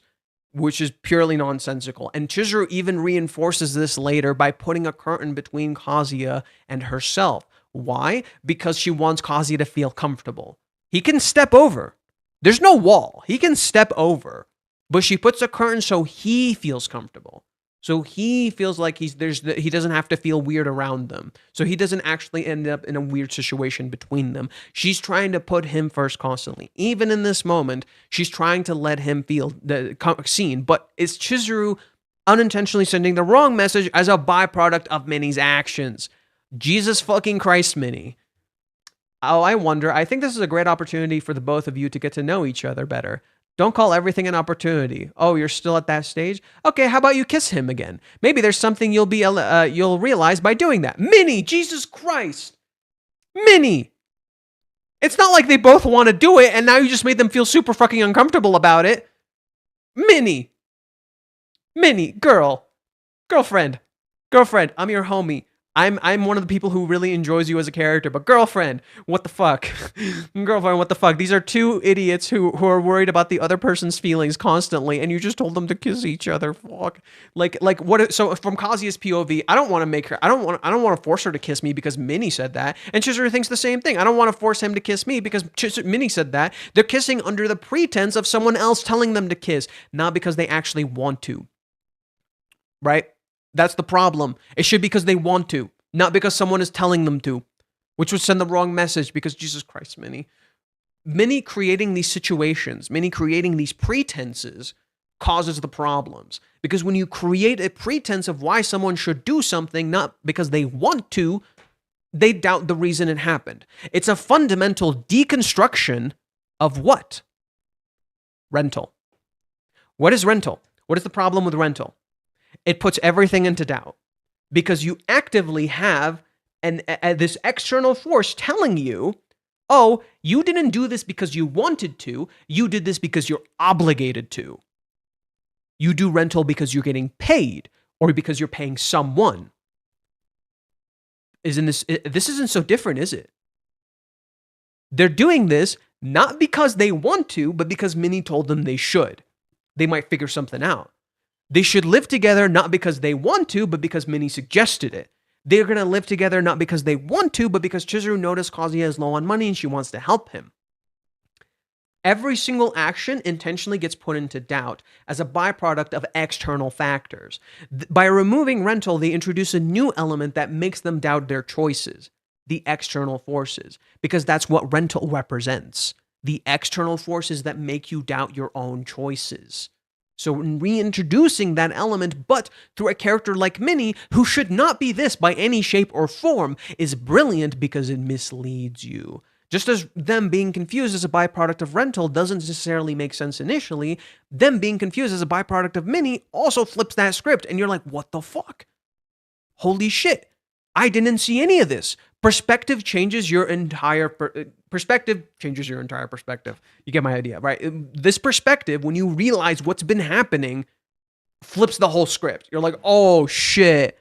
S2: which is purely nonsensical. And Chizuru even reinforces this later by putting a curtain between Kazuya and herself. Why? Because she wants Kazuya to feel comfortable. He can step over. There's no wall. He can step over. But she puts a curtain so he feels comfortable. So he feels like he doesn't have to feel weird around them. So he doesn't actually end up in a weird situation between them. She's trying to put him first constantly. Even in this moment, she's trying to let him feel seen. But it's Chizuru unintentionally sending the wrong message as a byproduct of Minnie's actions. Jesus fucking Christ, Minnie. Oh, I wonder. I think this is a great opportunity for the both of you to get to know each other better. Don't call everything an opportunity. Oh, you're still at that stage? Okay, how about you kiss him again? Maybe there's something you'll realize by doing that. Minnie, Jesus Christ. Minnie. It's not like they both want to do it and now you just made them feel super fucking uncomfortable about it. Minnie. Minnie, girlfriend, I'm your homie. I'm one of the people who really enjoys you as a character, but girlfriend, what the fuck? Girlfriend, what the fuck? These are two idiots who are worried about the other person's feelings constantly, and you just told them to kiss each other. Fuck. Like what? So from Kazuya's POV, I don't want to make her. I don't want to force her to kiss me because Minnie said that, and Chizuru thinks the same thing. I don't want to force him to kiss me because Minnie said that. They're kissing under the pretense of someone else telling them to kiss, not because they actually want to. Right? That's the problem. It should be because they want to, not because someone is telling them to, which would send the wrong message because Jesus Christ, Minnie. Minnie creating these situations, Minnie creating these pretenses causes the problems. Because when you create a pretense of why someone should do something, not because they want to, they doubt the reason it happened. It's a fundamental deconstruction of what? Rental. What is rental? What is the problem with rental? It puts everything into doubt because you actively have this external force telling you, oh, you didn't do this because you wanted to. You did this because you're obligated to. You do rental because you're getting paid or because you're paying someone. This isn't so different, is it? They're doing this not because they want to, but because Minnie told them they should. They might figure something out. They should live together not because they want to, but because Minnie suggested it. They're going to live together not because they want to, but because Chizuru noticed Kazuya is low on money and she wants to help him. Every single action intentionally gets put into doubt as a byproduct of external factors. By removing rental, they introduce a new element that makes them doubt their choices, the external forces, because that's what rental represents, the external forces that make you doubt your own choices. So in reintroducing that element, but through a character like Minnie, who should not be this by any shape or form, is brilliant because it misleads you. Just as them being confused as a byproduct of rental doesn't necessarily make sense initially, them being confused as a byproduct of Minnie also flips that script, and you're like, what the fuck? Holy shit. I didn't see any of this. Perspective changes your entire perspective. You get my idea, right? This perspective, when you realize what's been happening, flips the whole script. You're like, oh shit,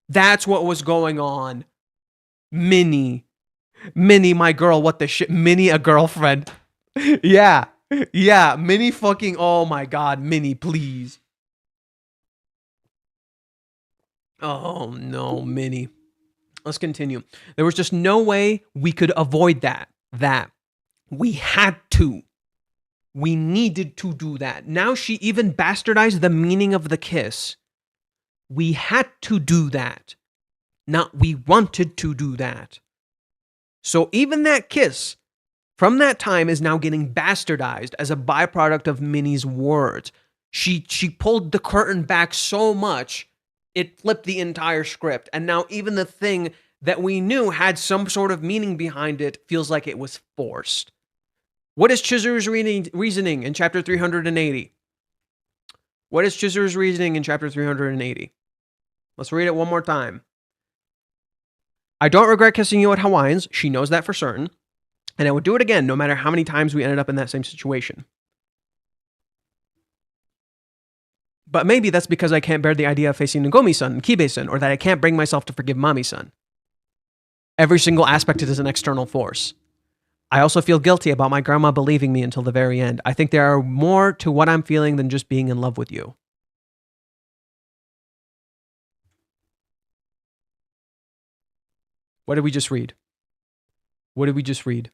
S2: that's what was going on. Minnie, my girl, what the shit? Minnie, a girlfriend. yeah, Minnie fucking, oh my god, Minnie, please. Oh no, Minnie. Let's continue. There was just no way we could avoid that. We had to. We needed to do that. Now she even bastardized the meaning of the kiss. We had to do that. Not we wanted to do that. So even that kiss from that time is now getting bastardized as a byproduct of Minnie's words. She pulled the curtain back so much it flipped the entire script. And now even the thing that we knew had some sort of meaning behind it feels like it was forced. What is Chizuru's reasoning in chapter 380? What is Chizuru's reasoning in chapter 380? Let's read it one more time. I don't regret kissing you at Hawaiians. She knows that for certain. And I would do it again, no matter how many times we ended up in that same situation. But maybe that's because I can't bear the idea of facing Nagomi-san and Kibe-san, or that I can't bring myself to forgive Mami-san. Every single aspect is an external force. I also feel guilty about my grandma believing me until the very end. I think there are more to what I'm feeling than just being in love with you. What did we just read? What did we just read?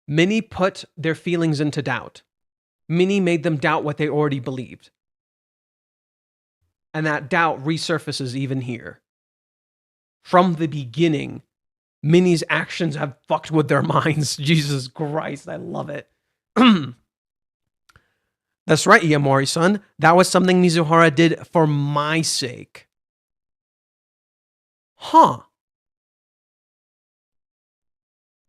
S2: Minnie put their feelings into doubt. Minnie made them doubt what they already believed. And that doubt resurfaces even here. From the beginning, Minnie's actions have fucked with their minds. Jesus Christ, I love it. That's right, Iamori-san. That was something Mizuhara did for my sake. Huh.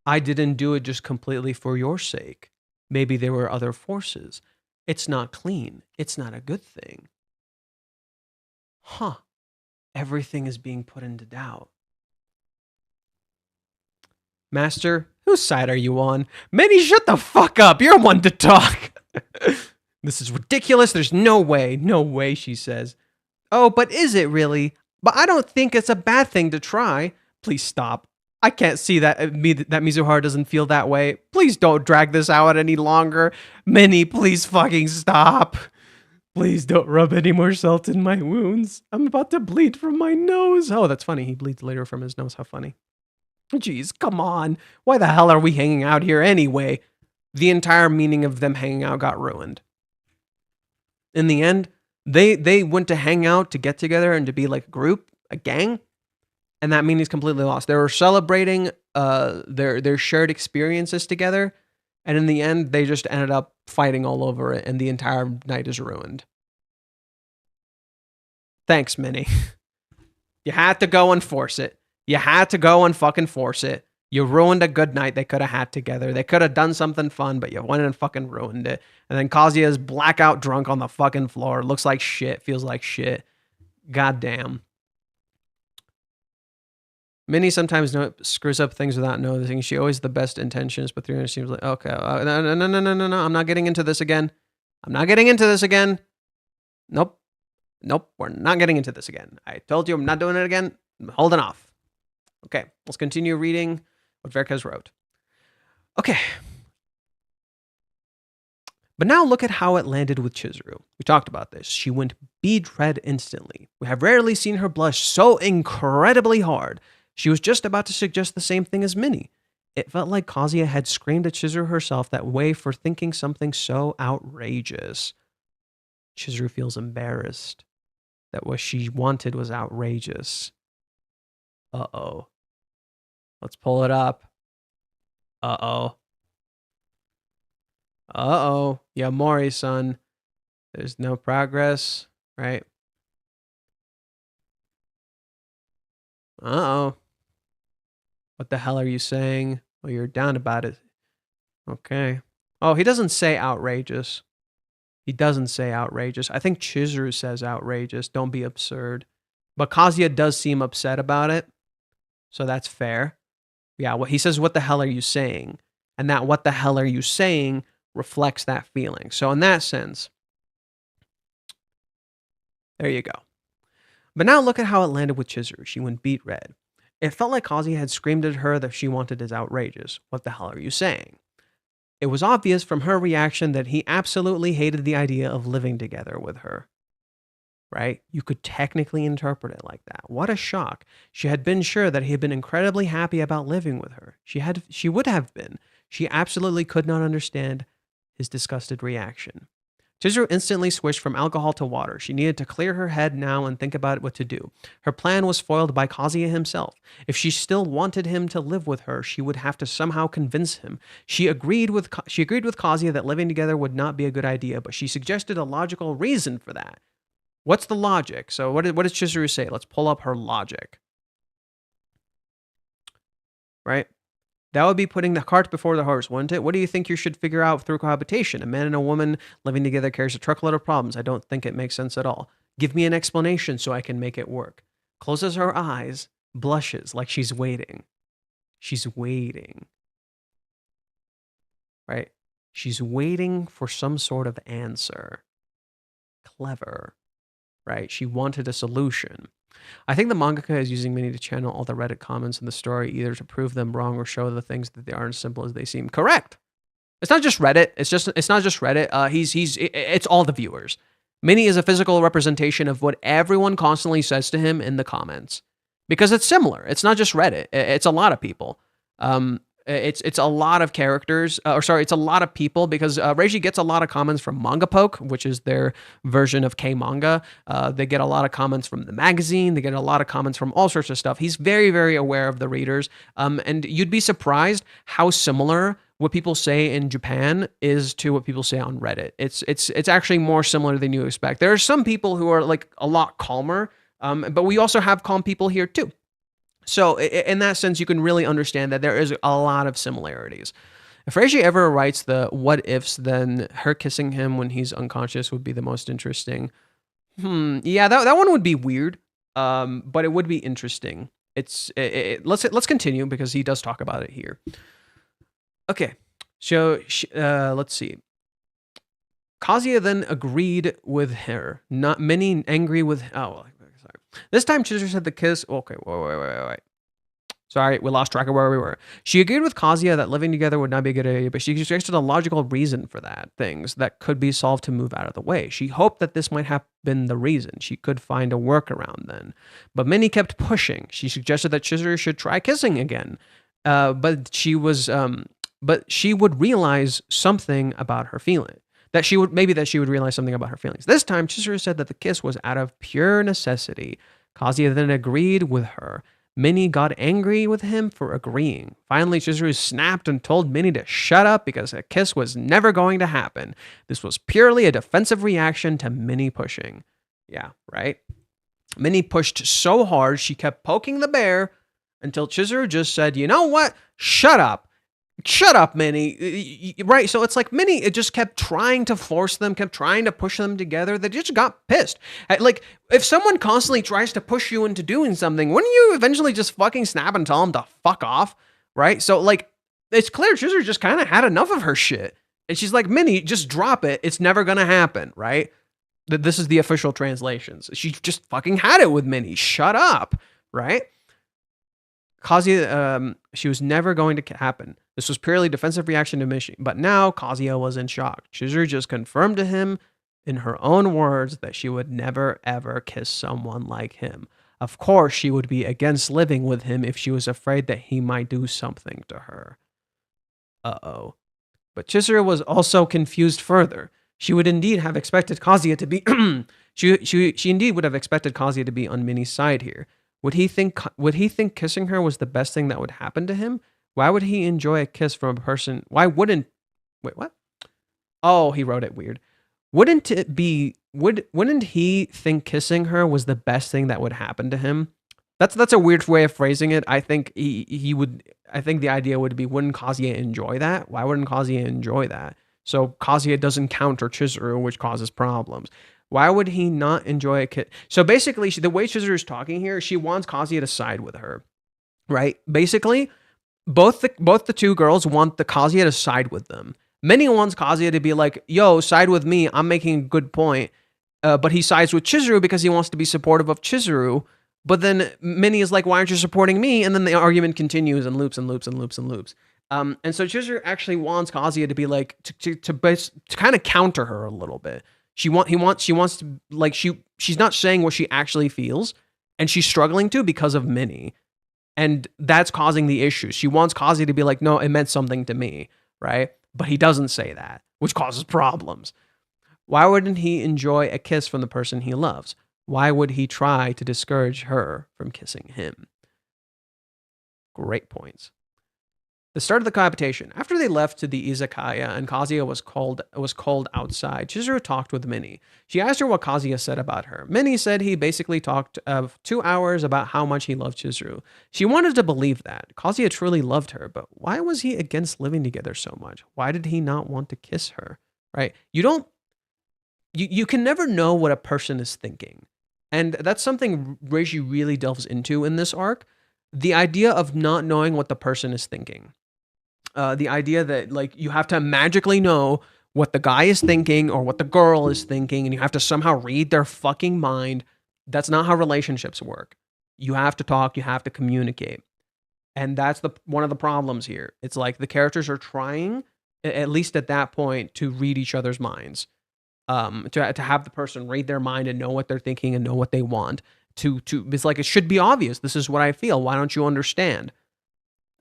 S2: I didn't do it just completely for your sake. Maybe there were other forces. It's not clean. It's not a good thing. Huh. Everything is being put into doubt. Master, whose side are you on? Minnie, shut the fuck up. You're one to talk. This is ridiculous. There's no way. No way, she says. Oh, but is it really? But I don't think it's a bad thing to try. Please stop. I can't see that Mizuhara doesn't feel that way. Please don't drag this out any longer. Minnie, please fucking stop. Please don't rub any more salt in my wounds. I'm about to bleed from my nose. Oh, that's funny. He bleeds later from his nose. How funny. Jeez, come on. Why the hell are we hanging out here anyway? The entire meaning of them hanging out got ruined. In the end, they went to hang out, to get together, and to be like a group, a gang. And that meaning is completely lost. They were celebrating their shared experiences together. And in the end, they just ended up fighting all over it. And the entire night is ruined. Thanks, Minnie. You had to go and force it. You had to go and fucking force it. You ruined a good night they could have had together. They could have done something fun, but you went and fucking ruined it. And then Kazuya's blackout drunk on the fucking floor. Looks like shit. Feels like shit. God damn. Minnie sometimes screws up things without noticing. She always has the best intentions, but the seems like, okay, no. I'm not getting into this again. I'm not getting into this again. Nope. We're not getting into this again. I told you I'm not doing it again. I'm holding off. Okay, let's continue reading what Verkes wrote. Okay. But now look at how it landed with Chizuru. We talked about this. She went bead red instantly. We have rarely seen her blush so incredibly hard. She was just about to suggest the same thing as Minnie. It felt like Kazuya had screamed at Chizuru herself that way for thinking something so outrageous. Chizuru feels embarrassed that what she wanted was outrageous. Uh-oh. Let's pull it up. Uh-oh. Uh-oh. Yeah, Mori-san. There's no progress, right? Uh-oh. What the hell are you saying? Well, you're down about it. Okay. Oh, he doesn't say outrageous. He doesn't say outrageous. I think Chizuru says outrageous. Don't be absurd. But Kazuya does seem upset about it. So that's fair. Yeah, well, he says, what the hell are you saying? And that what the hell are you saying reflects that feeling. So in that sense, there you go. But now look at how it landed with Chizuru. She went beet red. It felt like Kazuya had screamed at her that she wanted is outrageous. What the hell are you saying? It was obvious from her reaction that he absolutely hated the idea of living together with her. Right? You could technically interpret it like that. What a shock. She had been sure that he had been incredibly happy about living with her. She would have been. She absolutely could not understand his disgusted reaction. Chizuru instantly switched from alcohol to water. She needed to clear her head now and think about what to do. Her plan was foiled by Kazuya himself. If she still wanted him to live with her, she would have to somehow convince him. She agreed with Kazuya that living together would not be a good idea, but she suggested a logical reason for that. What's the logic? So what does Chizuru say? Let's pull up her logic. Right? That would be putting the cart before the horse, wouldn't it? What do you think you should figure out through cohabitation? A man and a woman living together carries a truckload of problems. I don't think it makes sense at all. Give me an explanation so I can make it work. Closes her eyes, blushes like she's waiting. She's waiting, right? She's waiting for some sort of answer. Clever, right? She wanted a solution. I think the mangaka is using Minnie to channel all the Reddit comments in the story, either to prove them wrong or show the things that they aren't as simple as they seem. Correct. It's not just Reddit. It's not just Reddit. It's all the viewers. Minnie is a physical representation of what everyone constantly says to him in the comments, because it's similar. It's not just Reddit. It's a lot of people. It's a lot of characters, it's a lot of people, because Reiji gets a lot of comments from Manga Poke, which is their version of K-manga. They get a lot of comments from the magazine. They get a lot of comments from all sorts of stuff. He's very, very aware of the readers, and you'd be surprised how similar what people say in Japan is to what people say on Reddit. It's actually more similar than you expect. There are some people who are like a lot calmer, but we also have calm people here too. So in that sense, you can really understand that there is a lot of similarities. If Reiji ever writes the what ifs, then her kissing him when he's unconscious would be the most interesting. Yeah, that one would be weird, but it would be interesting. Let's continue, because he does talk about it here. Okay, so let's see. Kazuya then agreed with her, not Minnie angry with. Oh, sorry. This time Chizuru said the kiss. Okay, wait. Sorry, we lost track of where we were. She agreed with Kazuya that living together would not be a good idea, but she suggested a logical reason for that, things that could be solved to move out of the way. She hoped that this might have been the reason. She could find a workaround then. But Minnie kept pushing. She suggested that Chizuru should try kissing again. But she would realize something about her feeling. That she would realize something about her feelings. This time, Chizuru said that the kiss was out of pure necessity. Kazuya then agreed with her. Minnie got angry with him for agreeing. Finally, Chizuru snapped and told Minnie to shut up because a kiss was never going to happen. This was purely a defensive reaction to Minnie pushing. Yeah, right? Minnie pushed so hard, she kept poking the bear until Chizuru just said, you know what? Shut up. Shut up, Minnie. Right? So it's like Minnie, it just kept trying to force them, kept trying to push them together. They just got pissed. Like, if someone constantly tries to push you into doing something, wouldn't you eventually just fucking snap and tell them to fuck off? Right? So, like, it's clear Chizuru just kind of had enough of her shit. And she's like, Minnie, just drop it. It's never going to happen. Right? This is the official translations. She just fucking had it with Minnie. Shut up. Right? Kazuya, she was never going to happen. This was purely defensive reaction to Minnie. But now Kazuya was in shock. Chizuru just confirmed to him in her own words that she would never ever kiss someone like him. Of course, she would be against living with him if she was afraid that he might do something to her. Uh-oh. But Chizuru was also confused further. She would indeed have expected Kazuya to be she indeed would have expected Kazuya to be on Minnie's side here. Would he think kissing her was the best thing that would happen to him? Why would he enjoy a kiss from a person? Wait, what? Oh, he wrote it weird. Wouldn't he think kissing her was the best thing that would happen to him? That's a weird way of phrasing it. I think I think the idea would be, wouldn't Kazuya enjoy that? Why wouldn't Kazuya enjoy that? So Kazuya doesn't counter Chizuru, which causes problems. Why would he not enjoy a kiss? So basically, the way Chizuru is talking here, she wants Kazuya to side with her, right? Basically, both the two girls want the Kazuya to side with them. Minnie wants Kazuya to be like, yo, side with me. I'm making a good point. But he sides with Chizuru because he wants to be supportive of Chizuru. But then Minnie is like, why aren't you supporting me? And then the argument continues and loops and loops and loops and loops. And so Chizuru actually wants Kazuya to be like, to kind of counter her a little bit. She wants to, like, she's not saying what she actually feels, and she's struggling to because of Minnie. And that's causing the issue. She wants Kazuya to be like, no, it meant something to me, right? But he doesn't say that, which causes problems. Why wouldn't he enjoy a kiss from the person he loves? Why would he try to discourage her from kissing him? Great points. The start of the cohabitation. After they left to the izakaya and Kazuya was called outside, Chizuru talked with Minnie. She asked her what Kazuya said about her. Minnie said he basically talked of 2 hours about how much he loved Chizuru. She wanted to believe that. Kazuya truly loved her, but why was he against living together so much? Why did he not want to kiss her? Right? You can never know what a person is thinking. And that's something Reiji really delves into in this arc. the idea of not knowing what the person is thinking. The idea that like you have to magically know what the guy is thinking or what the girl is thinking, and you have to somehow read their fucking mind. That's not how relationships work. You have to talk, you have to communicate. And that's one of the problems here. It's like the characters are trying, at least at that point, to read each other's minds. To have the person read their mind and know what they're thinking and know what they want. It's like it should be obvious. This is what I feel. Why don't you understand?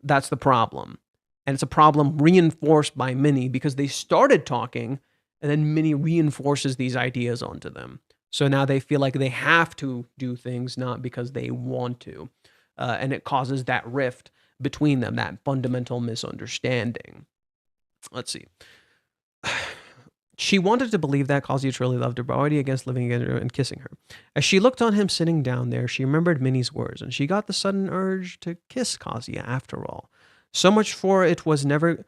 S2: That's the problem. And it's a problem reinforced by Minnie because they started talking and then Minnie reinforces these ideas onto them. So now they feel like they have to do things, not because they want to. And it causes that rift between them, that fundamental misunderstanding. Let's see. She wanted to believe that Kazuya truly loved her, but already against living together and kissing her. As she looked on him sitting down there, she remembered Minnie's words, and she got the sudden urge to kiss Kazuya after all. So much for it was never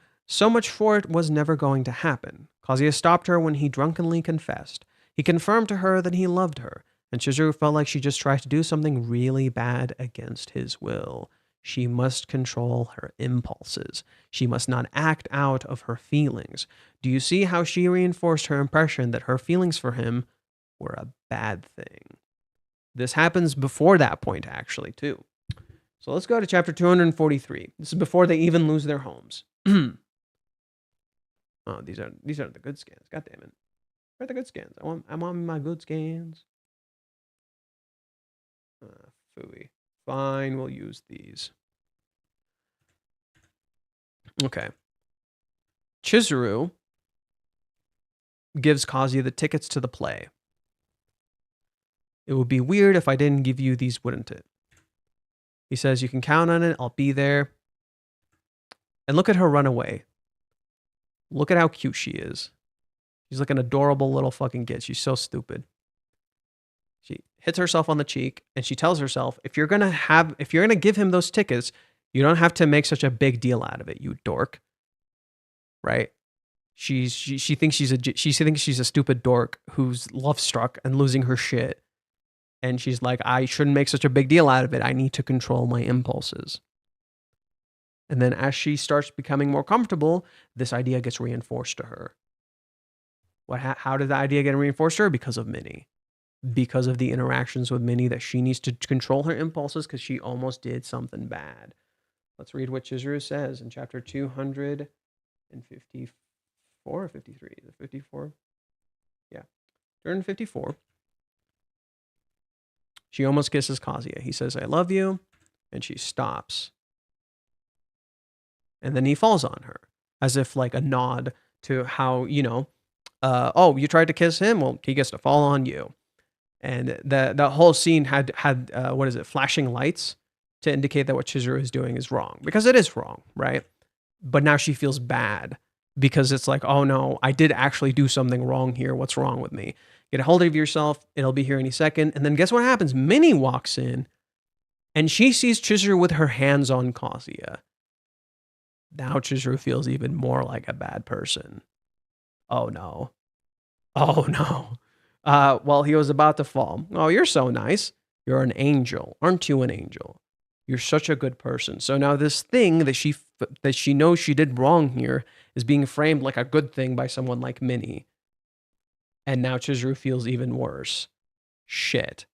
S2: going to happen. Kazuya stopped her when he drunkenly confessed. He confirmed to her that he loved her, and Chizuru felt like she just tried to do something really bad against his will. She must control her impulses. She must not act out of her feelings. Do you see how she reinforced her impression that her feelings for him were a bad thing? This happens before that point, actually, too. So let's go to chapter 243. This is before they even lose their homes. Oh, these are the good scans. God damn it. Where are the good scans? I want my good scans. Phooey. Fine, we'll use these. Okay. Chizuru gives Kazuya the tickets to the play. It would be weird if I didn't give you these, wouldn't it? He says, you can count on it. I'll be there. And look at her run away. Look at how cute she is. She's like an adorable little fucking kid. She's so stupid. She hits herself on the cheek and she tells herself, if you're going to give him those tickets, you don't have to make such a big deal out of it, you dork. Right? She thinks she's a stupid dork who's love struck and losing her shit. And she's like, I shouldn't make such a big deal out of it. I need to control my impulses. And then as she starts becoming more comfortable, this idea gets reinforced to her. How did the idea get reinforced to her? Because of Minnie. Because of the interactions with Minnie, that she needs to control her impulses because she almost did something bad. Let's read what Chizuru says in chapter 254 or 53. Is it 54? Yeah. 254. She almost kisses Kazuya. He says, I love you. And she stops. And then he falls on her as if like a nod to how, you tried to kiss him? Well, he gets to fall on you. And the whole scene had flashing lights to indicate that what Chizuru is doing is wrong. Because it is wrong, right? But now she feels bad because it's like, oh no, I did actually do something wrong here. What's wrong with me? Get a hold of yourself. It'll be here any second. And then guess what happens? Minnie walks in and she sees Chizuru with her hands on Kazuya. Now Chizuru feels even more like a bad person. Oh no. Oh no. Well, he was about to fall. Oh, you're so nice. You're an angel. Aren't you an angel? You're such a good person. So now this thing that she knows she did wrong here is being framed like a good thing by someone like Minnie. And now Chizuru feels even worse. Shit.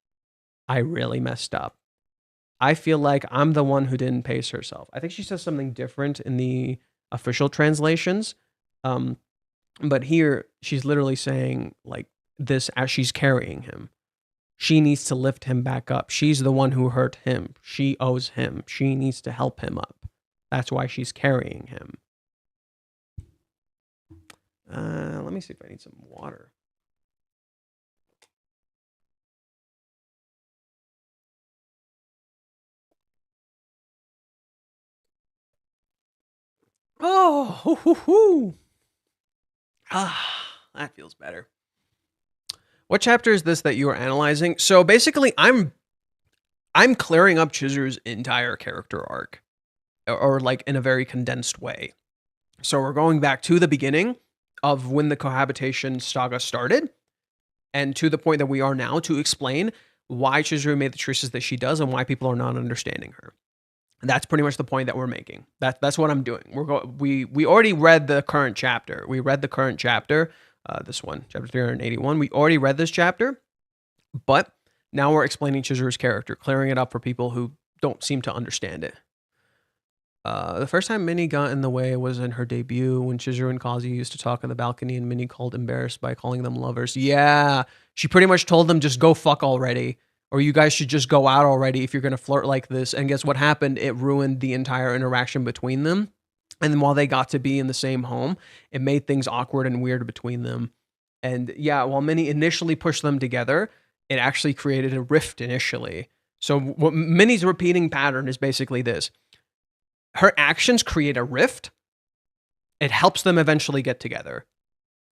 S2: I really messed up. I feel like I'm the one who didn't pace herself. I think she says something different in the official translations. But here she's literally saying like this as she's carrying him. She needs to lift him back up. She's the one who hurt him. She owes him. She needs to help him up. That's why she's carrying him. Let me see if I need some water. Oh, hoo, hoo, hoo. That feels better. What chapter is this that you are analyzing? So basically, I'm clearing up Chizuru's entire character arc, or like in a very condensed way. So we're going back to the beginning of when the cohabitation saga started, and to the point that we are now to explain why Chizuru made the choices that she does and why people are not understanding her. That's pretty much the point that we're making. That's what I'm doing. We already read the current chapter. We read the current chapter, this one, chapter 381. We already read this chapter, but now we're explaining Chizuru's character, clearing it up for people who don't seem to understand it. The first time Minnie got in the way was in her debut when Chizuru and Kazuya used to talk on the balcony and Minnie called embarrassed by calling them lovers. Yeah, she pretty much told them just go fuck already. Or you guys should just go out already if you're going to flirt like this. And guess what happened? It ruined the entire interaction between them. And then while they got to be in the same home, it made things awkward and weird between them. And yeah, while Minnie initially pushed them together, it actually created a rift initially. So what Minnie's repeating pattern is basically this. Her actions create a rift. It helps them eventually get together.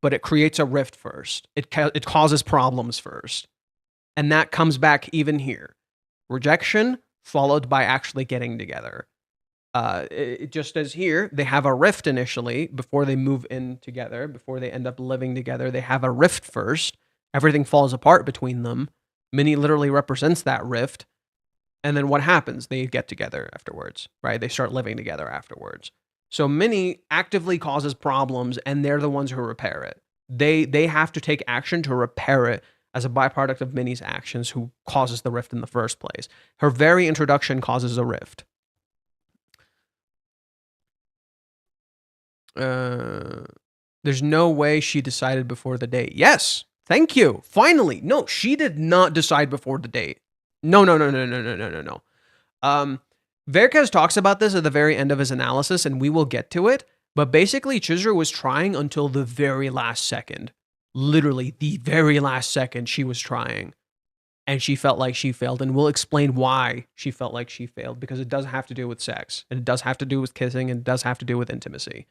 S2: But it creates a rift first. It causes problems first. And that comes back even here. Rejection followed by actually getting together. Just as here, they have a rift initially before they move in together, before they end up living together. They have a rift first. Everything falls apart between them. Minnie literally represents that rift. And then what happens? They get together afterwards, right? They start living together afterwards. So Minnie actively causes problems, and they're the ones who repair it. They have to take action to repair it as a byproduct of Minnie's actions, who causes the rift in the first place. Her very introduction causes a rift. There's no way she decided before the date. Yes, thank you. Finally. No, she did not decide before the date. No. Verkez talks about this at the very end of his analysis, and we will get to it. But basically, Chizuru was trying until the very last second. Literally, the very last second she was trying. And she felt like she failed. And we'll explain why she felt like she failed. Because it does have to do with sex. And it does have to do with kissing. And it does have to do with intimacy.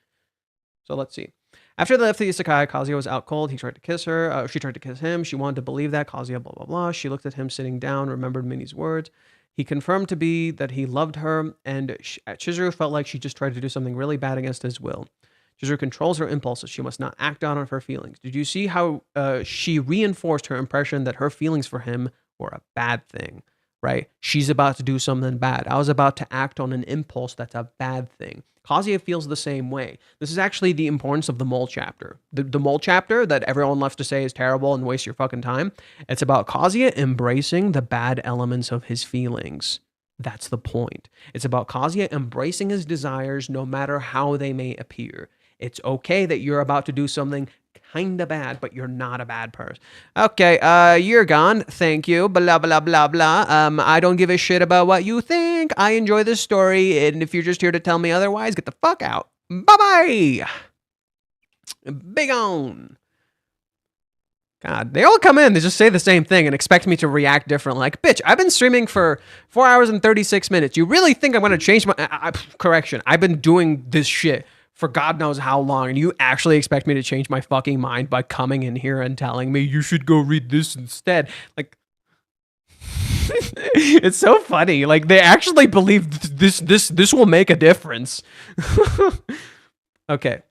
S2: So let's see. After they left the isekai, Kazuya was out cold. He tried to kiss her. She tried to kiss him. She wanted to believe that. Kazuya, blah, blah, blah. She looked at him sitting down, remembered Minnie's words. He confirmed to be that he loved her. And Chizuru felt like she just tried to do something really bad against his will. Chizuru controls her impulses. She must not act out on her feelings. Did you see how she reinforced her impression that her feelings for him were a bad thing, right? She's about to do something bad. I was about to act on an impulse that's a bad thing. Kazuya feels the same way. This is actually the importance of the mole chapter. The mole chapter that everyone loves to say is terrible and waste your fucking time. It's about Kazuya embracing the bad elements of his feelings. That's the point. It's about Kazuya embracing his desires no matter how they may appear. It's okay that you're about to do something kind of bad, but you're not a bad person. Okay, you're gone. Thank you. Blah, blah, blah, blah. I don't give a shit about what you think. I enjoy this story, and if you're just here to tell me otherwise, get the fuck out. Bye-bye. Big on. God, they all come in, they just say the same thing and expect me to react differently. Like, bitch, I've been streaming for 4 hours and 36 minutes. You really think I'm going to change my... correction, I've been doing this shit for God knows how long, and you actually expect me to change my fucking mind by coming in here and telling me you should go read this instead. Like, it's so funny. Like, they actually believe this will make a difference. Okay.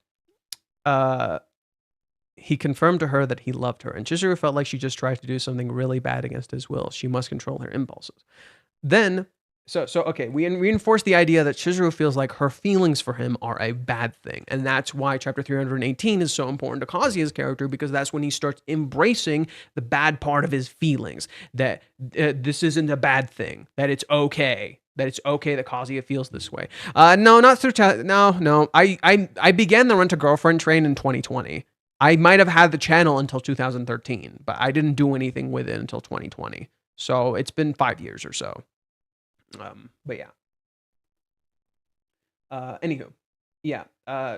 S2: He confirmed to her that he loved her, and Chizuru felt like she just tried to do something really bad against his will. She must control her impulses. Then... So okay, we reinforce the idea that Chizuru feels like her feelings for him are a bad thing. And that's why chapter 318 is so important to Kazuya's character, because that's when he starts embracing the bad part of his feelings. That this isn't a bad thing. That it's okay. That it's okay that Kazuya feels this way. No, not through... No. I began the Rent-A-Girlfriend train in 2020. I might have had the channel until 2013, but I didn't do anything with it until 2020. So it's been 5 years or so. But yeah. Anywho, yeah.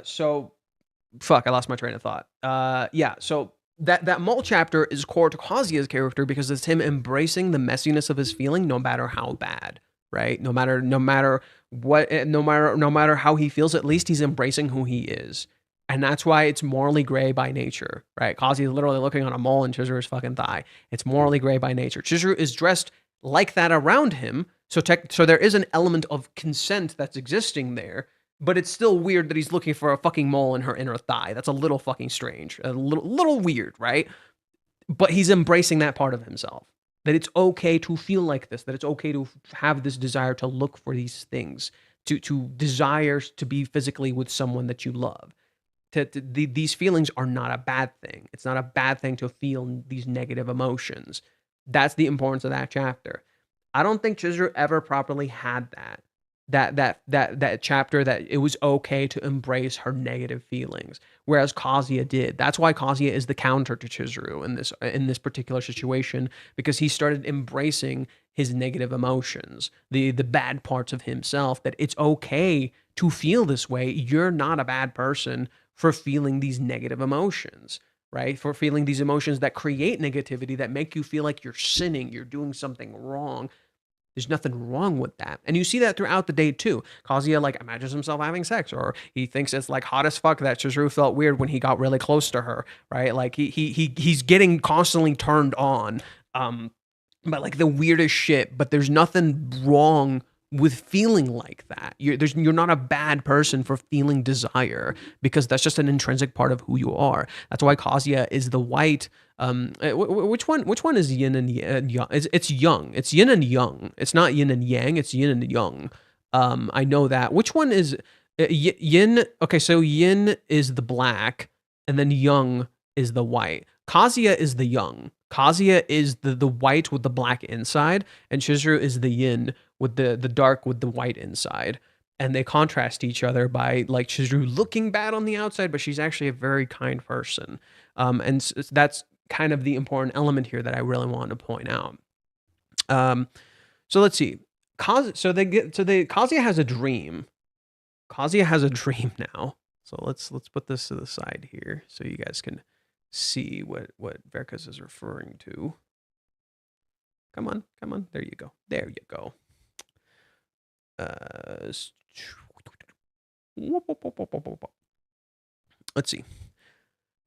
S2: So, fuck, I lost my train of thought. Yeah. So that mole chapter is core to Kazuya's character because it's him embracing the messiness of his feeling, no matter how bad, right? No matter how he feels, at least he's embracing who he is. And that's why it's morally gray by nature, right? Kazuya is literally looking on a mole in Chizuru's fucking thigh. It's morally gray by nature. Chizuru is dressed like that around him. So there is an element of consent that's existing there, but it's still weird that he's looking for a fucking mole in her inner thigh. That's a little fucking strange. A little weird, right? But he's embracing that part of himself. that it's okay to feel like this, that it's okay to have this desire to look for these things, to desire to be physically with someone that you love. These feelings are not a bad thing. It's not a bad thing to feel these negative emotions. That's the importance of that chapter. I don't think Chizuru ever properly had that chapter, that it was okay to embrace her negative feelings, whereas Kazuya did. That's why Kazuya is the counter to Chizuru in this particular situation, because he started embracing his negative emotions, the bad parts of himself, that it's okay to feel this way. You're not a bad person for feeling these negative emotions, right? For feeling these emotions that create negativity, that make you feel like you're sinning, you're doing something wrong. There's nothing wrong with that. And you see that throughout the day too. Kazuya like imagines himself having sex, or he thinks it's like hot as fuck that Chizuru felt weird when he got really close to her, right? Like he's getting constantly turned on. But like the weirdest shit, but there's nothing wrong with feeling like that. You're not a bad person for feeling desire, because that's just an intrinsic part of who you are. That's why Kazuya is the white. Which one is yin and yang? It's yang. It's yin and yang. It's not yin and yang. It's yin and yang. I know that. Which one is yin? Okay, so yin is the black, and then yang is the white. Kazuya is the yang. Kazuya is the white with the black inside, and Chizuru is the yin with the dark with the white inside. And they contrast each other by like Chizuru looking bad on the outside, but she's actually a very kind person. And that's kind of the important element here that I really want to point out. So let's see. Kazuya has a dream. Kazuya has a dream now. So let's put this to the side here so you guys can see what Verkas is referring to. Come on. There you go. Let's see.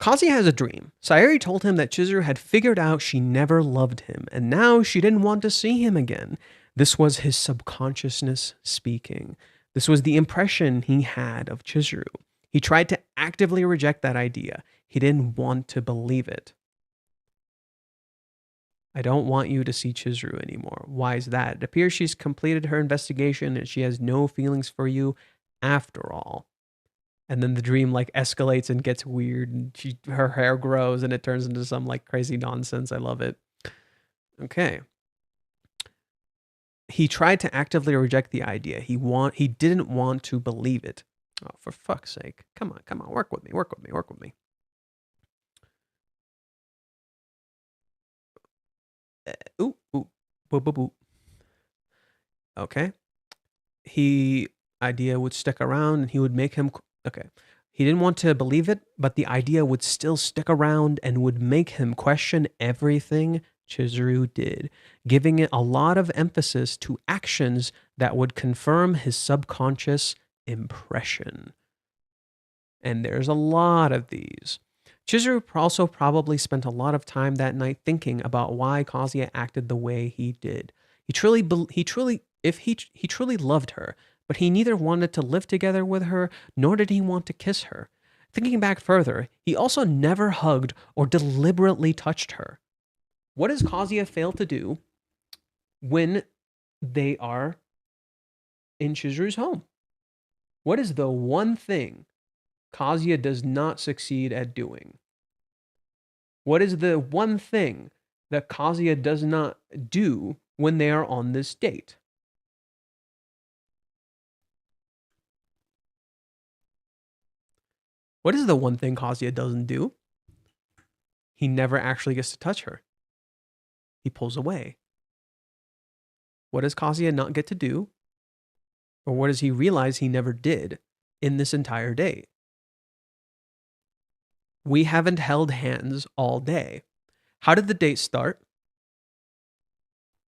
S2: Kazuya has a dream. Sayuri told him that Chizuru had figured out she never loved him, and now she didn't want to see him again. This was his subconsciousness speaking. This was the impression he had of Chizuru. He tried to actively reject that idea. He didn't want to believe it. I don't want you to see Chizuru anymore. Why is that? It appears she's completed her investigation and she has no feelings for you after all. And then the dream like escalates and gets weird, and her hair grows and it turns into some like crazy nonsense. I love it. Okay. He tried to actively reject the idea. He didn't want to believe it. Oh, for fuck's sake. Come on. Work with me. Ooh. Boo. Okay. Idea would stick around and he would make him... Okay. He didn't want to believe it, but the idea would still stick around and would make him question everything Chizuru did, giving it a lot of emphasis to actions that would confirm his subconscious impression. And there's a lot of these. Chizuru also probably spent a lot of time that night thinking about why Kazuya acted the way he did. He truly loved her, but he neither wanted to live together with her, nor did he want to kiss her. Thinking back further, he also never hugged or deliberately touched her. What does Kazuya fail to do when they are in Chizuru's home? What is the one thing Kazuya does not succeed at doing? What is the one thing that Kazuya does not do when they are on this date? What is the one thing Kazuya doesn't do? He never actually gets to touch her. He pulls away. What does Kazuya not get to do? Or what does he realize he never did in this entire date? We haven't held hands all day. How did the date start?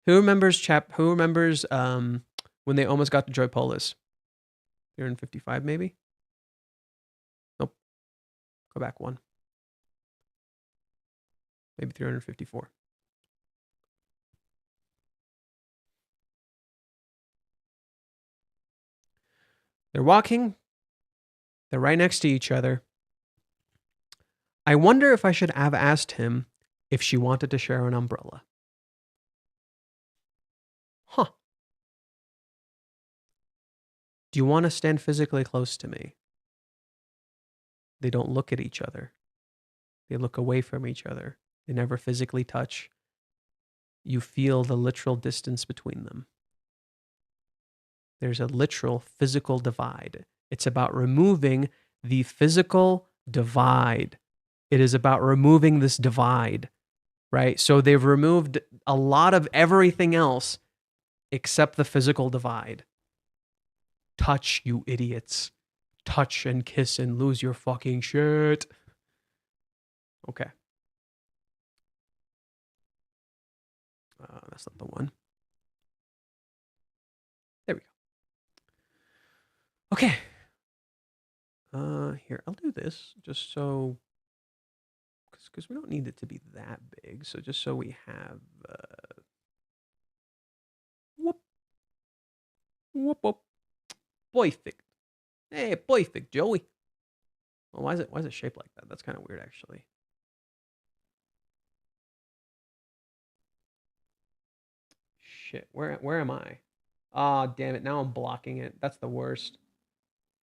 S2: Who remembers when they almost got to Joy Polis? 355 maybe? Nope. Go back one. Maybe 354. They're walking. They're right next to each other. I wonder if I should have asked him if she wanted to share an umbrella. Do you want to stand physically close to me? They don't look at each other. They look away from each other. They never physically touch. You feel the literal distance between them. There's a literal physical divide. It's about removing the physical divide. It is about removing this divide, right? So they've removed a lot of everything else except the physical divide. Touch, you idiots. Touch and kiss and lose your fucking shit. Okay. That's not the one. There we go. Okay. Here, I'll do this just so, because we don't need it to be that big. So just so we have, whoop, whoop, whoop, perfect. Hey, perfect, Joey. Well, why is it shaped like that? That's kind of weird, actually. Shit, where am I? Ah, oh, damn it! Now I'm blocking it. That's the worst.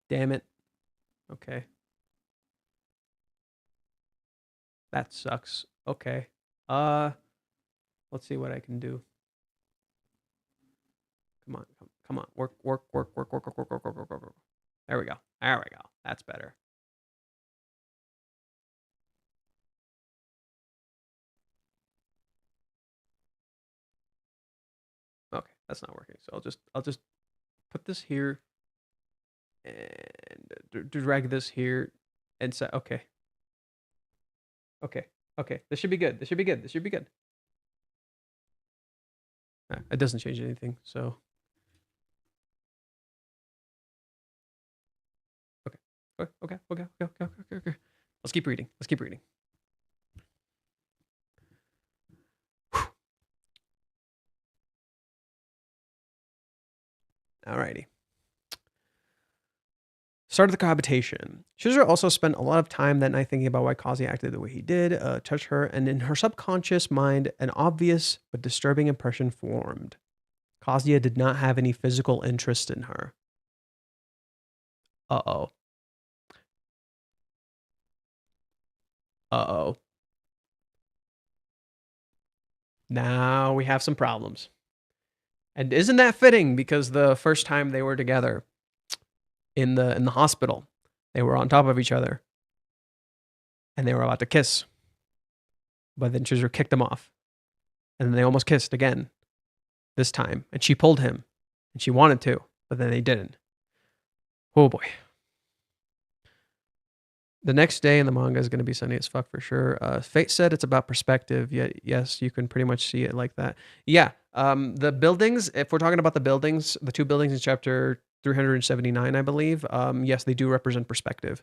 S2: Damn it. Okay. That sucks. Okay. Let's see what I can do. Come on, come on. Work. There we go. That's better. Okay, that's not working. So I'll just put this here and drag this here and say, okay. This should be good. It doesn't change anything, so. Okay. Let's keep reading. Alrighty. Started the cohabitation. Chizuru also spent a lot of time that night thinking about why Kazuya acted the way he did, touched her, and in her subconscious mind, an obvious but disturbing impression formed. Kazuya did not have any physical interest in her. Uh-oh. Now we have some problems. And isn't that fitting? Because the first time they were together in the hospital, they were on top of each other. And they were about to kiss. But then Chizuru kicked them off. And then they almost kissed again. This time. And she pulled him. And she wanted to. But then they didn't. Oh boy. The next day in the manga is going to be sunny as fuck for sure. Fate said it's about perspective. Yeah, yes, you can pretty much see it like that. Yeah. The buildings, if we're talking about the buildings, the two buildings in chapter 379, I believe, yes, they do represent perspective.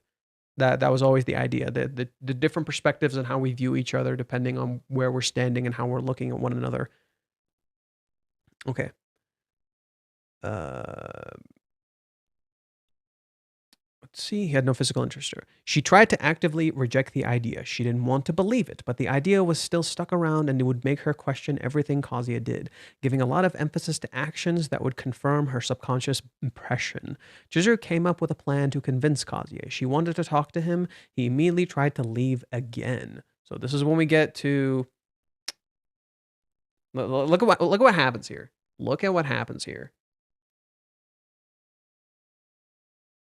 S2: That was always the idea. The different perspectives and how we view each other depending on where we're standing and how we're looking at one another. Okay. Let's see, he had no physical interest in her. She tried to actively reject the idea. She didn't want to believe it, but the idea was still stuck around and it would make her question everything Kazuya did, giving a lot of emphasis to actions that would confirm her subconscious impression. Chizuru came up with a plan to convince Kazuya. She wanted to talk to him. He immediately tried to leave again. So this is when we get to... Look at what happens here. Look at what happens here.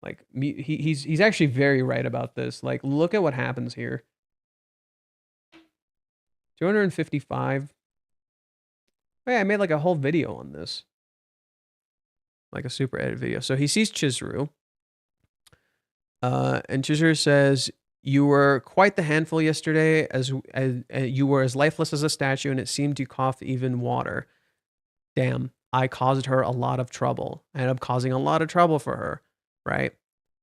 S2: Like, he's actually very right about this. Like, look at what happens here. 255. Oh yeah, I made like a whole video on this. Like a super edit video. So he sees Chizuru. And Chizuru says, you were quite the handful yesterday, as you were as lifeless as a statue, and it seemed you coughed even water. Damn, I caused her a lot of trouble. I ended up causing a lot of trouble for her. Right?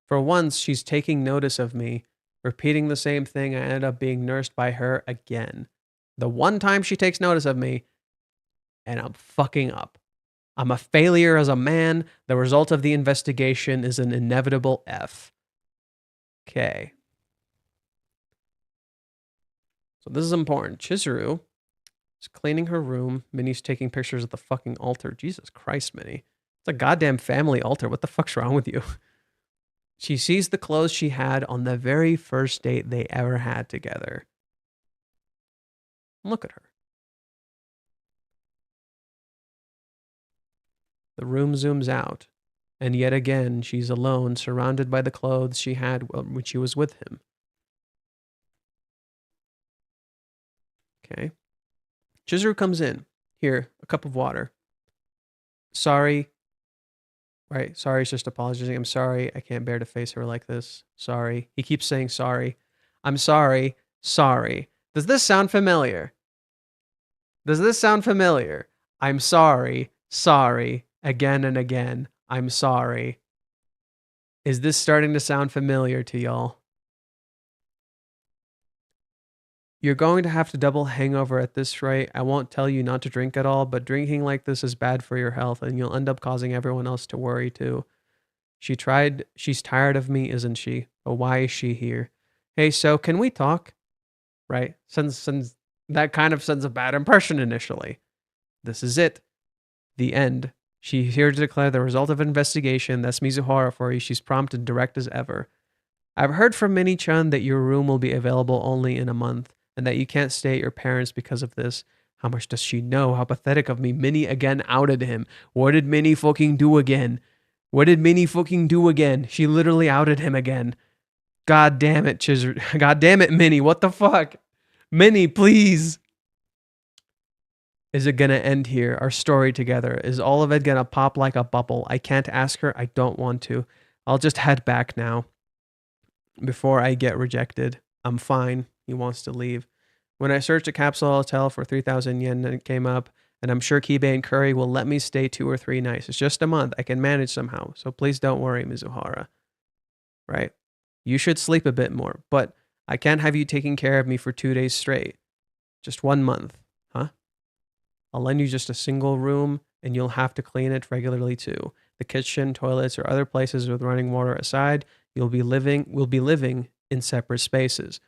S2: For once, she's taking notice of me, repeating the same thing. I ended up being nursed by her again. The one time she takes notice of me, and I'm fucking up. I'm a failure as a man. The result of the investigation is an inevitable F. Okay. So this is important. Chizuru is cleaning her room. Minnie's taking pictures of the fucking altar. Jesus Christ, Minnie. It's a goddamn family altar. What the fuck's wrong with you? She sees the clothes she had on the very first date they ever had together. Look at her. The room zooms out, and yet again she's alone, surrounded by the clothes she had when she was with him. Okay. Chizuru comes in. Here, a cup of water. Sorry. Right, sorry, he's just apologizing. I'm sorry, I can't bear to face her like this. Sorry. He keeps saying sorry. I'm sorry. Sorry. Does this sound familiar? Does this sound familiar? I'm sorry. Sorry. Again and again. I'm sorry. Is this starting to sound familiar to y'all? You're going to have to double hangover at this rate. I won't tell you not to drink at all, but drinking like this is bad for your health and you'll end up causing everyone else to worry too. She's tired of me, isn't she? But why is she here? Hey, so can we talk? Right? Since that kind of sends a bad impression initially. This is it. The end. She's here to declare the result of an investigation. That's Mizuhara for you. She's prompt and direct as ever. I've heard from Minnie-chan that your room will be available only in a month, and that you can't stay at your parents' because of this. How much does she know? How pathetic of me. Minnie again outed him. What did Minnie fucking do again? What did Minnie fucking do again? She literally outed him again. God damn it, Chizuru. God damn it, Minnie. What the fuck? Minnie, please. Is it gonna end here? Our story together? Is all of it gonna pop like a bubble? I can't ask her. I don't want to. I'll just head back now. Before I get rejected. I'm fine. He wants to leave. When I searched a capsule hotel for 3,000 yen, and it came up, and I'm sure Kibe and Curry will let me stay 2 or 3 nights. It's just a month. I can manage somehow. So please don't worry, Mizuhara. Right? You should sleep a bit more, but I can't have you taking care of me for 2 days straight. Just 1 month. Huh? I'll lend you just a single room, and you'll have to clean it regularly too. The kitchen, toilets, or other places with running water aside, we'll be living in separate spaces.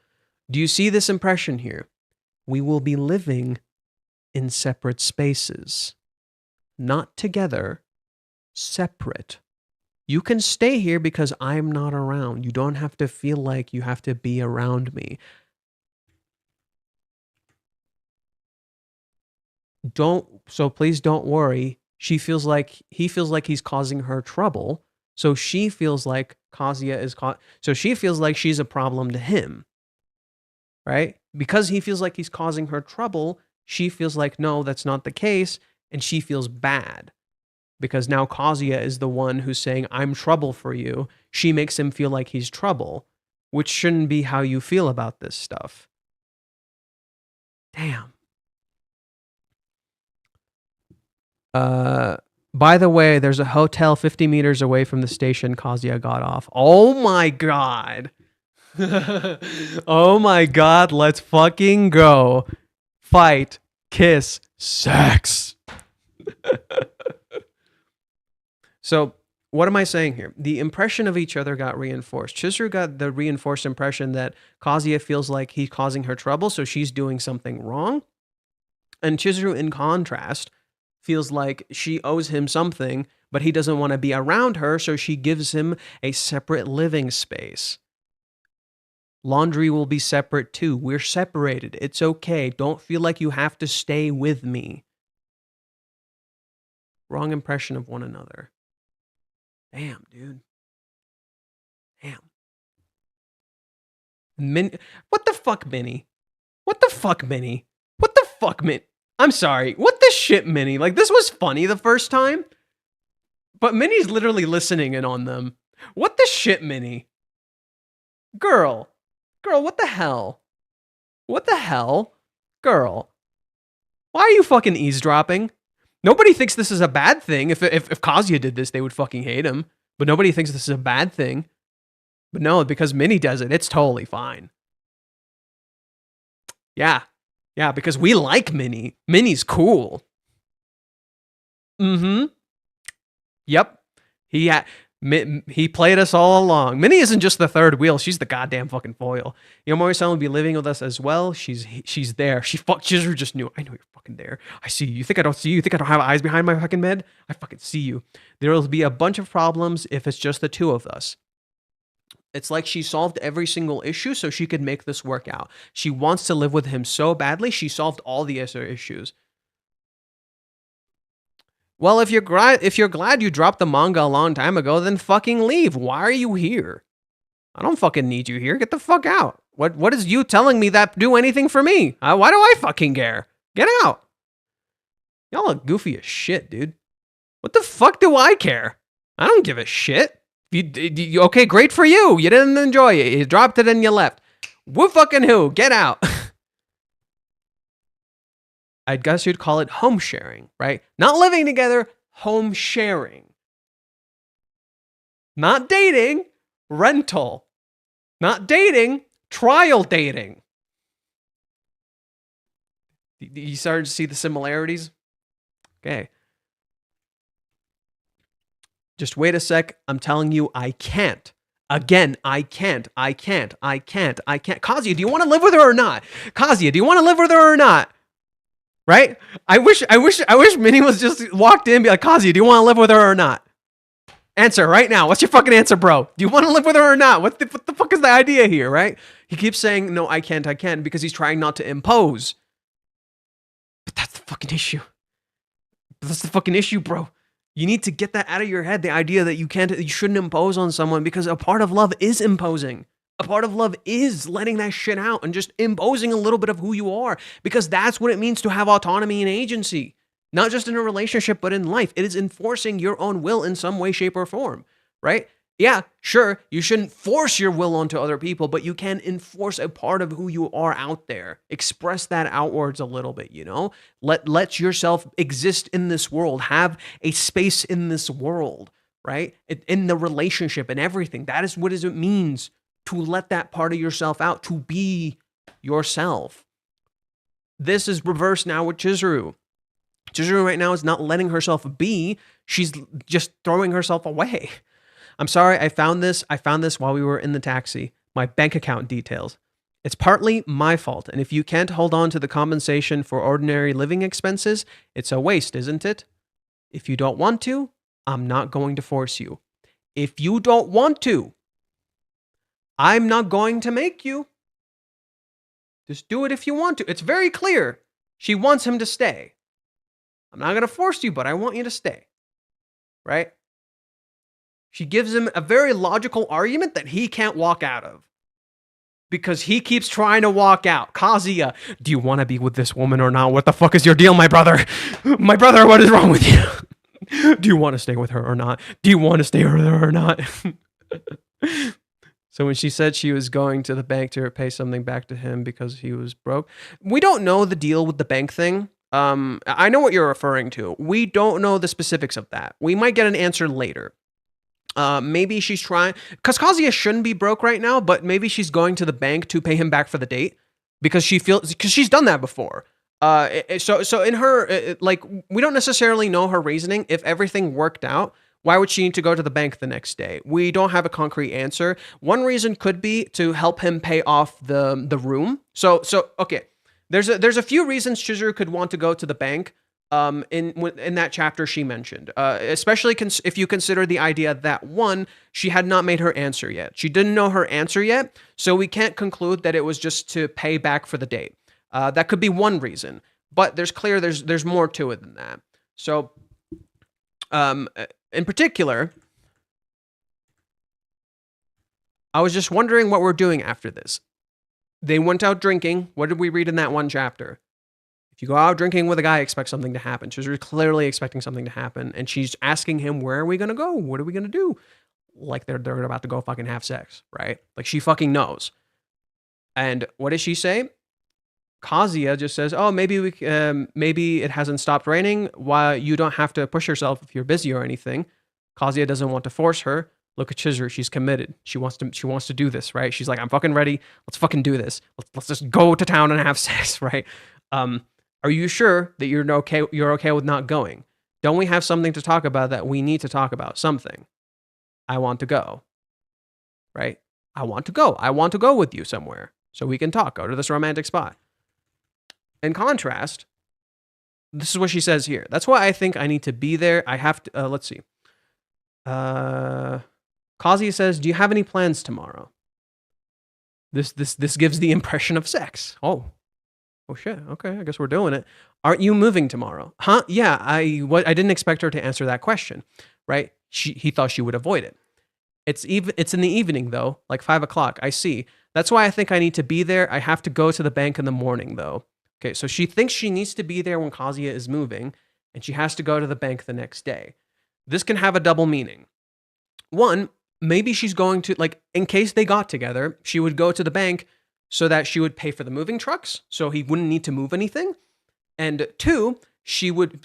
S2: Do you see this impression here? We will be living in separate spaces. Not together, separate. You can stay here because I'm not around. You don't have to feel like you have to be around me. So please don't worry. He feels like he's causing her trouble. So she feels like she feels like she's a problem to him. Right? Because he feels like he's causing her trouble, she feels like, no, that's not the case, and she feels bad. Because now Kazuya is the one who's saying, I'm trouble for you. She makes him feel like he's trouble, which shouldn't be how you feel about this stuff. Damn. By the way, there's a hotel 50 meters away from the station Kazuya got off. Oh my god. Oh my god, let's fucking go. Fight, kiss, sex. So, what am I saying here? The impression of each other got reinforced. Chizuru got the reinforced impression that Kazuya feels like he's causing her trouble, so she's doing something wrong. And Chizuru, in contrast, feels like she owes him something, but he doesn't want to be around her, so she gives him a separate living space. Laundry will be separate too. We're separated. It's okay. Don't feel like you have to stay with me. Wrong impression of one another. Damn, dude. Damn. What the fuck, Minnie? What the fuck, Minnie? What the fuck, Minnie? I'm sorry. What the shit, Minnie? Like, this was funny the first time, but Minnie's literally listening in on them. What the shit, Minnie? Girl, what the hell? What the hell? Girl, why are you fucking eavesdropping? Nobody thinks this is a bad thing. If Kazuya did this, they would fucking hate him. But nobody thinks this is a bad thing. But no, because Minnie does it, it's totally fine. Yeah, because we like Minnie. Minnie's cool. Mm-hmm. Yep. He played us all along. Minnie isn't just the third wheel; she's the goddamn fucking foil. Yomori-san will be living with us as well. She's there. Chizuru just knew. I know you're fucking there. I see you. You think I don't see you? You think I don't have eyes behind my fucking head? I fucking see you. There will be a bunch of problems if it's just the two of us. It's like she solved every single issue so she could make this work out. She wants to live with him so badly. She solved all the other issues. Well, if you're glad you dropped the manga a long time ago, then fucking leave. Why are you here? I don't fucking need you here. Get the fuck out. What is you telling me that do anything for me? Why do I fucking care? Get out. Y'all are goofy as shit, dude. What the fuck do I care? I don't give a shit. You okay, great for you. You didn't enjoy it. You dropped it and you left. Who fucking who? Get out. I guess you'd call it home sharing, right? Not living together, home sharing. Not dating, rental. Not dating, trial dating. You started to see the similarities? Okay. Just wait a sec. I'm telling you, I can't. Again, I can't. Kazuya, do you want to live with her or not? Kazuya, do you want to live with her or not? Right? I wish Minnie was just walked in and be like, Kazuya, do you want to live with her or not? Answer right now. What's your fucking answer, bro? Do you want to live with her or not? What the fuck is the idea here, right? He keeps saying, no, I can't, because he's trying not to impose. But that's the fucking issue. Bro. You need to get that out of your head, the idea that you shouldn't impose on someone, because a part of love is imposing. A part of love is letting that shit out and just imposing a little bit of who you are, because that's what it means to have autonomy and agency. Not just in a relationship, but in life. It is enforcing your own will in some way, shape, or form, right? Yeah, sure, you shouldn't force your will onto other people, but you can enforce a part of who you are out there. Express that outwards a little bit, you know? Let yourself exist in this world. Have a space in this world, right? In the relationship and everything. That is what it means to let that part of yourself out, to be yourself. This is reversed now with Chizuru. Chizuru right now is not letting herself be. She's just throwing herself away. I'm sorry, I found this while we were in the taxi. My bank account details. It's partly my fault, and if you can't hold on to the compensation for ordinary living expenses, it's a waste, isn't it? If you don't want to, I'm not going to force you. If you don't want to, I'm not going to make you. Just do it if you want to. It's very clear. She wants him to stay. I'm not going to force you, but I want you to stay. Right? She gives him a very logical argument that he can't walk out of. Because he keeps trying to walk out. Kazuya, do you want to be with this woman or not? What the fuck is your deal, my brother? My brother, what is wrong with you? Do you want to stay with her or not? Do you want to stay with her or not? So when she said she was going to the bank to pay something back to him because he was broke, we don't know the deal with the bank thing. I know what you're referring to. We don't know the specifics of that. We might get an answer later. Maybe she's trying, because Kazuya shouldn't be broke right now, but maybe she's going to the bank to pay him back for the date because she's done that before. So in her, like, we don't necessarily know her reasoning. If everything worked out, why would she need to go to the bank the next day? We don't have a concrete answer. One reason could be to help him pay off the room. So okay, there's a few reasons Chizuru could want to go to the bank. In that chapter she mentioned, especially if you consider the idea that, one, she had not made her answer yet. She didn't know her answer yet, so we can't conclude that it was just to pay back for the date. That could be one reason, but there's more to it than that. So, in particular, I was just wondering what we're doing after this. They went out drinking. What did we read in that one chapter? If you go out drinking with a guy, expect something to happen. She's clearly expecting something to happen. And she's asking him, where are we going to go? What are we going to do? Like they're about to go fucking have sex, right? Like she fucking knows. And what does she say? Kazuya just says, oh, maybe it hasn't stopped raining. Why, you don't have to push yourself if you're busy or anything. Kazuya doesn't want to force her. Look at Chizuru. She's committed. She wants to do this, right? She's like, I'm fucking ready. Let's fucking do this. Let's just go to town and have sex, right? Are you sure that you're okay with not going? Don't we have something to talk about that we need to talk about? Something. I want to go. Right? I want to go. I want to go with you somewhere so we can talk. Go to this romantic spot. In contrast, this is what she says here. That's why I think I need to be there. I have to, let's see. Kazuya says, do you have any plans tomorrow? This gives the impression of sex. Oh shit. Okay, I guess we're doing it. Aren't you moving tomorrow? Huh? Yeah, I didn't expect her to answer that question, right? He thought she would avoid it. It's in the evening though, like 5 o'clock. I see. That's why I think I need to be there. I have to go to the bank in the morning though. Okay, so she thinks she needs to be there when Kazuya is moving, and she has to go to the bank the next day. This can have a double meaning. One, maybe she's going to, like, in case they got together, she would go to the bank so that she would pay for the moving trucks, so he wouldn't need to move anything. And two, she would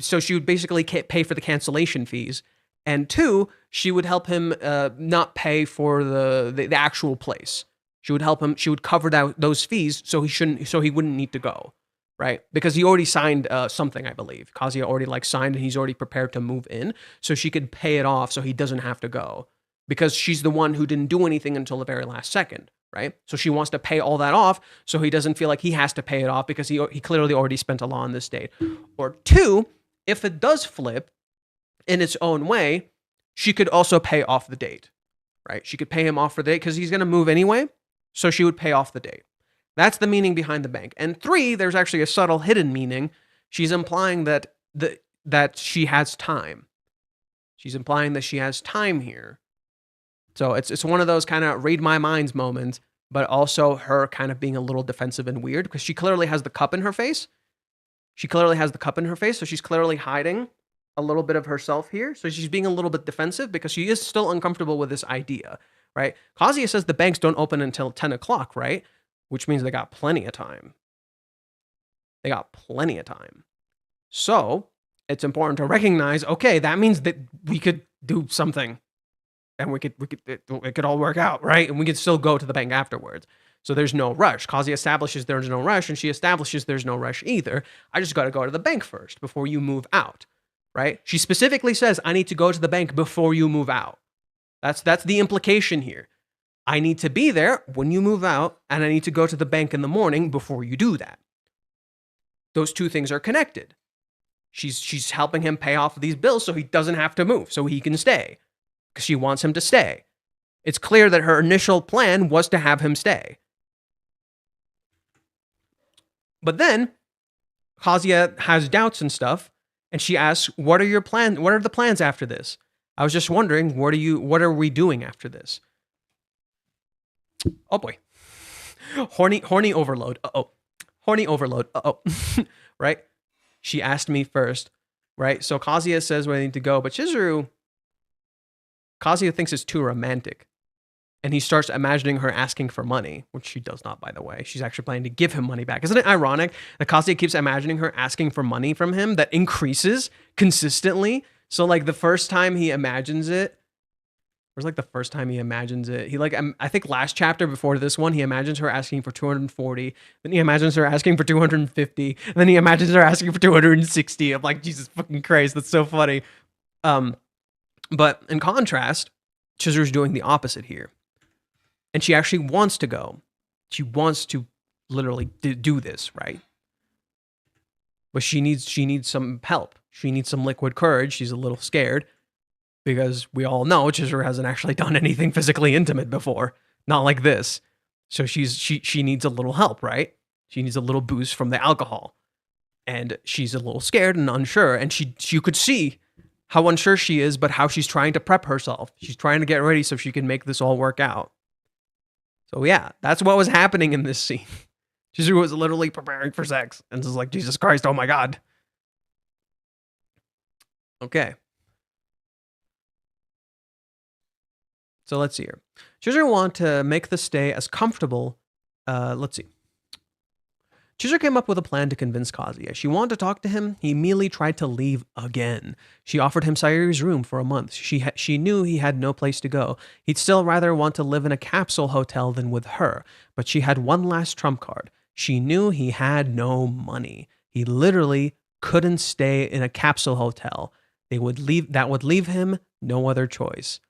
S2: basically pay for the cancellation fees. And two, she would help him not pay for the actual place. She would help him. She would cover those fees, so he wouldn't need to go, right? Because he already signed something, I believe. Kazuya already signed, and he's already prepared to move in, so she could pay it off, so he doesn't have to go. Because she's the one who didn't do anything until the very last second, right? So she wants to pay all that off, so he doesn't feel like he has to pay it off because he clearly already spent a lot on this date. Or two, if it does flip in its own way, she could also pay off the date, right? She could pay him off for the date because he's going to move anyway, so she would pay off the date. That's the meaning behind the bank. And three, there's actually a subtle hidden meaning. She's implying that she has time. She's implying that she has time here. So it's one of those kind of read my minds moments, but also her kind of being a little defensive and weird because she clearly has the cup in her face. So she's clearly hiding a little bit of herself here. So she's being a little bit defensive because she is still uncomfortable with this idea, right? Kazuya says the banks don't open until 10 o'clock, right? Which means they got plenty of time. So it's important to recognize, okay, that means that we could do something. And it could all work out, right? And we could still go to the bank afterwards. So there's no rush. Kazuya establishes there's no rush, and she establishes there's no rush either. I just got to go to the bank first before you move out, right? She specifically says, I need to go to the bank before you move out. That's the implication here. I need to be there when you move out, and I need to go to the bank in the morning before you do that. Those two things are connected. She's helping him pay off these bills so he doesn't have to move, so he can stay. Because she wants him to stay. It's clear that her initial plan was to have him stay. But then, Kazuya has doubts and stuff, and she asks, what are your plans? What are the plans after this? I was just wondering, what are we doing after this? Oh boy. Horny overload. Horny overload. Right? She asked me first, right? So Kazuya says where I need to go, but Kazuya thinks it's too romantic. And he starts imagining her asking for money, which she does not, by the way. She's actually planning to give him money back. Isn't it ironic that Kazuya keeps imagining her asking for money from him that increases consistently? So the first time he imagines it, I think last chapter before this one, he imagines her asking for 240. Then he imagines her asking for 250. And then he imagines her asking for 260. I'm like, Jesus fucking Christ, that's so funny. But in contrast, Chizuru's doing the opposite here. And she actually wants to go. She wants to literally do this, right? But she needs some help. She needs some liquid courage. She's a little scared because we all know Chizuru hasn't actually done anything physically intimate before. Not like this. So she needs a little help, right? She needs a little boost from the alcohol. And she's a little scared and unsure. And you could see how unsure she is, but how she's trying to prep herself. She's trying to get ready so she can make this all work out. So yeah, that's what was happening in this scene. Chizuru was literally preparing for sex. And it's like, Jesus Christ, oh my God. Okay. So let's see here. Chizuru want to make the stay as comfortable. Let's see. Chizuru came up with a plan to convince Kazuya. She wanted to talk to him. He immediately tried to leave again. She offered him Sayuri's room for a month. She knew he had no place to go. He'd still rather want to live in a capsule hotel than with her. But she had one last trump card. She knew he had no money. He literally couldn't stay in a capsule hotel. That would leave him no other choice.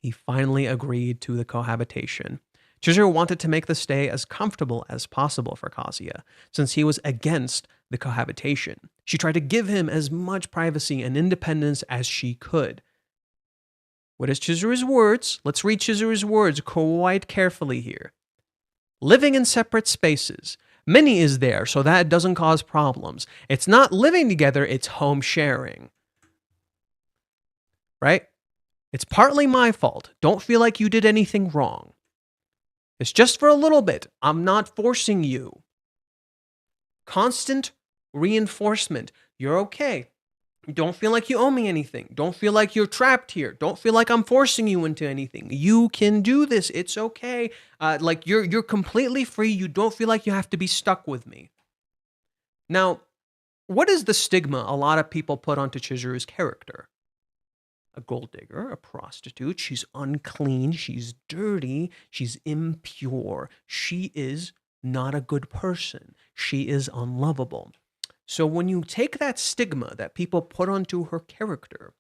S2: he finally agreed to the cohabitation. Chizuru wanted to make the stay as comfortable as possible for Kazuya, since he was against the cohabitation. She tried to give him as much privacy and independence as she could. What is Chizuru's words? Let's read Chizuru's words quite carefully here. Living in separate spaces. Minnie is there, so that doesn't cause problems. It's not living together, it's home sharing. Right? It's partly my fault. Don't feel like you did anything wrong. It's just for a little bit. I'm not forcing you. Constant reinforcement. You're okay. Don't feel like you owe me anything. Don't feel like you're trapped here. Don't feel like I'm forcing you into anything. You can do this. It's okay. Like you're completely free. You don't feel like you have to be stuck with me. Now, what is the stigma a lot of people put onto Chizuru's character? A gold digger, a prostitute. She's unclean. She's dirty. She's impure. She is not a good person. She is unlovable. So when you take that stigma that people put onto her character,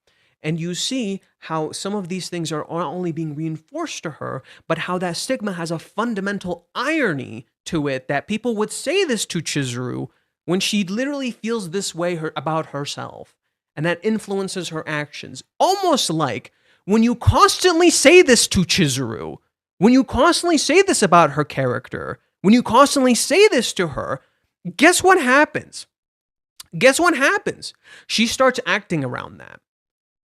S2: and you see how some of these things are not only being reinforced to her, but how that stigma has a fundamental irony to it, that people would say this to Chizuru when she literally feels this way about herself. And that influences her actions. Almost like when you constantly say this to Chizuru, when you constantly say this about her character, when you constantly say this to her, guess what happens? Guess what happens? She starts acting around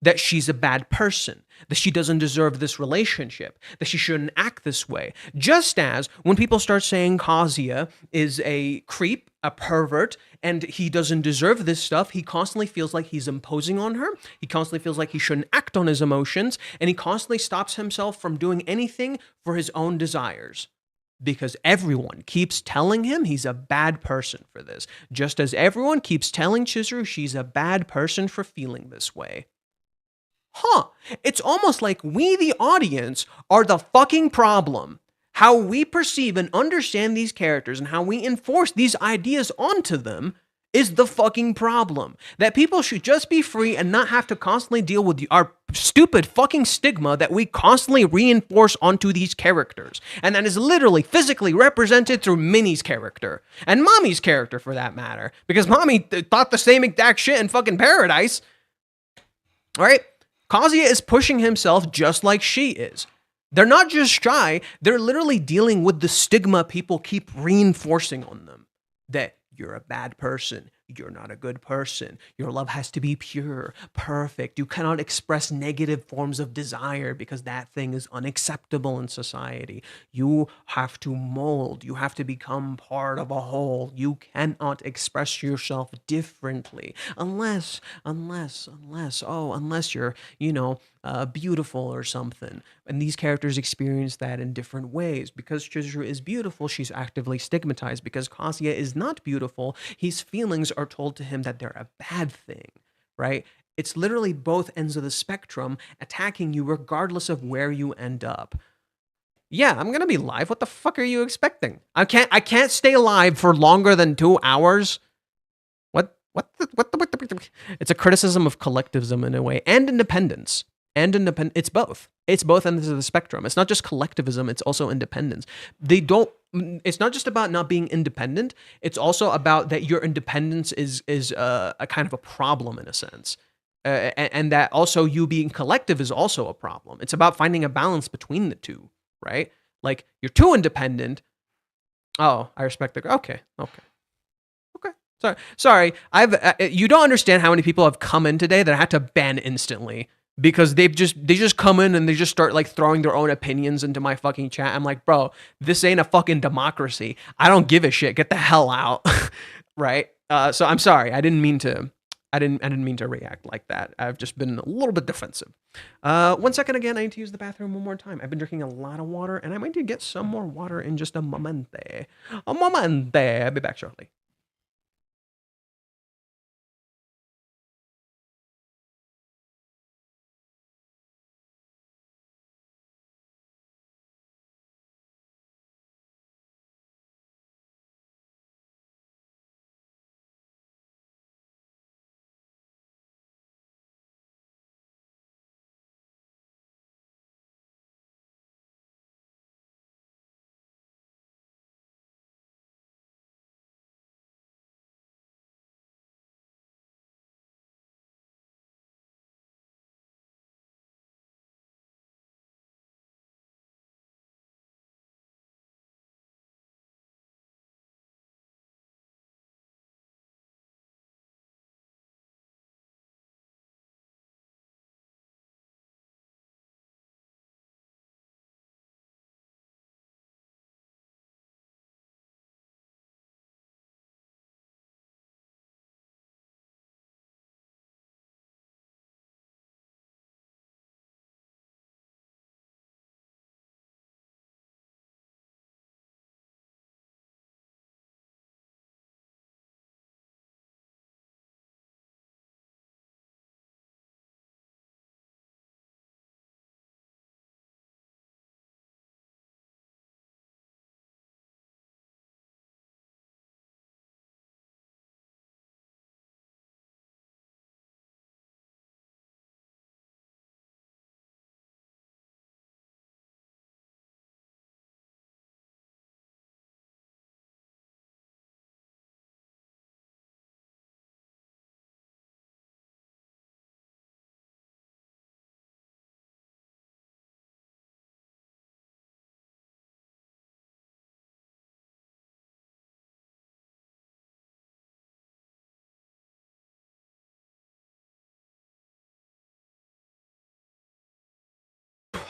S2: that she's a bad person, that she doesn't deserve this relationship, that she shouldn't act this way. Just as when people start saying Kazuya is a creep, a pervert, and he doesn't deserve this stuff, he constantly feels like he's imposing on her. He constantly feels like he shouldn't act on his emotions, and he constantly stops himself from doing anything for his own desires. Because everyone keeps telling him he's a bad person for this, just as everyone keeps telling Chizuru she's a bad person for feeling this way. It's almost like we, the audience, are the fucking problem. How we perceive and understand these characters and how we enforce these ideas onto them is the fucking problem. That people should just be free and not have to constantly deal with our stupid fucking stigma that we constantly reinforce onto these characters. And that is literally physically represented through Minnie's character. And Mommy's character, for that matter. Because Mommy thought the same exact shit in fucking Paradise. Alright? Kazuya is pushing himself just like she is. They're not just shy, they're literally dealing with the stigma people keep reinforcing on them. That you're a bad person, you're not a good person, your love has to be pure, perfect, you cannot express negative forms of desire because that thing is unacceptable in society. You have to mold, you have to become part of a whole. You cannot express yourself differently unless you're, beautiful or something. And these characters experience that in different ways. Because Chizuru is beautiful, she's actively stigmatized. Because Kazuya is not beautiful, his feelings are told to him that they're a bad thing, right? It's literally both ends of the spectrum attacking you regardless of where you end up. Yeah, I'm gonna be live. What the fuck are you expecting? I can't stay live for longer than 2 hours. What the? It's a criticism of collectivism in a way, and independence. It's both. It's both ends of the spectrum. It's not just collectivism, it's also independence. It's not just about not being independent, it's also about that your independence is a kind of a problem in a sense. And that also you being collective is also a problem. It's about finding a balance between the two, right? Like, you're too independent. Oh, I respect the... Okay. Sorry. You don't understand how many people have come in today that I had to ban instantly because they just come in and they just start like throwing their own opinions into my fucking chat. I'm like, bro, this ain't a fucking democracy. I don't give a shit. Get the hell out, right? So I'm sorry. I didn't mean to react like that. I've just been a little bit defensive. 1 second again. I need to use the bathroom one more time. I've been drinking a lot of water, and I might need to get some more water in just a momente. I'll be back shortly.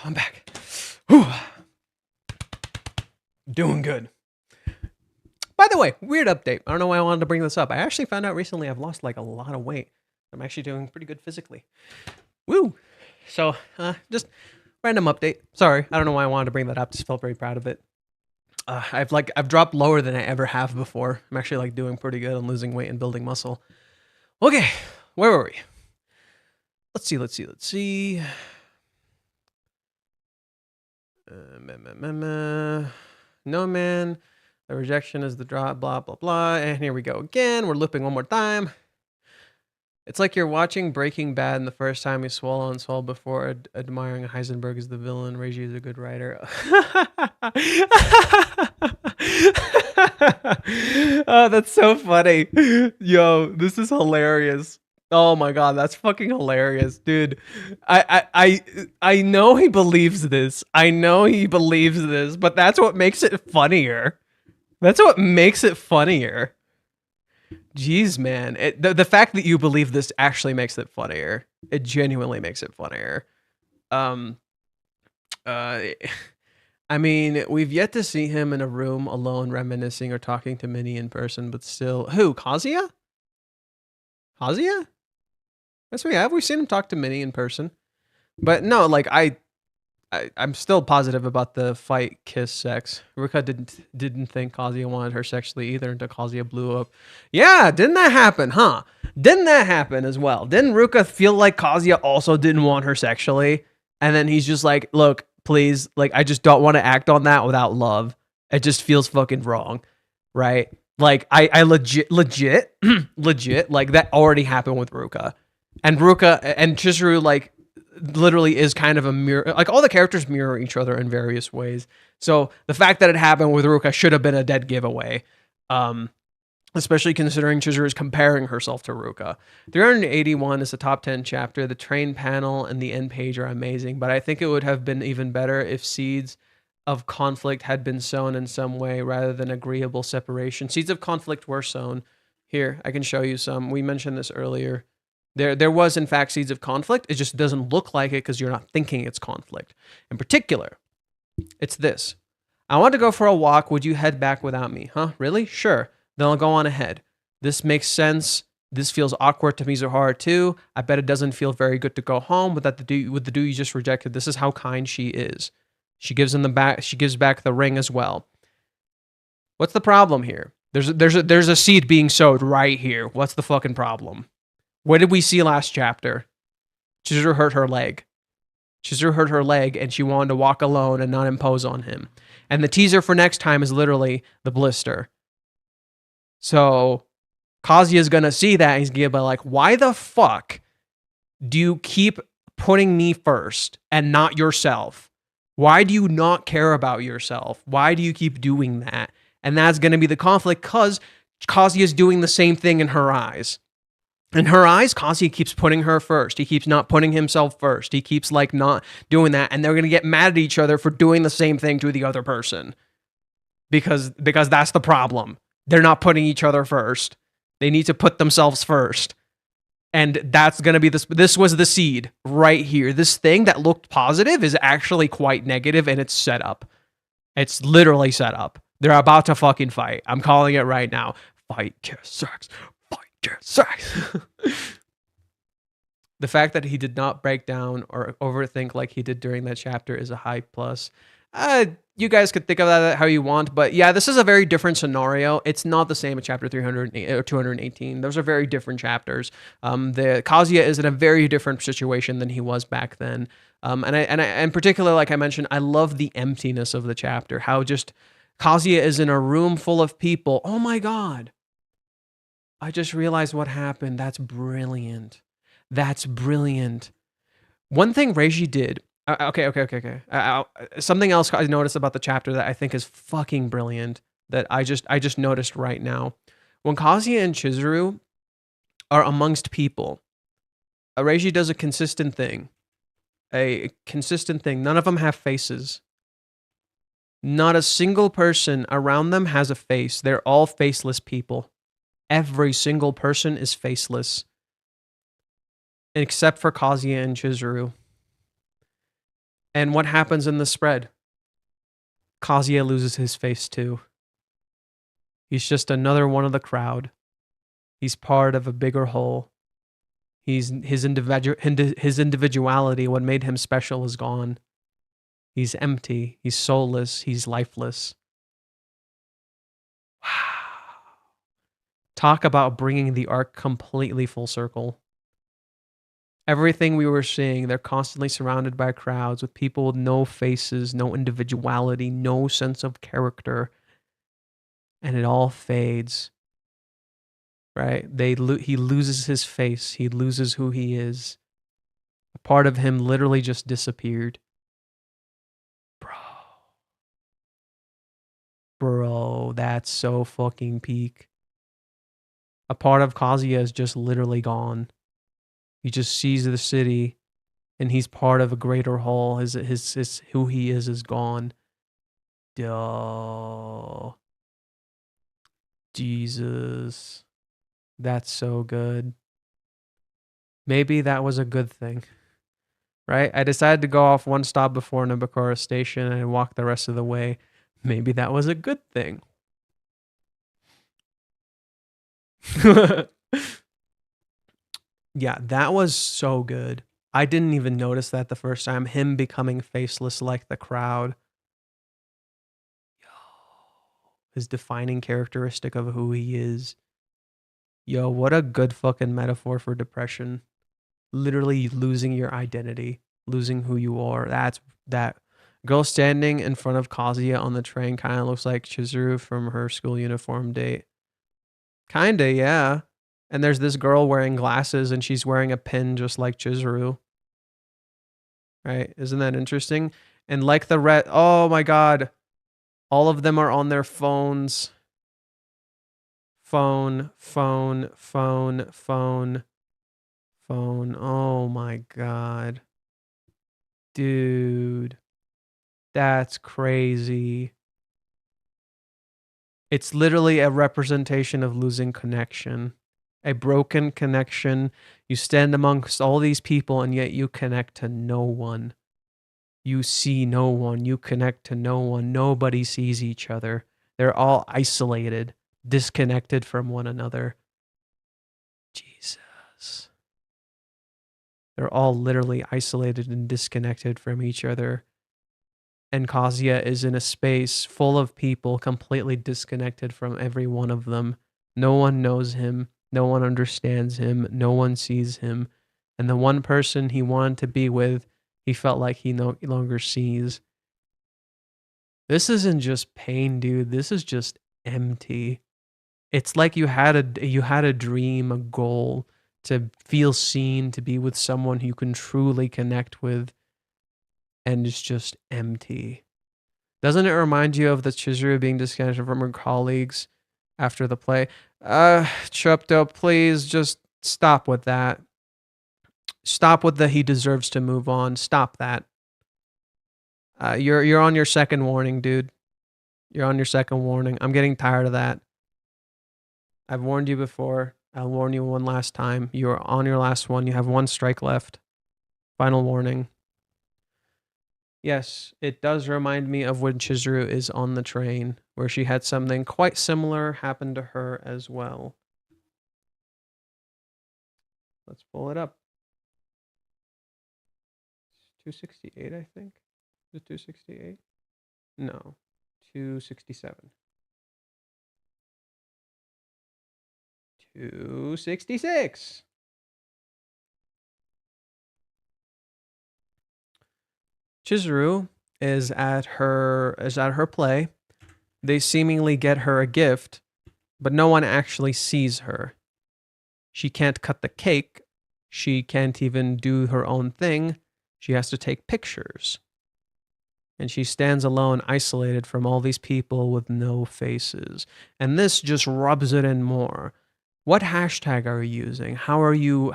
S2: I'm back. Whew. Doing good. By the way, weird update. I don't know why I wanted to bring this up. I actually found out recently I've lost like a lot of weight. I'm actually doing pretty good physically. Woo! So, just random update. Sorry, I don't know why I wanted to bring that up. Just felt very proud of it. I've dropped lower than I ever have before. I'm actually like doing pretty good on losing weight and building muscle. Okay, where were we? Let's see. No man. The rejection is the drop, blah, blah, blah. And here we go again. We're looping one more time. It's like you're watching Breaking Bad and the first time you swallow and swallow before admiring Heisenberg as the villain. Reiji is a good writer. Oh, that's so funny. Yo, this is hilarious. Oh my god, that's fucking hilarious, dude. I know he believes this. I know he believes this, but that's what makes it funnier. That's what makes it funnier. Jeez, man. The fact that you believe this actually makes it funnier. It genuinely makes it funnier. I mean, we've yet to see him in a room alone reminiscing or talking to Minnie in person, but still... Who? Kazuya? Kazuya? That's what we have. We've seen him talk to Minnie in person. But no, like, I'm still positive about the fight, kiss, sex. Ruka didn't think Kazuya wanted her sexually either until Kazuya blew up. Yeah, didn't that happen, huh? Didn't that happen as well? Didn't Ruka feel like Kazuya also didn't want her sexually? And then he's just like, look, please, like, I just don't want to act on that without love. It just feels fucking wrong, right? Like, I legit, like, that already happened with Ruka. And Ruka and Chizuru, like, literally is kind of a mirror. Like, all the characters mirror each other in various ways. So the fact that it happened with Ruka should have been a dead giveaway. Especially considering Chizuru is comparing herself to Ruka. 381 is a top 10 chapter. The train panel and the end page are amazing, but I think it would have been even better if seeds of conflict had been sown in some way rather than agreeable separation. Seeds of conflict were sown. Here, I can show you some. We mentioned this earlier. There was, in fact, seeds of conflict. It just doesn't look like it because you're not thinking it's conflict. In particular, it's this. I want to go for a walk. Would you head back without me? Huh? Really? Sure. Then I'll go on ahead. This makes sense. This feels awkward to Mizuhara too. I bet it doesn't feel very good to go home with the dude you just rejected. This is how kind she is. She gives back the ring as well. What's the problem here? There's a seed being sowed right here. What's the fucking problem? What did we see last chapter? Chizuru hurt her leg. Chizuru hurt her leg and she wanted to walk alone and not impose on him. And the teaser for next time is literally the blister. So Kazuya's gonna see that and he's gonna be like, why the fuck do you keep putting me first and not yourself? Why do you not care about yourself? Why do you keep doing that? And that's gonna be the conflict because Kazuya's doing the same thing in her eyes. In her eyes, Kazuya keeps putting her first. He keeps not putting himself first. He keeps like not doing that. And they're going to get mad at each other for doing the same thing to the other person. Because that's the problem. They're not putting each other first. They need to put themselves first. And that's going to be this was the seed right here. This thing that looked positive is actually quite negative and it's set up. It's literally set up. They're about to fucking fight. I'm calling it right now. Fight, kiss, sex. The fact that he did not break down or overthink like he did during that chapter is a high plus. You guys could think of that how you want, but yeah, this is a very different scenario. It's not the same as chapter 300 or 218. Those are very different chapters. The Kazuya is in a very different situation than he was back then. And in particular, like I mentioned, I love the emptiness of the chapter. How just Kazuya is in a room full of people. Oh my god. I just realized what happened. That's brilliant. That's brilliant. One thing Reiji did. Okay. Something else I noticed about the chapter that I think is fucking brilliant that I just noticed right now. When Kazuya and Chizuru are amongst people, Reiji does a consistent thing. None of them have faces. Not a single person around them has a face. They're all faceless people. Every single person is faceless. Except for Kazuya and Chizuru. And what happens in the spread? Kazuya loses his face too. He's just another one of the crowd. He's part of a bigger whole. His individuality, what made him special, is gone. He's empty. He's soulless. He's lifeless. Wow. Talk about bringing the arc completely full circle. Everything we were seeing, they're constantly surrounded by crowds with people with no faces, no individuality, no sense of character. And it all fades. Right? He loses his face. He loses who he is. A part of him literally just disappeared. Bro, that's so fucking peak. A part of Kazuya is just literally gone. He just sees the city, and he's part of a greater whole. His who he is gone. Duh. Jesus. That's so good. Maybe that was a good thing. Right? I decided to go off one stop before Nobukura Station and walk the rest of the way. Maybe that was a good thing. Yeah, that was so good. I didn't even notice that the first time. Him becoming faceless like the crowd. Yo, his defining characteristic of who he is. Yo, what a good fucking metaphor for depression. Literally losing your identity, losing who you are. That girl standing in front of Kazuya on the train kind of looks like Chizuru from her school uniform date. Kinda, yeah. And there's this girl wearing glasses and she's wearing a pin just like Chizuru. Right? Isn't that interesting? And like the red, oh my god. All of them are on their phones. Phone. Oh my god. Dude. That's crazy. It's literally a representation of losing connection. A broken connection. You stand amongst all these people and yet you connect to no one. You see no one. You connect to no one. Nobody sees each other. They're all isolated, disconnected from one another. Jesus. They're all literally isolated and disconnected from each other. And Kazuya is in a space full of people completely disconnected from every one of them. No one knows him. No one understands him. No one sees him. And the one person he wanted to be with, he felt like he no longer sees. This isn't just pain, dude. This is just empty. It's like you had a dream, a goal to feel seen, to be with someone who you can truly connect with, and it's just empty. Doesn't it remind you of the Chizuru being disconnected from her colleagues after the play? Chupto, please just stop with that. Stop with the he deserves to move on. Stop that. You're on your second warning, dude. You're on your second warning. I'm getting tired of that. I've warned you before. I'll warn you one last time. You're on your last one. You have one strike left. Final warning. Yes, it does remind me of when Chizuru is on the train, where she had something quite similar happen to her as well. Let's pull it up. 268, I think. Is it 268? No, 267. 266. Chizuru is at her play. They seemingly get her a gift, but no one actually sees her. She can't cut the cake. She can't even do her own thing. She has to take pictures. And she stands alone, isolated from all these people with no faces. And this just rubs it in more. What hashtag are you using? How are you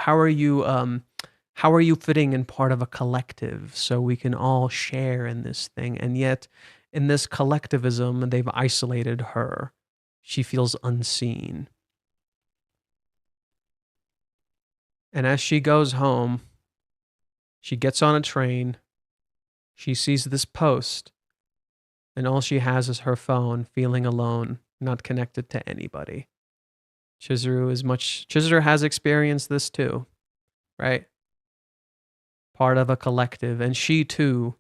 S2: fitting in part of a collective so we can all share in this thing? And yet, in this collectivism, they've isolated her. She feels unseen. And as she goes home, she gets on a train She sees this post, and all she has is her phone, feeling alone, not connected to anybody. Chizuru has experienced this too, right? Part of a collective, and she too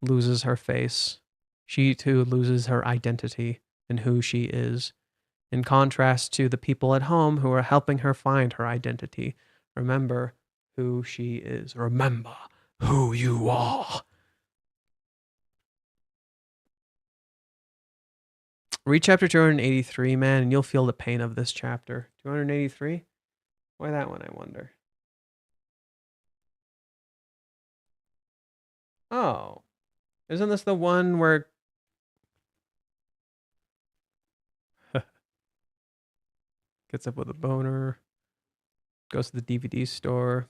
S2: loses her face. She too loses her identity and who she is, in contrast to the people at home who are helping her find her identity. Remember who she is. Remember who you are. Read chapter 283, man, and you'll feel the pain of this chapter. 283? Why that one, I wonder? Oh. Isn't this the one where... gets up with a boner, goes to the DVD store.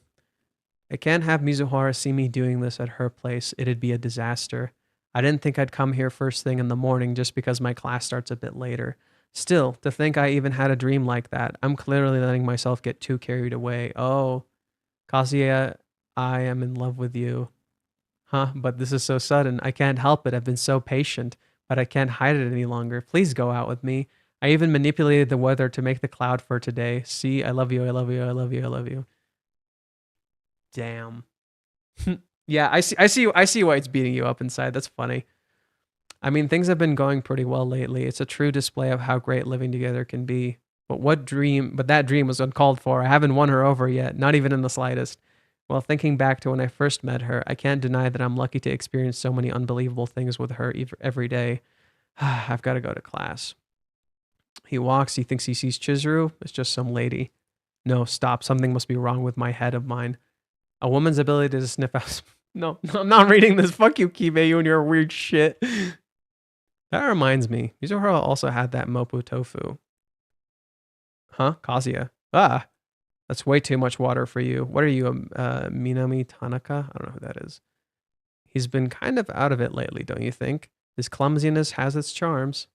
S2: I can't have Mizuhara see me doing this at her place. It'd be a disaster. I didn't think I'd come here first thing in the morning just because my class starts a bit later. Still, to think I even had a dream like that, I'm clearly letting myself get too carried away. Oh, Kazuya, I am in love with you. Huh, but this is so sudden. I can't help it. I've been so patient, but I can't hide it any longer. Please go out with me. I even manipulated the weather to make the cloud for today. See, I love you, I love you, I love you, I love you. Damn. Yeah, I see why it's beating you up inside. That's funny. I mean, things have been going pretty well lately. It's a true display of how great living together can be. But that dream was uncalled for. I haven't won her over yet, not even in the slightest. Well, thinking back to when I first met her, I can't deny that I'm lucky to experience so many unbelievable things with her every day. I've got to go to class. He walks, he thinks he sees Chizuru. It's just some lady. No, stop. Something must be wrong with my head of mine. A woman's ability to sniff out... No, I'm not reading this. Fuck you, Kibe, you and your weird shit. That reminds me. Mizuhara also had that Mopu tofu. Huh? Kazuya. Ah, that's way too much water for you. What are you, Minami Tanaka? I don't know who that is. He's been kind of out of it lately, don't you think? His clumsiness has its charms.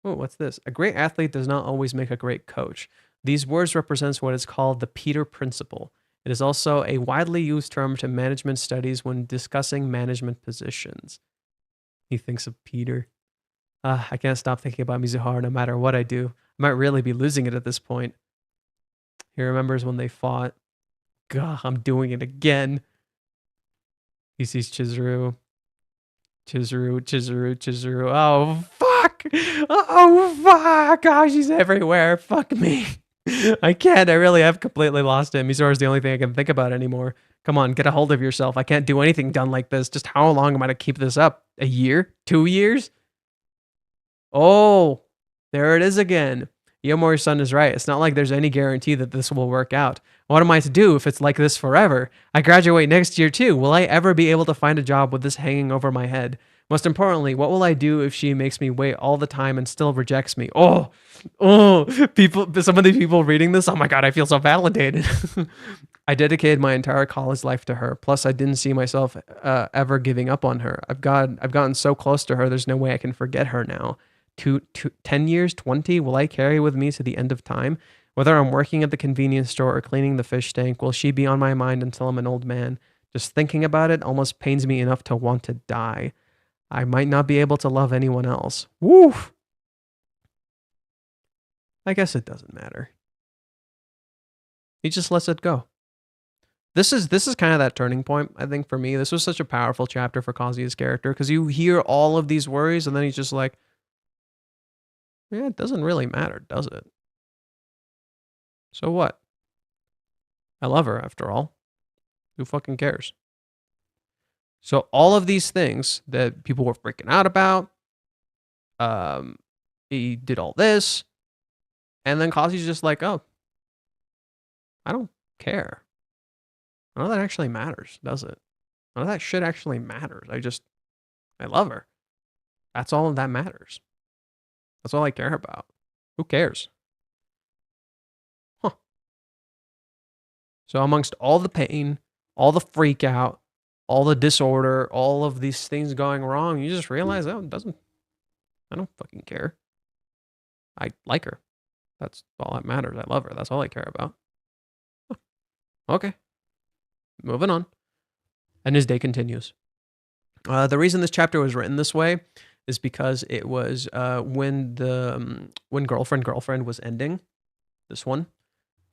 S2: Oh, what's this? A great athlete does not always make a great coach. These words represents what is called the Peter Principle. It is also a widely used term to management studies when discussing management positions. He thinks of Peter. I can't stop thinking about Mizuhara no matter what I do. I might really be losing it at this point. He remembers when they fought. Gah, I'm doing it again. He sees Chizuru. Chizuru. Oh, fuck. Oh, fuck. Gosh, he's everywhere. Fuck me. I can't. I really have completely lost him. Mizuhara's the only thing I can think about anymore. Come on, get a hold of yourself. I can't do anything done like this. Just how long am I to keep this up? A year? 2 years? Oh, there it is again. Yomori-san is right. It's not like there's any guarantee that this will work out. What am I to do if it's like this forever? I graduate next year too. Will I ever be able to find a job with this hanging over my head? Most importantly, what will I do if she makes me wait all the time and still rejects me? Oh, some of these people reading this, oh my God, I feel so validated. I dedicated my entire college life to her. Plus, I didn't see myself ever giving up on her. I've gotten so close to her, there's no way I can forget her now. 10 years, 20, will I carry with me to the end of time? Whether I'm working at the convenience store or cleaning the fish tank, will she be on my mind until I'm an old man? Just thinking about it almost pains me enough to want to die. I might not be able to love anyone else. Woof! I guess it doesn't matter. He just lets it go. This is kind of that turning point, I think, for me. This was such a powerful chapter for Kazuya's character, because you hear all of these worries, and then he's just like, yeah, it doesn't really matter, does it? So what? I love her, after all. Who fucking cares? So all of these things that people were freaking out about, he did all this, and then Kazuya's just like, oh, I don't care. None of that actually matters, does it? None of that shit actually matters. I love her. That's all that matters. That's all I care about. Who cares? Huh. So amongst all the pain, all the freak out, all the disorder, all of these things going wrong, you just realize, oh, I don't fucking care. I like her. That's all that matters. I love her. That's all I care about. Huh. Okay. Moving on. And his day continues. The reason this chapter was written this way is because it was when girlfriend was ending. This one,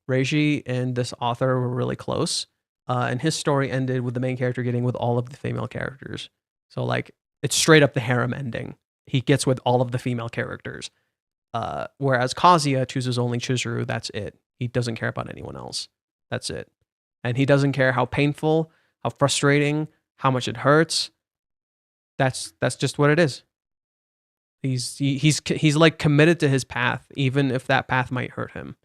S2: Reiji and this author were really close, and his story ended with the main character getting with all of the female characters. So like it's straight up the harem ending. He gets with all of the female characters. Whereas Kazuya chooses only Chizuru. That's it. He doesn't care about anyone else. That's it. And he doesn't care how painful, how frustrating, how much it hurts. That's just what it is. He's like committed to his path, even if that path might hurt him.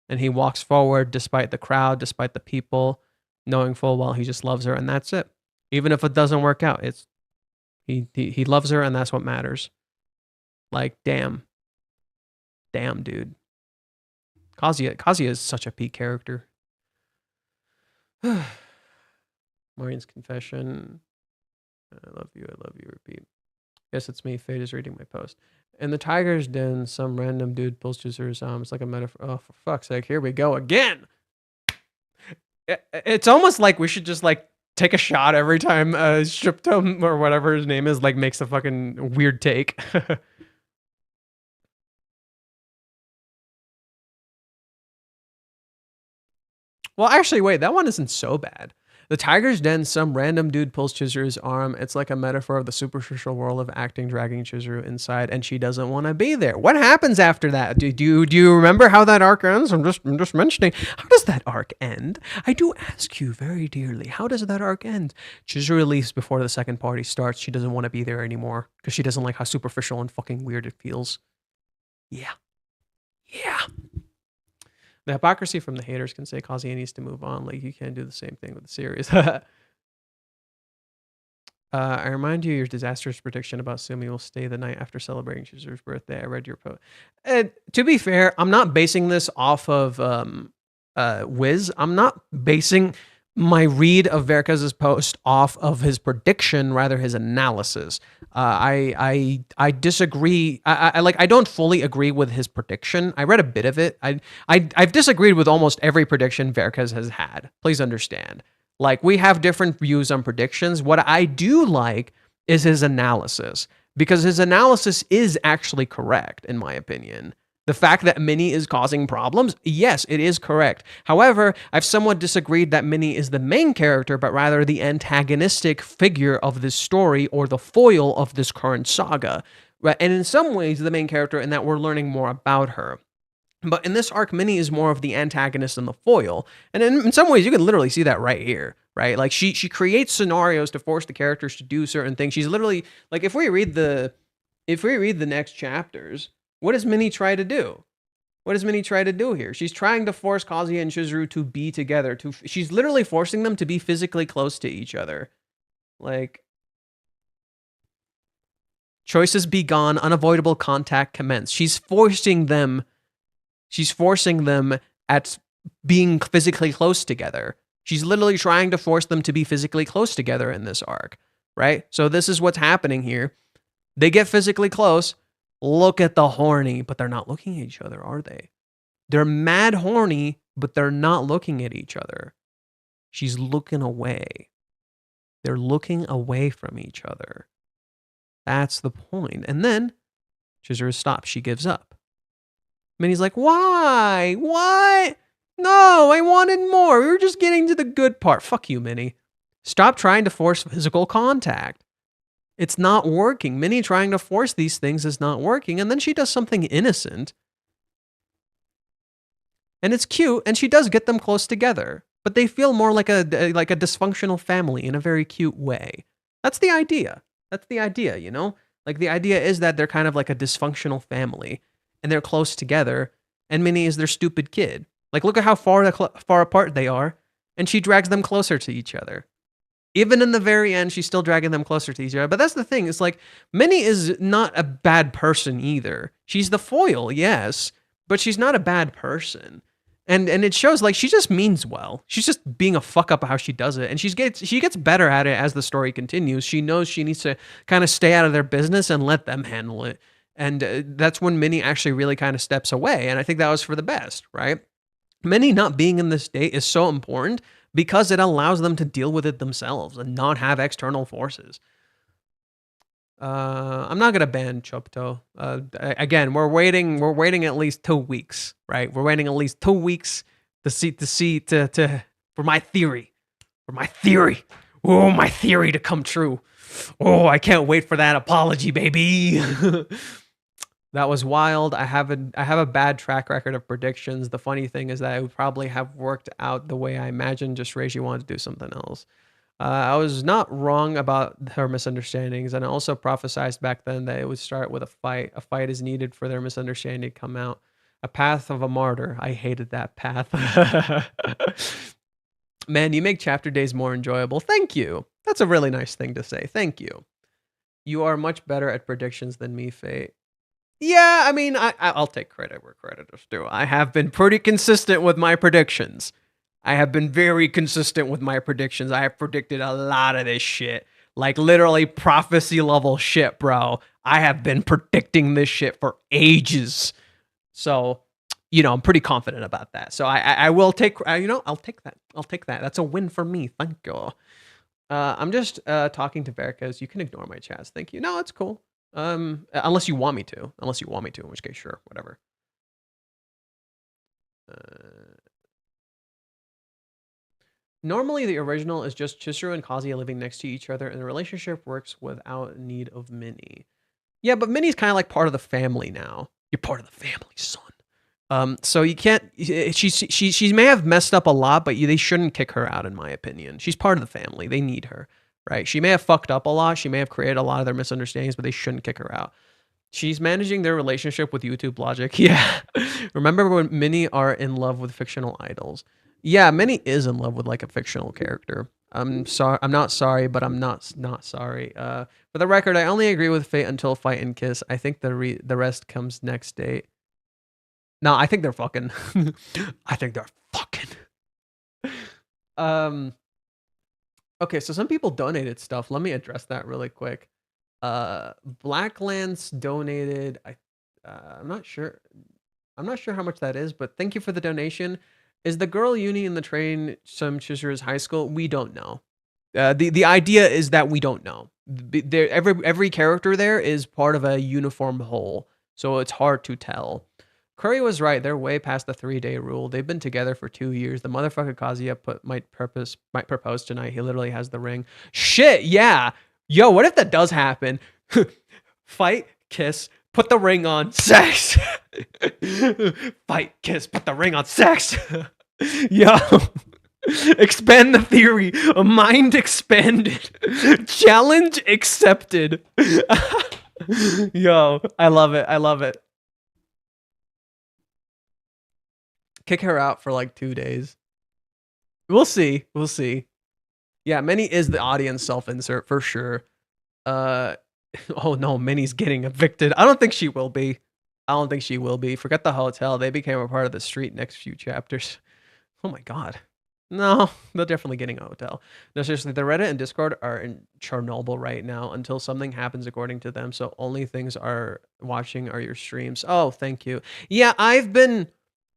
S2: And he walks forward despite the crowd, despite the people, knowing full well he just loves her, and that's it. Even if it doesn't work out, it's he loves her, and that's what matters. Like, damn, dude. Kazuya is such a peak character. Maureen's confession. I love you, repeat. Yes, it's me. Fate is reading my post. In the tiger's den, some random dude pulls Chizuru's arm. It's like a metaphor. Oh, for fuck's sake, here we go again. It's almost like we should just like take a shot every time Shiptum or whatever his name is like makes a fucking weird take. Well, actually, wait, that one isn't so bad. The tiger's den, some random dude pulls Chizuru's arm. It's like a metaphor of the superficial world of acting, dragging Chizuru inside, and she doesn't want to be there. What happens after that? Do you remember how that arc ends? I'm just mentioning. How does that arc end? I do ask you very dearly. How does that arc end? Chizuru leaves before the second party starts. She doesn't want to be there anymore because she doesn't like how superficial and fucking weird it feels. Yeah. The hypocrisy from the haters can say Kazuya needs to move on. Like, you can't do the same thing with the series. I remind you your disastrous prediction about Sumi will stay the night after celebrating Chizuru's birthday. I read your post. To be fair, I'm not basing this off of Wiz. I'm not basing my read of Verkaz's post off of his prediction, rather his analysis. I disagree. I don't fully agree with his prediction. I read a bit of it. I've disagreed with almost every prediction Verkaz has had. Please understand. Like, we have different views on predictions. What I do like is his analysis, because his analysis is actually correct, in my opinion. The fact that Minnie is causing problems, yes, it is correct. However, I've somewhat disagreed that Minnie is the main character, but rather the antagonistic figure of this story, or the foil of this current saga. Right? And in some ways, the main character in that we're learning more about her. But in this arc, Minnie is more of the antagonist and the foil. And in some ways, you can literally see that right here, right? Like, she creates scenarios to force the characters to do certain things. She's literally, like, if we read the next chapters, what does Minnie try to do? What does Minnie try to do here? She's trying to force Kazuya and Chizuru to be together. She's literally forcing them to be physically close to each other. Like, choices be gone, unavoidable contact commence. She's forcing them at being physically close together. She's literally trying to force them to be physically close together in this arc, right? So this is what's happening here. They get physically close. Look at the horny, but they're not looking at each other, are they? They're mad horny, but they're not looking at each other. She's looking away. They're looking away from each other. That's the point. And then Chizuru stops. She gives up. Minnie's like, why? What? No, I wanted more. We were just getting to the good part. Fuck you, Minnie. Stop trying to force physical contact. It's not working. Minnie trying to force these things is not working. And then she does something innocent. And it's cute, and she does get them close together. But they feel more like a dysfunctional family in a very cute way. That's the idea. That's the idea, you know? Like, the idea is that they're kind of like a dysfunctional family, and they're close together, and Minnie is their stupid kid. Like, look at how far apart they are, and she drags them closer to each other. Even in the very end, she's still dragging them closer to each other. But that's the thing. It's like, Minnie is not a bad person either. She's the foil, yes, but she's not a bad person. And it shows, like, she just means well. She's just being a fuck up how she does it. And she gets better at it as the story continues. She knows she needs to kind of stay out of their business and let them handle it. And that's when Minnie actually really kind of steps away. And I think that was for the best, right? Minnie not being in this state is so important, because it allows them to deal with it themselves and not have external forces. I'm not gonna ban Chopto. Again, we're waiting at least 2 weeks, right? We're waiting at least 2 weeks for my theory. Oh, my theory to come true. Oh, I can't wait for that apology, baby. That was wild. I have a bad track record of predictions. The funny thing is that I would probably have worked out the way I imagined, just Reishi wanted to do something else. I was not wrong about her misunderstandings, and I also prophesized back then that it would start with a fight. A fight is needed for their misunderstanding to come out. A path of a martyr. I hated that path. Man, you make chapter days more enjoyable. Thank you. That's a really nice thing to say. Thank you. You are much better at predictions than me, Fate. Yeah, I mean, I'll take credit where credit is due. I have been pretty consistent with my predictions. I have been very consistent with my predictions. I have predicted a lot of this shit. Like literally prophecy level shit, bro. I have been predicting this shit for ages. So, I'm pretty confident about that. So I will take, I'll take that. I'll take that. That's a win for me. Thank you. I'm just talking to Veracruz. You can ignore my chats. Thank you. No, it's cool. Unless you want me to. In which case, sure, whatever. Normally, the original is just Chizuru and Kazuya living next to each other, and the relationship works without need of Minnie. Yeah, but Minnie's kind of like part of the family now. You're part of the family, son. So you can't. She may have messed up a lot, but they shouldn't kick her out, in my opinion. She's part of the family. They need her, right? She may have fucked up a lot. She may have created a lot of their misunderstandings, but they shouldn't kick her out. She's managing their relationship with YouTube logic. Yeah. Remember when Minnie are in love with fictional idols? Yeah, Minnie is in love with like a fictional character. I'm sorry. I'm not sorry, but I'm not sorry. For the record, I only agree with Fate until Fight and Kiss. I think the rest comes next date. No, I think they're fucking. I think they're fucking. Okay, so some people donated stuff. Let me address that really quick. Blacklands donated. I'm not sure. I'm not sure how much that is, but thank you for the donation. Is the girl uni in the train some Chizuru's high school? We don't know. The idea is that we don't know. Every character there is part of a uniform whole, so it's hard to tell. Curry was right. They're way past the 3-day rule. They've been together for 2 years. The motherfucker Kazuya might propose tonight. He literally has the ring. Shit, yeah. Yo, what if that does happen? Fight, kiss, put the ring on, sex. Fight, kiss, put the ring on, sex. Yo, expand the theory. A mind expanded. Challenge accepted. Yo, I love it. I love it. Kick her out for like 2 days. We'll see. We'll see. Yeah, Minnie is the audience self-insert for sure. Oh no, Minnie's getting evicted. I don't think she will be. Forget the hotel. They became a part of the street next few chapters. Oh my god. No, they're definitely getting a hotel. No, seriously, the Reddit and Discord are in Chernobyl right now until something happens according to them. So only things are watching are your streams. Oh, thank you. Yeah,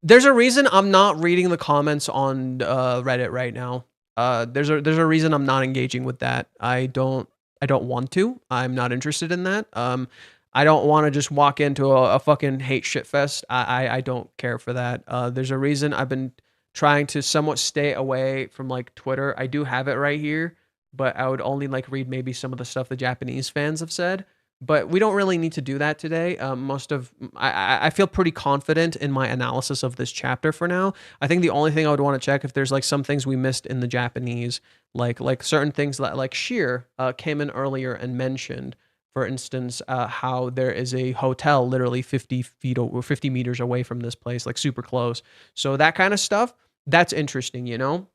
S2: there's a reason I'm not reading the comments on Reddit right now. There's a reason I'm not engaging with that. I don't want to. I'm not interested in that. I don't want to just walk into a fucking hate shit fest. I don't care for that. There's a reason I've been trying to somewhat stay away from like Twitter. I do have it right here, but I would only like read maybe some of the stuff the Japanese fans have said. But we don't really need to do that today. I feel pretty confident in my analysis of this chapter for now. I think the only thing I would want to check if there's like some things we missed in the Japanese, like certain things like Sheer came in earlier and mentioned, for instance, how there is a hotel literally 50 feet or 50 meters away from this place, like super close. So that kind of stuff, that's interesting, you know.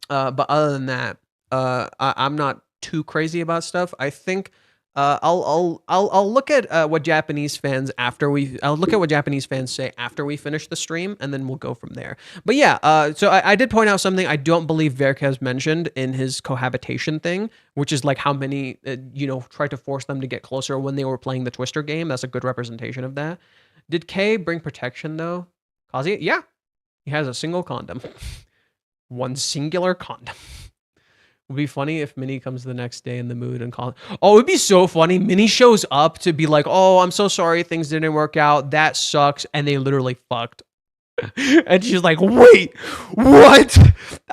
S2: But other than that, I'm not too crazy about stuff. I think. I'll look at what Japanese fans I'll look at what Japanese fans say after we finish the stream, and then we'll go from there. But yeah, so I did point out something I don't believe Verkez mentioned in his cohabitation thing, which is like how many tried to force them to get closer when they were playing the Twister game. That's a good representation of that. Did K bring protection though? Kazuya? Yeah, he has a single condom. One singular condom. It would be funny if Minnie comes the next day in the mood and calls. Oh, it would be so funny. Minnie shows up to be like, oh, I'm so sorry things didn't work out. That sucks. And they literally fucked. And she's like, wait, what?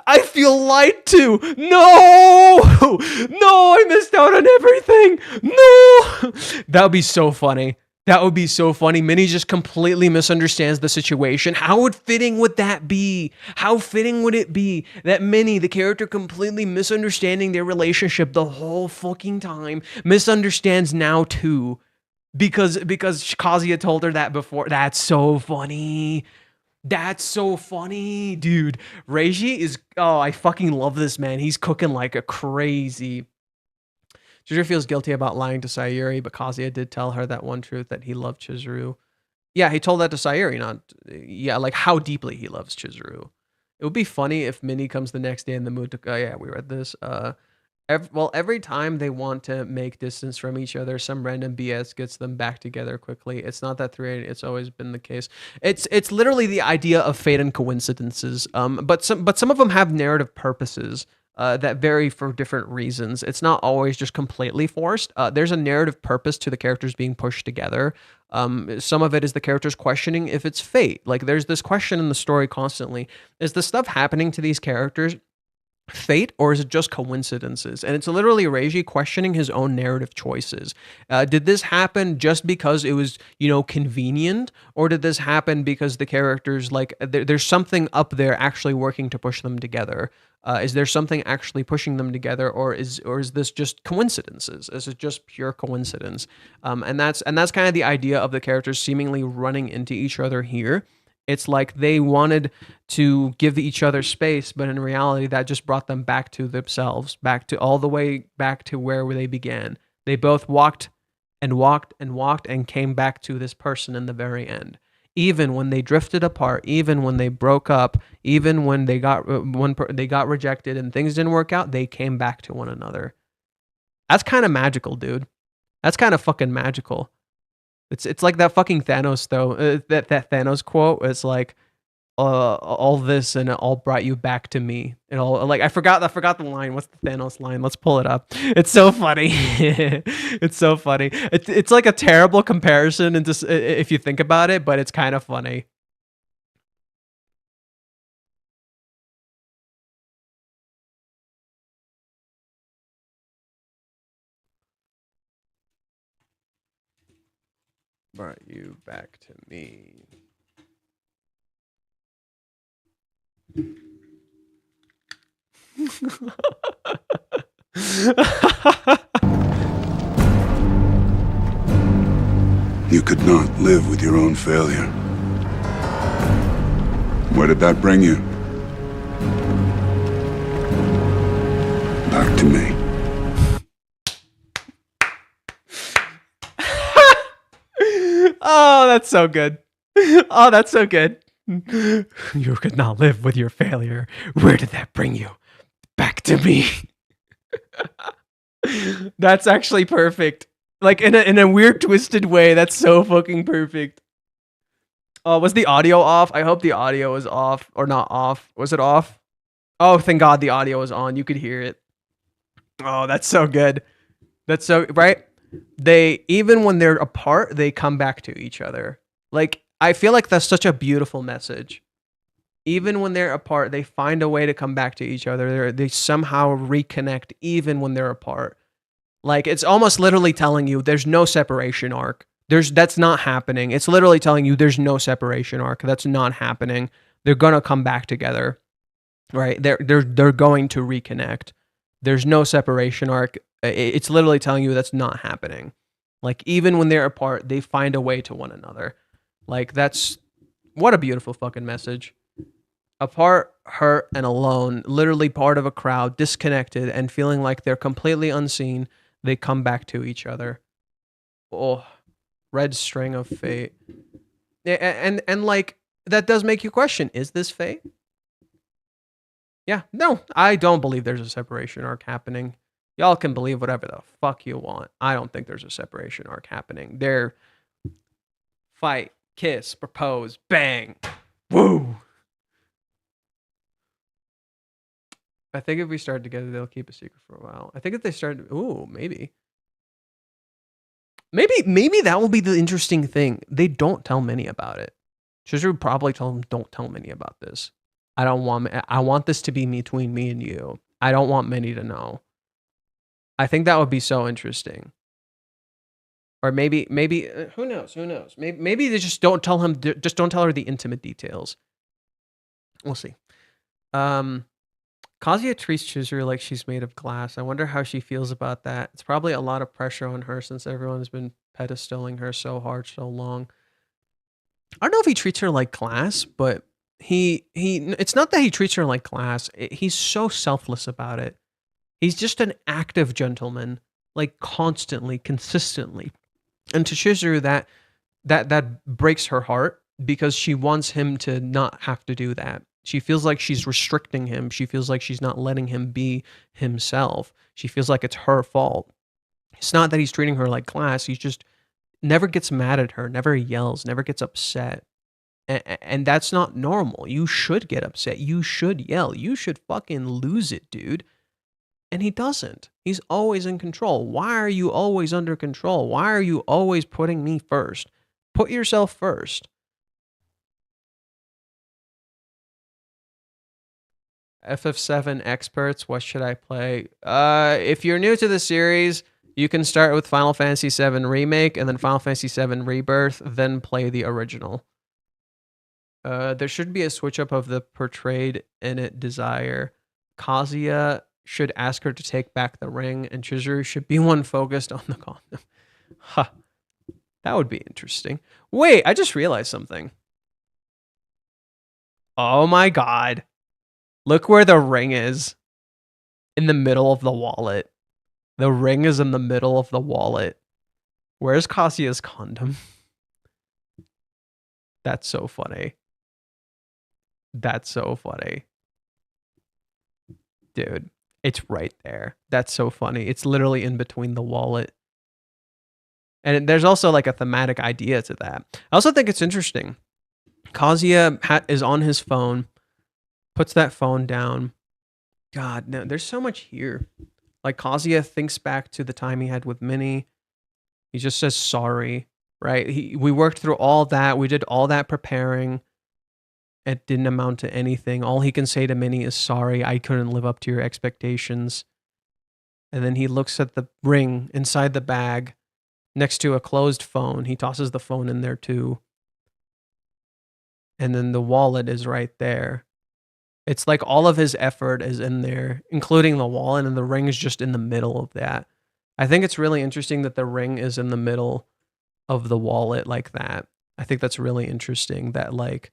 S2: I feel lied to. No, I missed out on everything. No. That would be so funny. That would be so funny. Minnie just completely misunderstands the situation. How fitting would that be? How fitting would it be that Minnie, the character completely misunderstanding their relationship the whole fucking time, misunderstands now too? Because Kazuya told her that before. That's so funny. That's so funny, dude. Reiji is, oh, I fucking love this man. He's cooking like a crazy. Chizuru feels guilty about lying to Sayuri, but Kazuya did tell her that one truth, that he loved Chizuru. Yeah, he told that to Sayuri, not, yeah, like how deeply he loves Chizuru. It would be funny if Minnie comes the next day in the mood to, oh yeah, we read this. Every time they want to make distance from each other, some random BS gets them back together quickly. It's not that it's always been the case. It's literally the idea of fate and coincidences. But some of them have narrative purposes that vary for different reasons. It's not always just completely forced. There's a narrative purpose to the characters being pushed together. Some of it is the characters questioning if it's fate. Like there's this question in the story constantly: is the stuff happening to these characters fate, or is it just coincidences? And it's literally Reiji questioning his own narrative choices. Did this happen just because it was, convenient, or did this happen because the characters, like, there's something up there actually working to push them together? Is there something actually pushing them together, or is this just coincidences? Is it just pure coincidence? And that's kind of the idea of the characters seemingly running into each other here. It's like they wanted to give each other space, but in reality, that just brought them back to themselves, all the way back to where they began. They both walked and walked and walked and came back to this person in the very end. Even when they drifted apart, even when they broke up, even when they got rejected and things didn't work out, they came back to one another. That's kind of magical, dude. That's kind of fucking magical. It's like that fucking Thanos though. That Thanos quote. It's like, all this and it all brought you back to me. It all, like, I forgot the line. What's the Thanos line? Let's pull it up. It's so funny. It's so funny. It's like a terrible comparison, and if you think about it, but it's kind of funny. Brought you back to me.
S3: You could not live with your own failure. Where did that bring you? Back to me.
S2: Oh, that's so good. Oh, that's so good. You could not live with your failure. Where did that bring you? Back to me. That's actually perfect. Like in a weird twisted way. That's so fucking perfect. Oh, was the audio off? I hope the audio was off, or not off. Was it off? Oh, thank God the audio was on. You could hear it. Oh, that's so good. That's so right. Even when they're apart, they come back to each other. Like, I feel like that's such a beautiful message. Even when they're apart, they find a way to come back to each other. They somehow reconnect even when they're apart. Like, it's almost literally telling you there's no separation arc. That's not happening. It's literally telling you there's no separation arc. That's not happening. They're gonna come back together. Right? They're going to reconnect. There's no separation arc. It's literally telling you that's not happening. Like, even when they're apart, they find a way to one another. Like, that's, what a beautiful fucking message. Apart, hurt, and alone, literally part of a crowd, disconnected, and feeling like they're completely unseen, they come back to each other. Oh, red string of fate. And like, that does make you question, is this fate? Yeah, no, I don't believe there's a separation arc happening. Y'all can believe whatever the fuck you want. I don't think there's a separation arc happening. They're fight, kiss, propose, bang, woo. I think if we start together, they'll keep a secret for a while. I think if they start, ooh, maybe that will be the interesting thing. They don't tell Minnie about it. Chizuru probably told him, "Don't tell Minnie about this. I want this to be between me and you. I don't want Minnie to know." I think that would be so interesting. Or maybe who knows? Maybe they just don't tell him. Just don't tell her the intimate details. We'll see. Kazuya treats Chizuru like she's made of glass. I wonder how she feels about that. It's probably a lot of pressure on her since everyone has been pedestaling her so hard so long. I don't know if he treats her like glass, but it's not that he treats her like glass. He's so selfless about it. He's just an active gentleman, like constantly, consistently. And to Chizuru, that breaks her heart because she wants him to not have to do that. She feels like she's restricting him. She feels like she's not letting him be himself. She feels like it's her fault. It's not that he's treating her like glass. He just never gets mad at her, never yells, never gets upset. And that's not normal. You should get upset. You should yell. You should fucking lose it, dude. And he doesn't. He's always in control. Why are you always under control? Why are you always putting me first? Put yourself first. FF7 experts, what should I play? If you're new to the series, you can start with Final Fantasy VII Remake and then Final Fantasy VII Rebirth, then play the original. There should be a switch up of the portrayed in it desire. Kazuya should ask her to take back the ring, and Chizuru should be one focused on the condom. Huh. That would be interesting. Wait, I just realized something. Oh my god. Look where the ring is. In the middle of the wallet. The ring is in the middle of the wallet. Where's Kazuya's condom? That's so funny. That's so funny. Dude, it's right there. That's so funny. It's literally in between the wallet. And there's also like a thematic idea to that. I also think it's interesting. Kazuya is on his phone, puts that phone down. God, no, there's so much here. Like Kazuya thinks back to the time he had with Minnie. He just says sorry, right? We worked through all that. We did all that preparing. It didn't amount to anything. All he can say to Minnie is sorry. I couldn't live up to your expectations. And then he looks at the ring inside the bag next to a closed phone. He tosses the phone in there too. And then the wallet is right there. It's like all of his effort is in there, including the wallet, and the ring is just in the middle of that. I think it's really interesting that the ring is in the middle of the wallet like that. I think that's really interesting that like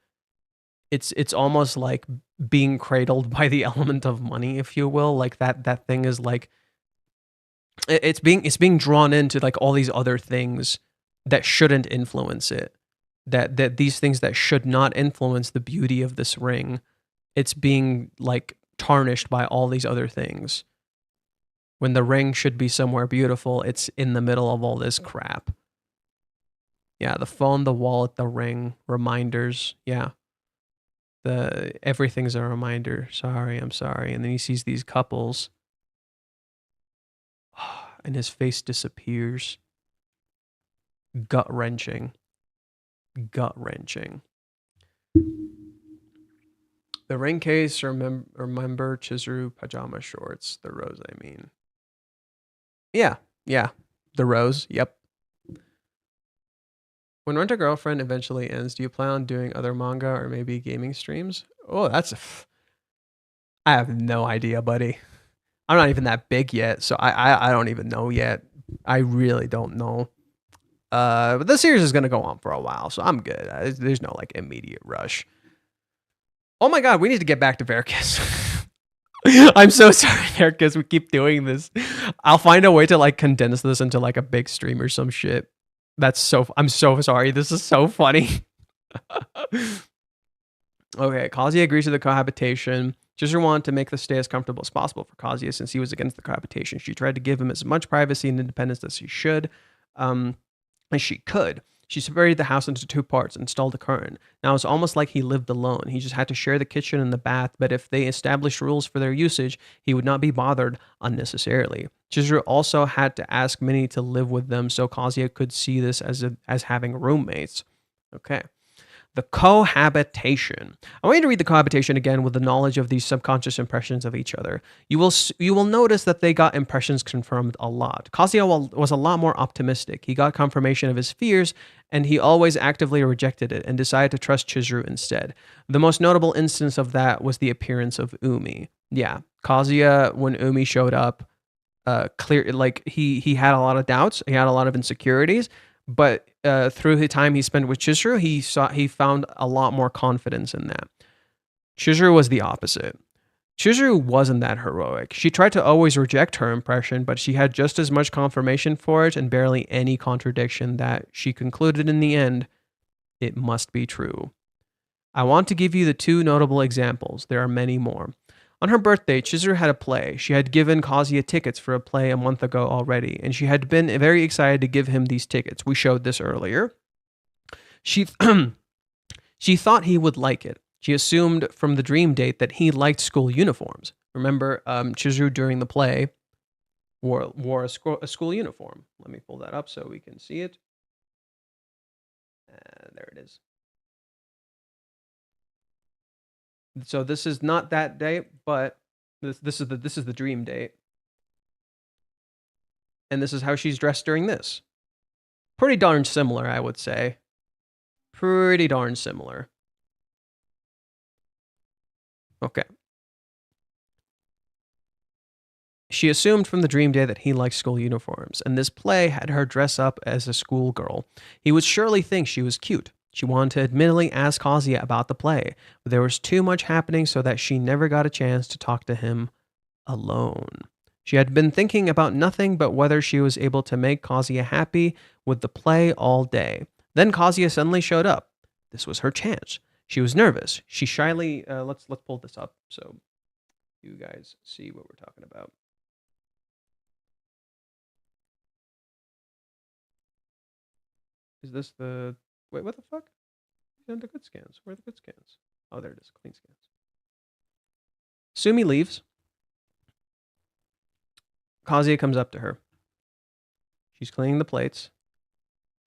S2: it's almost like being cradled by the element of money, if you will. Like that thing is like it's being drawn into like all these other things that shouldn't influence it. That these things that should not influence the beauty of this ring, it's being like tarnished by all these other things. When the ring should be somewhere beautiful, it's in the middle of all this crap. Yeah, the phone, the wallet, the ring, reminders. Yeah. Everything's a reminder. Sorry, I'm sorry. And then he sees these couples and his face disappears. Gut-wrenching. Gut-wrenching. The ring case, remember Chizuru pajama shorts. The rose, I mean. Yeah. The rose, yep. When Rent a Girlfriend eventually ends, do you plan on doing other manga or maybe gaming streams? Oh, I have no idea, buddy. I'm not even that big yet, so I don't even know yet. I really don't know. But the series is going to go on for a while, so I'm good. There's no like immediate rush. Oh my god, we need to get back to Veracruz. I'm so sorry, Veracruz. We keep doing this. I'll find a way to like condense this into like a big stream or some shit. I'm so sorry. This is so funny. Okay, Kazuya agrees to the cohabitation. Chizuru wanted to make the stay as comfortable as possible for Kazuya since he was against the cohabitation. She tried to give him as much privacy and independence as she could. As she could. She separated the house into 2 parts, installed a curtain. Now it's almost like he lived alone. He just had to share the kitchen and the bath, but if they established rules for their usage, he would not be bothered unnecessarily. Chizuru also had to ask Minnie to live with them so Kazuya could see this as having roommates. Okay. The cohabitation. I want you to read the cohabitation again with the knowledge of these subconscious impressions of each other. You will notice that they got impressions confirmed a lot. Kazuya was a lot more optimistic. He got confirmation of his fears, and he always actively rejected it and decided to trust Chizuru instead. The most notable instance of that was the appearance of Umi. Yeah, Kazuya, when Umi showed up, he had a lot of doubts. He had a lot of insecurities. But through the time he spent with Chizuru, he found a lot more confidence in that. Chizuru was the opposite. Chizuru wasn't that heroic. She tried to always reject her impression, but she had just as much confirmation for it and barely any contradiction that she concluded in the end, it must be true. I want to give you the 2 notable examples. There are many more. On her birthday, Chizuru had a play. She had given Kazuya tickets for a play a month ago already, and she had been very excited to give him these tickets. We showed this earlier. She thought he would like it. She assumed from the dream date that he liked school uniforms. Remember, Chizuru during the play wore a school uniform. Let me pull that up so we can see it. There it is. So this is not that date, but this is the dream date. And this is how she's dressed during this. Pretty darn similar, I would say. Pretty darn similar. Okay. She assumed from the dream day that he liked school uniforms, and this play had her dress up as a schoolgirl. He would surely think she was cute. She wanted to admittedly ask Kazuya about the play, but there was too much happening so that she never got a chance to talk to him alone. She had been thinking about nothing but whether she was able to make Kazuya happy with the play all day. Then Kazuya suddenly showed up. This was her chance. She was nervous. She shyly, let's pull this up so you guys see what we're talking about. Is this the... Wait, what the fuck? The good scans. Where are the good scans? Oh, there it is. Clean scans. Sumi leaves. Kazuya comes up to her. She's cleaning the plates.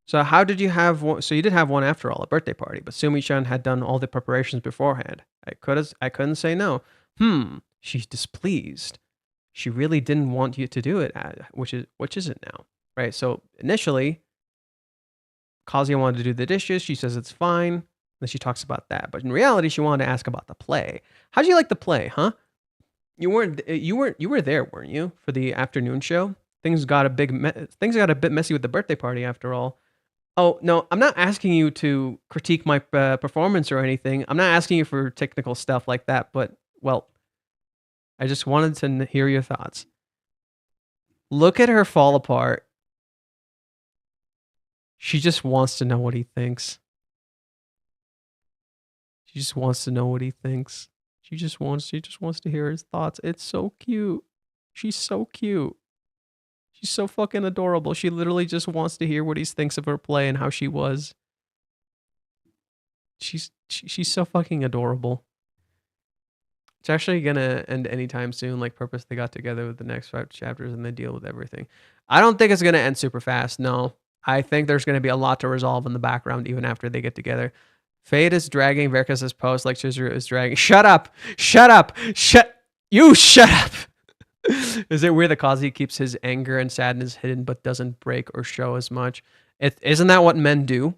S2: So how did you have one? So you did have one after all, a birthday party, but Sumi-chan had done all the preparations beforehand. I couldn't say no. She's displeased. She really didn't want you to do it, which is it now? Right? So initially, Kazuya wanted to do the dishes. She says it's fine. Then she talks about that. But in reality, she wanted to ask about the play. How did you like the play, huh? You were there, weren't you, for the afternoon show? Things got a bit messy with the birthday party after all. Oh, no, I'm not asking you to critique my performance or anything. I'm not asking you for technical stuff like that, but, well, I just wanted to hear your thoughts. Look at her fall apart. She just wants to know what he thinks. She just wants to know what he thinks. She just wants to hear his thoughts. It's so cute. She's so cute. She's so fucking adorable. She literally just wants to hear what he thinks of her play and how she was. She's so fucking adorable. It's actually gonna end anytime soon. Like, purpose, they got together with the next 5 chapters and they deal with everything. I don't think it's gonna end super fast. No. I think there's going to be a lot to resolve in the background even after they get together. Fade is dragging Verka's post like Chizuru is dragging. Shut up! Shut up! You shut up! Is it weird that Kazuya keeps his anger and sadness hidden but doesn't break or show as much? Isn't that what men do?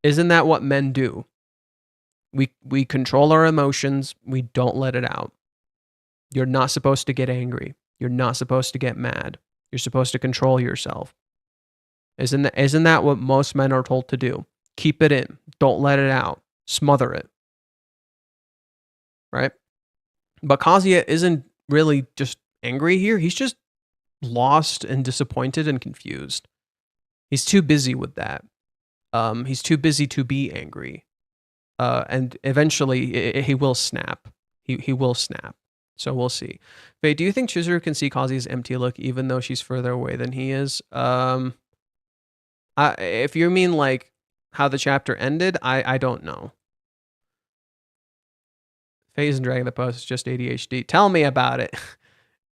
S2: Isn't that what men do? We control our emotions. We don't let it out. You're not supposed to get angry. You're not supposed to get mad. You're supposed to control yourself. Isn't that what most men are told to do? Keep it in. Don't let it out. Smother it. Right? But Kazuya isn't really just angry here. He's just lost and disappointed and confused. He's too busy with that. He's too busy to be angry. And eventually he will snap. He will snap. So we'll see. Faye, do you think Chizuru can see Kazuya's empty look even though she's further away than he is? If you mean like how the chapter ended, I don't know. Phase and Dragon the Post is just ADHD. Tell me about it.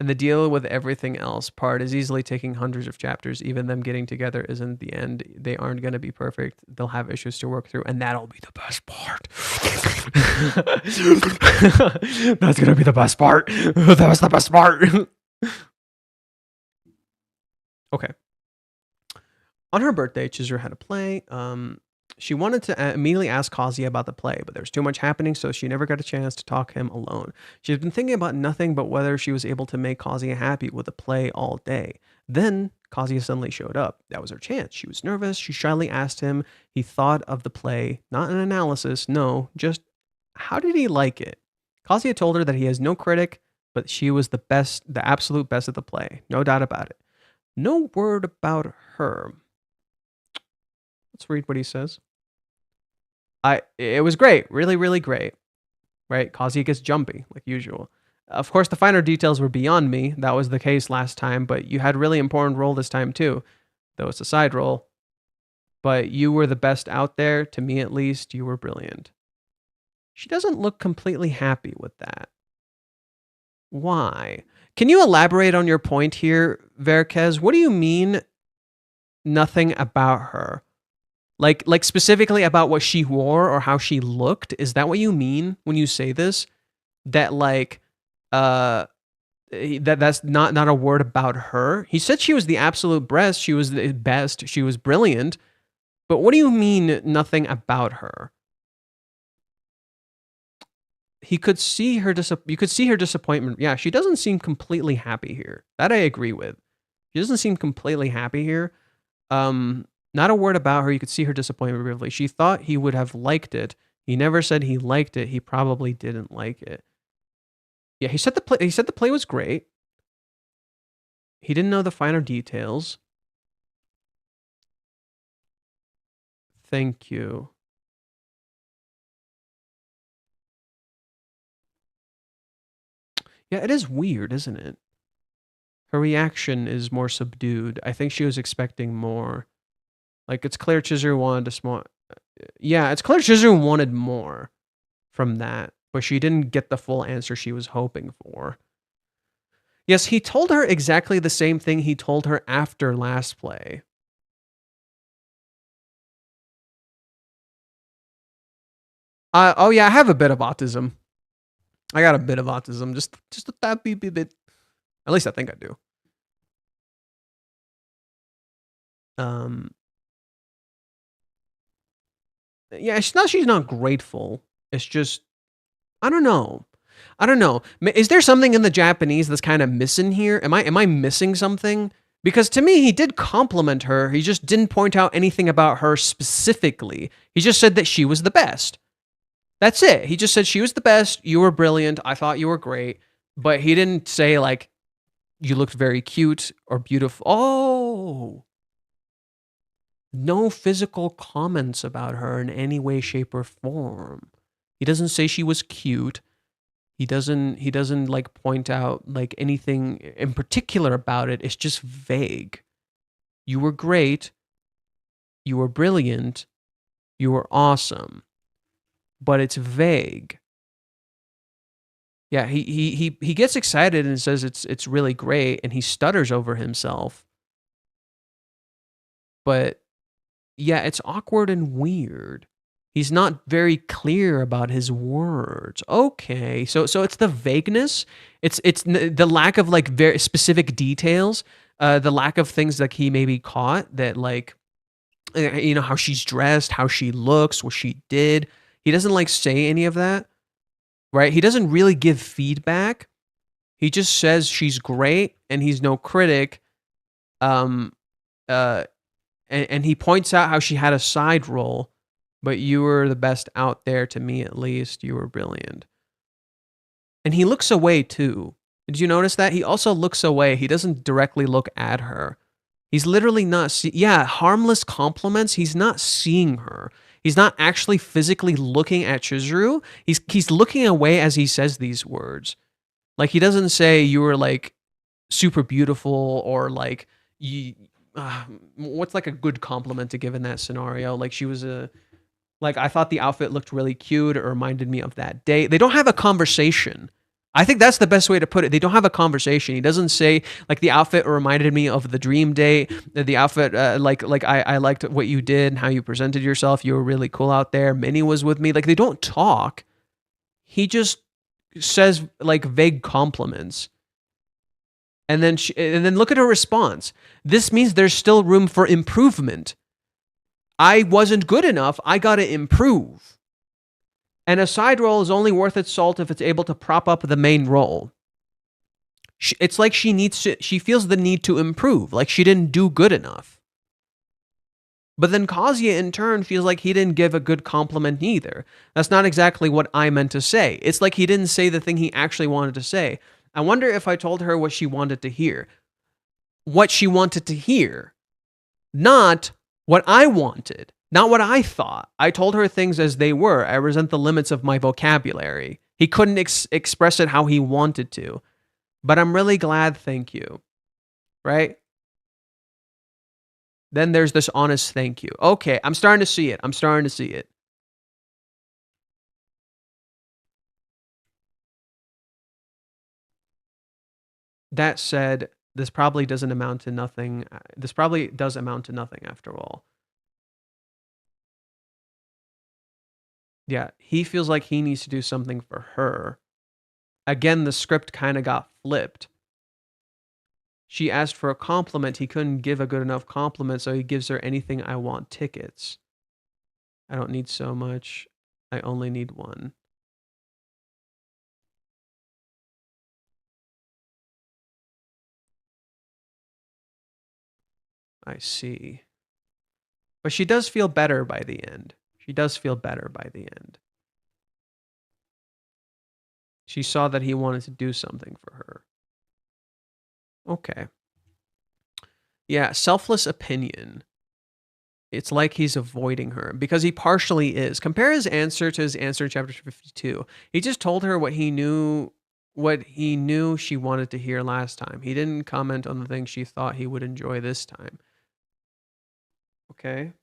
S2: And the deal with everything else part is easily taking hundreds of chapters. Even them getting together isn't the end. They aren't going to be perfect. They'll have issues to work through, and that'll be the best part. That's going to be the best part. That was the best part. Okay. On her birthday, Chizuru had a play. She wanted to immediately ask Kazuya about the play, but there was too much happening, so she never got a chance to talk him alone. She had been thinking about nothing but whether she was able to make Kazuya happy with the play all day. Then Kazuya suddenly showed up. That was her chance. She was nervous. She shyly asked him. He thought of the play, not an analysis, no, just how did he like it? Kazuya told her that he has no critic, but she was the best, the absolute best at the play. No doubt about it. No word about her. Let's read what he says. It was great, really, really great, right? Kazuya gets jumpy, like usual. Of course, the finer details were beyond me. That was the case last time, but you had a really important role this time too, though it's a side role. But you were the best out there, to me at least. You were brilliant. She doesn't look completely happy with that. Why? Can you elaborate on your point here, Verquez? What do you mean nothing about her? Like specifically about what she wore or how she looked? Is that what you mean when you say this? That like that's not a word about her. He said she was the absolute best, she was the best, she was brilliant. But what do you mean nothing about her? You could see her disappointment. Yeah, she doesn't seem completely happy here. That I agree with. She doesn't seem completely happy here. Not a word about her. You could see her disappointment briefly. She thought he would have liked it. He never said he liked it. He probably didn't like it. Yeah, he said the play was great. He didn't know the finer details. Thank you. Yeah, it is weird, isn't it? Her reaction is more subdued. I think she was expecting more. Like, it's clear Chizuru wanted a small... Yeah, it's clear Chizuru wanted more from that, but she didn't get the full answer she was hoping for. Yes, he told her exactly the same thing he told her after last play. Oh yeah, I have a bit of autism. I got a bit of autism, just a that bit. At least I think I do. Yeah, it's not she's not grateful. It's just I don't know. Is there something in the Japanese that's kind of missing here? Am I missing something? Because to me, he did compliment her. He just didn't point out anything about her specifically. He just said that she was the best. That's it. He just said she was the best. You were brilliant. I thought you were great. But he didn't say like, you looked very cute or beautiful. Oh. No physical comments about her in any way, shape, or form. He doesn't say she was cute. He doesn't like point out like anything in particular about it. It's just vague. You were great. You were brilliant. You were awesome. But it's vague. Yeah, he gets excited and says it's really great, and he stutters over himself. But yeah, it's awkward and weird. He's not very clear about his words. Okay, so it's the vagueness. It's the lack of like very specific details. The lack of things that he maybe caught that like, you know, how she's dressed, how she looks, what she did. He doesn't like say any of that, right? He doesn't really give feedback. He just says she's great and he's no critic. And he points out how she had a side role, but you were the best out there, to me at least. You were brilliant. And he looks away too. Did you notice that? He also looks away. He doesn't directly look at her. He's literally not harmless compliments. He's not seeing her. He's not actually physically looking at Chizuru. He's looking away as he says these words. Like, he doesn't say you were like super beautiful or like what's like a good compliment to give in that scenario? Like she was like I thought the outfit looked really cute. It reminded me of that day. They don't have a conversation. I think that's the best way to put it. They don't have a conversation. He doesn't say like the outfit reminded me of the dream date. The outfit, like I liked what you did and how you presented yourself. You were really cool out there. Minnie was with me. Like they don't talk. He just says like vague compliments. And then look at her response. This means there's still room for improvement. I wasn't good enough. I got to improve. And a side role is only worth its salt if it's able to prop up the main role. It's like she feels the need to improve, like she didn't do good enough. But then Kazuya in turn feels like he didn't give a good compliment either. That's not exactly what I meant to say. It's like he didn't say the thing he actually wanted to say. I wonder if I told her what she wanted to hear. What she wanted to hear. Not what I wanted. Not what I thought. I told her things as they were. I resent the limits of my vocabulary. He couldn't express it how he wanted to. But I'm really glad, thank you. Right? Then there's this honest thank you. Okay, I'm starting to see it. I'm starting to see it. That said, this probably doesn't amount to nothing. This probably does amount to nothing after all. Yeah, he feels like he needs to do something for her. Again, the script kind of got flipped. She asked for a compliment. He couldn't give a good enough compliment, so he gives her anything I want tickets. I don't need so much. I only need one. I see. But she does feel better by the end. She does feel better by the end. She saw that he wanted to do something for her. Okay. Yeah, selfless opinion. It's like he's avoiding her because he partially is. Compare his answer to his answer in chapter 52. He just told her what he knew she wanted to hear last time. He didn't comment on the things she thought he would enjoy this time. Okay.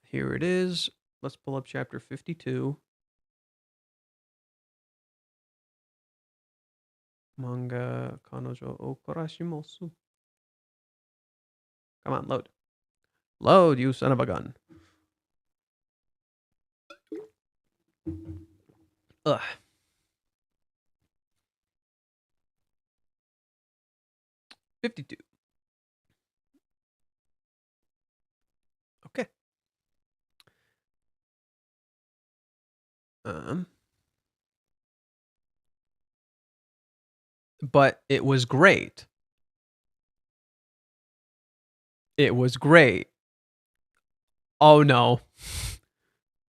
S2: Here it is. Let's pull up chapter 52. Manga Kanojo Okarishimasu. Come on, load. Load, you son of a gun. Ugh. $52. Okay. But it was great. It was great. Oh no.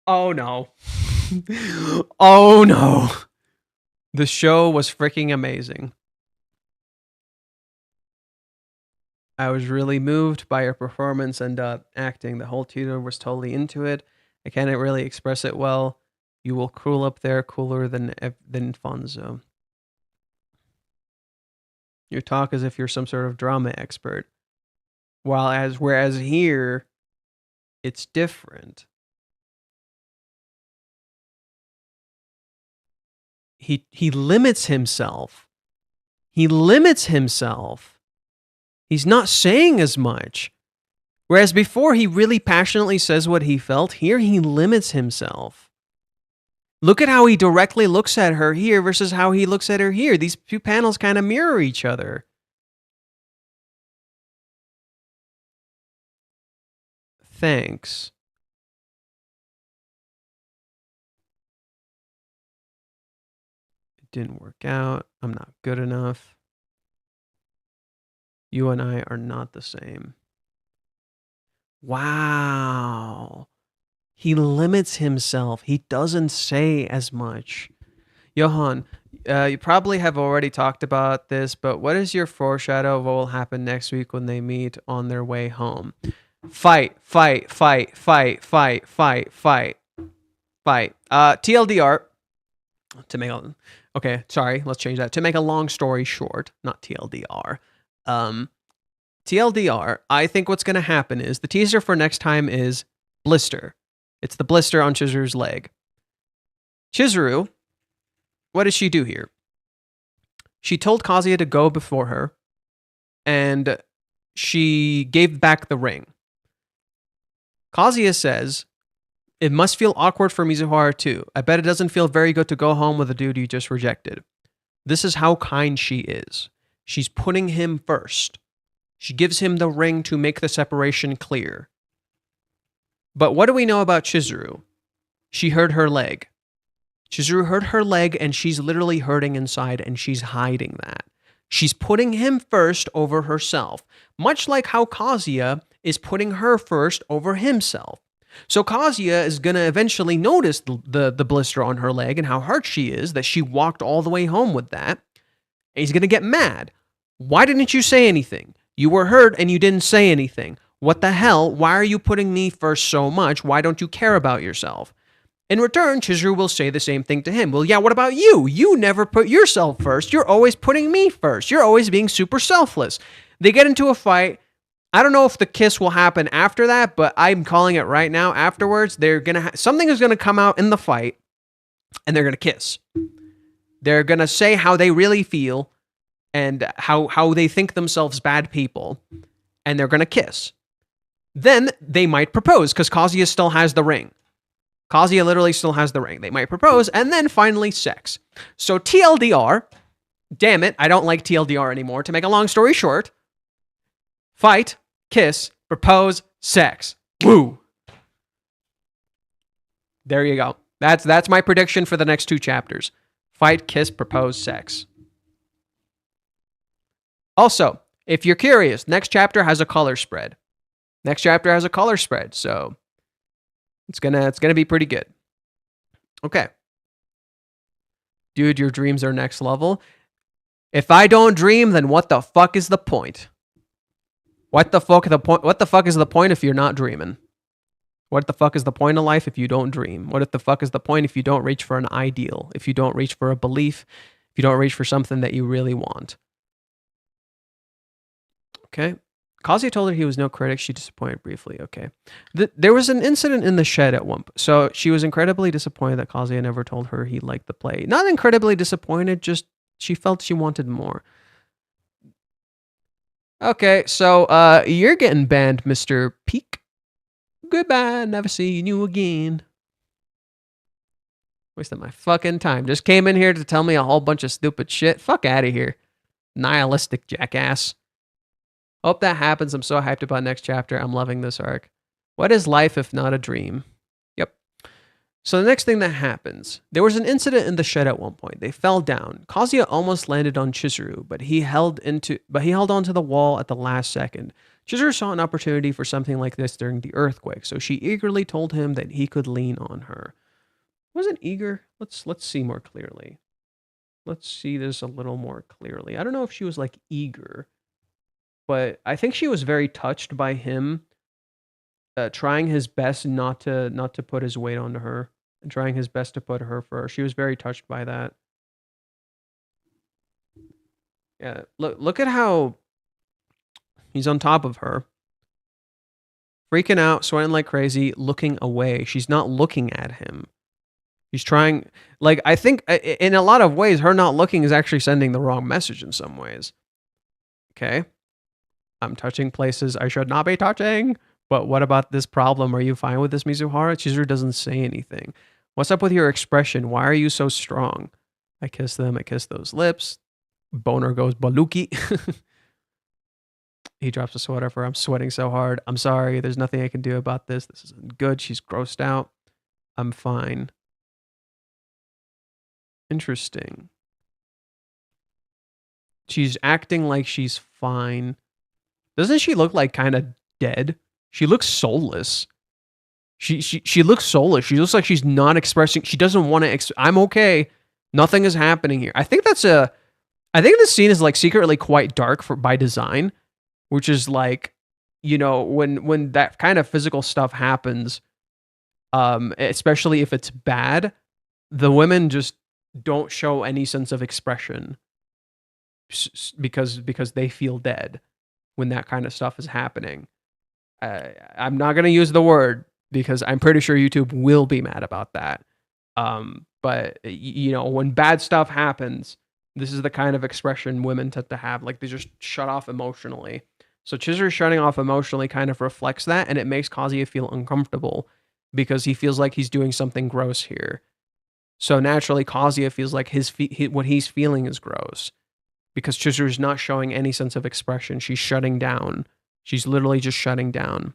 S2: Oh no. Oh no. The show was freaking amazing. I was really moved by her performance and acting. The whole tutor was totally into it. I can't really express it well. You will cool up there, cooler than Fonzo. You talk as if you're some sort of drama expert. Whereas here, it's different. He limits himself. He limits himself. He's not saying as much. Whereas before, he really passionately says what he felt. Here, he limits himself. Look at how he directly looks at her here versus how he looks at her here. These two panels kind of mirror each other. Thanks. It didn't work out. I'm not good enough. You and I are not the same. Wow. He limits himself. He doesn't say as much. Johan, you probably have already talked about this, but what is your foreshadow of what will happen next week when they meet on their way home? Fight, fight, fight, fight, fight, fight, fight, fight. TLDR, to make Okay, sorry, let's change that. To make a long story short, not TLDR. TLDR, I think what's going to happen is the teaser for next time is blister. It's the blister on Chizuru's leg. Chizuru, what does she do here? She told Kazuya to go before her, and she gave back the ring. Kazuya says, "It must feel awkward for Mizuhara too. I bet it doesn't feel very good to go home with a dude you just rejected." This is how kind she is. She's putting him first. She gives him the ring to make the separation clear. But what do we know about Chizuru? She hurt her leg. Chizuru hurt her leg, and she's literally hurting inside, and she's hiding that. She's putting him first over herself, much like how Kazuya is putting her first over himself. So Kazuya is going to eventually notice the blister on her leg and how hurt she is, that she walked all the way home with that. And he's going to get mad. Why didn't you say anything? You were hurt and you didn't say anything. What the hell? Why are you putting me first so much? Why don't you care about yourself? In return, Chizuru will say the same thing to him. Well, yeah, what about you? You never put yourself first. You're always putting me first. You're always being super selfless. They get into a fight. I don't know if the kiss will happen after that, but I'm calling it right now. Afterwards, something is going to come out in the fight, and they're going to kiss. They're going to say how they really feel and how they think themselves bad people, and they're going to kiss. Then they might propose, because Kazuya still has the ring. Kazuya literally still has the ring. They might propose, and then finally sex. So TLDR, damn it, I don't like TLDR anymore. To make a long story short, fight, kiss, propose, sex. Woo! There you go. That's my prediction for the next 2 chapters. Fight, kiss, propose, sex. Also, if you're curious, next chapter has a color spread. So it's gonna be pretty good. Okay. Dude, your dreams are next level. If I don't dream, then what the fuck is the point? What the fuck is the point if you're not dreaming? What the fuck is the point of life if you don't dream? What the fuck is the point if you don't reach for an ideal? If you don't reach for a belief? If you don't reach for something that you really want? Okay. Kazuya told her he was no critic. She disappointed briefly. Okay. There was an incident in the shed at one point. So she was incredibly disappointed that Kazuya never told her he liked the play. Not incredibly disappointed, just she felt she wanted more. Okay, so you're getting banned, Mr. Peak. Goodbye, never seeing you again. Wasted my fucking time. Just came in here to tell me a whole bunch of stupid shit. Fuck out of here. Nihilistic jackass. Hope that happens. I'm so hyped about next chapter. I'm loving this arc. What is life if not a dream? Yep. So the next thing that happens, there was an incident in the shed at one point. They fell down. Kazuya almost landed on Chizuru, but he held onto the wall at the last second. Chizuru saw an opportunity for something like this during the earthquake, so she eagerly told him that he could lean on her. Wasn't eager? Let's see more clearly. Let's see this a little more clearly. I don't know if she was like eager, but I think she was very touched by him trying his best not to put his weight onto her and trying his best to put her first. She was very touched by that. Yeah, look at how he's on top of her, freaking out, sweating like crazy, looking away. She's not looking at him. He's trying, like, I think in a lot of ways, her not looking is actually sending the wrong message in some ways. Okay. I'm touching places I should not be touching. But what about this problem? Are you fine with this, Mizuhara? Chizuru doesn't say anything. What's up with your expression? Why are you so strong? I kiss them. I kiss those lips. Boner goes baluki. He drops a sweater for I'm sweating so hard. I'm sorry. There's nothing I can do about this. This isn't good. She's grossed out. I'm fine. Interesting. She's acting like she's fine. Doesn't she look like kind of dead? She looks soulless. She looks soulless. She looks like she's not expressing. She doesn't want to. I'm okay. Nothing is happening here. I think this scene is like secretly quite dark by design, which is like, you know, when that kind of physical stuff happens, especially if it's bad, the women just don't show any sense of expression because they feel dead when that kind of stuff is happening. I'm not going to use the word because I'm pretty sure YouTube will be mad about that. But you know, when bad stuff happens, this is the kind of expression women tend to have. Like, they just shut off emotionally. So Chizuru shutting off emotionally kind of reflects that, and it makes Kazuya feel uncomfortable because he feels like he's doing something gross here. So naturally, Kazuya feels like what he's feeling is gross because Chizuru's not showing any sense of expression. She's shutting down. She's literally just shutting down.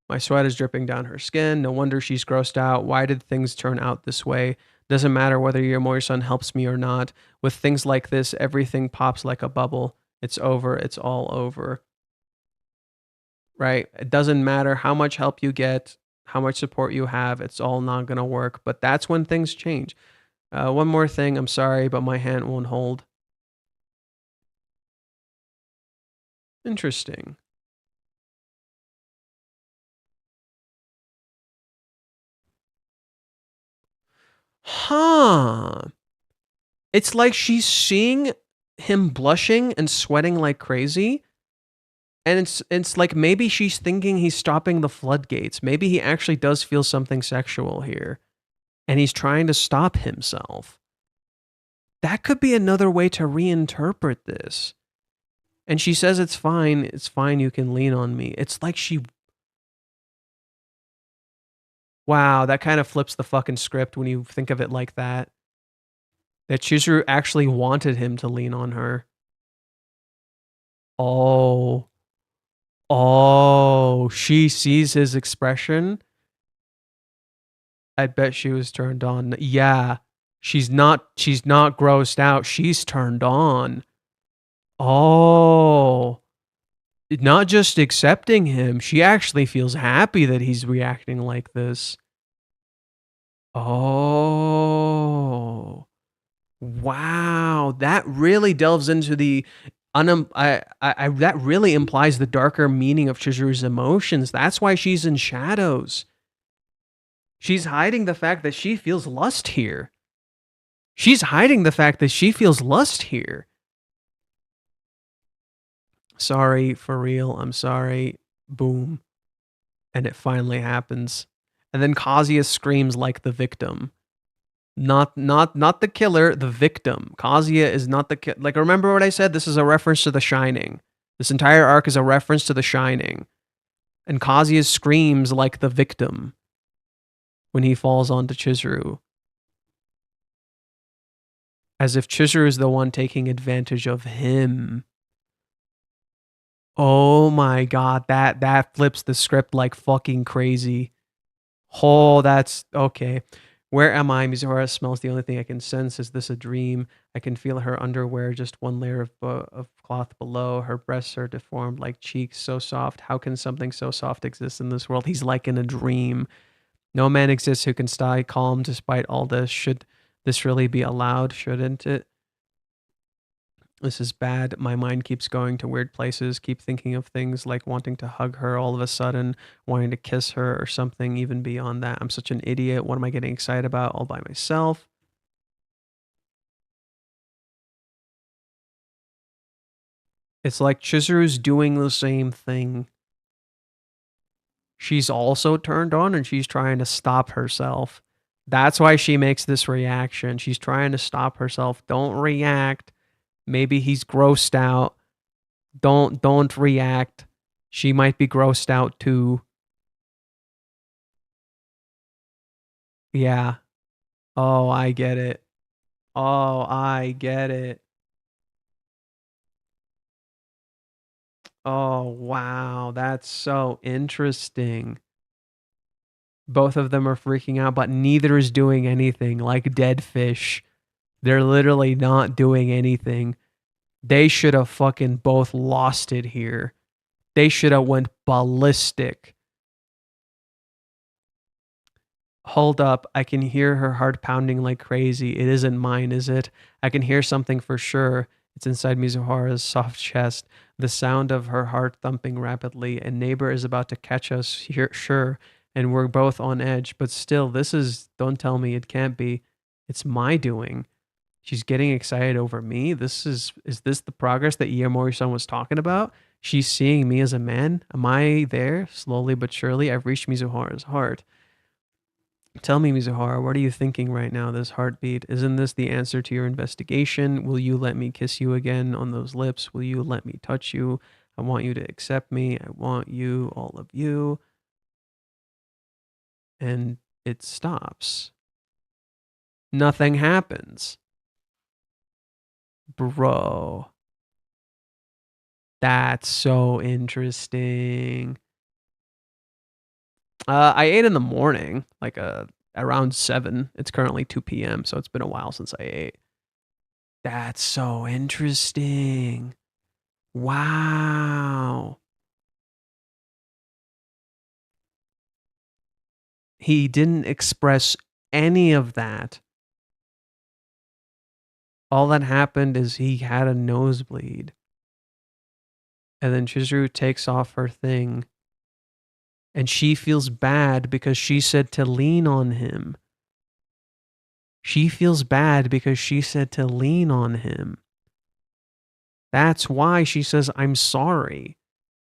S2: My sweat is dripping down her skin. No wonder she's grossed out. Why did things turn out this way? Doesn't matter whether Yomori-san helps me or not. With things like this, everything pops like a bubble. It's over. It's all over. Right? It doesn't matter how much help you get, how much support you have. It's all not going to work. But that's when things change. One more thing. I'm sorry, but my hand won't hold. Interesting. Huh. It's like she's seeing him blushing and sweating like crazy. And it's like maybe she's thinking he's stopping the floodgates. Maybe he actually does feel something sexual here. And he's trying to stop himself. That could be another way to reinterpret this. And she says it's fine, you can lean on me. It's like she... Wow, that kind of flips the fucking script when you think of it like that. That Chizuru actually wanted him to lean on her. Oh. Oh, she sees his expression. I bet she was turned on. Yeah. She's not grossed out. She's turned on. Oh. Not just accepting him. She actually feels happy that he's reacting like this. Oh. Wow. That really delves into the that really implies the darker meaning of Chizuru's emotions. That's why she's in shadows. She's hiding the fact that she feels lust here. She's hiding the fact that she feels lust here. Sorry, for real. I'm sorry. Boom. And it finally happens. And then Kazuya screams like the victim. Not the killer, the victim. Kazuya is not the killer. Like, remember what I said? This is a reference to The Shining. This entire arc is a reference to The Shining. And Kazuya screams like the victim when he falls onto Chizuru. As if Chizuru is the one taking advantage of him. Oh my god, that flips the script like fucking crazy. Oh, that's okay. Where am I? Mizuhara smells. The only thing I can sense. Is this a dream? I can feel her underwear, just one layer of cloth below. Her breasts are deformed like cheeks, so soft. How can something so soft exist in this world? He's like in a dream. No man exists who can stay calm despite all this. Should this really be allowed? Shouldn't it? This is bad. My mind keeps going to weird places, keep thinking of things like wanting to hug her all of a sudden, wanting to kiss her or something even beyond that. I'm such an idiot. What am I getting excited about all by myself? It's like Chizuru's doing the same thing. She's also turned on and she's trying to stop herself. That's why she makes this reaction. She's trying to stop herself. Don't react. Maybe he's grossed out. Don't react. She might be grossed out too. Yeah. Oh, I get it. Oh, I get it. Oh, wow. That's so interesting. Both of them are freaking out, but neither is doing anything, like dead fish. They're literally not doing anything. They should have fucking both lost it here. They should have went ballistic. Hold up, I can hear her heart pounding like crazy. It isn't mine, is it? I can hear something for sure. It's inside Mizuhara's soft chest. The sound of her heart thumping rapidly. A neighbor is about to catch us here, sure. And we're both on edge. But still, this is... Don't tell me it can't be. It's my doing. She's getting excited over me. Is this the progress that Iamori-san was talking about? She's seeing me as a man. Am I there? Slowly but surely, I've reached Mizuhara's heart. Tell me, Mizuhara, what are you thinking right now, this heartbeat? Isn't this the answer to your investigation? Will you let me kiss you again on those lips? Will you let me touch you? I want you to accept me. I want you, all of you. And it stops. Nothing happens. Bro. That's so interesting. I ate in the morning, like around 7. It's currently 2 p.m., so it's been a while since I ate. That's so interesting. Wow. He didn't express any of that. All that happened is he had a nosebleed. And then Chizuru takes off her thing. And she feels bad because she said to lean on him. She feels bad because she said to lean on him. That's why she says, I'm sorry.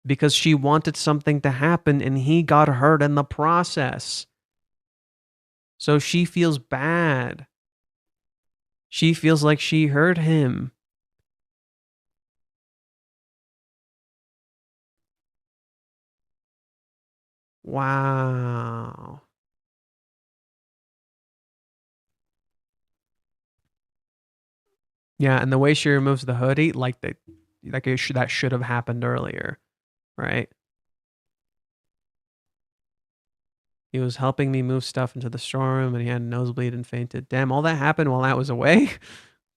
S2: Because she wanted something to happen and he got hurt in the process. So she feels bad. She feels like she hurt him. Wow. Yeah, and the way she removes the hoodie, that should have happened earlier, right? He was helping me move stuff into the storeroom, and he had a nosebleed and fainted. Damn, all that happened while I was away?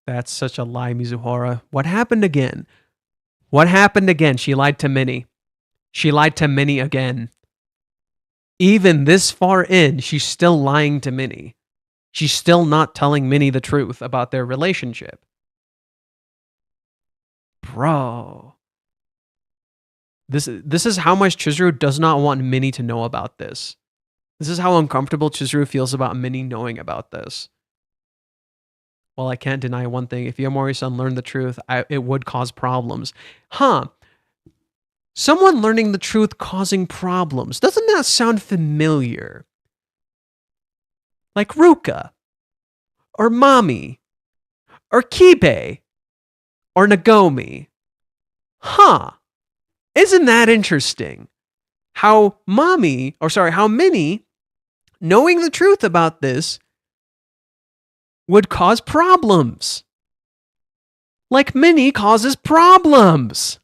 S2: That's such a lie, Mizuhara. What happened again? What happened again? She lied to Minnie. She lied to Minnie again. Even this far in, she's still lying to Minnie. She's still not telling Minnie the truth about their relationship. Bro. This is how much Chizuru does not want Minnie to know about this. This is how uncomfortable Chizuru feels about Minnie knowing about this. Well, I can't deny one thing. If Iamori-san learned the truth, it would cause problems. Huh. Someone learning the truth causing problems. Doesn't that sound familiar? Like Ruka. Or Mami. Or Kibe. Or Nagomi. Huh. Isn't that interesting? How Minnie, knowing the truth about this, would cause problems. Like Minnie causes problems.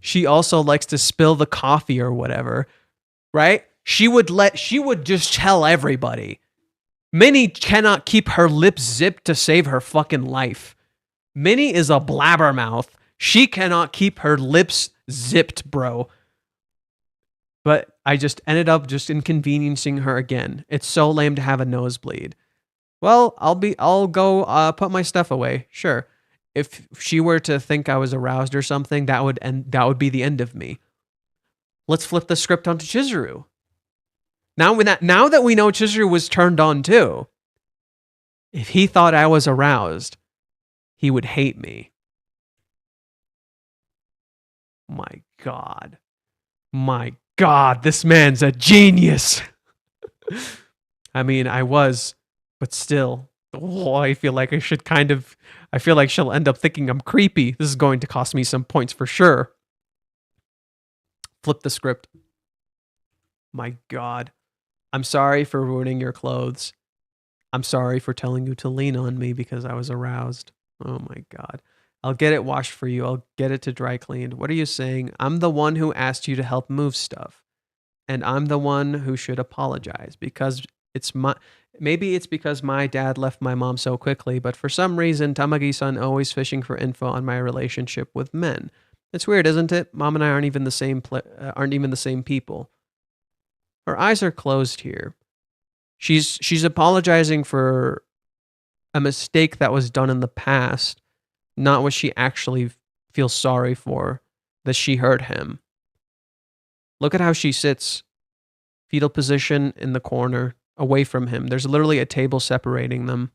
S2: She also likes to spill the coffee or whatever, right? She would just tell everybody. Minnie cannot keep her lips zipped to save her fucking life. Minnie is a blabbermouth. She cannot keep her lips zipped, bro. But I just ended up just inconveniencing her again. It's so lame to have a nosebleed. Well, I'll go put my stuff away. Sure. If she were to think I was aroused or something, that would be the end of me. Let's flip the script onto Chizuru. Now that we know Chizuru was turned on too, if he thought I was aroused, he would hate me. My God, this man's a genius. I mean, I was, but still, I feel like she'll end up thinking I'm creepy. This is going to cost me some points for sure. Flip the script. My God. I'm sorry for ruining your clothes. I'm sorry for telling you to lean on me because I was aroused. Oh my God. I'll get it washed for you. I'll get it to dry cleaned. What are you saying? I'm the one who asked you to help move stuff. And I'm the one who should apologize because maybe it's because my dad left my mom so quickly, but for some reason, Tamagi-san always fishing for info on my relationship with men. It's weird, isn't it? Mom and I aren't even the same people. Her eyes are closed here. She's apologizing for a mistake that was done in the past, not what she actually feels sorry for, that she hurt him. Look at how she sits. Fetal position in the corner, away from him. There's literally a table separating them.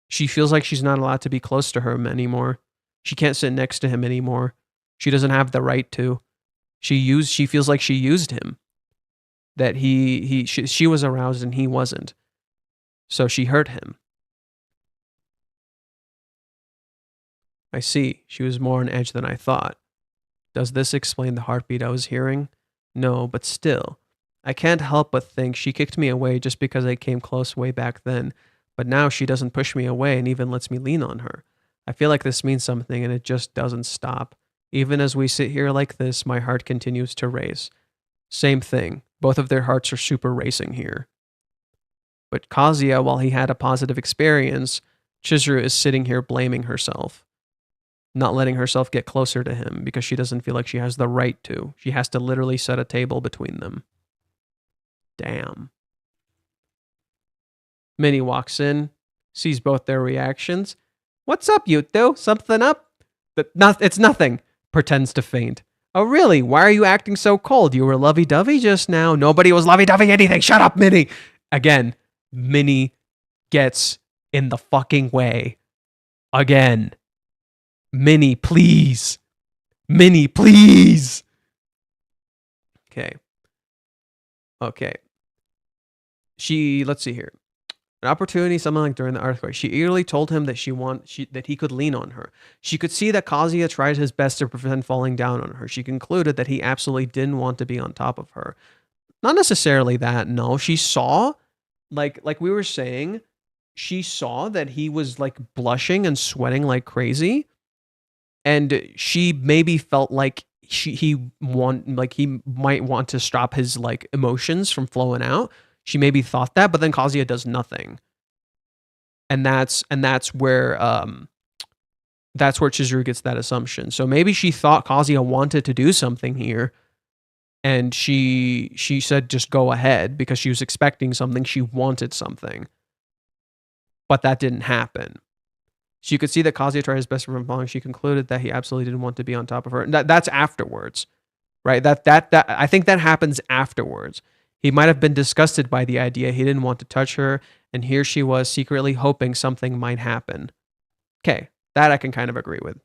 S2: She feels like she's not allowed to be close to him anymore. She can't sit next to him anymore. She doesn't have the right to. She feels like she used him. That she was aroused and he wasn't. So she hurt him. I see. She was more on edge than I thought. Does this explain the heartbeat I was hearing? No, but still. I can't help but think she kicked me away just because I came close way back then. But now she doesn't push me away and even lets me lean on her. I feel like this means something and it just doesn't stop. Even as we sit here like this, my heart continues to race. Same thing. Both of their hearts are super racing here. But Kazuya, while he had a positive experience, Chizuru is sitting here blaming herself. Not letting herself get closer to him because she doesn't feel like she has the right to. She has to literally set a table between them. Damn. Minnie walks in, sees both their reactions. What's up, you two? Something up? It's nothing. Pretends to faint. Oh, really? Why are you acting so cold? You were lovey-dovey just now. Nobody was lovey-dovey anything. Shut up, Minnie. Again, Minnie gets in the fucking way. Again. Minnie, please. Minnie, please. Okay. Let's see here. An opportunity, something like during the earthquake. She eagerly told him that that he could lean on her. She could see that Kazuya tried his best to prevent falling down on her. She concluded that he absolutely didn't want to be on top of her. Not necessarily that, no. She saw, like we were saying, she saw that he was like blushing and sweating like crazy. And she maybe felt like he might want to stop his like emotions from flowing out. She maybe thought that, but then Kazuya does nothing. And that's where Chizuru gets that assumption. So maybe she thought Kazuya wanted to do something here, and she said just go ahead because she was expecting something, she wanted something. But that didn't happen. She could see that Kazuya tried his best to prevent falling. She concluded that he absolutely didn't want to be on top of her. That's afterwards, right? That I think that happens afterwards. He might have been disgusted by the idea. He didn't want to touch her, and here she was secretly hoping something might happen. Okay, that I can kind of agree with.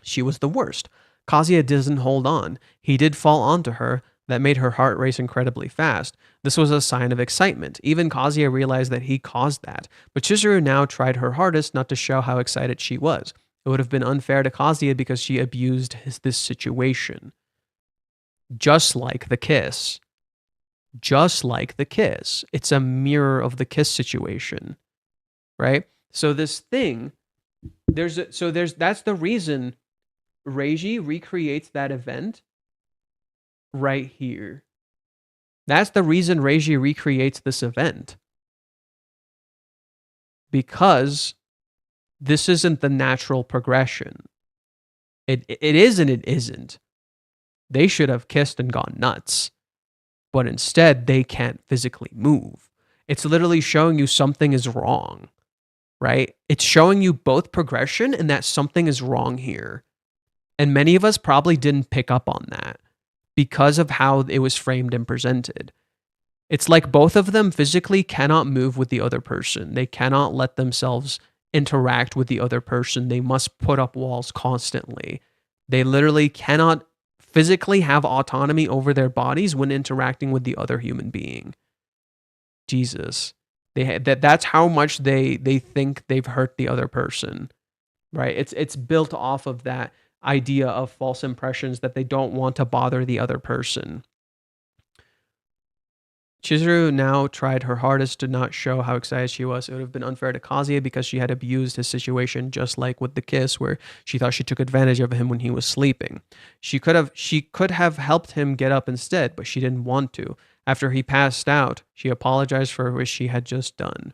S2: She was the worst. Kazuya doesn't hold on. He did fall onto her. That made her heart race incredibly fast. This was a sign of excitement. Even Kazuya realized that he caused that. But Chizuru now tried her hardest not to show how excited she was. It would have been unfair to Kazuya because she abused this situation. Just like the kiss. Just like the kiss. It's a mirror of the kiss situation. Right? So this thing, that's the reason Reiji recreates that event right here. That's the reason Reiji recreates this event. Because this isn't the natural progression. It is and it isn't. They should have kissed and gone nuts. But instead, they can't physically move. It's literally showing you something is wrong, right? It's showing you both progression and that something is wrong here. And many of us probably didn't pick up on that because of how it was framed and presented. It's like both of them physically cannot move with the other person. They cannot let themselves interact with the other person. They must put up walls constantly. They literally cannot physically have autonomy over their bodies when interacting with the other human being. Jesus. That's how much they think they've hurt the other person, right? It's built off of that idea of false impressions that they don't want to bother the other person. Chizuru now tried her hardest to not show how excited she was. It would have been unfair to Kazuya because she had abused his situation, just like with the kiss, where she thought she took advantage of him when he was sleeping. She could have helped him get up instead, but she didn't want to. After he passed out, she apologized for what she had just done.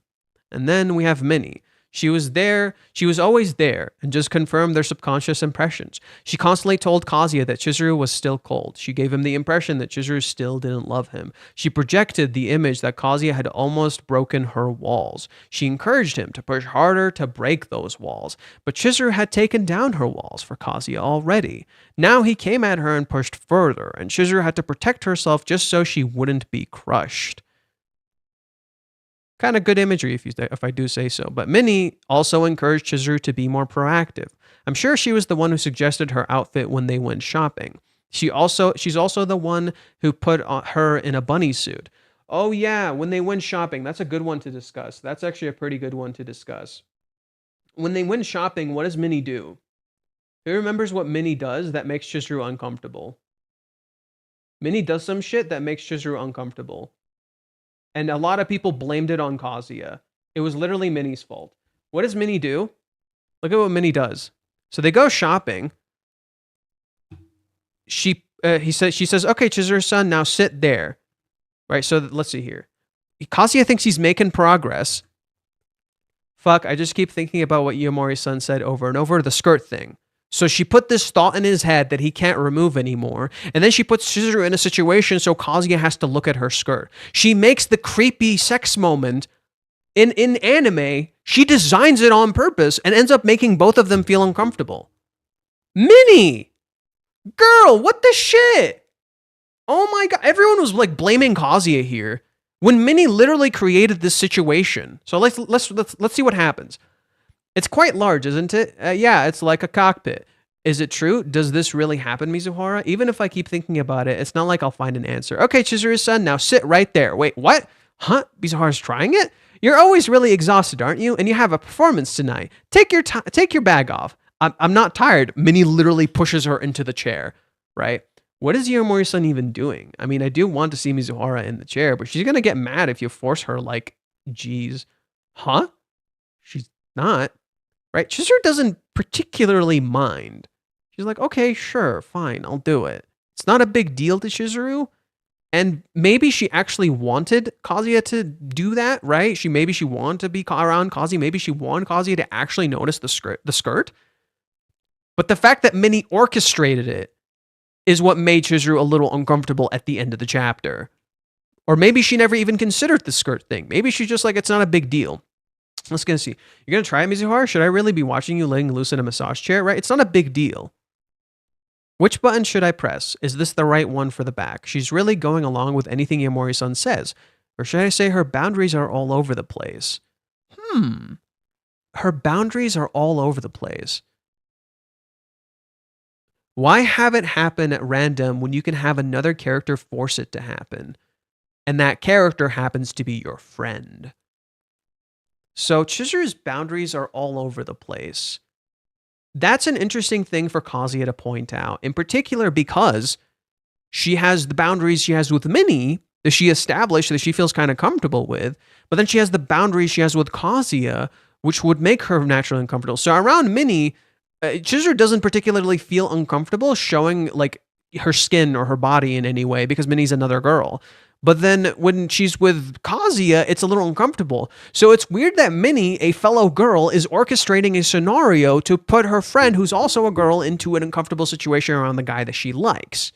S2: And then we have Minnie. She was there, she was always there, and just confirmed their subconscious impressions. She constantly told Kazuya that Chizuru was still cold. She gave him the impression that Chizuru still didn't love him. She projected the image that Kazuya had almost broken her walls. She encouraged him to push harder to break those walls, but Chizuru had taken down her walls for Kazuya already. Now he came at her and pushed further, and Chizuru had to protect herself just so she wouldn't be crushed. Kind of good imagery if I do say so. But Minnie also encouraged Chizuru to be more proactive. I'm sure she was the one who suggested her outfit when they went shopping. She's also the one who put her in a bunny suit. Oh yeah, when they went shopping, that's a good one to discuss. That's actually a pretty good one to discuss. When they went shopping, what does Minnie do? Who remembers what Minnie does that makes Chizuru uncomfortable? Minnie does some shit that makes Chizuru uncomfortable. And a lot of people blamed it on Kazuya. It was literally Minnie's fault. What does Minnie do? Look at what Minnie does. So they go shopping. She says, okay, Chizuru-san, now sit there. Right, so let's see here. Kazuya thinks he's making progress. Fuck, I just keep thinking about what Iomori-san said over and over, the skirt thing. So she put this thought in his head that he can't remove anymore, and then she puts Chizuru in a situation so Kazuya has to look at her skirt. She makes the creepy sex moment in anime. She designs it on purpose and ends up making both of them feel uncomfortable. Minnie! Girl, what the shit? Oh my god, everyone was like blaming Kazuya here when Minnie literally created this situation. So let's see what happens. It's quite large, isn't it? Yeah, it's like a cockpit. Is it true? Does this really happen, Mizuhara? Even if I keep thinking about it, it's not like I'll find an answer. Okay, Chizuru-san, now sit right there. Wait, what? Huh? Mizuhara's trying it? You're always really exhausted, aren't you? And you have a performance tonight. Take your bag off. I'm not tired. Minnie literally pushes her into the chair, right? What is Iomori-san even doing? I mean, I do want to see Mizuhara in the chair, but she's going to get mad if you force her, like, geez. Huh? She's not, right? Chizuru doesn't particularly mind. She's like, okay, sure, fine, I'll do it. It's not a big deal to Chizuru. And maybe she actually wanted Kazuya to do that, right? Maybe she wanted to be around Kazuya. Maybe she wanted Kazuya to actually notice the skirt. But the fact that Minnie orchestrated it is what made Chizuru a little uncomfortable at the end of the chapter. Or maybe she never even considered the skirt thing. Maybe she's just like, it's not a big deal. Let's go see. You're going to try it, Mizuhara? Should I really be watching you laying loose in a massage chair, right? It's not a big deal. Which button should I press? Is this the right one for the back? She's really going along with anything Iomori-san says. Or should I say her boundaries are all over the place? Her boundaries are all over the place. Why have it happen at random when you can have another character force it to happen? And that character happens to be your friend. So Chizuru's boundaries are all over the place. That's an interesting thing for Kazuya to point out, in particular because she has the boundaries she has with Minnie that she established that she feels kind of comfortable with, but then she has the boundaries she has with Kazuya, which would make her naturally uncomfortable. So around Minnie, Chizuru doesn't particularly feel uncomfortable showing like her skin or her body in any way because Minnie's another girl. But then when she's with Kazuya, it's a little uncomfortable. So it's weird that Minnie, a fellow girl, is orchestrating a scenario to put her friend, who's also a girl, into an uncomfortable situation around the guy that she likes.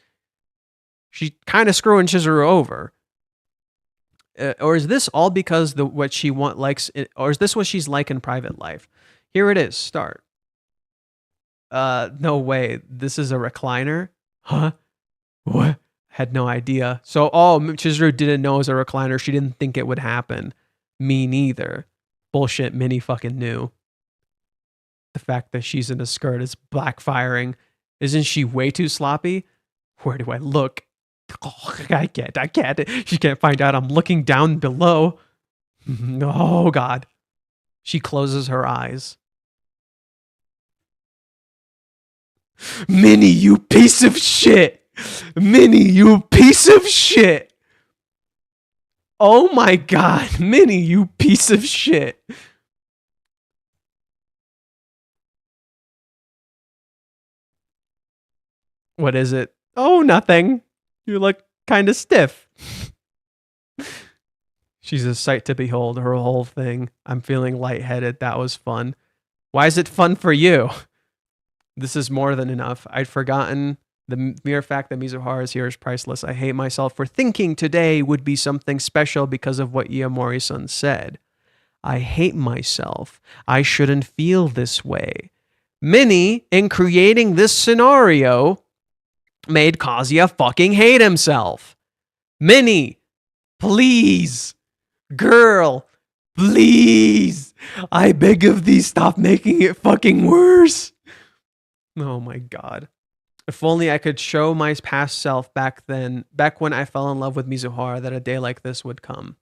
S2: She's kind of screwing Chizuru over. Or is this all because what she likes, or is this what she's like in private life? Here it is. Start. No way. This is a recliner? Huh? What? Had no idea. So, Chizuru didn't know it was a recliner. She didn't think it would happen. Me neither. Bullshit, Minnie fucking knew. The fact that she's in a skirt is backfiring. Isn't she way too sloppy? Where do I look? Oh, I can't. She can't find out I'm looking down below. Oh, God. She closes her eyes. Minnie, you piece of shit! Minnie, you piece of shit! Oh my god, Minnie, you piece of shit! What is it? Oh, nothing. You look kind of stiff. She's a sight to behold, her whole thing. I'm feeling lightheaded. That was fun. Why is it fun for you? This is more than enough. I'd forgotten. The mere fact that Mizuhara is here is priceless. I hate myself for thinking today would be something special because of what Iomori-san said. I hate myself. I shouldn't feel this way. Minnie, in creating this scenario, made Kazuya fucking hate himself. Minnie, please. Girl, Please, I beg of thee, stop making it fucking worse. Oh my god. If only I could show my past self back then, back when I fell in love with Mizuhara, that a day like this would come.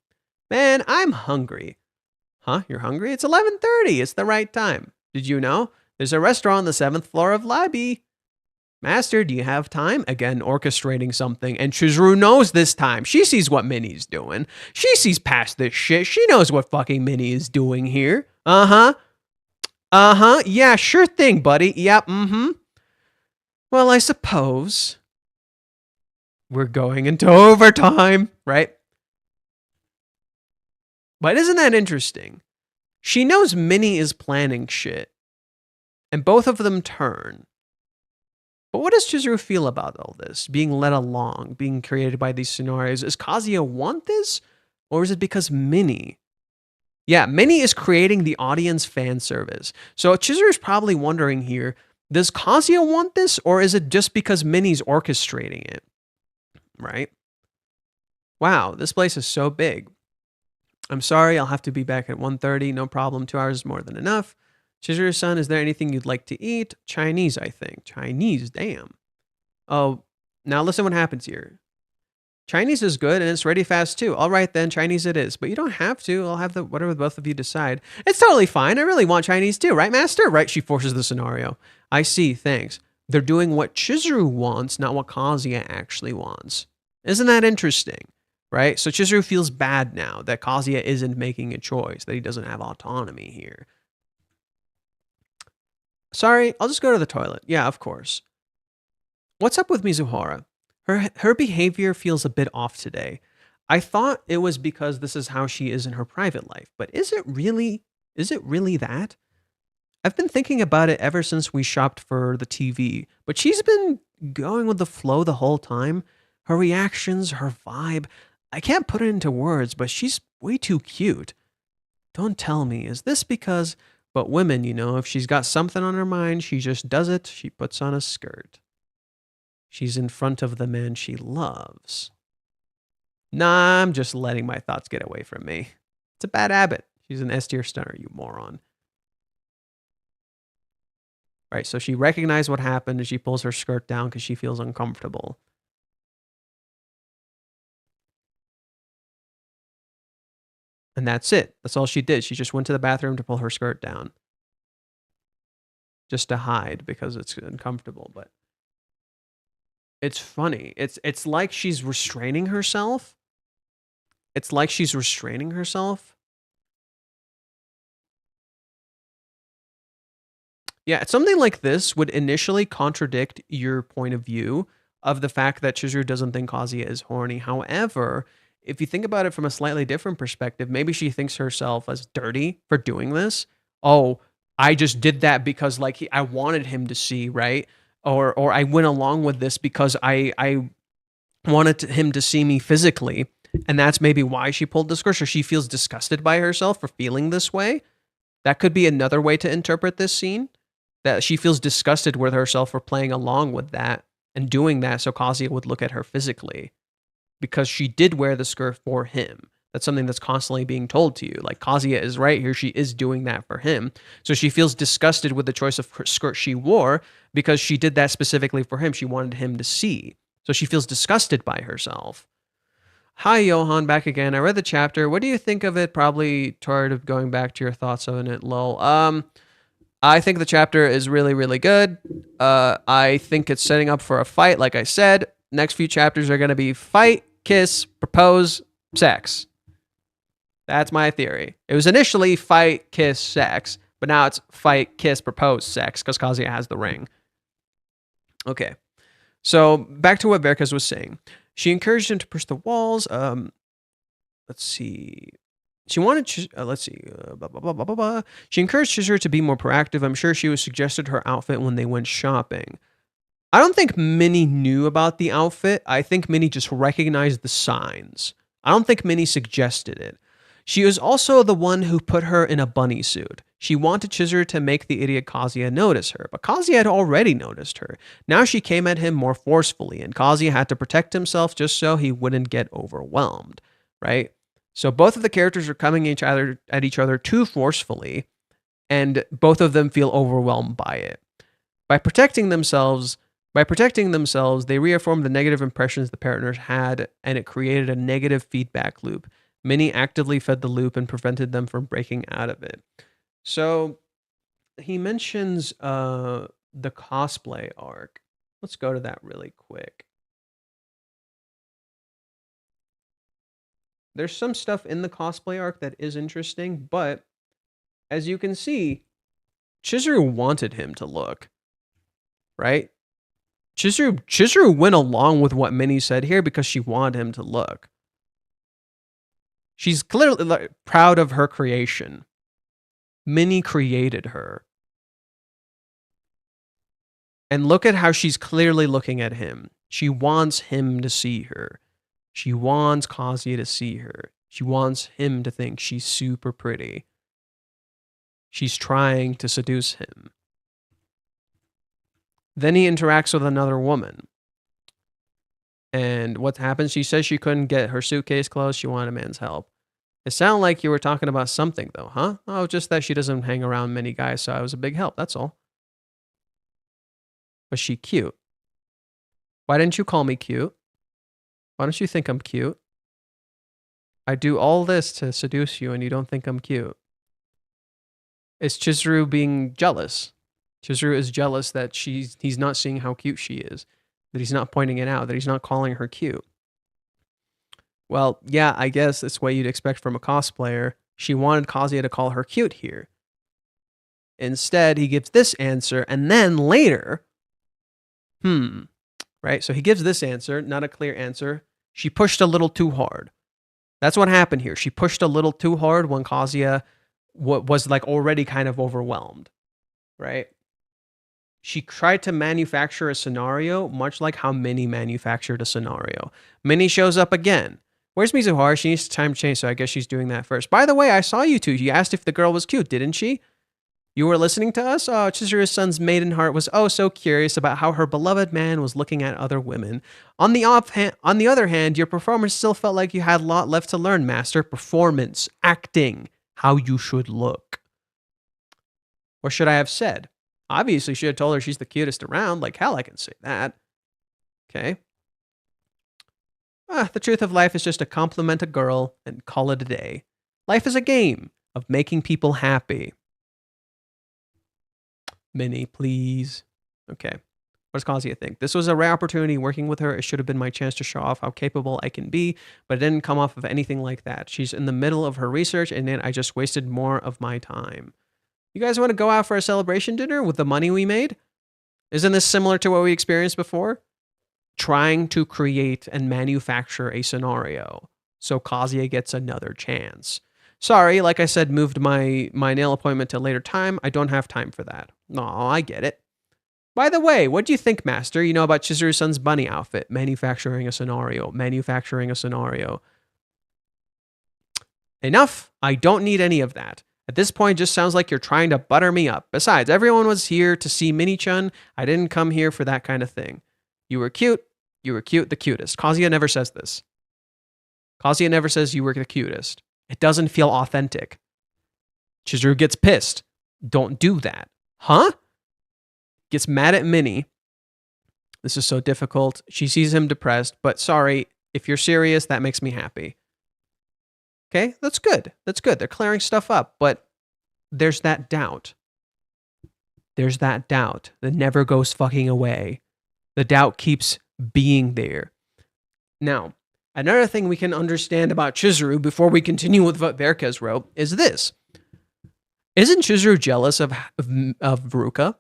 S2: Man, I'm hungry. Huh? You're hungry? It's 11:30. It's the right time. Did you know? There's a restaurant on the 7th floor of Lobby. Master, do you have time? Again, orchestrating something. And Chizuru knows this time. She sees what Minnie's doing. She sees past this shit. She knows what fucking Minnie is doing here. Uh-huh. Uh-huh. Yeah, sure thing, buddy. Yep, mm-hmm. Well, I suppose we're going into overtime, right? But isn't that interesting? She knows Minnie is planning shit. And both of them turn. But what does Chizuru feel about all this? Being led along, being created by these scenarios. Does Kazuya want this? Or is it because Minnie? Yeah, Minnie is creating the audience fan service. So Chizuru's probably wondering here, does Kazuya want this? Or is it just because Minnie's orchestrating it? Right? Wow, this place is so big. I'm sorry, I'll have to be back at 1:30. No problem, 2 hours is more than enough. Chizuru-san, is there anything you'd like to eat? Chinese, I think. Chinese, damn. Oh, now listen what happens here. Chinese is good and it's ready fast too. All right then, Chinese it is. But you don't have to. I'll have whatever both of you decide. It's totally fine. I really want Chinese too, right, Master? Right, she forces the scenario. I see, thanks. They're doing what Chizuru wants, not what Kazuya actually wants. Isn't that interesting? Right? So Chizuru feels bad now that Kazuya isn't making a choice, that he doesn't have autonomy here. Sorry, I'll just go to the toilet. Yeah, of course. What's up with Mizuhara? Her behavior feels a bit off today. I thought it was because this is how she is in her private life, but is it really that? I've been thinking about it ever since we shopped for the TV, but she's been going with the flow the whole time. Her reactions, her vibe, I can't put it into words, but she's way too cute. Don't tell me, is this because... But women, you know, if she's got something on her mind, she just does it. She puts on a skirt. She's in front of the man she loves. Nah, I'm just letting my thoughts get away from me. It's a bad habit. She's an S-tier stunner, you moron. Right, so she recognized what happened and she pulls her skirt down because she feels uncomfortable. And that's it. That's all she did. She just went to the bathroom to pull her skirt down. Just to hide because it's uncomfortable. But it's funny. It's like she's restraining herself. It's like she's restraining herself. Yeah, something like this would initially contradict your point of view of the fact that Chizuru doesn't think Kazuya is horny. However, if you think about it from a slightly different perspective, maybe she thinks herself as dirty for doing this. Oh, I just did that because like I wanted him to see, right? Or I went along with this because I wanted him to see me physically. And that's maybe why she pulled the skirt. Or she feels disgusted by herself for feeling this way. That could be another way to interpret this scene. That she feels disgusted with herself for playing along with that and doing that so Kazuya would look at her physically. Because she did wear the skirt for him. That's something that's constantly being told to you. Like Kazuya is right here. She is doing that for him. So she feels disgusted with the choice of skirt she wore because she did that specifically for him. She wanted him to see. So she feels disgusted by herself. Hi, Johan, back again. I read the chapter. What do you think of it? Probably tired of going back to your thoughts on it, lol. I think the chapter is really, really good. I think it's setting up for a fight, like I said. Next few chapters are going to be fight, kiss, propose, sex. That's my theory. It was initially fight, kiss, sex, but now it's fight, kiss, propose, sex, because Kazuya has the ring. Okay. So back to what Verkes was saying. She encouraged him to push the walls. Let's see. She wanted, she encouraged Chizuru to be more proactive. I'm sure she was suggested her outfit when they went shopping. I don't think Minnie knew about the outfit. I think Minnie just recognized the signs. I don't think Minnie suggested it. She was also the one who put her in a bunny suit. She wanted Chizuru to make the idiot Kazuya notice her, but Kazuya had already noticed her. Now she came at him more forcefully, and Kazuya had to protect himself just so he wouldn't get overwhelmed, right? So both of the characters are coming at each other too forcefully, and both of them feel overwhelmed by it. By protecting themselves, they reaffirmed the negative impressions the partners had, and it created a negative feedback loop. Minnie actively fed the loop and prevented them from breaking out of it. So he mentions the cosplay arc. Let's go to that really quick. There's some stuff in the cosplay arc that is interesting, but as you can see, Chizuru wanted him to look, right? Chizuru went along with what Minnie said here because she wanted him to look. She's clearly proud of her creation. Minnie created her. And look at how she's clearly looking at him. She wants him to see her. She wants Kazuya to see her. She wants him to think she's super pretty. She's trying to seduce him. Then he interacts with another woman. And what happens? She says she couldn't get her suitcase closed. She wanted a man's help. It sounded like you were talking about something, though, huh? Oh, just that she doesn't hang around many guys, so I was a big help. That's all. Was she cute? Why didn't you call me cute? Why don't you think I'm cute? I do all this to seduce you and you don't think I'm cute. It's Chizuru being jealous. Chizuru is jealous that he's not seeing how cute she is, that he's not pointing it out, that he's not calling her cute. Well, yeah, I guess it's what you'd expect from a cosplayer. She wanted Kazuya to call her cute here. Instead, he gives this answer, and then later, right? So he gives this answer, not a clear answer. She pushed a little too hard. That's what happened here. She pushed a little too hard when Kazuya was like already kind of overwhelmed, right? She tried to manufacture a scenario, much like how Minnie manufactured a scenario. Minnie shows up again. Where's Mizuhara? She needs time change, so I guess she's doing that first. By the way, I saw you two. You asked if the girl was cute, didn't she? You were listening to us? Oh, Chizuru's son's maiden heart was so curious about how her beloved man was looking at other women. On the other hand, your performance still felt like you had a lot left to learn, master. Performance, acting, how you should look. Or should I have said? Obviously, should have told her she's the cutest around. Like hell, I can say that. Okay. The truth of life is just to compliment a girl and call it a day. Life is a game of making people happy. Minnie, please. Okay. What does Kazuya think? This was a rare opportunity working with her. It should have been my chance to show off how capable I can be, but it didn't come off of anything like that. She's in the middle of her research, and then I just wasted more of my time. You guys want to go out for a celebration dinner with the money we made? Isn't this similar to what we experienced before? Trying to create and manufacture a scenario so Kazuya gets another chance. Sorry, like I said, moved my nail appointment to a later time. I don't have time for that. No, I get it. By the way, what do you think, Master? You know about Chizuru's bunny outfit? Manufacturing a scenario. Enough. I don't need any of that. At this point, it just sounds like you're trying to butter me up. Besides, everyone was here to see Minnie-chan. I didn't come here for that kind of thing. You were cute. You were cute, the cutest. Kazuya never says this. Kazuya never says you were the cutest. It doesn't feel authentic. Chizuru gets pissed. Don't do that. Huh? Gets mad at Minnie. This is so difficult. She sees him depressed, but sorry, if you're serious, that makes me happy. Okay, that's good. That's good. They're clearing stuff up, but there's that doubt. There's that doubt that never goes fucking away. The doubt keeps being there. Now, another thing we can understand about Chizuru before we continue with what Verkes wrote is this. Isn't Chizuru jealous of Ruka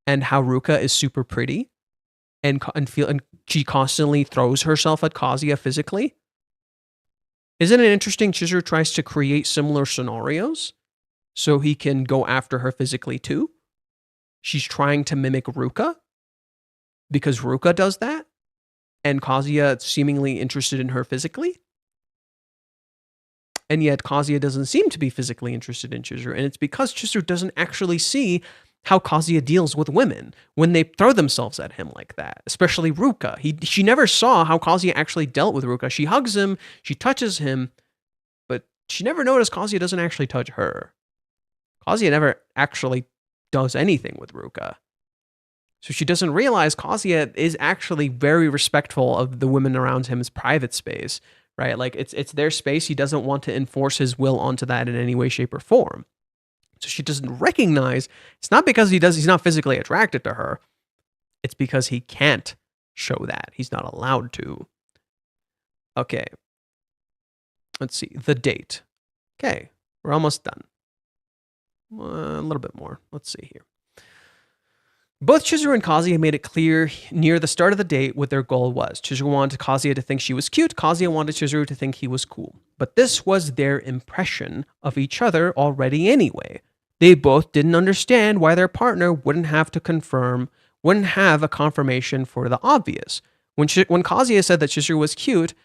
S2: and how Ruka is super pretty and she constantly throws herself at Kazuya physically? Isn't it interesting Chizuru tries to create similar scenarios so he can go after her physically too? She's trying to mimic Ruka because Ruka does that and Kazuya is seemingly interested in her physically. And yet Kazuya doesn't seem to be physically interested in Chizuru. And it's because Chizuru doesn't actually see how Kazuya deals with women when they throw themselves at him like that, especially Ruka. She never saw how Kazuya actually dealt with Ruka. She hugs him, she touches him, she never noticed Kazuya doesn't actually touch her. Kazuya never actually does anything with Ruka. So she doesn't realize Kazuya is actually very respectful of the women around him's private space, right? Like it's their space. He doesn't want to enforce his will onto that in any way, shape, or form. So she doesn't recognize it's not because he's not physically attracted to her. It's because he can't show that. He's not allowed to. Okay. Let's see. The date. Okay. We're almost done. A little bit more. Let's see here. Both Chizuru and Kazuya made it clear near the start of the date what their goal was. Chizuru wanted Kazuya to think she was cute. Kazuya wanted Chizuru to think he was cool. But this was their impression of each other already anyway. They both didn't understand why their partner wouldn't have a confirmation for the obvious. When Kazuya said that Chizuru was cute,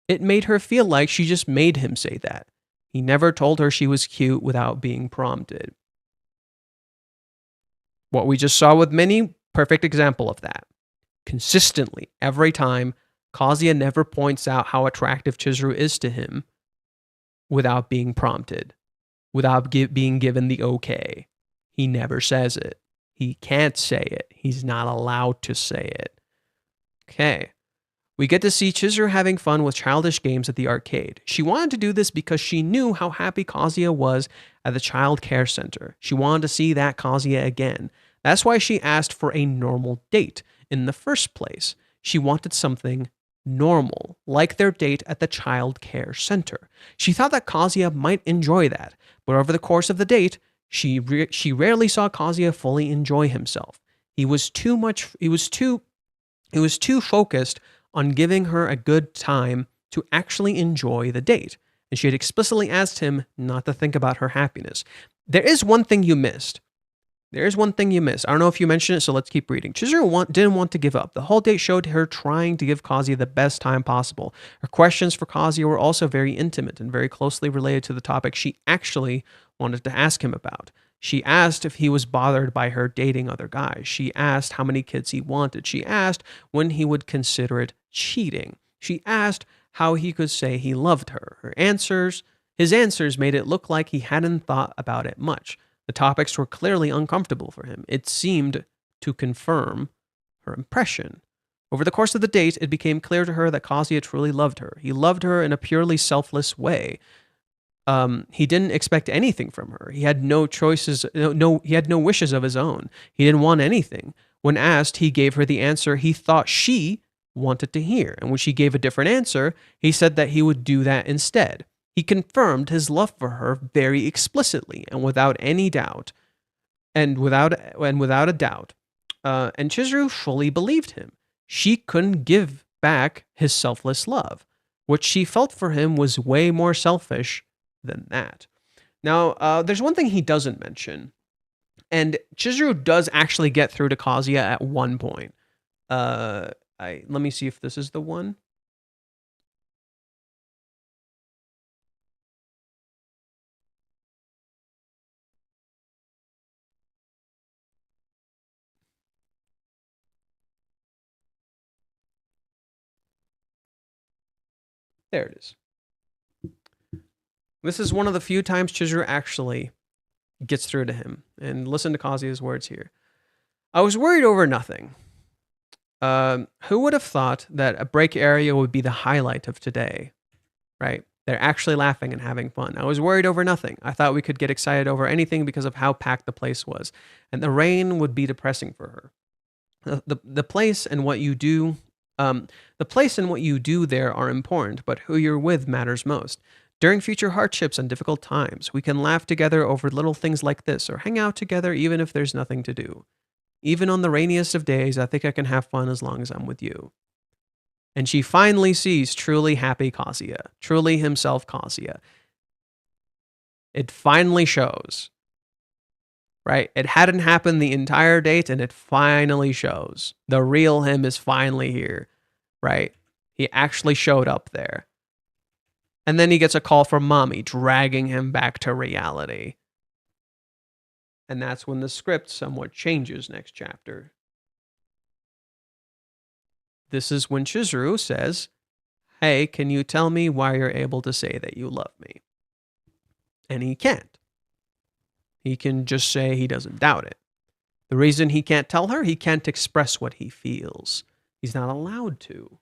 S2: it made her feel like she just made him say that. He never told her she was cute without being prompted. What we just saw with Minnie, perfect example of that. Consistently, every time, Kazuya never points out how attractive Chizuru is to him without being prompted, without being given the okay. He never says it. He can't say it. He's not allowed to say it. Okay. We get to see Chizuru having fun with childish games at the arcade. She wanted to do this because she knew how happy Kazuya was at the child care center. She wanted to see that Kazuya again. That's why she asked for a normal date in the first place. She wanted something normal, like their date at the child care center. She thought that Kazuya might enjoy that, but over the course of the date, she rarely saw Kazuya fully enjoy himself. He was too focused on giving her a good time to actually enjoy the date, and she had explicitly asked him not to think about her happiness. There is one thing you missed. I don't know if you mentioned it, so let's keep reading. Chizuru didn't want to give up. The whole date showed her trying to give Kazuya the best time possible. Her questions for Kazuya were also very intimate and very closely related to the topic she actually wanted to ask him about. She asked if he was bothered by her dating other guys. She asked how many kids he wanted. She asked when he would consider it cheating. She asked how he could say he loved her. His answers made it look like he hadn't thought about it much. The topics were clearly uncomfortable for him. It seemed to confirm her impression. Over the course of the date, it became clear to her that Kazuya truly loved her. He loved her in a purely selfless way. He didn't expect anything from her. He had no choices. He had no wishes of his own. He didn't want anything. When asked, he gave her the answer he thought she wanted to hear. And when she gave a different answer, he said that he would do that instead. He confirmed his love for her very explicitly and without any doubt, and without a doubt. And Chizuru fully believed him. She couldn't give back his selfless love. What she felt for him was way more selfish than that. Now, there's one thing he doesn't mention, and Chizuru does actually get through to Kazuya at one point. Let me see if this is the one. There it is. This is one of the few times Chizuru actually gets through to him. And listen to Kazuya's words here. I was worried over nothing. Who would have thought that a break area would be the highlight of today? Right? They're actually laughing and having fun. I was worried over nothing. I thought we could get excited over anything because of how packed the place was. And the rain would be depressing for her. The place and what you do there are important, but who you're with matters most. During future hardships and difficult times, we can laugh together over little things like this or hang out together even if there's nothing to do. Even on the rainiest of days, I think I can have fun as long as I'm with you. And she finally sees truly happy Kazuya, truly himself Kazuya. It finally shows. Right? It hadn't happened the entire date, and it finally shows. The real him is finally here. Right? He actually showed up there. And then he gets a call from mommy, dragging him back to reality. And that's when the script somewhat changes next chapter. This is when Chizuru says, hey, can you tell me why you're able to say that you love me? And he can't. He can just say he doesn't doubt it. The reason he can't tell her, he can't express what he feels. He's not allowed to.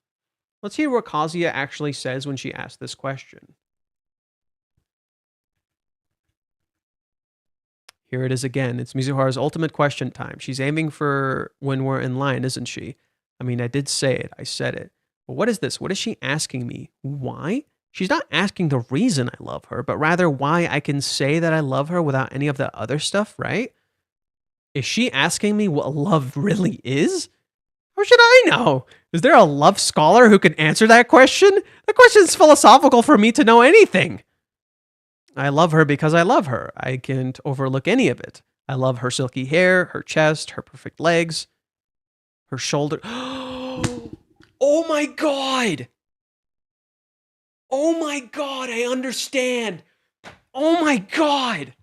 S2: Let's hear what Kazuya actually says when she asks this question. Here it is again. It's Mizuharu's ultimate question time. She's aiming for when we're in line, isn't she? I mean, I did say it. I said it. But what is this? What is she asking me? Why? She's not asking the reason I love her, but rather why I can say that I love her without any of the other stuff, right? Is she asking me what love really is? How should I know? Is there a love scholar who can answer that question? The question's philosophical for me to know anything. I love her because I love her. I can't overlook any of it. I love her silky hair, her chest, her perfect legs, her shoulder. Oh my God! Oh my God, I understand. Oh my God.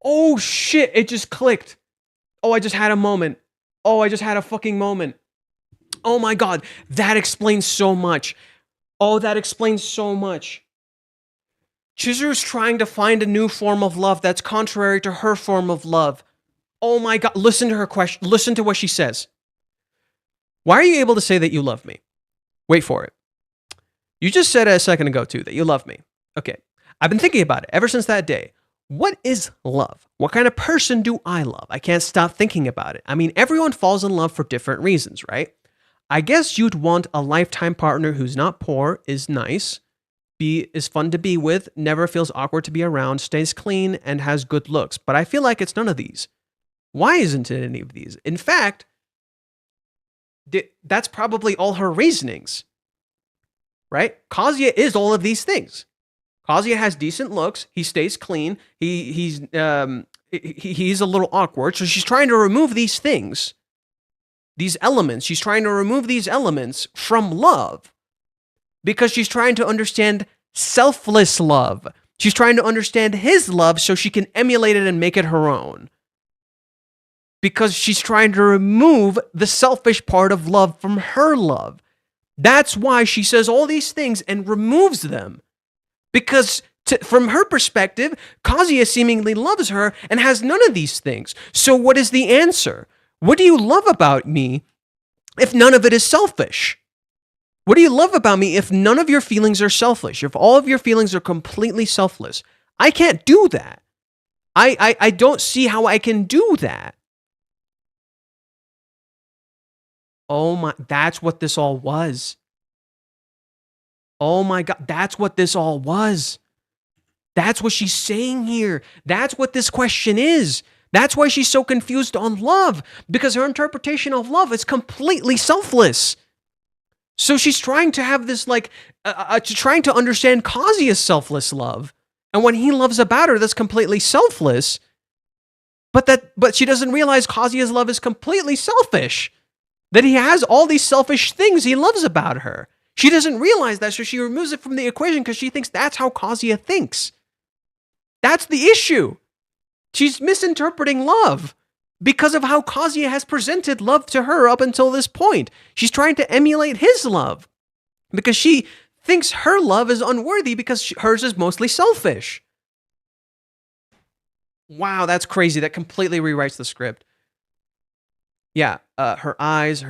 S2: Oh shit, it just clicked. Oh, I just had a moment. Oh, I just had a fucking moment. Oh my God, that explains so much. Oh, that explains so much. Chizuru's trying to find a new form of love that's contrary to her form of love. Oh my God, listen to her question. Listen to what she says. Why are you able to say that you love me? Wait for it. You just said a second ago, too, that you love me. Okay. I've been thinking about it ever since that day. What is love? What kind of person do I love? I can't stop thinking about it. I mean, everyone falls in love for different reasons, right? I guess you'd want a lifetime partner who's not poor, is nice, is fun to be with, never feels awkward to be around, stays clean, and has good looks. But I feel like it's none of these. Why isn't it any of these? In fact, that's probably all her reasonings. Right? Kazuya is all of these things. Kazuya has decent looks. He stays clean. He's a little awkward. So she's trying to remove these things, these elements. She's trying to remove these elements from love because she's trying to understand selfless love. She's trying to understand his love so she can emulate it and make it her own. Because she's trying to remove the selfish part of love from her love. That's why she says all these things and removes them. Because from her perspective, Kazuya seemingly loves her and has none of these things. So what is the answer? What do you love about me if none of it is selfish? What do you love about me if none of your feelings are selfish? If all of your feelings are completely selfless? I can't do that. I don't see how I can do that. Oh my, that's what this all was. Oh my God, that's what this all was. That's what she's saying here. That's what this question is. That's why she's so confused on love, because her interpretation of love is completely selfless. So she's trying to have this trying to understand Kazuya's selfless love. And when he loves about her, that's completely selfless. But she doesn't realize Kazuya's love is completely selfish. That he has all these selfish things he loves about her. She doesn't realize that, so she removes it from the equation because she thinks that's how Kazuya thinks. That's the issue. She's misinterpreting love because of how Kazuya has presented love to her up until this point. She's trying to emulate his love because she thinks her love is unworthy because hers is mostly selfish. Wow, that's crazy. That completely rewrites the script. Yeah, her eyes,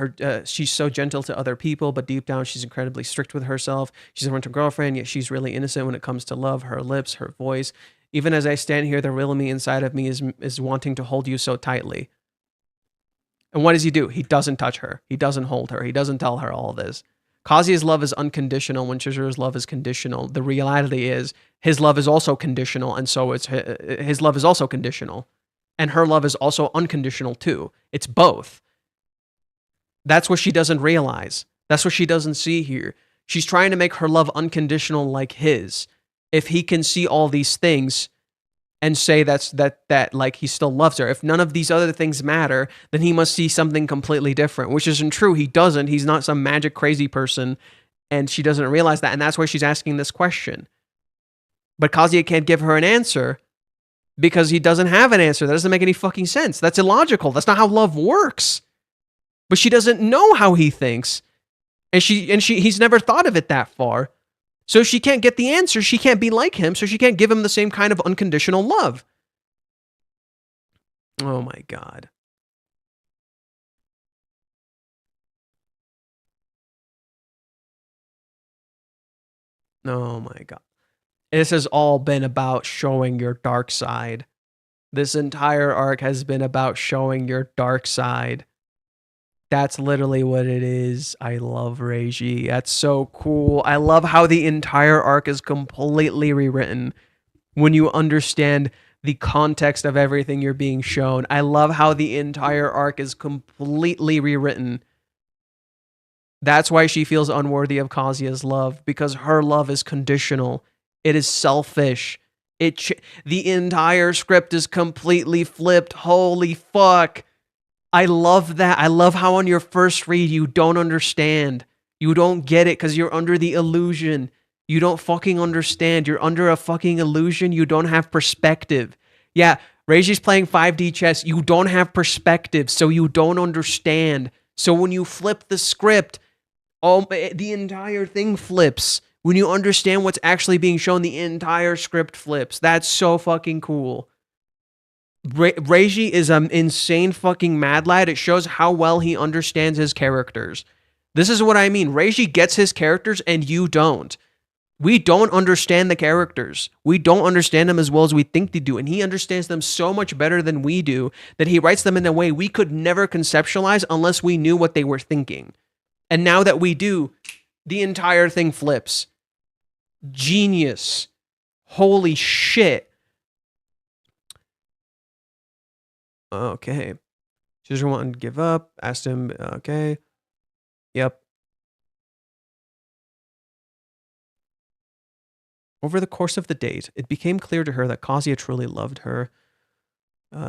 S2: she's so gentle to other people, but deep down she's incredibly strict with herself. She's a winter girlfriend, yet she's really innocent when it comes to love. Her lips, her voice. Even as I stand here, the real me inside of me is wanting to hold you so tightly. And what does he do? He doesn't touch her. He doesn't hold her. He doesn't tell her all this. Kazuya's love is unconditional when Chizuru's love is conditional. The reality is his love is also conditional, and so his love is also conditional. And her love is also unconditional too. It's both. That's what she doesn't realize. That's what she doesn't see here. She's trying to make her love unconditional like his. If he can see all these things and say that like he still loves her. If none of these other things matter, then he must see something completely different, which isn't true. He doesn't. He's not some magic crazy person, and she doesn't realize that, and that's why she's asking this question. But Kazuya can't give her an answer because he doesn't have an answer. That doesn't make any fucking sense. That's illogical. That's not how love works. But she doesn't know how he thinks. And he's never thought of it that far. So she can't get the answer. She can't be like him, so she can't give him the same kind of unconditional love. Oh my God. Oh my God. This has all been about showing your dark side. This entire arc has been about showing your dark side. That's literally what it is. I love Reiji. That's so cool. I love how the entire arc is completely rewritten when you understand the context of everything you're being shown. I love how the entire arc is completely rewritten. That's why she feels unworthy of Kazuya's love, because her love is conditional. It is selfish. The entire script is completely flipped. Holy fuck. I love that. I love how on your first read you don't understand. You don't get it because you're under the illusion. You don't fucking understand. You're under a fucking illusion. You don't have perspective. Yeah, Reiji's playing 5D chess. You don't have perspective, so you don't understand. So when you flip the script, the entire thing flips. When you understand what's actually being shown, the entire script flips. That's so fucking cool. Reiji is an insane fucking mad lad. It shows how well he understands his characters. This is what I mean. Reiji gets his characters and you don't. We don't understand the characters. We don't understand them as well as we think they do. And he understands them so much better than we do that he writes them in a way we could never conceptualize unless we knew what they were thinking. And now that we do, the entire thing flips. Genius. Holy shit. Okay. Chizuru wanted to give up. Asked him, okay. Yep. Over the course of the date, it became clear to her that Kazuya truly loved her.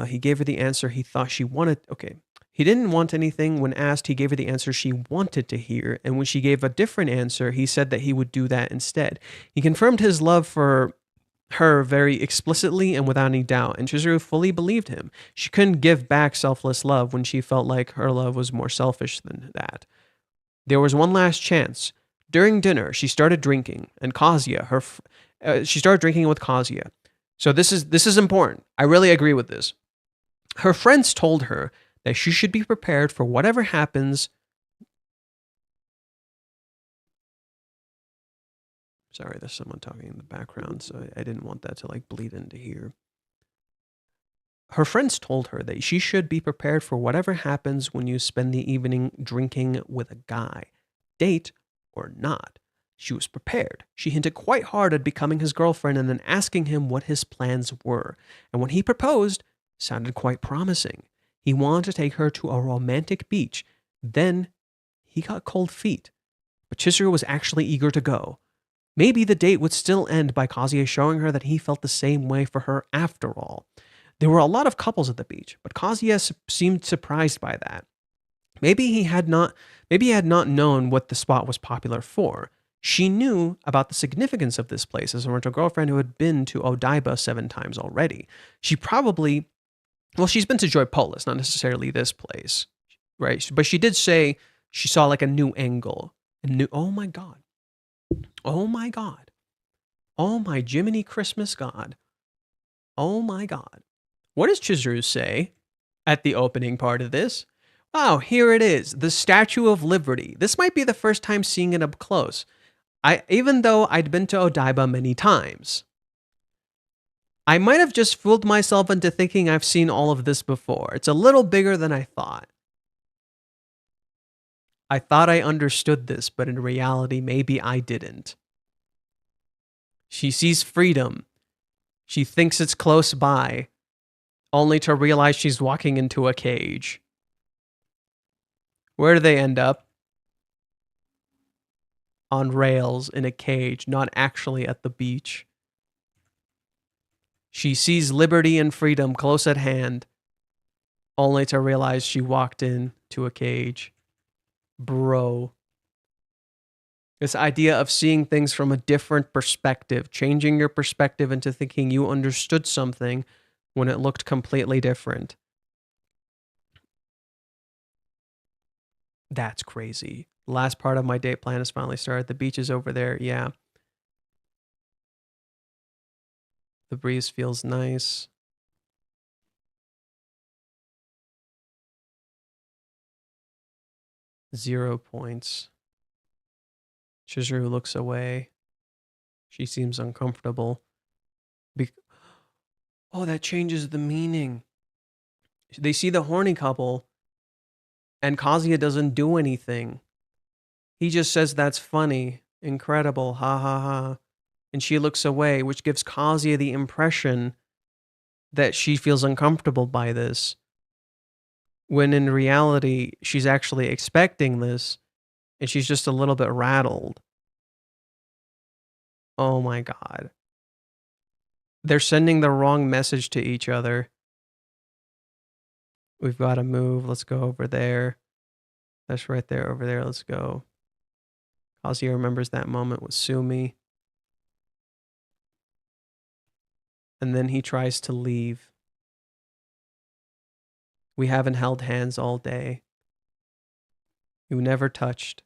S2: He gave her the answer he thought she wanted. Okay. He didn't want anything. When asked, he gave her the answer she wanted to hear. And when she gave a different answer, he said that he would do that instead. He confirmed his love for her very explicitly and without any doubt, and Chizuru fully believed him. She couldn't give back selfless love when she felt like her love was more selfish than that. There was one last chance. During dinner, she started drinking, and Kazuya, she started drinking with Kazuya. So this is important. I really agree with this. Her friends told her that she should be prepared for whatever happens. Sorry, there's someone talking in the background, so I didn't want that to like bleed into here. Her friends told her that she should be prepared for whatever happens when you spend the evening drinking with a guy, date or not. She was prepared. She hinted quite hard at becoming his girlfriend and then asking him what his plans were. And when he proposed, sounded quite promising. He wanted to take her to a romantic beach. Then he got cold feet. But Chizuru was actually eager to go. Maybe the date would still end by Kazuya showing her that he felt the same way for her after all. There were a lot of couples at the beach, but Kazuya seemed surprised by that. Maybe he had not known what the spot was popular for. She knew about the significance of this place as a rental girlfriend who had been to Odaiba 7 times already. She's been to Joypolis, not necessarily this place, right? But she did say she saw like a new angle. Oh my God. Oh my God. Oh my Jiminy Christmas God. Oh my God. What does Chizuru say at the opening part of this? Wow, here it is. The Statue of Liberty. This might be the first time seeing it up close. Even though I'd been to Odaiba many times. I might have just fooled myself into thinking I've seen all of this before. It's a little bigger than I thought. I thought I understood this, but in reality, maybe I didn't. She sees freedom. She thinks it's close by, only to realize she's walking into a cage. Where do they end up? On rails in a cage, not actually at the beach. She sees liberty and freedom close at hand, only to realize she walked into a cage. Bro. This idea of seeing things from a different perspective, changing your perspective into thinking you understood something when it looked completely different. That's crazy. Last part of my date plan is finally started. The beach is over there. Yeah. The breeze feels nice. Zero points. Chizuru looks away. She seems uncomfortable. Oh, that changes the meaning. They see the horny couple, and Kazuya doesn't do anything. He just says, "That's funny. Incredible. Ha ha ha." And she looks away, which gives Kazuya the impression that she feels uncomfortable by this. When in reality, she's actually expecting this, and she's just a little bit rattled. Oh my god. They're sending the wrong message to each other. We've got to move. Let's go over there. That's right there, over there. Let's go. Kazuya remembers that moment with Sumi. And then he tries to leave. We haven't held hands all day. You never touched.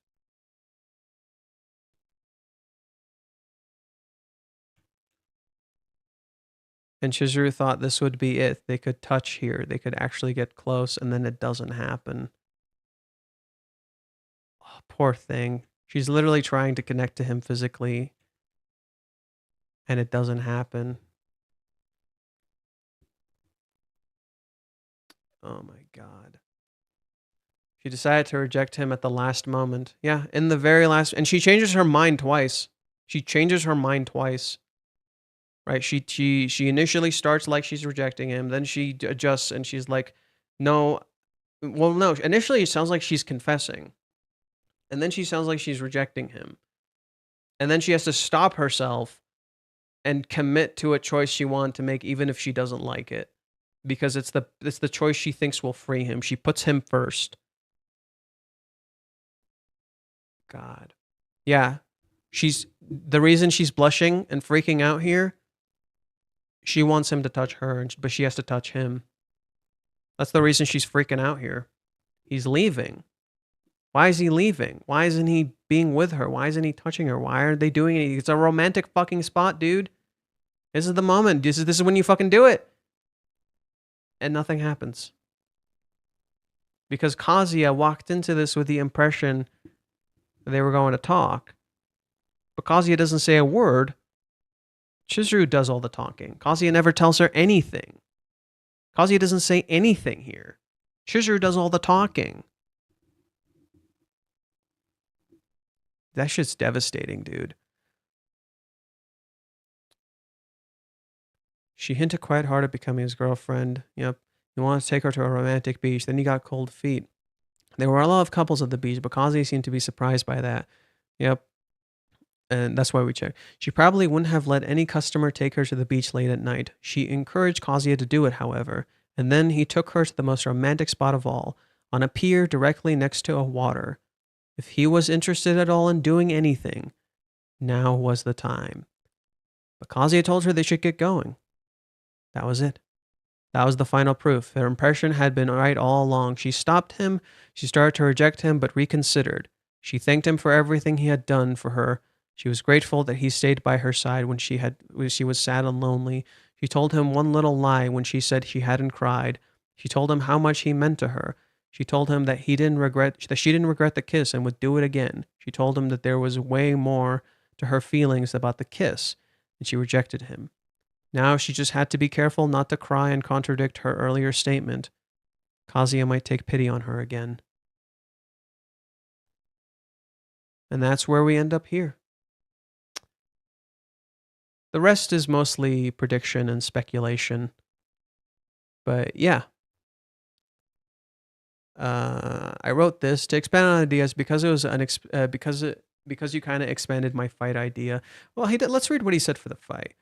S2: And Chizuru thought this would be it. They could touch here. They could actually get close, and then it doesn't happen. Oh, poor thing. She's literally trying to connect to him physically, and it doesn't happen. Oh my god. She decided to reject him at the last moment. Yeah, in the very last... And she changes her mind twice. She changes her mind twice. Right? She initially starts like she's rejecting him. Then she adjusts and she's like, no. Well, no. Initially, it sounds like she's confessing. And then she sounds like she's rejecting him. And then she has to stop herself and commit to a choice she wants to make, even if she doesn't like it. Because it's the choice she thinks will free him. She puts him first. God. Yeah. The reason she's blushing and freaking out here, she wants him to touch her, but she has to touch him. That's the reason she's freaking out here. He's leaving. Why is he leaving? Why isn't he being with her? Why isn't he touching her? Why aren't they doing anything? It's a romantic fucking spot, dude. This is the moment. This is when you fucking do it. And nothing happens. Because Kazuya walked into this with the impression that they were going to talk. But Kazuya doesn't say a word. Chizuru does all the talking. Kazuya never tells her anything. Kazuya doesn't say anything here. Chizuru does all the talking. That shit's devastating, dude. She hinted quite hard at becoming his girlfriend. Yep. He wanted to take her to a romantic beach. Then he got cold feet. There were a lot of couples at the beach, but Kazuya seemed to be surprised by that. Yep. And that's why we checked. She probably wouldn't have let any customer take her to the beach late at night. She encouraged Kazuya to do it, however. And then he took her to the most romantic spot of all, on a pier directly next to a water. If he was interested at all in doing anything, now was the time. But Kazuya told her they should get going. That was it. That was the final proof. Her impression had been right all along. She stopped him. She started to reject him, but reconsidered. She thanked him for everything he had done for her. She was grateful that he stayed by her side when she was sad and lonely. She told him one little lie when she said she hadn't cried. She told him how much he meant to her. She told him that she didn't regret the kiss and would do it again. She told him that there was way more to her feelings about the kiss, and she rejected him. Now she just had to be careful not to cry and contradict her earlier statement. Kazuya might take pity on her again. And that's where we end up here. The rest is mostly prediction and speculation. But yeah. I wrote this to expand on ideas because it was because you kind of expanded my fight idea. Well, let's read what he said for the fight.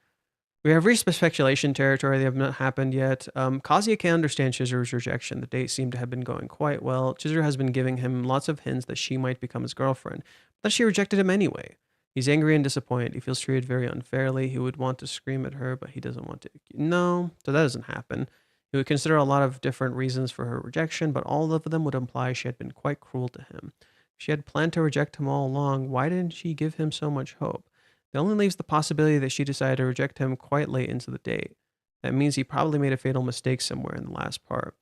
S2: We have reached the speculation territory. They have not happened yet. Kazuya can't understand Chizuru's rejection. The date seemed to have been going quite well. Chizuru has been giving him lots of hints that she might become his girlfriend, but she rejected him anyway. He's angry and disappointed. He feels treated very unfairly. He would want to scream at her, but he doesn't want to. No, so that doesn't happen. He would consider a lot of different reasons for her rejection, but all of them would imply she had been quite cruel to him. If she had planned to reject him all along, why didn't she give him so much hope? It only leaves the possibility that she decided to reject him quite late into the date. That means he probably made a fatal mistake somewhere in the last part.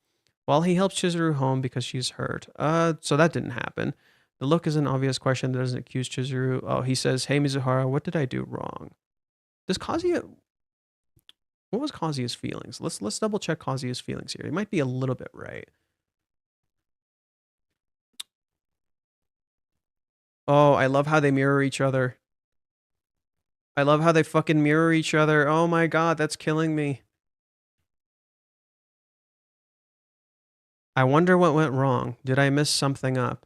S2: While he helps Chizuru home because she's hurt. So that didn't happen. The look is an obvious question that doesn't accuse Chizuru. Oh, he says, "Hey Mizuhara, what did I do wrong?" Does Kazuya... What was Kazuya's feelings? Let's double check Kazuya's feelings here. He might be a little bit right. Oh, I love how they mirror each other. I love how they fucking mirror each other. Oh my god, that's killing me. I wonder what went wrong. Did I miss something up?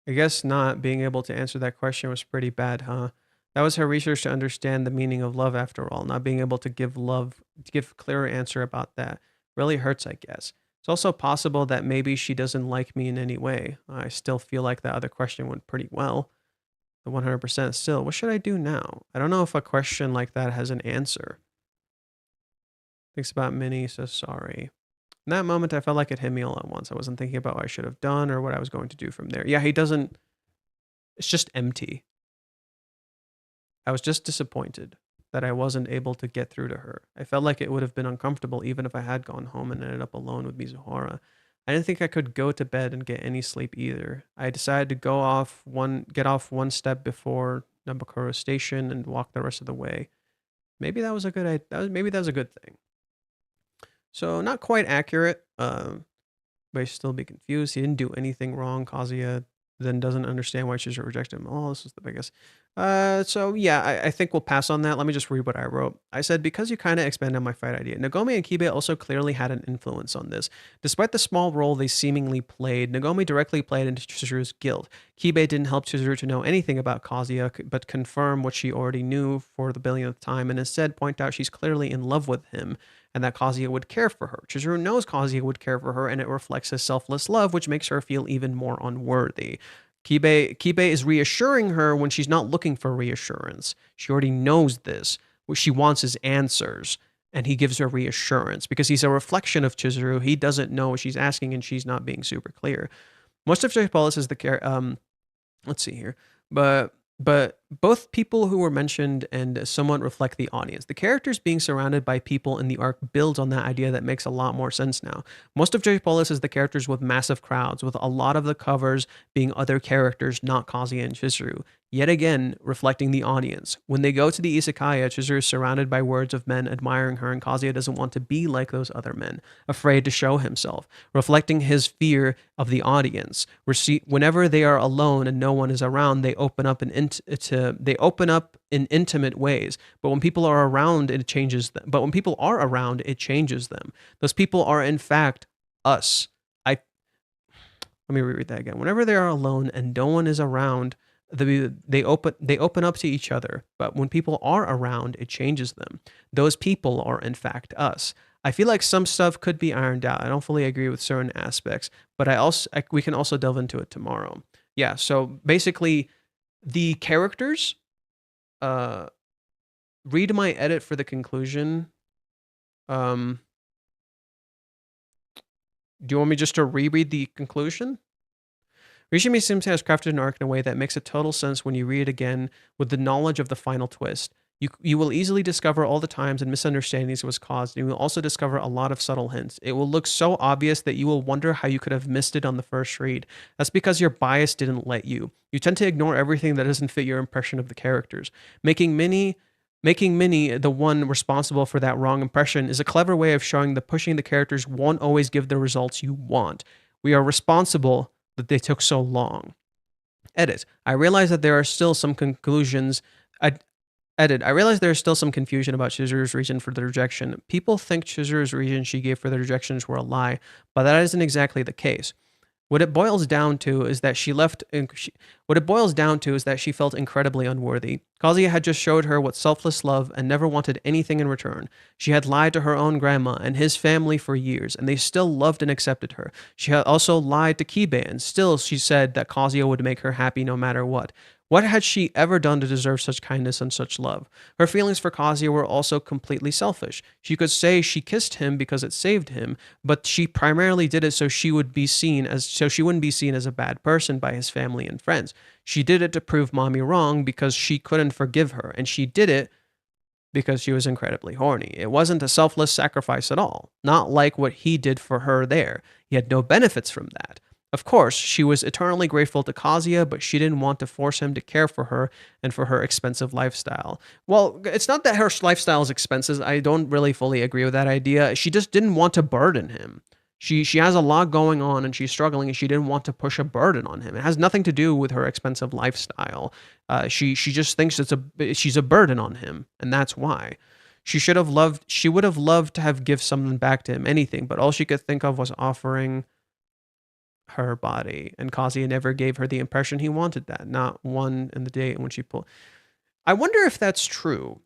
S2: I guess not. Being able to answer that question was pretty bad, huh? That was her research to understand the meaning of love after all. Not being able to give a clearer answer about that really hurts, I guess. It's also possible that maybe she doesn't like me in any way. I still feel like that other question went pretty well. The 100% still. What should I do now? I don't know if a question like that has an answer. Thinks about Minnie, says sorry. In that moment, I felt like it hit me all at once. I wasn't thinking about what I should have done or what I was going to do from there. Yeah, he doesn't... It's just empty. I was just disappointed that I wasn't able to get through to her. I felt like it would have been uncomfortable even if I had gone home and ended up alone with Mizuhara. I didn't think I could go to bed and get any sleep either. I decided to get off one step before Nabokoro Station and walk the rest of the way. Maybe that was a good maybe that was a good thing. So not quite accurate, but he'd still be confused. He didn't do anything wrong. Kazuya then doesn't understand why Chizuru rejected him. Oh, this is the biggest. So yeah, I think we'll pass on that. Let me just read what I wrote. I said, because you kind of expanded on my fight idea, Nagomi and Kibe also clearly had an influence on this. Despite the small role they seemingly played, Nagomi directly played into Chizuru's guilt. Kibe didn't help Chizuru to know anything about Kazuya, but confirm what she already knew for the billionth time, and instead point out she's clearly in love with him, and that Kazuya would care for her. Chizuru knows Kazuya would care for her, and it reflects his selfless love, which makes her feel even more unworthy. Kibe is reassuring her when she's not looking for reassurance. She already knows this. What she wants is answers, and he gives her reassurance because he's a reflection of Chizuru. He doesn't know what she's asking, and she's not being super clear. Most of Joypolis is the let's see here, but both people who were mentioned and somewhat reflect the audience. The characters being surrounded by people in the arc builds on that idea that makes a lot more sense now. Most of Joypolis is the characters with massive crowds, with a lot of the covers being other characters, not Kazuya and Chizuru. Yet again, reflecting the audience. When they go to the Izakaya, Chizuru is surrounded by words of men admiring her, and Kazuya doesn't want to be like those other men, afraid to show himself, reflecting his fear of the audience. Whenever they are alone and no one is around, they open up in intimate ways. But when people are around, it changes them. It changes them. Those people are in fact us. Let me reread that again. Whenever they are alone and no one is around, they open up to each other. But when people are around, it changes them. Those people are in fact us. I feel like some stuff could be ironed out. I don't fully agree with certain aspects, but we can also delve into it tomorrow. Yeah, so basically the characters, read my edit for the conclusion. Do you want me just to reread the conclusion? Rishimi seems to have crafted an arc in a way that makes a total sense when you read it again with the knowledge of the final twist. You will easily discover all the times and misunderstandings it was caused, and you will also discover a lot of subtle hints. It will look so obvious that you will wonder how you could have missed it on the first read. That's because your bias didn't let you. You tend to ignore everything that doesn't fit your impression of the characters. Making Minnie the one responsible for that wrong impression is a clever way of showing that pushing the characters won't always give the results you want. We are responsible that they took so long. Edit. I realize there is still some confusion about Chizuru's reason for the rejection. People think Chizuru's reason she gave for the rejections were a lie, but that isn't exactly the case. What it boils down to is that she felt incredibly unworthy. Kazuya had just showed her what selfless love and never wanted anything in return. She had lied to her own grandma and his family for years, and they still loved and accepted her. She had also lied to Kibe, and still she said that Kazuya would make her happy no matter what. What had she ever done to deserve such kindness and such love? Her feelings for Kazuya were also completely selfish. She could say she kissed him because it saved him, but she primarily did it so she wouldn't be seen as a bad person by his family and friends. She did it to prove mommy wrong because she couldn't forgive her, and she did it because she was incredibly horny. It wasn't a selfless sacrifice at all, not like what he did for her there. He had no benefits from that. Of course, she was eternally grateful to Kazuya, but she didn't want to force him to care for her and for her expensive lifestyle. Well, it's not that her lifestyle is expensive. I don't really fully agree with that idea. She just didn't want to burden him. She has a lot going on and she's struggling and she didn't want to push a burden on him. It has nothing to do with her expensive lifestyle. She just thinks she's a burden on him, and that's why. She would have loved to have give something back to him, anything, but all she could think of was offering her body, and Kazuya never gave her the impression he wanted that. Not one in the date when she pulled. I wonder if that's true.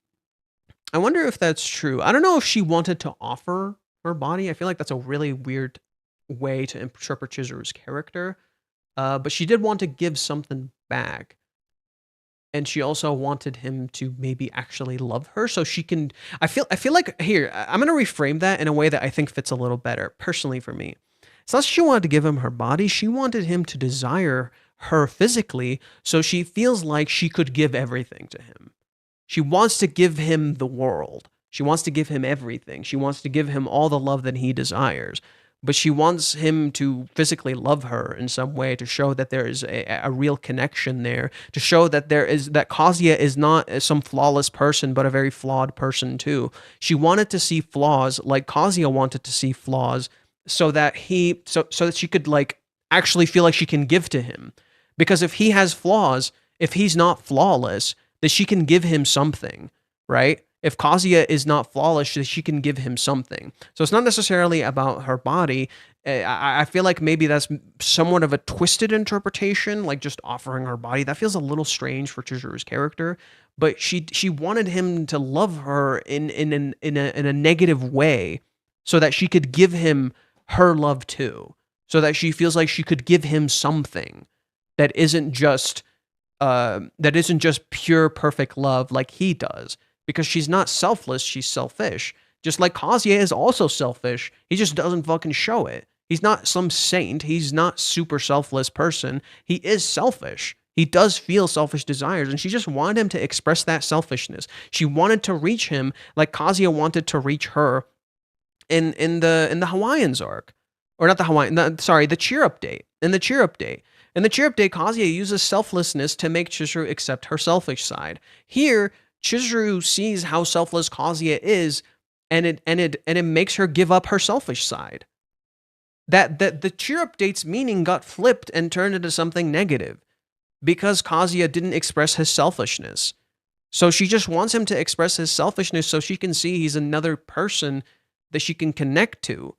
S2: I don't know if she wanted to offer her body. I feel like that's a really weird way to interpret Chizuru's character. But she did want to give something back. And she also wanted him to maybe actually love her so she can. I feel like here, I'm going to reframe that in a way that I think fits a little better, personally for me. It's not that she wanted to give him her body. She wanted him to desire her physically so she feels like she could give everything to him. She wants to give him the world. She wants to give him everything. She wants to give him all the love that he desires. But she wants him to physically love her in some way to show that there is a real connection there, to show that that Kazuya is not some flawless person, but a very flawed person too. She wanted to see flaws like Kazuya wanted to see flaws so that that she could like actually feel like she can give to him. Because if he has flaws, if he's not flawless, then she can give him something, right? If Kazuya is not flawless, she can give him something. So it's not necessarily about her body. I feel like maybe that's somewhat of a twisted interpretation, like just offering her body. That feels a little strange for Chizuru's character. But she wanted him to love her in a negative way, so that she could give him her love too, so that she feels like she could give him something that isn't just pure perfect love like he does. Because she's not selfless, she's selfish. Just like Kazuya is also selfish, he just doesn't fucking show it. He's not some saint, he's not super selfless person. He is selfish. He does feel selfish desires, and she just wanted him to express that selfishness. She wanted to reach him like Kazuya wanted to reach her in the Hawaiians arc. Or not the Hawaiian, sorry, the cheer up date. In the cheer up date. In the cheer up date, Kazuya uses selflessness to make Chizuru accept her selfish side. Here, Chizuru sees how selfless Kazuya is, and it makes her give up her selfish side. That the cheer update's meaning got flipped and turned into something negative because Kazuya didn't express his selfishness. So she just wants him to express his selfishness so she can see he's another person that she can connect to,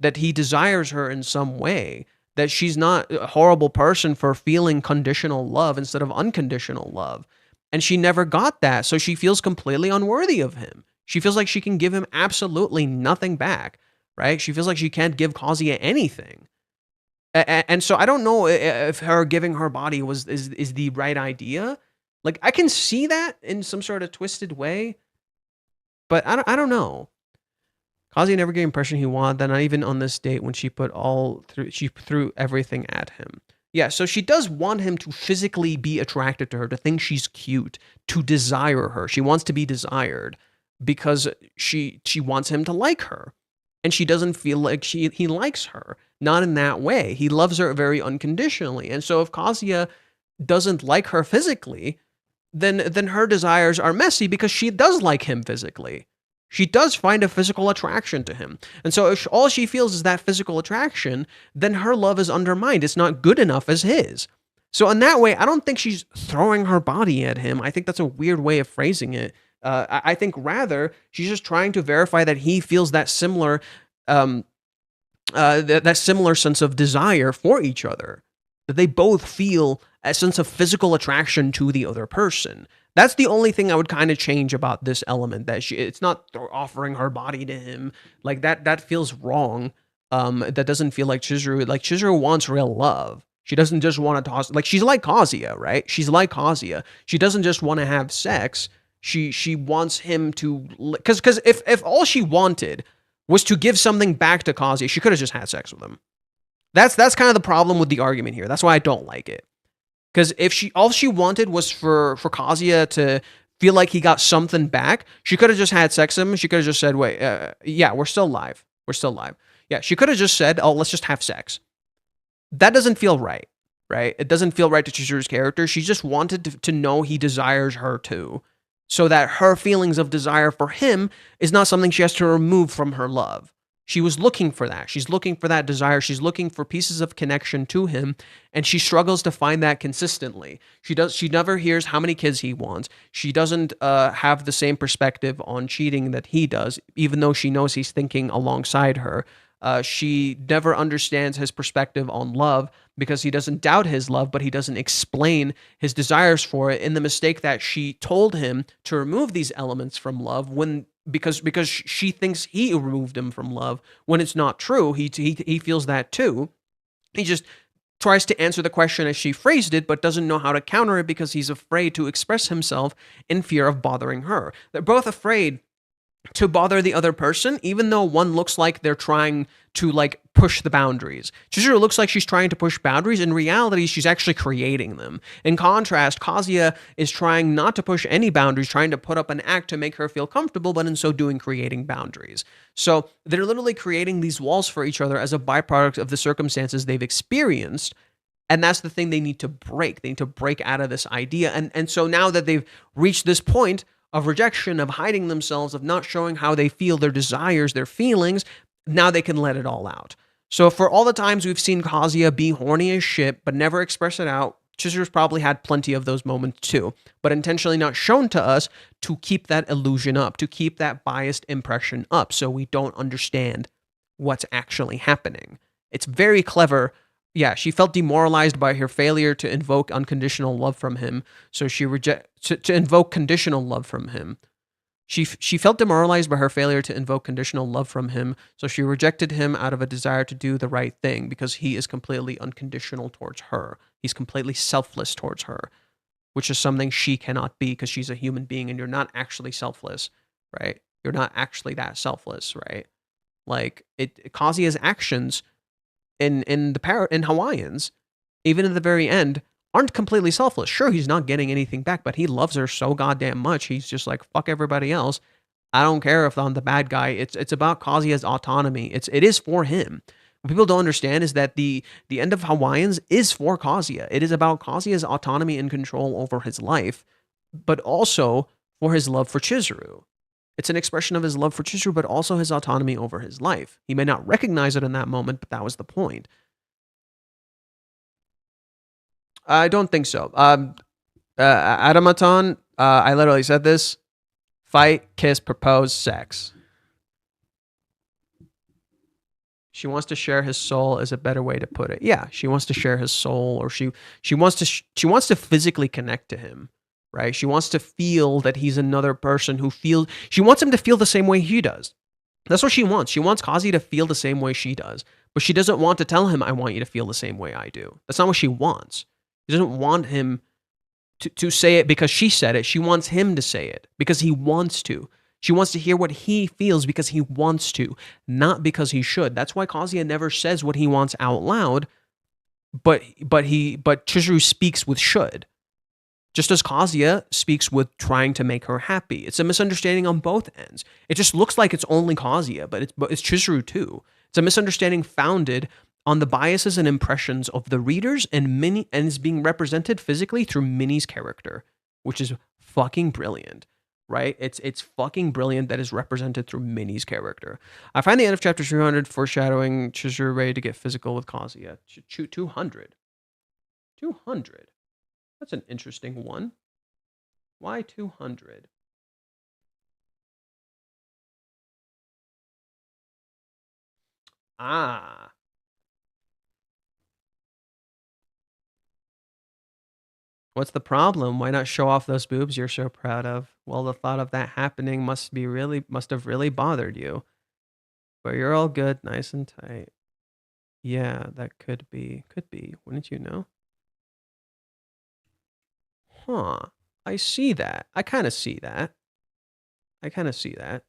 S2: that he desires her in some way, that she's not a horrible person for feeling conditional love instead of unconditional love. And she never got that, so she feels completely unworthy of him. She feels like she can give him absolutely nothing back, right? She feels like she can't give Kazuya anything. And so I don't know if her giving her body is the right idea. Like, I can see that in some sort of twisted way, but I don't know. Kazuya never gave the impression he wanted that, not even on this date when she threw everything at him. Yeah, so she does want him to physically be attracted to her, to think she's cute, to desire her. She wants to be desired because she wants him to like her. And she doesn't feel like he likes her. Not in that way. He loves her very unconditionally. And so if Kazuya doesn't like her physically, then her desires are messy because she does like him physically. She does find a physical attraction to him. And so if all she feels is that physical attraction, then her love is undermined. It's not good enough as his. So in that way, I don't think she's throwing her body at him. I think that's a weird way of phrasing it. I think rather she's just trying to verify that he feels that similar that similar sense of desire for each other. That they both feel a sense of physical attraction to the other person. That's the only thing I would kind of change about this element, that it's not offering her body to him. Like that feels wrong. That doesn't feel like Chizuru. Like Chizuru wants real love. She doesn't just want to toss, like, she's like Kazuya, right? She's like Kazuya. She doesn't just want to have sex. She wants him to, because if all she wanted was to give something back to Kazuya, she could have just had sex with him. That's kind of the problem with the argument here. That's why I don't like it. Because if all she wanted was for Kazuya to feel like he got something back, she could have just had sex with him. She could have just said, wait, yeah, we're still live. We're still live. Yeah, she could have just said, oh, let's just have sex. That doesn't feel right, right? It doesn't feel right to Chizuru's character. She just wanted to know he desires her too, so that her feelings of desire for him is not something she has to remove from her love. She was looking for that. She's looking for that desire. She's looking for pieces of connection to him, and she struggles to find that consistently. She never hears how many kids he wants. She doesn't have the same perspective on cheating that he does, even though she knows he's thinking alongside her. She never understands his perspective on love because he doesn't doubt his love, but he doesn't explain his desires for it, in the mistake that she told him to remove these elements from love because she thinks he removed him from love, when it's not true. He feels that too. He just tries to answer the question as she phrased it, but doesn't know how to counter it because he's afraid to express himself in fear of bothering her. They're both afraid to bother the other person, even though one looks like they're trying to, like, push the boundaries. Chizuru looks like she's trying to push boundaries. In reality, she's actually creating them. In contrast, Kazuya is trying not to push any boundaries, trying to put up an act to make her feel comfortable, but in so doing, creating boundaries. So they're literally creating these walls for each other as a byproduct of the circumstances they've experienced. And that's the thing they need to break. They need to break out of this idea. And so now that they've reached this point of rejection, of hiding themselves, of not showing how they feel, their desires, their feelings, now they can let it all out. So for all the times we've seen Kazuya be horny as shit, but never express it out, Chizuru's probably had plenty of those moments too, but intentionally not shown to us to keep that illusion up, to keep that biased impression up, so we don't understand what's actually happening. It's very clever. Yeah, she felt demoralized by her failure to invoke unconditional love from him, so she to invoke conditional love from him. She felt demoralized by her failure to invoke conditional love from him, so she rejected him out of a desire to do the right thing, because he is completely unconditional towards her. He's completely selfless towards her, which is something she cannot be, because she's a human being and you're not actually selfless, right? You're not actually that selfless, right? Like, Kazuya's actions in Hawaiians, even at the very end, aren't completely selfless. Sure, he's not getting anything back, but he loves her so goddamn much. He's just like, fuck everybody else. I don't care if I'm the bad guy. It's about Kazuya's autonomy. It is for him. What people don't understand is that the end of Hawaiians is for Kazuya. It is about Kazuya's autonomy and control over his life, but also for his love for Chizuru. It's an expression of his love for Chizuru, but also his autonomy over his life. He may not recognize it in that moment, but that was the point. I don't think so. Adamaton, I literally said this: fight, kiss, propose, sex. She wants to share his soul is a better way to put it. Yeah, she wants to share his soul, or she wants to physically connect to him, right? She wants to feel that he's another person who feels. She wants him to feel the same way he does. That's what she wants. She wants Kazi to feel the same way she does, but she doesn't want to tell him, "I want you to feel the same way I do." That's not what she wants. She doesn't want him to say it because she said it. She wants him to say it because he wants to. She wants to hear what he feels because he wants to, not because he should. That's why Kazuya never says what he wants out loud, but Chizuru speaks with should. Just as Kazuya speaks with trying to make her happy. It's a misunderstanding on both ends. It just looks like it's only Kazuya, but it's Chizuru too. It's a misunderstanding founded on the biases and impressions of the readers, and Minnie, and is being represented physically through Minnie's character, which is fucking brilliant, right? It's fucking brilliant that is represented through Minnie's character. I find the end of chapter 300 foreshadowing Chizuru ready to get physical with Kazuya. 200. 200. That's an interesting one. Why 200? Ah. What's the problem? Why not show off those boobs you're so proud of? Well, the thought of that happening must have really bothered you. But you're all good, nice and tight. Yeah, that could be. Could be. Wouldn't you know? Huh. I see that. I kind of see that. I kind of see that.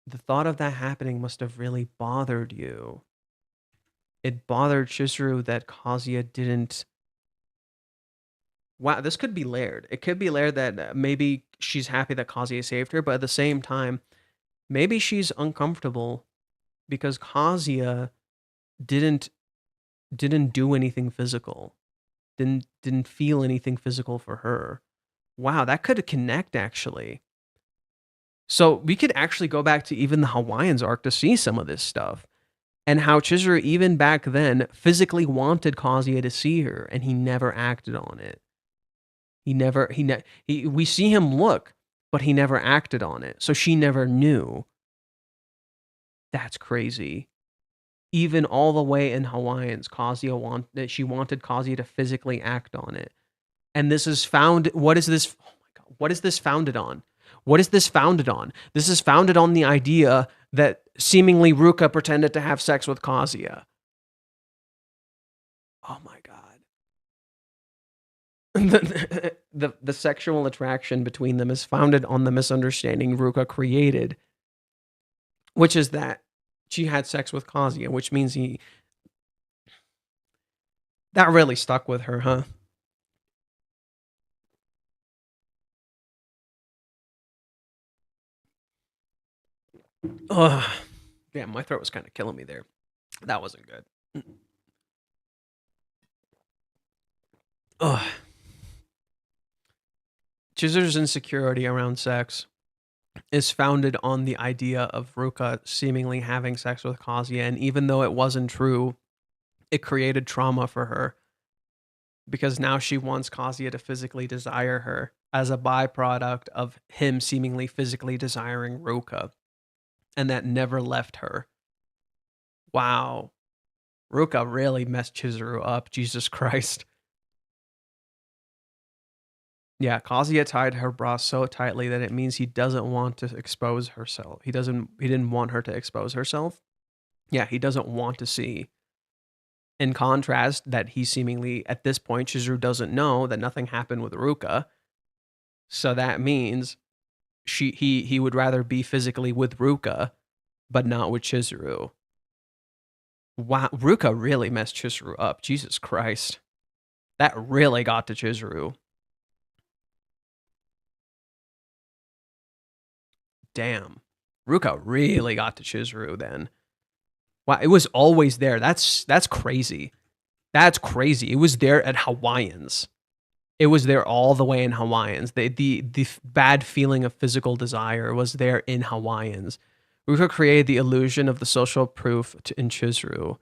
S2: The thought of that happening must have really bothered you. It bothered Chizuru that Kazuya didn't. Wow, this could be layered. It could be layered that maybe she's happy that Kazuya saved her, but at the same time, maybe she's uncomfortable because Kazuya didn't didn't do anything physical. Didn't feel anything physical for her. Wow, that could connect actually. So we could actually go back to even the Hawaiians arc to see some of this stuff. And how Chizuru, even back then, physically wanted Kazuya to see her, and he never acted on it. We see him look, but he never acted on it. So she never knew. That's crazy. Even all the way in Hawaiians, she wanted Kazuya to physically act on it. And this is found, what is this? Oh my God, what is this founded on? What is this founded on? This is founded on the idea that seemingly Ruka pretended to have sex with Kazuya. Oh my God. The sexual attraction between them is founded on the misunderstanding Ruka created, which is that she had sex with Kazuya, which means that really stuck with her, huh? Ugh. Damn, my throat was kind of killing me there. That wasn't good. Ugh. Chizuru's insecurity around sex is founded on the idea of Ruka seemingly having sex with Kazuya, and even though it wasn't true, it created trauma for her because now she wants Kazuya to physically desire her as a byproduct of him seemingly physically desiring Ruka, and that never left her. Wow. Ruka really messed Chizuru up, Jesus Christ. Yeah, Kazuya tied her bra so tightly that it means he doesn't want to expose herself. He didn't want her to expose herself. Yeah, he doesn't want to see. In contrast, that he seemingly, at this point, Chizuru doesn't know that nothing happened with Ruka. So that means he would rather be physically with Ruka, but not with Chizuru. Wow, Ruka really messed Chizuru up. Jesus Christ. That really got to Chizuru. Damn. Ruka really got to Chizuru then. Wow, it was always there. That's crazy. That's crazy. It was there at Hawaiians. It was there all the way in Hawaiians. The bad feeling of physical desire was there in Hawaiians. Ruka created the illusion of the social proof in Chizuru.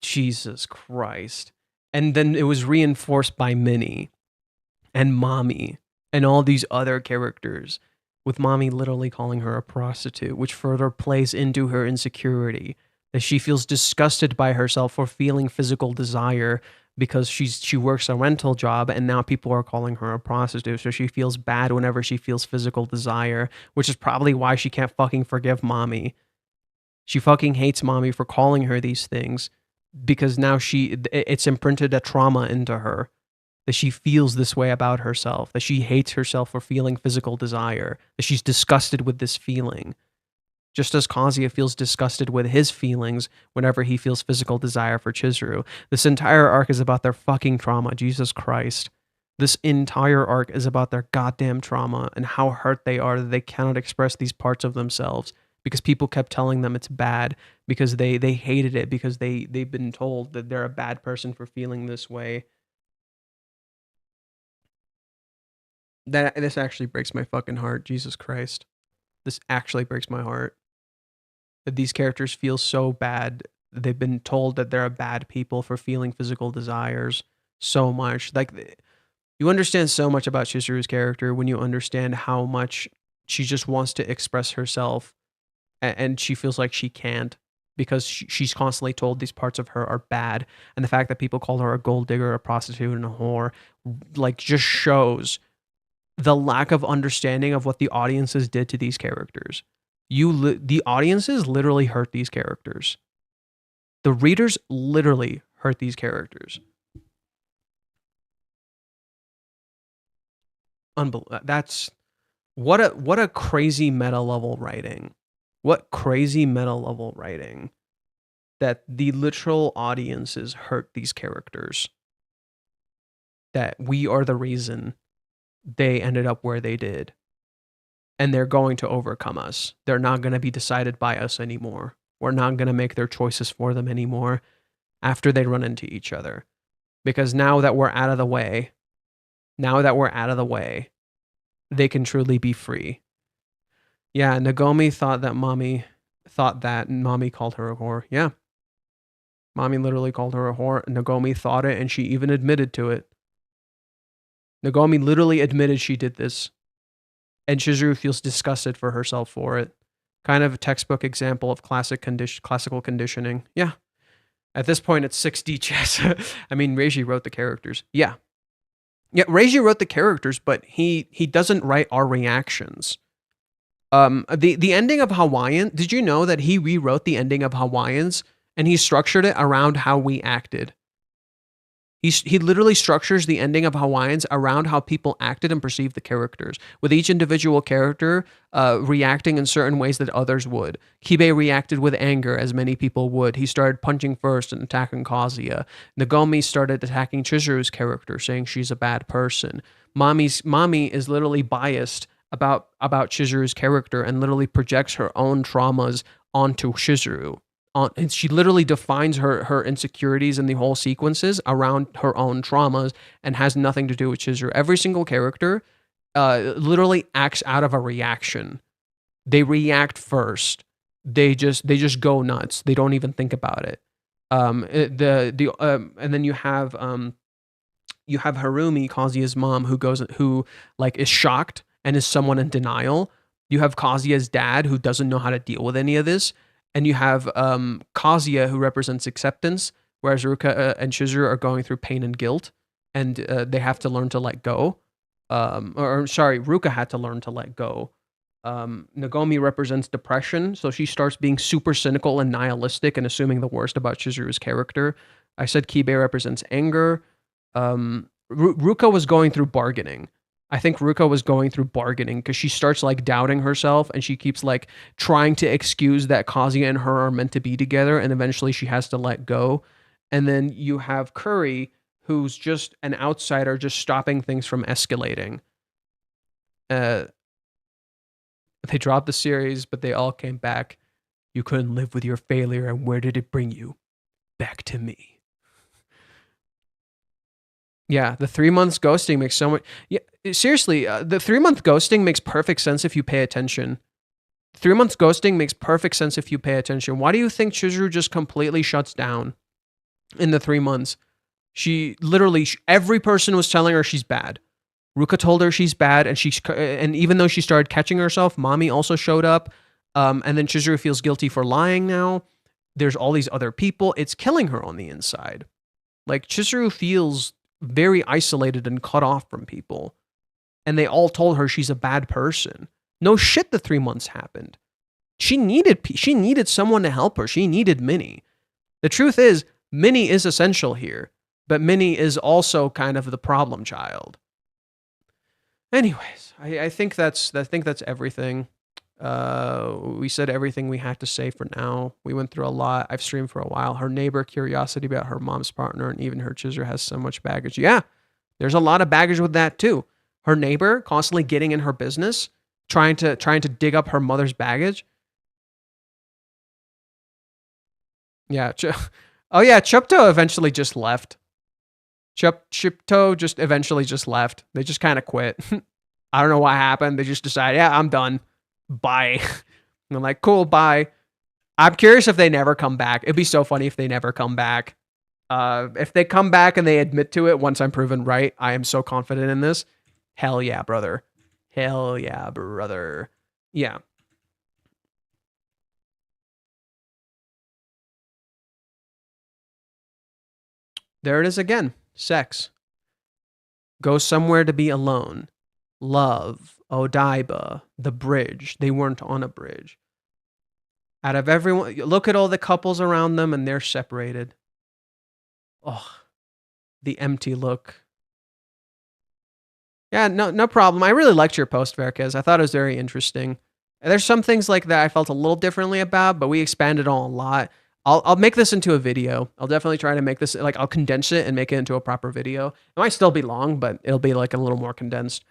S2: Jesus Christ. And then it was reinforced by Minnie and Mommy and all these other characters, with Mommy literally calling her a prostitute, which further plays into her insecurity, that she feels disgusted by herself for feeling physical desire because she works a rental job and now people are calling her a prostitute. So she feels bad whenever she feels physical desire, which is probably why she can't fucking forgive Mommy. She fucking hates Mommy for calling her these things because now it's imprinted a trauma into her, that she feels this way about herself, that she hates herself for feeling physical desire, that she's disgusted with this feeling. Just as Kazuya feels disgusted with his feelings whenever he feels physical desire for Chizuru. This entire arc is about their fucking trauma, Jesus Christ. This entire arc is about their goddamn trauma and how hurt they are that they cannot express these parts of themselves because people kept telling them it's bad, because they hated it, because they've been told that they're a bad person for feeling this way. This actually breaks my fucking heart, Jesus Christ. This actually breaks my heart. That these characters feel so bad. They've been told that they're a bad people for feeling physical desires so much. Like, you understand so much about Chizuru's character when you understand how much she just wants to express herself and she feels like she can't because she's constantly told these parts of her are bad. And the fact that people call her a gold digger, a prostitute, and a whore, like, just shows the lack of understanding of what the audiences did to these characters. The audiences literally hurt these characters. The readers literally hurt these characters. That's what a crazy meta level writing. What crazy meta level writing that the literal audiences hurt these characters. That we are the reason they ended up where they did. And they're going to overcome us. They're not going to be decided by us anymore. We're not going to make their choices for them anymore after they run into each other. Because now that we're out of the way, they can truly be free. Yeah, Nagomi thought that mommy called her a whore. Yeah. Mommy literally called her a whore. Nagomi thought it, and she even admitted to it. Nagomi literally admitted she did this. And Chizuru feels disgusted for herself for it. Kind of a textbook example of classical conditioning. Yeah. At this point, it's 6D chess. I mean, Reiji wrote the characters. Yeah. Yeah, Reiji wrote the characters, but he doesn't write our reactions. The ending of Hawaiian, did you know that he rewrote the ending of Hawaiians and he structured it around how we acted? He literally structures the ending of Hawaiians around how people acted and perceived the characters, with each individual character reacting in certain ways that others would. Kibe reacted with anger, as many people would. He started punching first and attacking Kazuya. Nagomi started attacking Chizuru's character, saying she's a bad person. Mommy is literally biased about Chizuru's character and literally projects her own traumas onto Chizuru. And she literally defines her insecurities and the whole sequences around her own traumas and has nothing to do with Chizuru. Every single character literally acts out of a reaction. They react first. They just go nuts. They don't even think about it. And then you have Harumi, Kazuya's mom, who is shocked and is somewhat in denial. You have Kazuya's dad, who doesn't know how to deal with any of this. And you have Kazuya, who represents acceptance, whereas Ruka and Chizuru are going through pain and guilt, and they have to learn to let go. Ruka had to learn to let go. Nagomi represents depression, so she starts being super cynical and nihilistic and assuming the worst about Chizuru's character. I said Kibe represents anger. Ruka was going through bargaining. I think Ruka was going through bargaining because she starts doubting herself and she keeps trying to excuse that Kazuya and her are meant to be together, and eventually she has to let go. And then you have Curry, who's just an outsider, just stopping things from escalating. They dropped the series, but they all came back. You couldn't live with your failure, and where did it bring you? Back to me. Yeah, the 3 months ghosting makes so much... Yeah, seriously, the 3-month ghosting makes perfect sense if you pay attention. 3 months ghosting makes perfect sense if you pay attention. Why do you think Chizuru just completely shuts down in the 3 months? She literally... Every person was telling her she's bad. Ruka told her she's bad, and even though she started catching herself, Mommy also showed up, and then Chizuru feels guilty for lying now. There's all these other people. It's killing her on the inside. Chizuru feels very isolated and cut off from people. And they all told her she's a bad person. No shit, the 3 months happened. She needed someone to help her. She needed Minnie. The truth is, Minnie is essential here, but Minnie is also kind of the problem child. Anyways, I think that's everything. We said everything we had to say for now. We went through a lot. I've streamed for a while. Her neighbor, curiosity about her mom's partner, and even her Chizuru has so much baggage. Yeah, there's a lot of baggage with that too. Her neighbor constantly getting in her business, trying to dig up her mother's baggage. Yeah. Chupto eventually just left. Chupto just eventually just left. They just kind of quit. I don't know what happened. They just decided, yeah, I'm done. Bye. And I'm like, cool, bye. I'm curious if they never come back. It'd be so funny if they never come back. If they come back and they admit to it once I'm proven right, I am so confident in this. Hell yeah, brother. Hell yeah, brother. Yeah. There it is again. Sex. Go somewhere to be alone. Love. Odaiba. The bridge. They weren't on a bridge. Out of everyone, look at all the couples around them and they're separated. Oh, the empty look. Yeah, no problem. I really liked your post, Verkez. I thought it was very interesting. There's some things like that I felt a little differently about, but we expanded on a lot. I'll make this into a video. I'll definitely try to make this, like, I'll condense it and make it into a proper video. It might still be long, but it'll be like a little more condensed.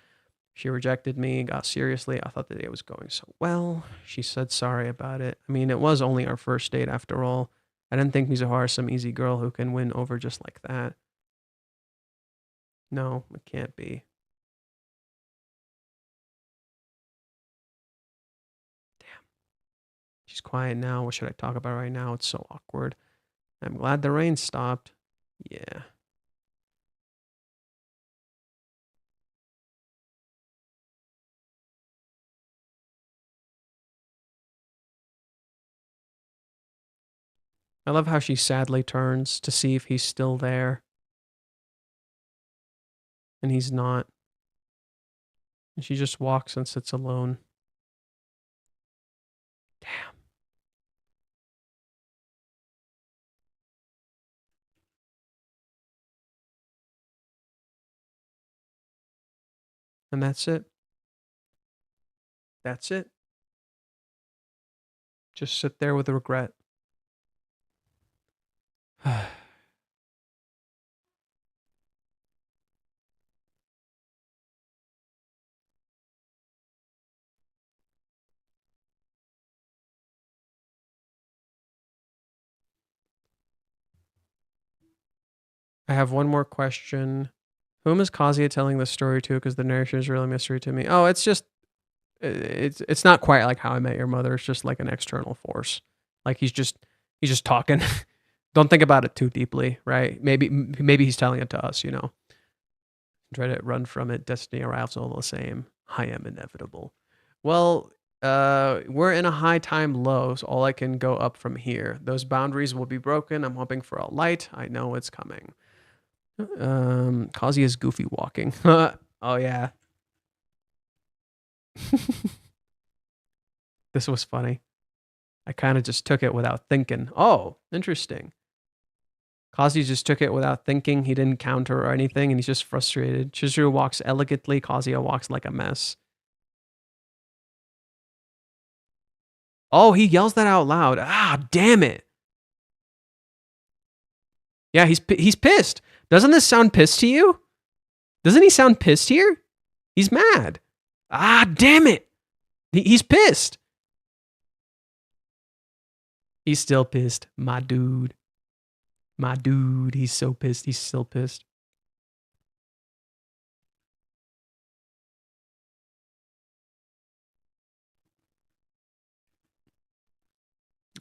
S2: She rejected me, got seriously. I thought the day was going so well. She said sorry about it. I mean, it was only our first date after all. I didn't think Mizuhara is some easy girl who can win over just like that. No, it can't be. She's quiet now. What should I talk about right now? It's so awkward. I'm glad the rain stopped. Yeah. I love how she sadly turns to see if he's still there. And he's not. And she just walks and sits alone. Damn. And that's it. That's it. Just sit there with regret. I have one more question. Whom is Kazuya telling this story to? Because the narration is really a mystery to me. Oh, it's just, it's not quite like How I Met Your Mother. It's just like an external force. Like he's just talking. Don't think about it too deeply, right? Maybe he's telling it to us, you know. Try to run from it. Destiny arrives all the same. I am inevitable. Well, we're in a high time low, so all I can go up from here. Those boundaries will be broken. I'm hoping for a light. I know it's coming. Kazuya's goofy walking. Oh yeah. This was funny. I kind of just took it without thinking. Oh, interesting. Kazuya just took it without thinking. He didn't counter or anything, and he's just frustrated. Chizuru walks elegantly. Kazuya walks like a mess. Oh, he yells that out loud. Ah, damn it. Yeah, he's pissed. Doesn't this sound pissed to you? Doesn't he sound pissed here? He's mad. Ah, damn it. He's pissed. He's still pissed. My dude. My dude. He's so pissed. He's still pissed.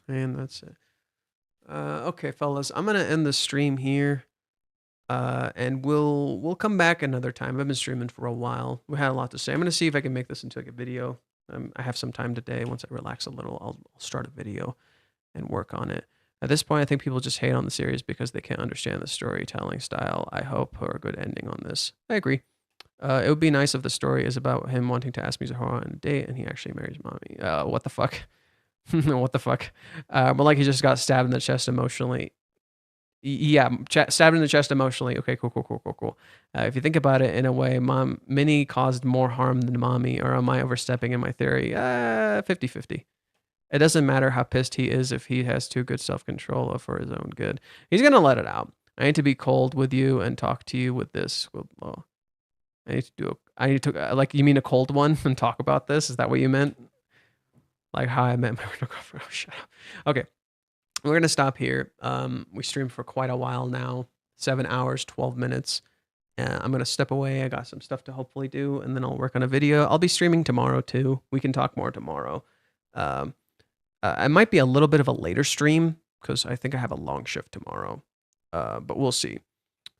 S2: And that's it. Okay, fellas, I'm gonna end the stream here, and we'll come back another time. I've been streaming for a while. We had a lot to say. I'm gonna see if I can make this into like a video. I have some time today. Once I relax a little, I'll start a video and work on it. At this point, I think people just hate on the series because they can't understand the storytelling style. I hope for a good ending on this. I agree. It would be nice if the story is about him wanting to ask Mizuhara on a date and he actually marries mommy. What the fuck? What the fuck? But like he just got stabbed in the chest emotionally. Yeah, stabbed in the chest emotionally. Okay, cool. If you think about it in a way, Minnie caused more harm than mommy, or am I overstepping in my theory? 50-50. It doesn't matter how pissed he is if he has too good self-control for his own good. He's going to let it out. I need to be cold with you and talk to you with this. Well, I need to, like, you mean a cold one and talk about this? Is that what you meant? Like how I met my girlfriend. Oh, shut up. Okay. We're going to stop here. We streamed for quite a while now. 7 hours, 12 minutes. I'm going to step away. I got some stuff to hopefully do, and then I'll work on a video. I'll be streaming tomorrow too. We can talk more tomorrow. I might be a little bit of a later stream because I think I have a long shift tomorrow. But we'll see.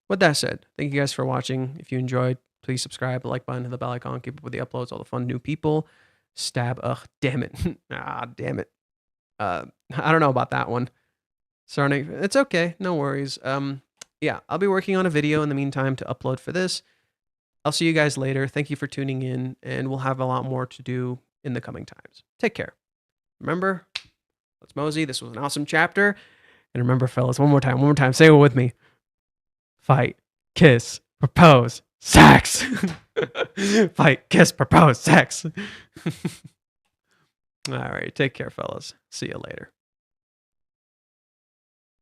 S2: With that said, thank you guys for watching. If you enjoyed, please subscribe, the like button, hit the bell icon, keep up with the uploads, all the fun new people. Stab. Ugh, damn it. Damn it. I don't know about that one. Sorry, it's okay. No worries. Yeah, I'll be working on a video in the meantime to upload for this. I'll see you guys later. Thank you for tuning in, and we'll have a lot more to do in the coming times. Take care. Remember, Let's mosey. This was an awesome chapter. And remember, fellas, one more time, say it with me. Fight, kiss, propose, sex. Fight, kiss, propose, sex. All right, take care, fellas. See you later.